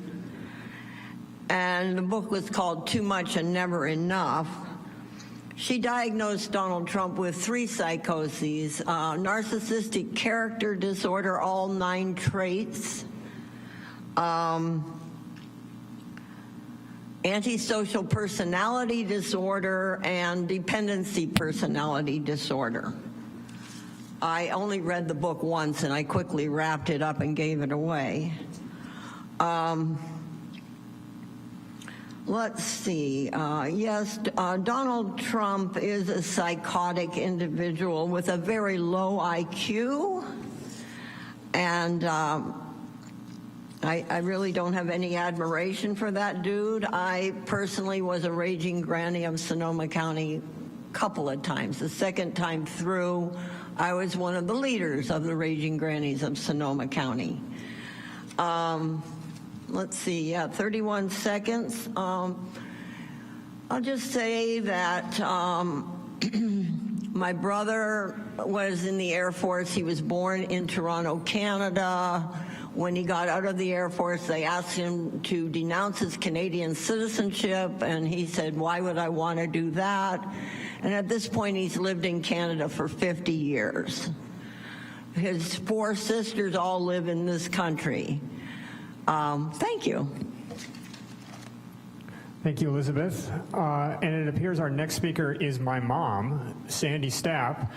and the book was called Too Much and Never Enough. She diagnosed Donald Trump with 3 psychoses: narcissistic character disorder, all 9 traits, antisocial personality disorder, and dependency personality disorder. I only read the book once, and I quickly wrapped it up and gave it away. Let's see. Yes, Donald Trump is a psychotic individual with a very low IQ, and I really don't have any admiration for that dude. I personally was a raging granny of Sonoma County a couple of times. The second time through, I was one of the leaders of the Raging Grannies of Sonoma County. Let's see, 31 seconds. I'll just say that my brother was in the Air Force. He was born in Toronto, Canada. When he got out of the Air Force, they asked him to denounce his Canadian citizenship, and he said, "Why would I want to do that?" And at this point, he's lived in Canada for 50 years. His 4 sisters all live in this country. Thank you. Thank you, Elizabeth. And it appears our next speaker is my mom, Sandy Stapp.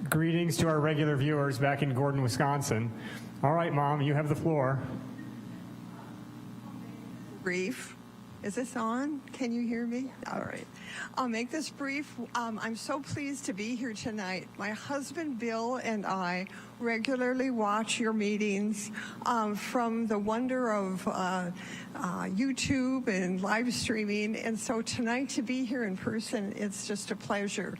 Greetings to our regular viewers back in Gordon, Wisconsin. All right, Mom, you have the floor. Brief. Is this on? Can you hear me? All right. I'll make this brief. I'm so pleased to be here tonight. My husband, Bill, and I regularly watch your meetings from the wonder of YouTube and live streaming. And so tonight to be here in person, it's just a pleasure.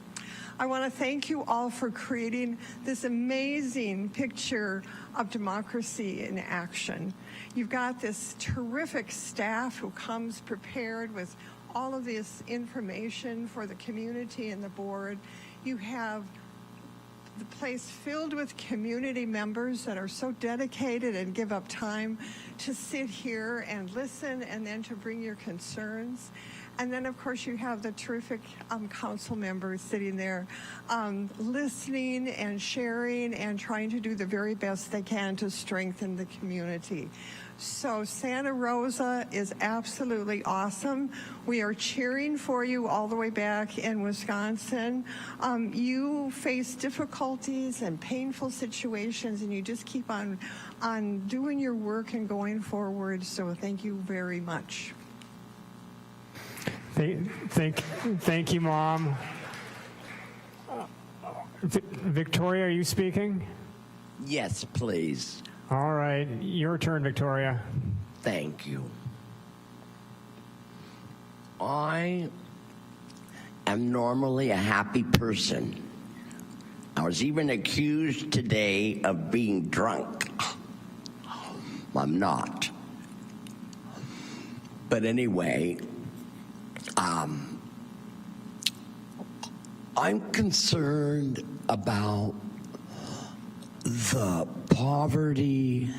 I want to thank you all for creating this amazing picture of democracy in action. You've got this terrific staff who comes prepared with all of this information for the community and the board. You have the place filled with community members that are so dedicated and give up time to sit here and listen and then to bring your concerns. And then, of course, you have the terrific council members sitting there listening and sharing and trying to do the very best they can to strengthen the community. So Santa Rosa is absolutely awesome. We are cheering for you all the way back in Wisconsin. You face difficulties and painful situations, and you just keep on doing your work and going forward. So thank you very much. Thank you, Mom. Victoria, are you speaking? Yes, please. All right, your turn, Victoria. Thank you. I am normally a happy person. I was even accused today of being drunk. I'm not. But anyway, I'm concerned about the poverty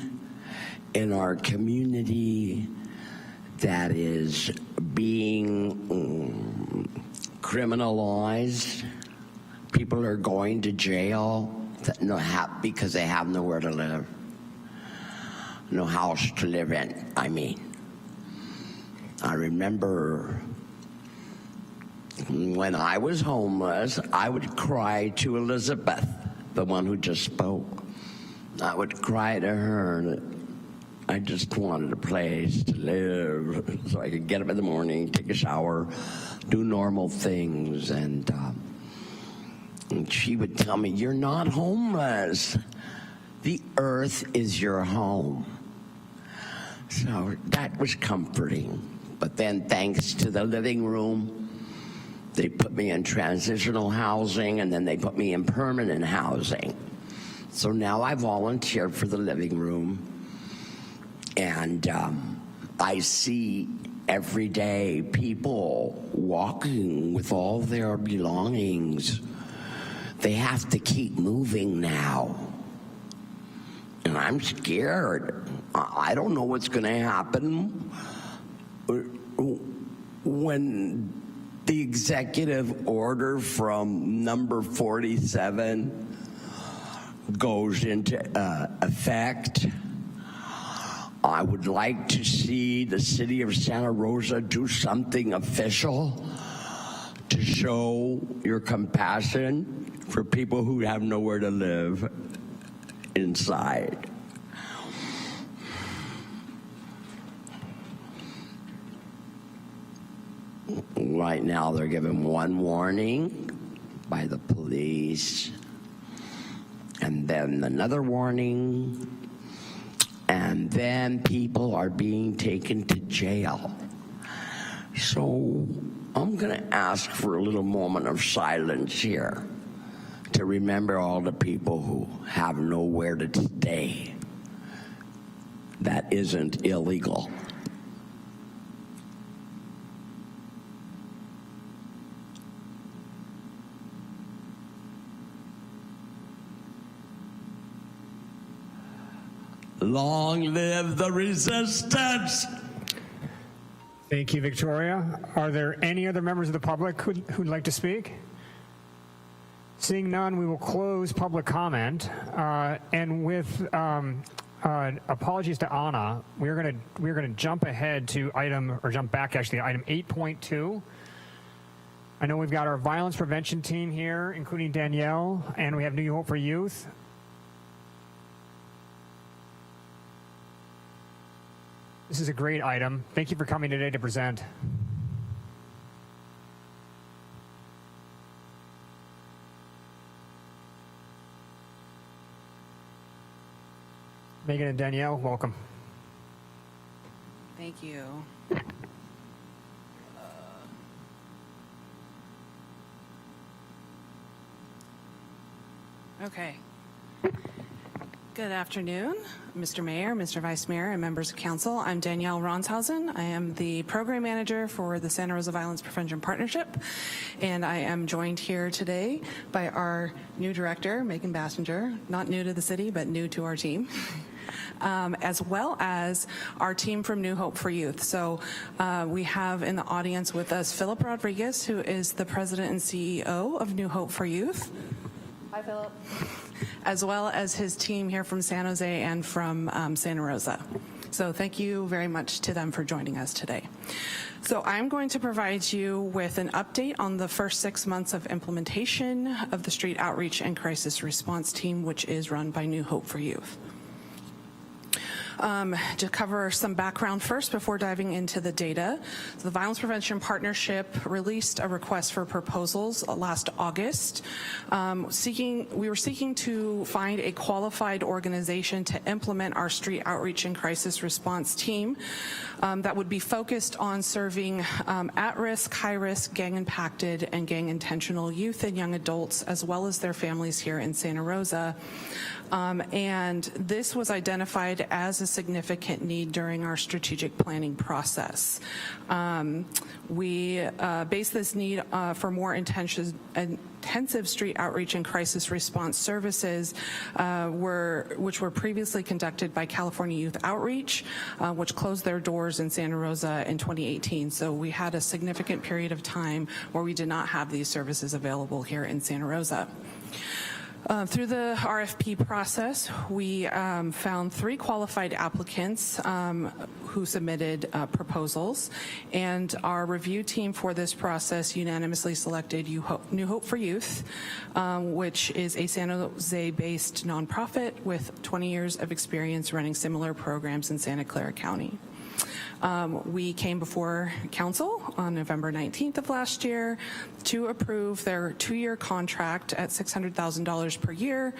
in our community that is being criminalized. People are going to jail because they have nowhere to live, no house to live in, I mean. I remember when I was homeless, I would cry to Elizabeth, the one who just spoke. I would cry to her that I just wanted a place to live so I could get up in the morning, take a shower, do normal things. And And she would tell me, "You're not homeless. The earth is your home." So that was comforting. But then thanks to the living room, they put me in transitional housing, and then they put me in permanent housing. So now I volunteer for the living room, and I see every day people walking with all their belongings. They have to keep moving now. And I'm scared. I don't know what's going to happen when the executive order from number 47 goes into effect. I would like to see the city of Santa Rosa do something official to show your compassion for people who have nowhere to live inside. Right now they're given one warning by the police, and then another warning, and then people are being taken to jail. So I'm going to ask for a little moment of silence here to remember all the people who have nowhere to stay. That isn't illegal. Long live the resistance! Thank you, Victoria. Are there any other members of the public who'd like to speak? Seeing none, we will close public comment. And with apologies to Anna, we're gonna jump ahead to jump back actually to item 8.2. I know we've got our violence prevention team here, including Danielle, and we have New Hope for Youth. This is a great item. Thank you for coming today to present. Megan and Danielle, welcome. Thank you. Okay. Good afternoon, Mr. Mayor, Mr. Vice Mayor, and members of council. I'm Danielle Ronshausen. I am the program manager for the Santa Rosa Violence Prevention Partnership, and I am joined here today by our new director, Megan Bassinger, not new to the city, but new to our team. As well as our team from New Hope for Youth. So we have in the audience with us Philip Rodriguez, who is the president and CEO of New Hope for Youth. Hi, Philip. As well as his team here from San Jose and from Santa Rosa. So thank you very much to them for joining us today. So I'm going to provide you with an update on the first 6 months of implementation of the Street Outreach and Crisis Response Team, which is run by New Hope for Youth. To cover some background first before diving into the data. So the Violence Prevention Partnership released a request for proposals last August. We were seeking to find a qualified organization to implement our Street Outreach and Crisis Response Team that would be focused on serving at-risk, high-risk, gang-impacted, and gang-intentional youth and young adults, as well as their families here in Santa Rosa. And this was identified as a significant need during our strategic planning process. We based this need for more intensive street outreach and crisis response services which were previously conducted by California Youth Outreach, which closed their doors in Santa Rosa in 2018. So we had a significant period of time where we did not have these services available here in Santa Rosa. Through the RFP process, we found 3 qualified applicants who submitted proposals, and our review team for this process unanimously selected New Hope for Youth, which is a San Jose-based nonprofit with 20 years of experience running similar programs in Santa Clara County. We came before council on November 19th of last year to approve their 2-year contract at $600,000 per year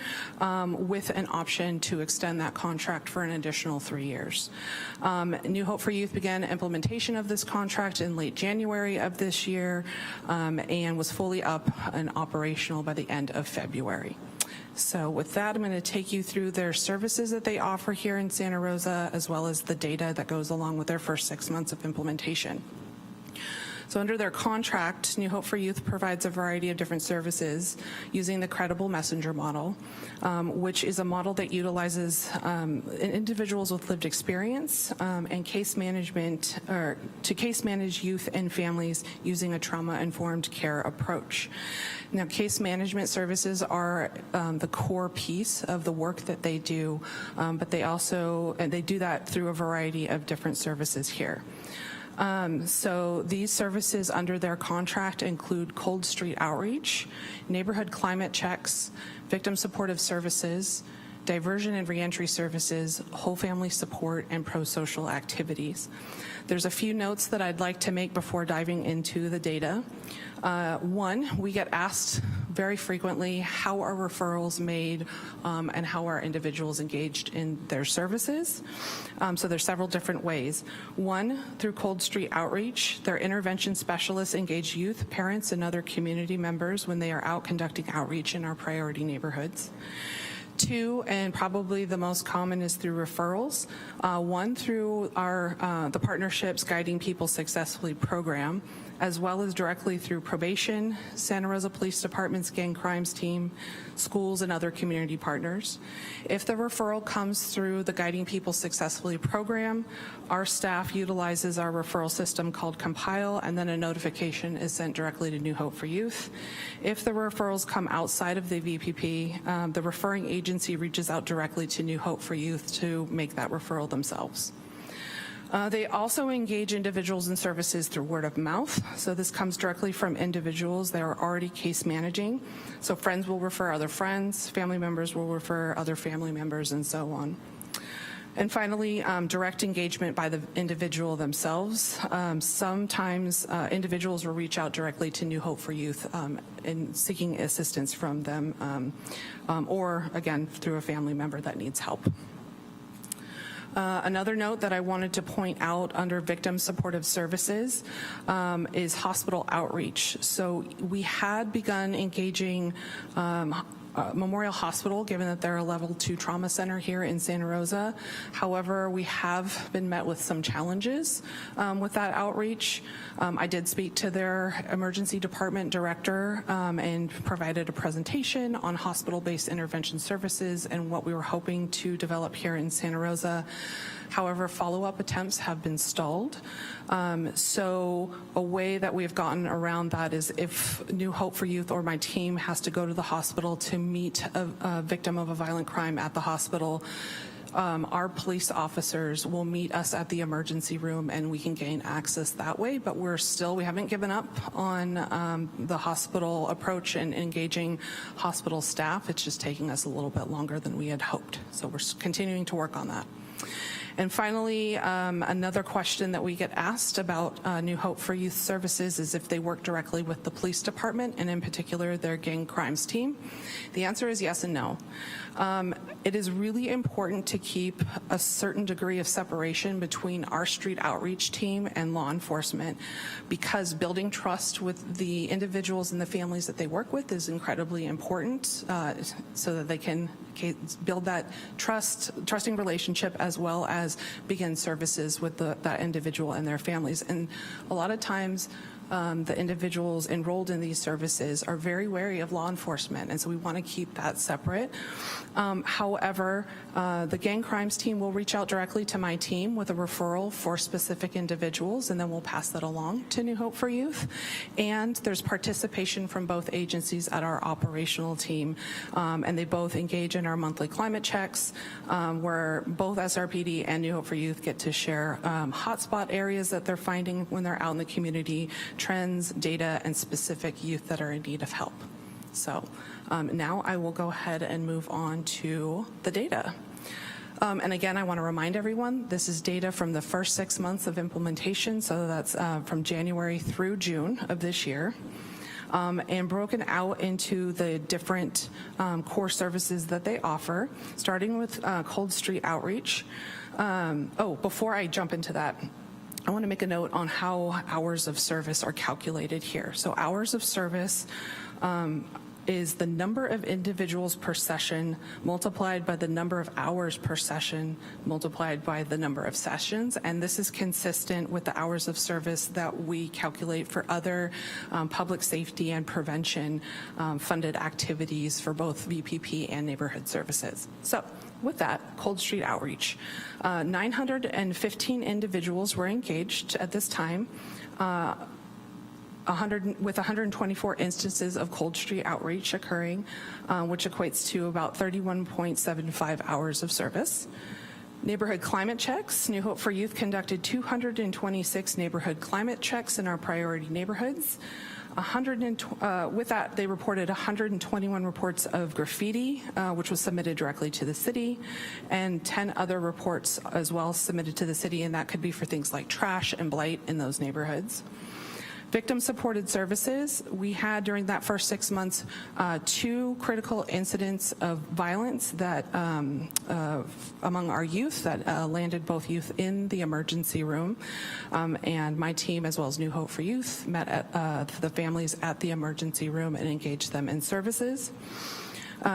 with an option to extend that contract for an additional 3 years. New Hope for Youth began implementation of this contract in late January of this year and was fully up and operational by the end of February. So with that, I'm going to take you through their services that they offer here in Santa Rosa, as well as the data that goes along with their first 6 months of implementation. So under their contract, New Hope for Youth provides a variety of different services using the credible messenger model, which is a model that utilizes individuals with lived experience and case management, or to case manage youth and families using a trauma-informed care approach. Now, case management services are the core piece of the work that they do, but they do that through a variety of different services here. So these services under their contract include cold street outreach, neighborhood climate checks, victim supportive services, diversion and reentry services, whole family support, and pro-social activities. There's a few notes that I'd like to make before diving into the data. One, we get asked very frequently how are referrals made and how are individuals engaged in their services. So there's several different ways. One, through Cold Street Outreach, their intervention specialists engage youth, parents, and other community members when they are out conducting outreach in our priority neighborhoods. Two, and probably the most common, is through referrals. One, through our the Partnerships Guiding People Successfully program, as well as directly through probation, Santa Rosa Police Department's gang crimes team, schools, and other community partners. If the referral comes through the Guiding People Successfully program, our staff utilizes our referral system called Compile, and then a notification is sent directly to New Hope for Youth. If the referrals come outside of the VPP, the referring agency reaches out directly to New Hope for Youth to make that referral themselves. They also engage individuals and services through word of mouth. So this comes directly from individuals that are already case managing. So friends will refer other friends, family members will refer other family members, and so on. And finally, direct engagement by the individual themselves. Sometimes individuals will reach out directly to New Hope for Youth in seeking assistance from them, or again, through a family member that needs help. Another note that I wanted to point out under victim supportive services is hospital outreach. So we had begun engaging Memorial Hospital, given that they're a level 2 trauma center here in Santa Rosa. However, we have been met with some challenges with that outreach. I did speak to their emergency department director and provided a presentation on hospital-based intervention services and what we were hoping to develop here in Santa Rosa. However, follow-up attempts have been stalled. So a way that we've gotten around that is if New Hope for Youth or my team has to go to the hospital to meet a victim of a violent crime at the hospital, our police officers will meet us at the emergency room and we can gain access that way. But we haven't given up on the hospital approach and engaging hospital staff. It's just taking us a little bit longer than we had hoped. So we're continuing to work on that. And finally, another question that we get asked about New Hope for Youth Services is if they work directly with the police department, and in particular their gang crimes team. The answer is yes and no. It is really important to keep a certain degree of separation between our street outreach team and law enforcement, because building trust with the individuals and the families that they work with is incredibly important, so that they can build that trusting relationship, as well as begin services with that individual and their families. And a lot of times the individuals enrolled in these services are very wary of law enforcement, and so we want to keep that separate. However, the gang crimes team will reach out directly to my team with a referral for specific individuals, and then we'll pass that along to New Hope for Youth. And there's participation from both agencies at our operational team, and they both engage in our monthly climate checks, where both SRPD and New Hope for Youth get to share hotspot areas that they're finding when they're out in the community, trends, data, and specific youth that are in need of help. So now I will go ahead and move on to the data. And again, I want to remind everyone, this is data from the first 6 months of implementation, so that's from January through June of this year. And broken out into the different core services that they offer, starting with Cold Street Outreach. Before I jump into that, I want to make a note on how hours of service are calculated here. So hours of service is the number of individuals per session multiplied by the number of hours per session multiplied by the number of sessions, and this is consistent with the hours of service that we calculate for other public safety and prevention funded activities for both VPP and neighborhood services. So with that, Cold Street Outreach. 915 individuals were engaged at this time, with 124 instances of Cold Street Outreach occurring, which equates to about 31.75 hours of service. Neighborhood climate checks. New Hope for Youth conducted 226 neighborhood climate checks in our priority neighborhoods. With that, they reported 121 reports of graffiti, which was submitted directly to the city, and 10 other reports as well submitted to the city, and that could be for things like trash and blight in those neighborhoods. Victim-supported services, we had during that first 6 months 2 critical incidents of violence that among our youth that landed both youth in the emergency room, and my team as well as New Hope for Youth met at, the families at the emergency room and engaged them in services.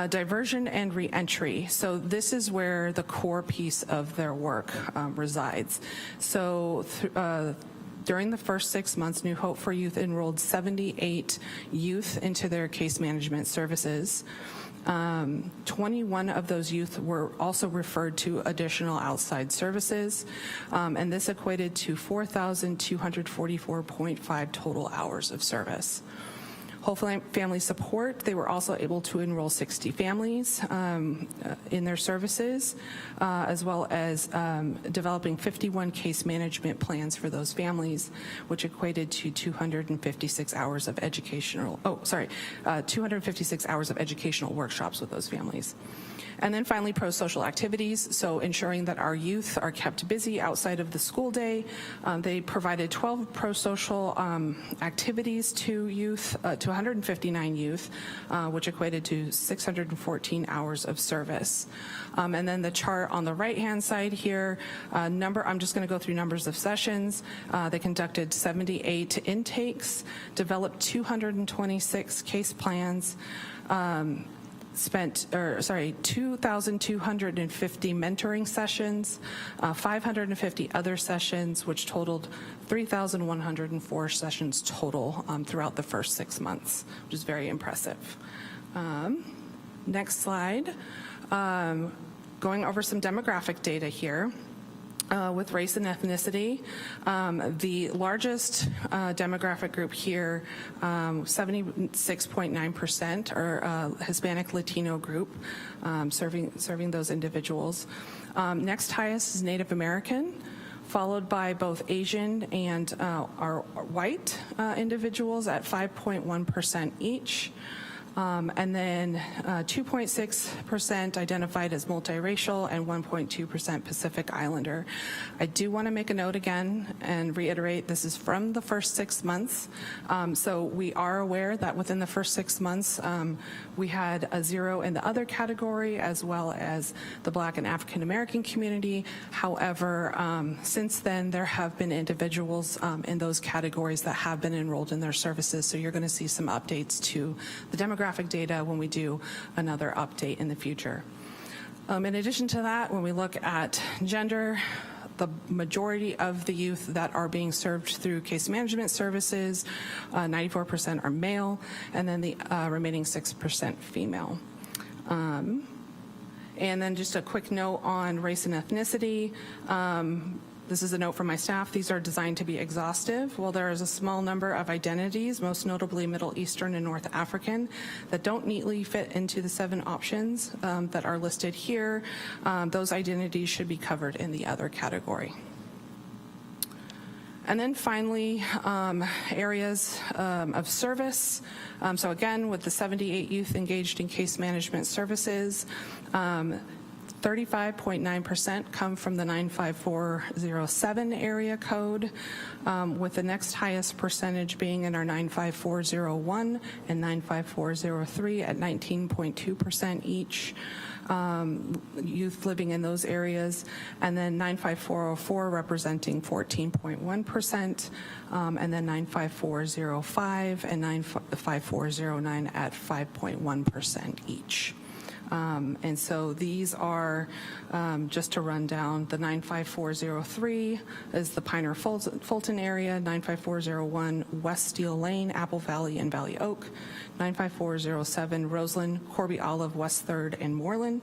Diversion and reentry. So this is where the core piece of their work resides. So during the first 6 months, New Hope for Youth enrolled 78 youth into their case management services. 21 of those youth were also referred to additional outside services, and this equated to 4,244.5 total hours of service. Whole family support, they were also able to enroll 60 families in their services, as well as developing 51 case management plans for those families, which equated to 256 hours of 256 hours of educational workshops with those families. And then finally, pro-social activities, so ensuring that our youth are kept busy outside of the school day. They provided 12 pro-social activities to youth, to 159 youth, which equated to 614 hours of service. And then the chart on the right-hand side here, I'm just going to go through numbers of sessions. They conducted 78 intakes, developed 226 case plans, 2,250 mentoring sessions, 550 other sessions, which totaled 3,104 sessions total throughout the first 6 months, which is very impressive. Next slide. Going over some demographic data here. With race and ethnicity, the largest demographic group here, 76.9%, are Hispanic Latino group, serving those individuals. Next highest is Native American, followed by both Asian and our white individuals at 5.1% each. And then 2.6% identified as multiracial and 1.2% Pacific Islander. I do want to make a note again and reiterate this is from the first 6 months. So we are aware that within the first 6 months we had a 0 in the other category as well as the Black and African American community. However, since then there have been individuals in those categories that have been enrolled in their services. So you're going to see some updates to the demographic data when we do another update in the future. In addition to that, when we look at gender, the majority of the youth that are being served through case management services, 94% are male, and then the remaining 6% female. And then just a quick note on race and ethnicity. This is a note from my staff. These are designed to be exhaustive. While there is a small number of identities, most notably Middle Eastern and North African, that don't neatly fit into the 7 options that are listed here, those identities should be covered in the other category. And then finally, areas of service. So again, with the 78 youth engaged in case management services, 35.9% come from the 95407 area code, with the next highest percentage being in our 95401 and 95403 at 19.2% each. Youth living in those areas, and then 95404 representing 14.1%, and then 95405 and 95409 at 5.1% each. And so these are, just to run down, the 95403 is the Pioneer Fulton area, 95401 West Steel Lane, Apple Valley, and Valley Oak, 95407 Roseland, Corby Olive, West 3rd, and Moreland,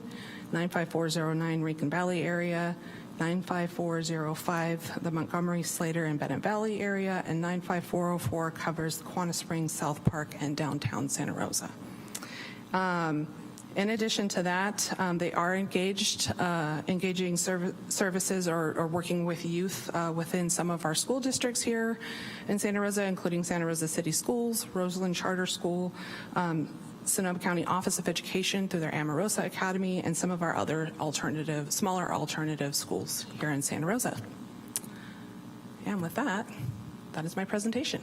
95409 Rincon Valley area, 95405 the Montgomery, Slater, and Bennett Valley area, and 95404 covers the Quanah Springs, South Park, and downtown Santa Rosa. In addition to that, they are engaging services or working with youth within some of our school districts here in Santa Rosa, including Santa Rosa City Schools, Roseland Charter School, Sonoma County Office of Education through their Amarosa Academy, and some of our other smaller alternative schools here in Santa Rosa. And with that, that is my presentation.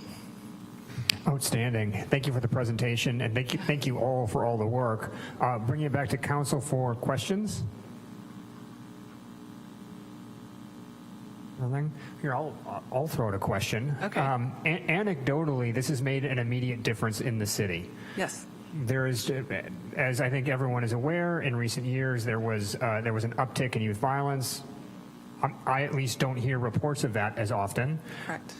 Outstanding. Thank you for the presentation, and thank you all for all the work. Bringing it back to council for questions. Nothing? Here, I'll throw out a question. Okay. Anecdotally, this has made an immediate difference in the city. Yes. There is, as I think everyone is aware, in recent years there was an uptick in youth violence. I at least don't hear reports of that as often. Correct.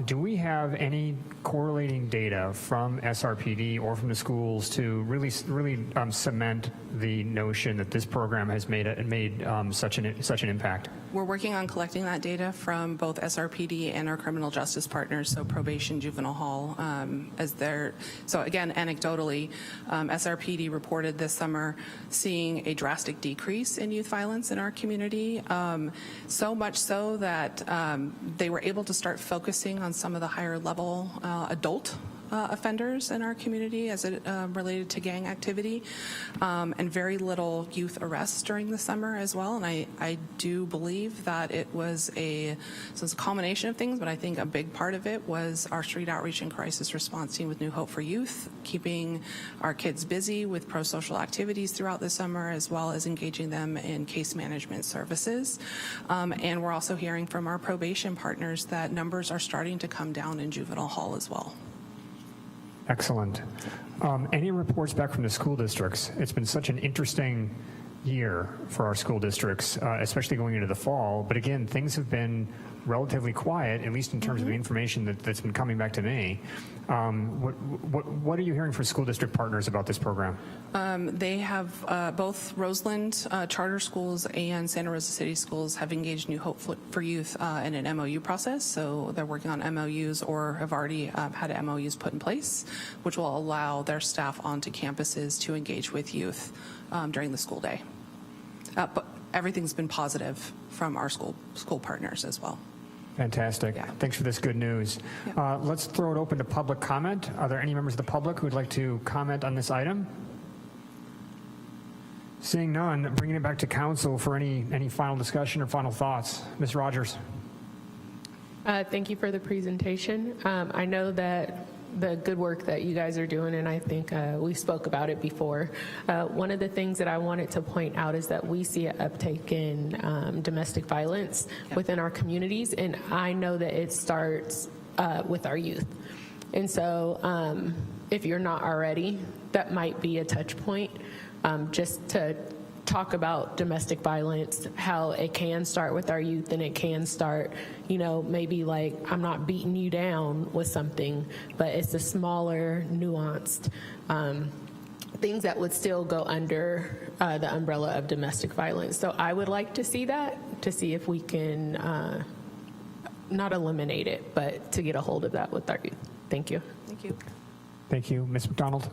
Do we have any correlating data from SRPD or from the schools to really cement the notion that this program has made such an impact? We're working on collecting that data from both SRPD and our criminal justice partners, so probation, juvenile hall, so again, anecdotally, SRPD reported this summer seeing a drastic decrease in youth violence in our community, so much so that they were able to start focusing on some of the higher level adult offenders in our community as it related to gang activity, and very little youth arrests during the summer as well. And I do believe that it was it's a combination of things, but I think a big part of it was our street outreach and crisis response team with New Hope for Youth, keeping our kids busy with pro-social activities throughout the summer, as well as engaging them in case management services. And we're also hearing from our probation partners that numbers are starting to come down in juvenile hall as well. Excellent. Any reports back from the school districts? It's been such an interesting year for our school districts, especially going into the fall. But again, things have been relatively quiet, at least in terms of the information that's been coming back to me. What are you hearing from school district partners about this program? They have both Roseland Charter Schools and Santa Rosa City Schools have engaged New Hope for Youth in an MOU process. So they're working on MOUs or have already had MOUs put in place, which will allow their staff onto campuses to engage with youth during the school day. But everything's been positive from our school partners as well. Fantastic. Yeah. Thanks for this good news. Yeah. Let's throw it open to public comment. Are there any members of the public who would like to comment on this item? Seeing none, bringing it back to council for any final discussion or final thoughts. Ms. Rogers. Thank you for the presentation. I know that the good work that you guys are doing, and I think we spoke about it before. One of the things that I wanted to point out is that we see an uptake in domestic violence within our communities, and I know that it starts with our youth. And so if you're not already, that might be a touch point just to talk about domestic violence, how it can start with our youth, and it can start, maybe like, I'm not beating you down with something, but it's a smaller, nuanced things that would still go under the umbrella of domestic violence. So I would like to see that, to see if we can not eliminate it, but to get a hold of that with our youth. Thank you. Thank you. Thank you. Ms. McDonald.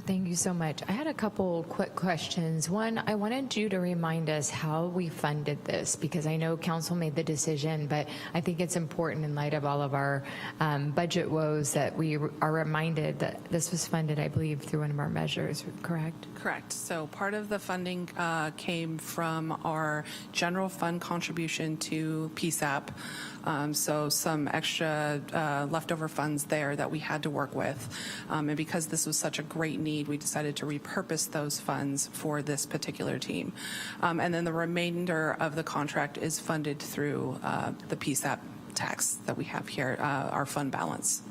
Thank you so much. I had a couple quick questions. One, I wanted you to remind us how we funded this, because I know council made the decision, but I think it's important in light of all of our budget woes that we are reminded that this was funded, I believe, through one of our measures, correct? Correct. So part of the funding came from our general fund contribution to PSAP. So some extra leftover funds there that we had to work with. And because this was such a great need, we decided to repurpose those funds for this particular team. And then the remainder of the contract is funded through the PSAP tax that we have here, our fund balance.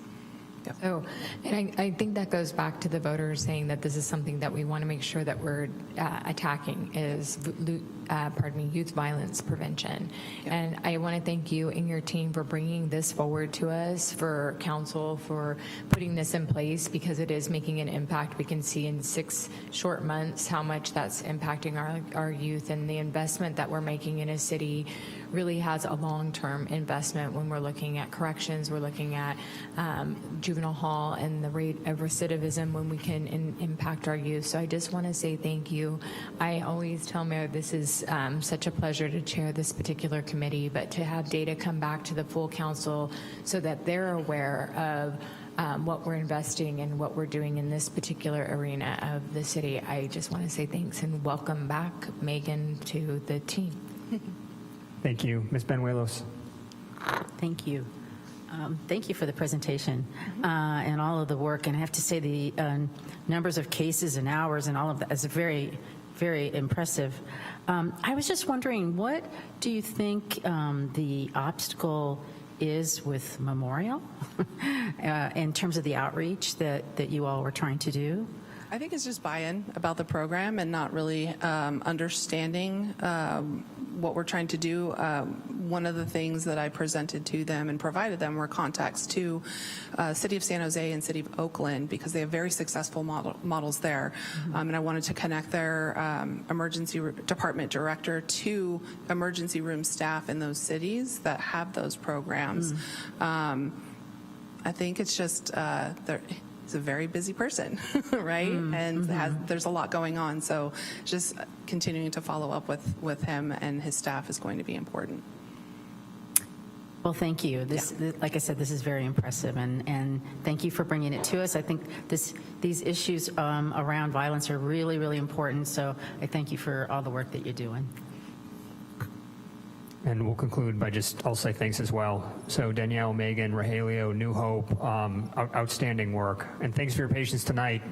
Yep. So, and I think that goes back to the voters saying that this is something that we want to make sure that we're attacking is, youth violence prevention. Yep. And I want to thank you and your team for bringing this forward to us, for council, for putting this in place, because it is making an impact. We can see in 6 short months how much that's impacting our youth, and the investment that we're making in a city really has a long-term investment when we're looking at corrections, we're looking at juvenile hall and the rate of recidivism when we can impact our youth. So I just want to say thank you. I always tell Mayor this is such a pleasure to chair this particular committee, but to have data come back to the full council so that they're aware of what we're investing and what we're doing in this particular arena of the city. I just want to say thanks and welcome back, Megan, to the team. Thank you. Ms. Benuelos. Thank you. Thank you for the presentation and all of the work. And I have to say the numbers of cases and hours and all of that is very, very impressive. I was just wondering, what do you think the obstacle is with Memorial in terms of the outreach that you all were trying to do? I think it's just buy-in about the program and not really understanding what we're trying to do. One of the things that I presented to them and provided them were contacts to City of San Jose and City of Oakland, because they have very successful models there. And I wanted to connect their emergency department director to emergency room staff in those cities that have those programs. I think it's just he's a very busy person, right? And there's a lot going on. So just continuing to follow up with him and his staff is going to be important. Well, thank you. Like I said, this is very impressive, and thank you for bringing it to us. I think these issues around violence are really, really important. So I thank you for all the work that you're doing. And we'll conclude by I'll say thanks as well. So Danielle, Megan, Rogelio, New Hope, outstanding work. And thanks for your patience tonight.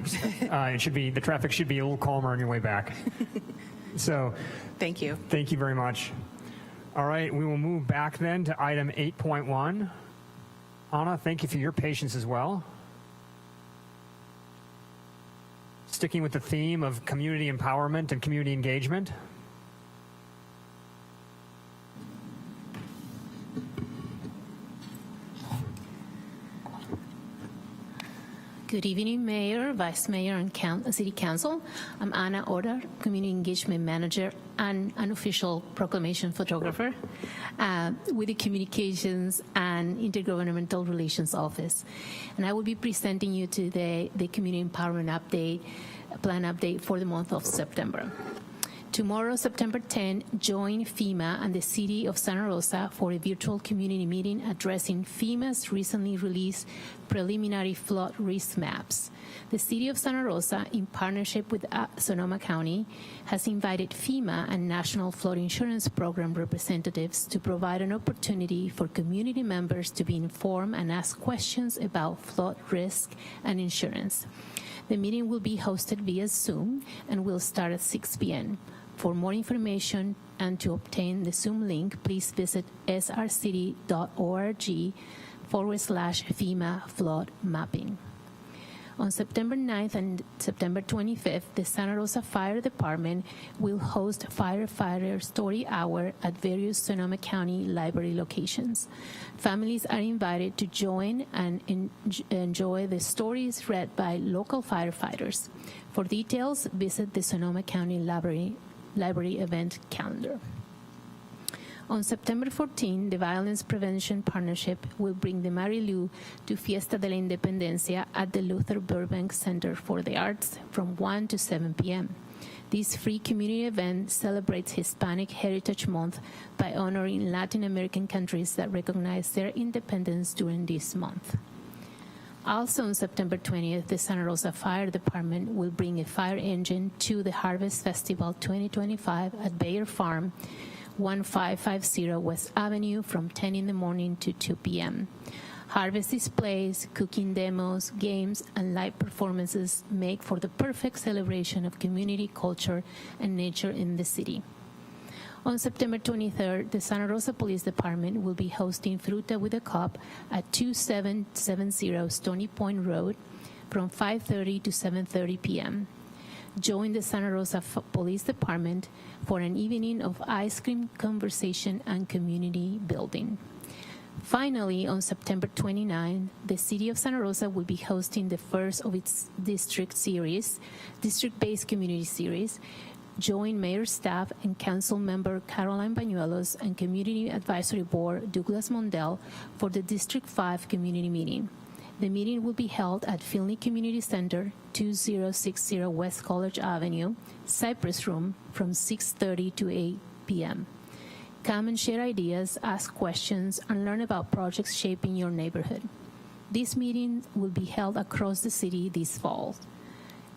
The traffic should be a little calmer on your way back. So thank you. Thank you very much. All right, we will move back then to item 8.1. Anna, thank you for your patience as well. Sticking with the theme of community empowerment and community engagement. Good evening, Mayor, Vice Mayor, and City Council. I'm Anna Oder, Community Engagement Manager and unofficial proclamation photographer with the Communications and Intergovernmental Relations Office. And I will be presenting you today the Community Empowerment Plan Update for the month of September. Tomorrow, September 10, join FEMA and the City of Santa Rosa for a virtual community meeting addressing FEMA's recently released preliminary flood risk maps. The City of Santa Rosa, in partnership with Sonoma County, has invited FEMA and National Flood Insurance Program representatives to provide an opportunity for community members to be informed and ask questions about flood risk and insurance. The meeting will be hosted via Zoom and will start at 6 p.m. For more information and to obtain the Zoom link, please visit srcity.org/FEMA flood mapping. On September 9th and September 25th, the Santa Rosa Fire Department will host Firefighter Story Hour at various Sonoma County library locations. Families are invited to join and enjoy the stories read by local firefighters. For details, visit the Sonoma County Library event calendar. On September 14, the Violence Prevention Partnership will bring the Marilu to Fiesta de la Independencia at the Luther Burbank Center for the Arts from 1 to 7 p.m. This free community event celebrates Hispanic Heritage Month by honoring Latin American countries that recognize their independence during this month. Also on September 20th, the Santa Rosa Fire Department will bring a fire engine to the Harvest Festival 2025 at Bayer Farm, 1550 West Avenue from 10 in the morning to 2 p.m. Harvest displays, cooking demos, games, and live performances make for the perfect celebration of community, culture, and nature in the city. On September 23rd, the Santa Rosa Police Department will be hosting Fruta with a Cop at 2770 Stony Point Road from 5:30 to 7:30 p.m. Join the Santa Rosa Police Department for an evening of ice cream, conversation, and community building. Finally, on September 29, the City of Santa Rosa will be hosting the first of its district-based community series. Join Mayor staff and Council Member Caroline Bañuelos and Community Advisory Board Douglas Mondell for the District 5 Community Meeting. The meeting will be held at Finley Community Center, 2060 West College Avenue, Cypress Room, from 6:30 to 8 p.m. Come and share ideas, ask questions, and learn about projects shaping your neighborhood. This meeting will be held across the city this fall.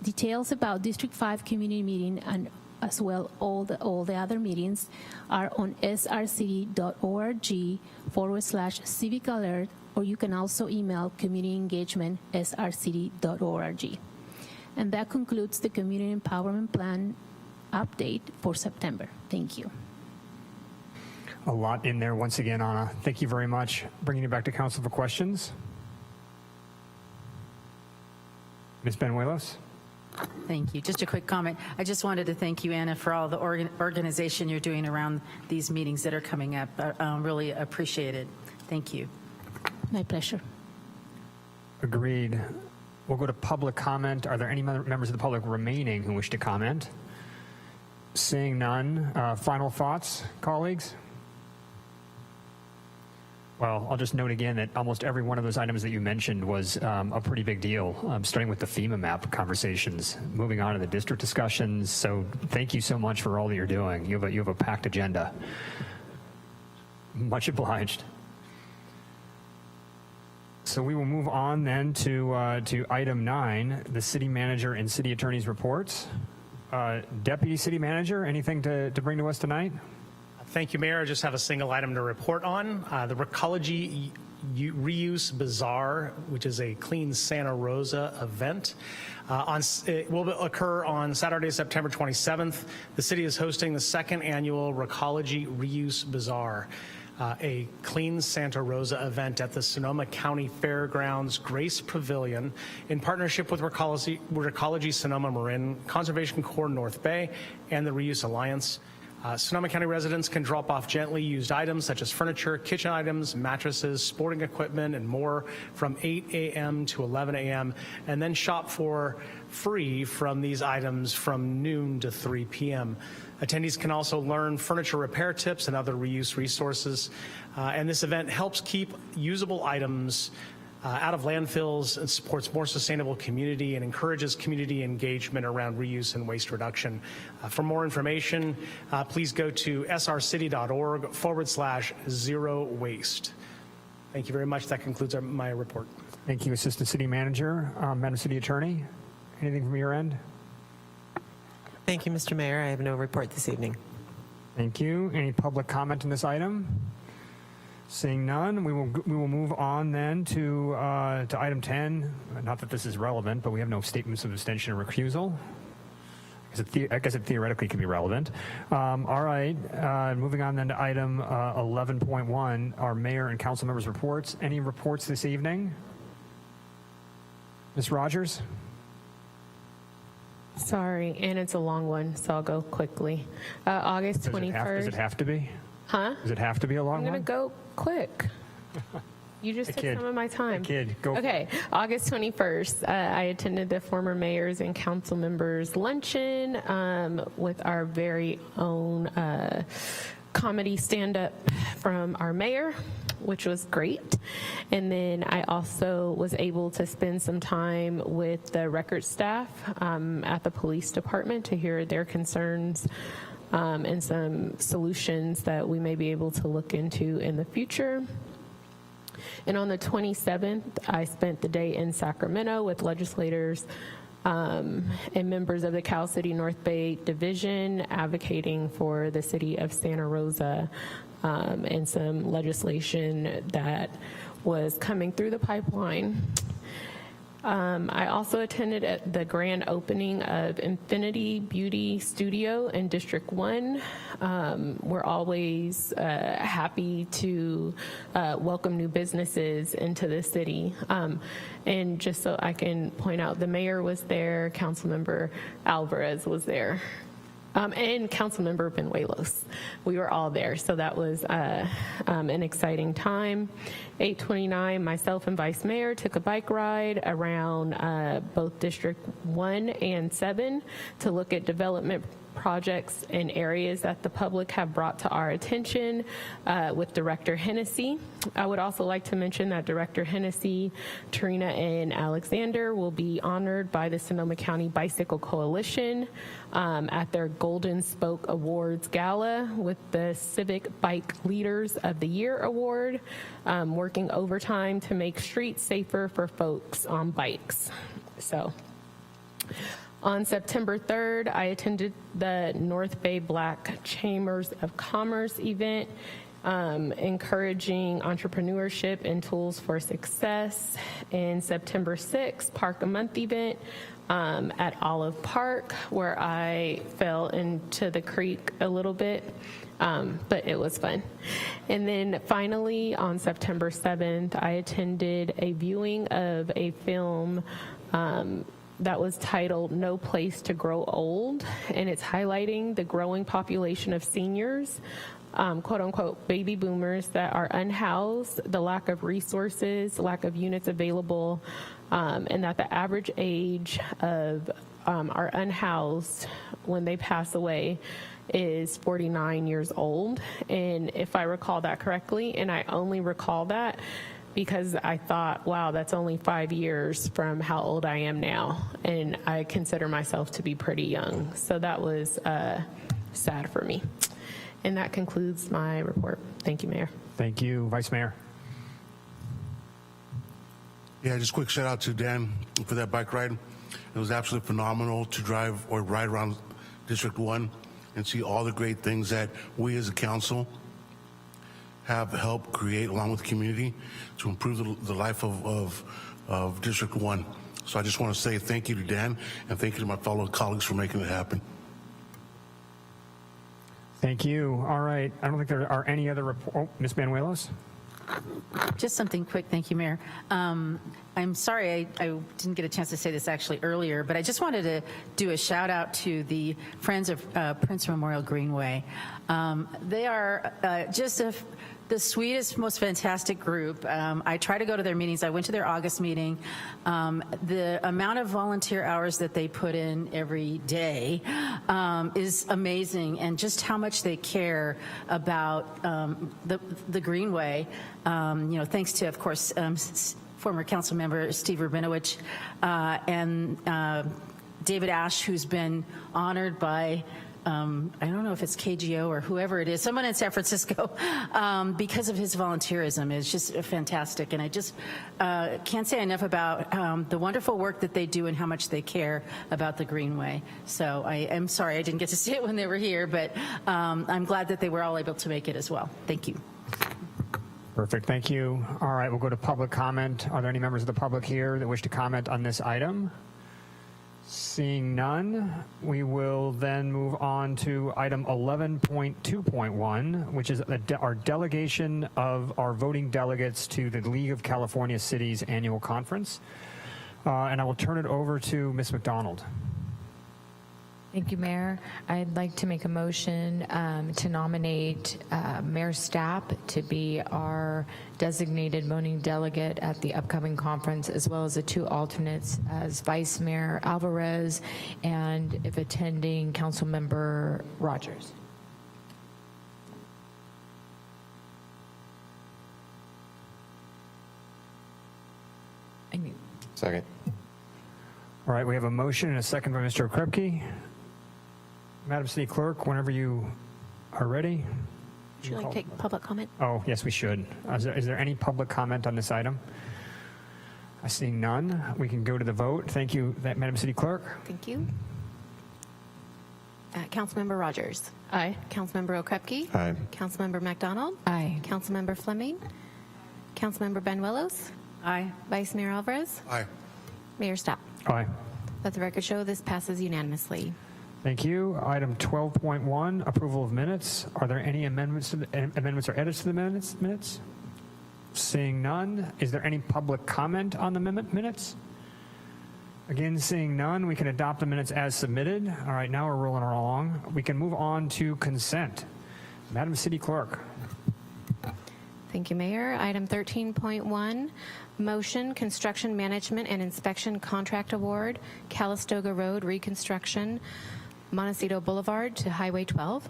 Details about District 5 Community Meeting and as well all the other meetings are on srcity.org/civic alert, or you can also email communityengagement@srcity.org. And that concludes the Community Empowerment Plan update for September. Thank you. A lot in there once again, Anna. Thank you very much. Bringing it back to Council for questions. Ms. Bañuelos. Thank you. Just a quick comment. I just wanted to thank you, Anna, for all the organization you're doing around these meetings that are coming up. Really appreciate it. Thank you. My pleasure. Agreed. We'll go to public comment. Are there any members of the public remaining who wish to comment? Seeing none. Final thoughts, colleagues? Well, I'll just note again that almost every one of those items that you mentioned was a pretty big deal, starting with the FEMA map conversations, moving on to the district discussions. So thank you so much for all that you're doing. You have a packed agenda. Much obliged. So we will move on then to item 9, the city manager and city attorney's reports. Deputy City Manager, anything to bring to us tonight? Thank you, Mayor. I just have a single item to report on. The Recology Reuse Bazaar, which is a Clean Santa Rosa event. It will occur on Saturday, September 27th. The city is hosting the second annual Recology Reuse Bazaar, a Clean Santa Rosa event at the Sonoma County Fairgrounds Grace Pavilion in partnership with Recology Sonoma Marin, Conservation Corps North Bay, and the Reuse Alliance. Sonoma County residents can drop off gently used items such as furniture, kitchen items, mattresses, sporting equipment, and more from 8 a.m. to 11 a.m. and then shop for free from these items from noon to 3 p.m. Attendees can also learn furniture repair tips and other reuse resources. And this event helps keep usable items out of landfills and supports more sustainable community and encourages community engagement around reuse and waste reduction. For more information, please go to srcity.org/zero waste. Thank you very much. That concludes my report. Thank you, Assistant City Manager. Madam City Attorney, anything from your end? Thank you, Mr. Mayor. I have no report this evening. Thank you. Any public comment on this item? Seeing none, we will move on then to item 10. Not that this is relevant, but we have no statements of abstention or recusal. I guess it theoretically could be relevant. All right, moving on then to item 11.1, our mayor and council members' reports. Any reports this evening? Ms. Rogers? Sorry, and it's a long one, so I'll go quickly. August 21st. Does it have to be? Huh? Does it have to be a long one? I'm going to go quick. You just took some of my time. Go. Okay, August 21st, I attended the former mayors and council members luncheon with our very own comedy stand-up from our mayor, which was great. And then I also was able to spend some time with the record staff at the police department to hear their concerns and some solutions that we may be able to look into in the future. And on the 27th, I spent the day in Sacramento with legislators and members of the Cal City North Bay Division advocating for the city of Santa Rosa and some legislation that was coming through the pipeline. I also attended at the grand opening of Infinity Beauty Studio in District 1. We're always happy to welcome new businesses into the city. And just so I can point out, the mayor was there, Councilmember Alvarez was there. And Councilmember Benuelos. We were all there, so that was an exciting time. 8:29, myself and Vice Mayor took a bike ride around both District 1 and 7 to look at development projects in areas that the public have brought to our attention with Director Hennessy. I would also like to mention that Director Hennessy, Tarina, and Alexander will be honored by the Sonoma County Bicycle Coalition at their Golden Spoke Awards Gala with the Civic Bike Leaders of the Year Award, working overtime to make streets safer for folks on bikes. So, on September 3rd, I attended the North Bay Black Chambers of Commerce event, encouraging entrepreneurship and tools for success. And September 6th, Park a Month event at Olive Park, where I fell into the creek a little bit, but it was fun. And then finally, on September 7th, I attended a viewing of a film that was titled No Place to Grow Old, and it's highlighting the growing population of seniors, quote unquote baby boomers that are unhoused, the lack of resources, lack of units available, and that the average age of our unhoused when they pass away is 49 years old. And if I recall that correctly, and I only recall that because I thought, wow, that's only 5 years from how old I am now, and I consider myself to be pretty young. So that was sad for me. And that concludes my report. Thank you, Mayor. Thank you, Vice Mayor. Yeah, just quick shout out to Dan for that bike ride. It was absolutely phenomenal to drive or ride around District 1 and see all the great things that we as a council have helped create along with the community to improve the life of District 1. So I just want to say thank you to Dan and thank you to my fellow colleagues for making it happen. Thank you. All right. I don't think there are any other reports. Oh, Ms. Benuelos? Just something quick. Thank you, Mayor. I'm sorry I didn't get a chance to say this actually earlier, but I just wanted to do a shout out to the Friends of Prince Memorial Greenway. They are just the sweetest, most fantastic group. I try to go to their meetings. I went to their August meeting. The amount of volunteer hours that they put in every day is amazing, and just how much they care about the Greenway. Thanks to, of course, former council member Steve Rabinowicz and David Ash, who's been honored by I don't know if it's KGO or whoever it is, someone in San Francisco, because of his volunteerism. It's just fantastic. And I just can't say enough about the wonderful work that they do and how much they care about the Greenway. So I am sorry I didn't get to see it when they were here, but I'm glad that they were all able to make it as well. Thank you. Perfect. Thank you. All right, we'll go to public comment. Are there any members of the public here that wish to comment on this item? Seeing none, we will then move on to item 11.2.1, which is our delegation of our voting delegates to the League of California Cities annual conference. And I will turn it over to Ms. McDonald. Thank you, Mayor. I'd like to make a motion to nominate Mayor Stapp to be our designated voting delegate at the upcoming conference, as well as the two alternates as Vice Mayor Alvarez and, if attending, Council Member Rogers. Second. All right, we have a motion and a second by Mr. Okrepke. Madam City Clerk, whenever you are ready. Would you like to take public comment? Oh, yes, we should. Is there any public comment on this item? I see none. We can go to the vote. Thank you, Madam City Clerk. Thank you. Councilmember Rogers. Aye. Councilmember Okrepke. Aye. Councilmember McDonald. Aye. Councilmember Fleming. Councilmember Banuelos. Aye. Vice Mayor Alvarez. Aye. Mayor Stapp. Aye. Let the record show this passes unanimously. Thank you. Item 12.1, approval of minutes. Are there any amendments or edits to the minutes? Seeing none. Is there any public comment on the minutes? Again, seeing none, we can adopt the minutes as submitted. All right, now we're rolling along. We can move on to consent. Madam City Clerk. Thank you, Mayor. Item 13.1, motion, construction management and inspection contract award, Calistoga Road reconstruction, Montecito Boulevard to Highway 12.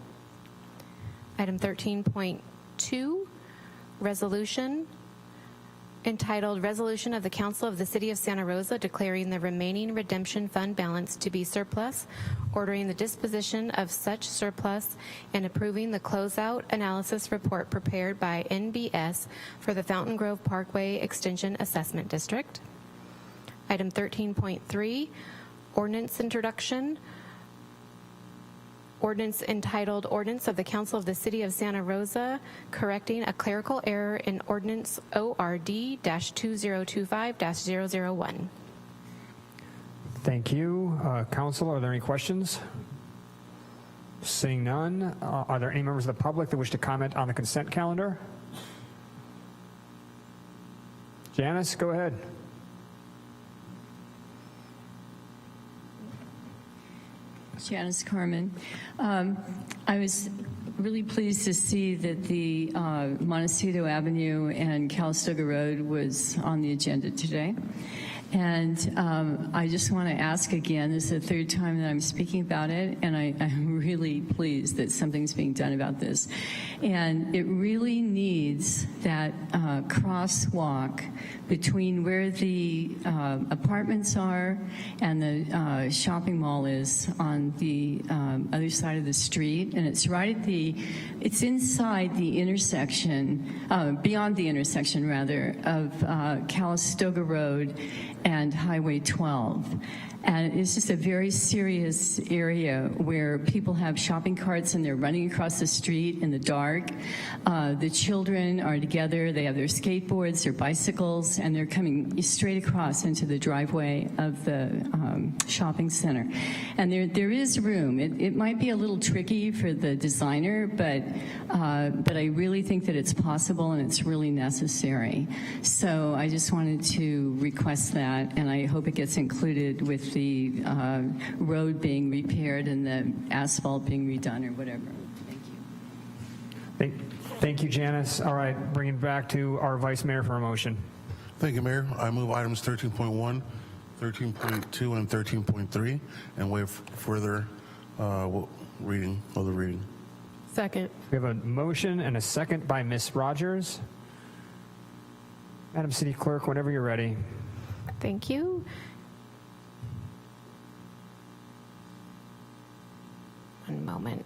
Item 13.2, resolution entitled Resolution of the Council of the City of Santa Rosa declaring the remaining redemption fund balance to be surplus, ordering the disposition of such surplus, and approving the closeout analysis report prepared by NBS for the Fountain Grove Parkway Extension Assessment District. Item 13.3, ordinance introduction. Ordinance entitled Ordinance of the Council of the City of Santa Rosa correcting a clerical error in Ordinance ORD-2025-001. Thank you. Council, are there any questions? Seeing none, are there any members of the public that wish to comment on the consent calendar? Janice, go ahead. Janice Carmen. I was really pleased to see that the Montecito Avenue and Calistoga Road was on the agenda today. And I just want to ask again, this is the third time that I'm speaking about it, and I'm really pleased that something's being done about this. And it really needs that crosswalk between where the apartments are and the shopping mall is on the other side of the street. And it's right at it's inside the intersection, beyond the intersection rather, of Calistoga Road and Highway 12. And it's just a very serious area where people have shopping carts and they're running across the street in the dark. The children are together, they have their skateboards, their bicycles, and they're coming straight across into the driveway of the shopping center. And there is room. It might be a little tricky for the designer, but I really think that it's possible and it's really necessary. So I just wanted to request that, and I hope it gets included with the road being repaired and the asphalt being redone or whatever. Thank you. Thank you, Janice. All right, bringing it back to our Vice Mayor for a motion. Thank you, Mayor. I move items 13.1, 13.2, and 13.3 and waive further reading of the reading. Second. We have a motion and a second by Ms. Rogers. Madam City Clerk, whenever you're ready. Thank you. One moment.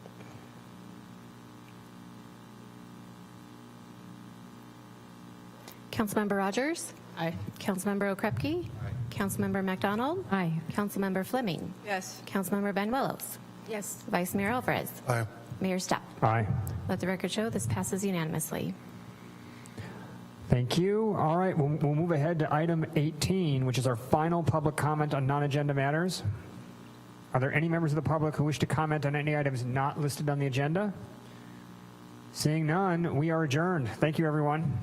Councilmember Rogers? Aye. Councilmember Okrepke? Aye. Councilmember McDonald? Aye. Councilmember Fleming? Yes. Councilmember Banuelos? Yes. Vice Mayor Alvarez? Aye. Mayor Stapp? Aye. Let the record show this passes unanimously. Thank you. All right, we'll move ahead to item 18, which is our final public comment on non-agenda matters. Are there any members of the public who wish to comment on any items not listed on the agenda? Seeing none, we are adjourned. Thank you, everyone.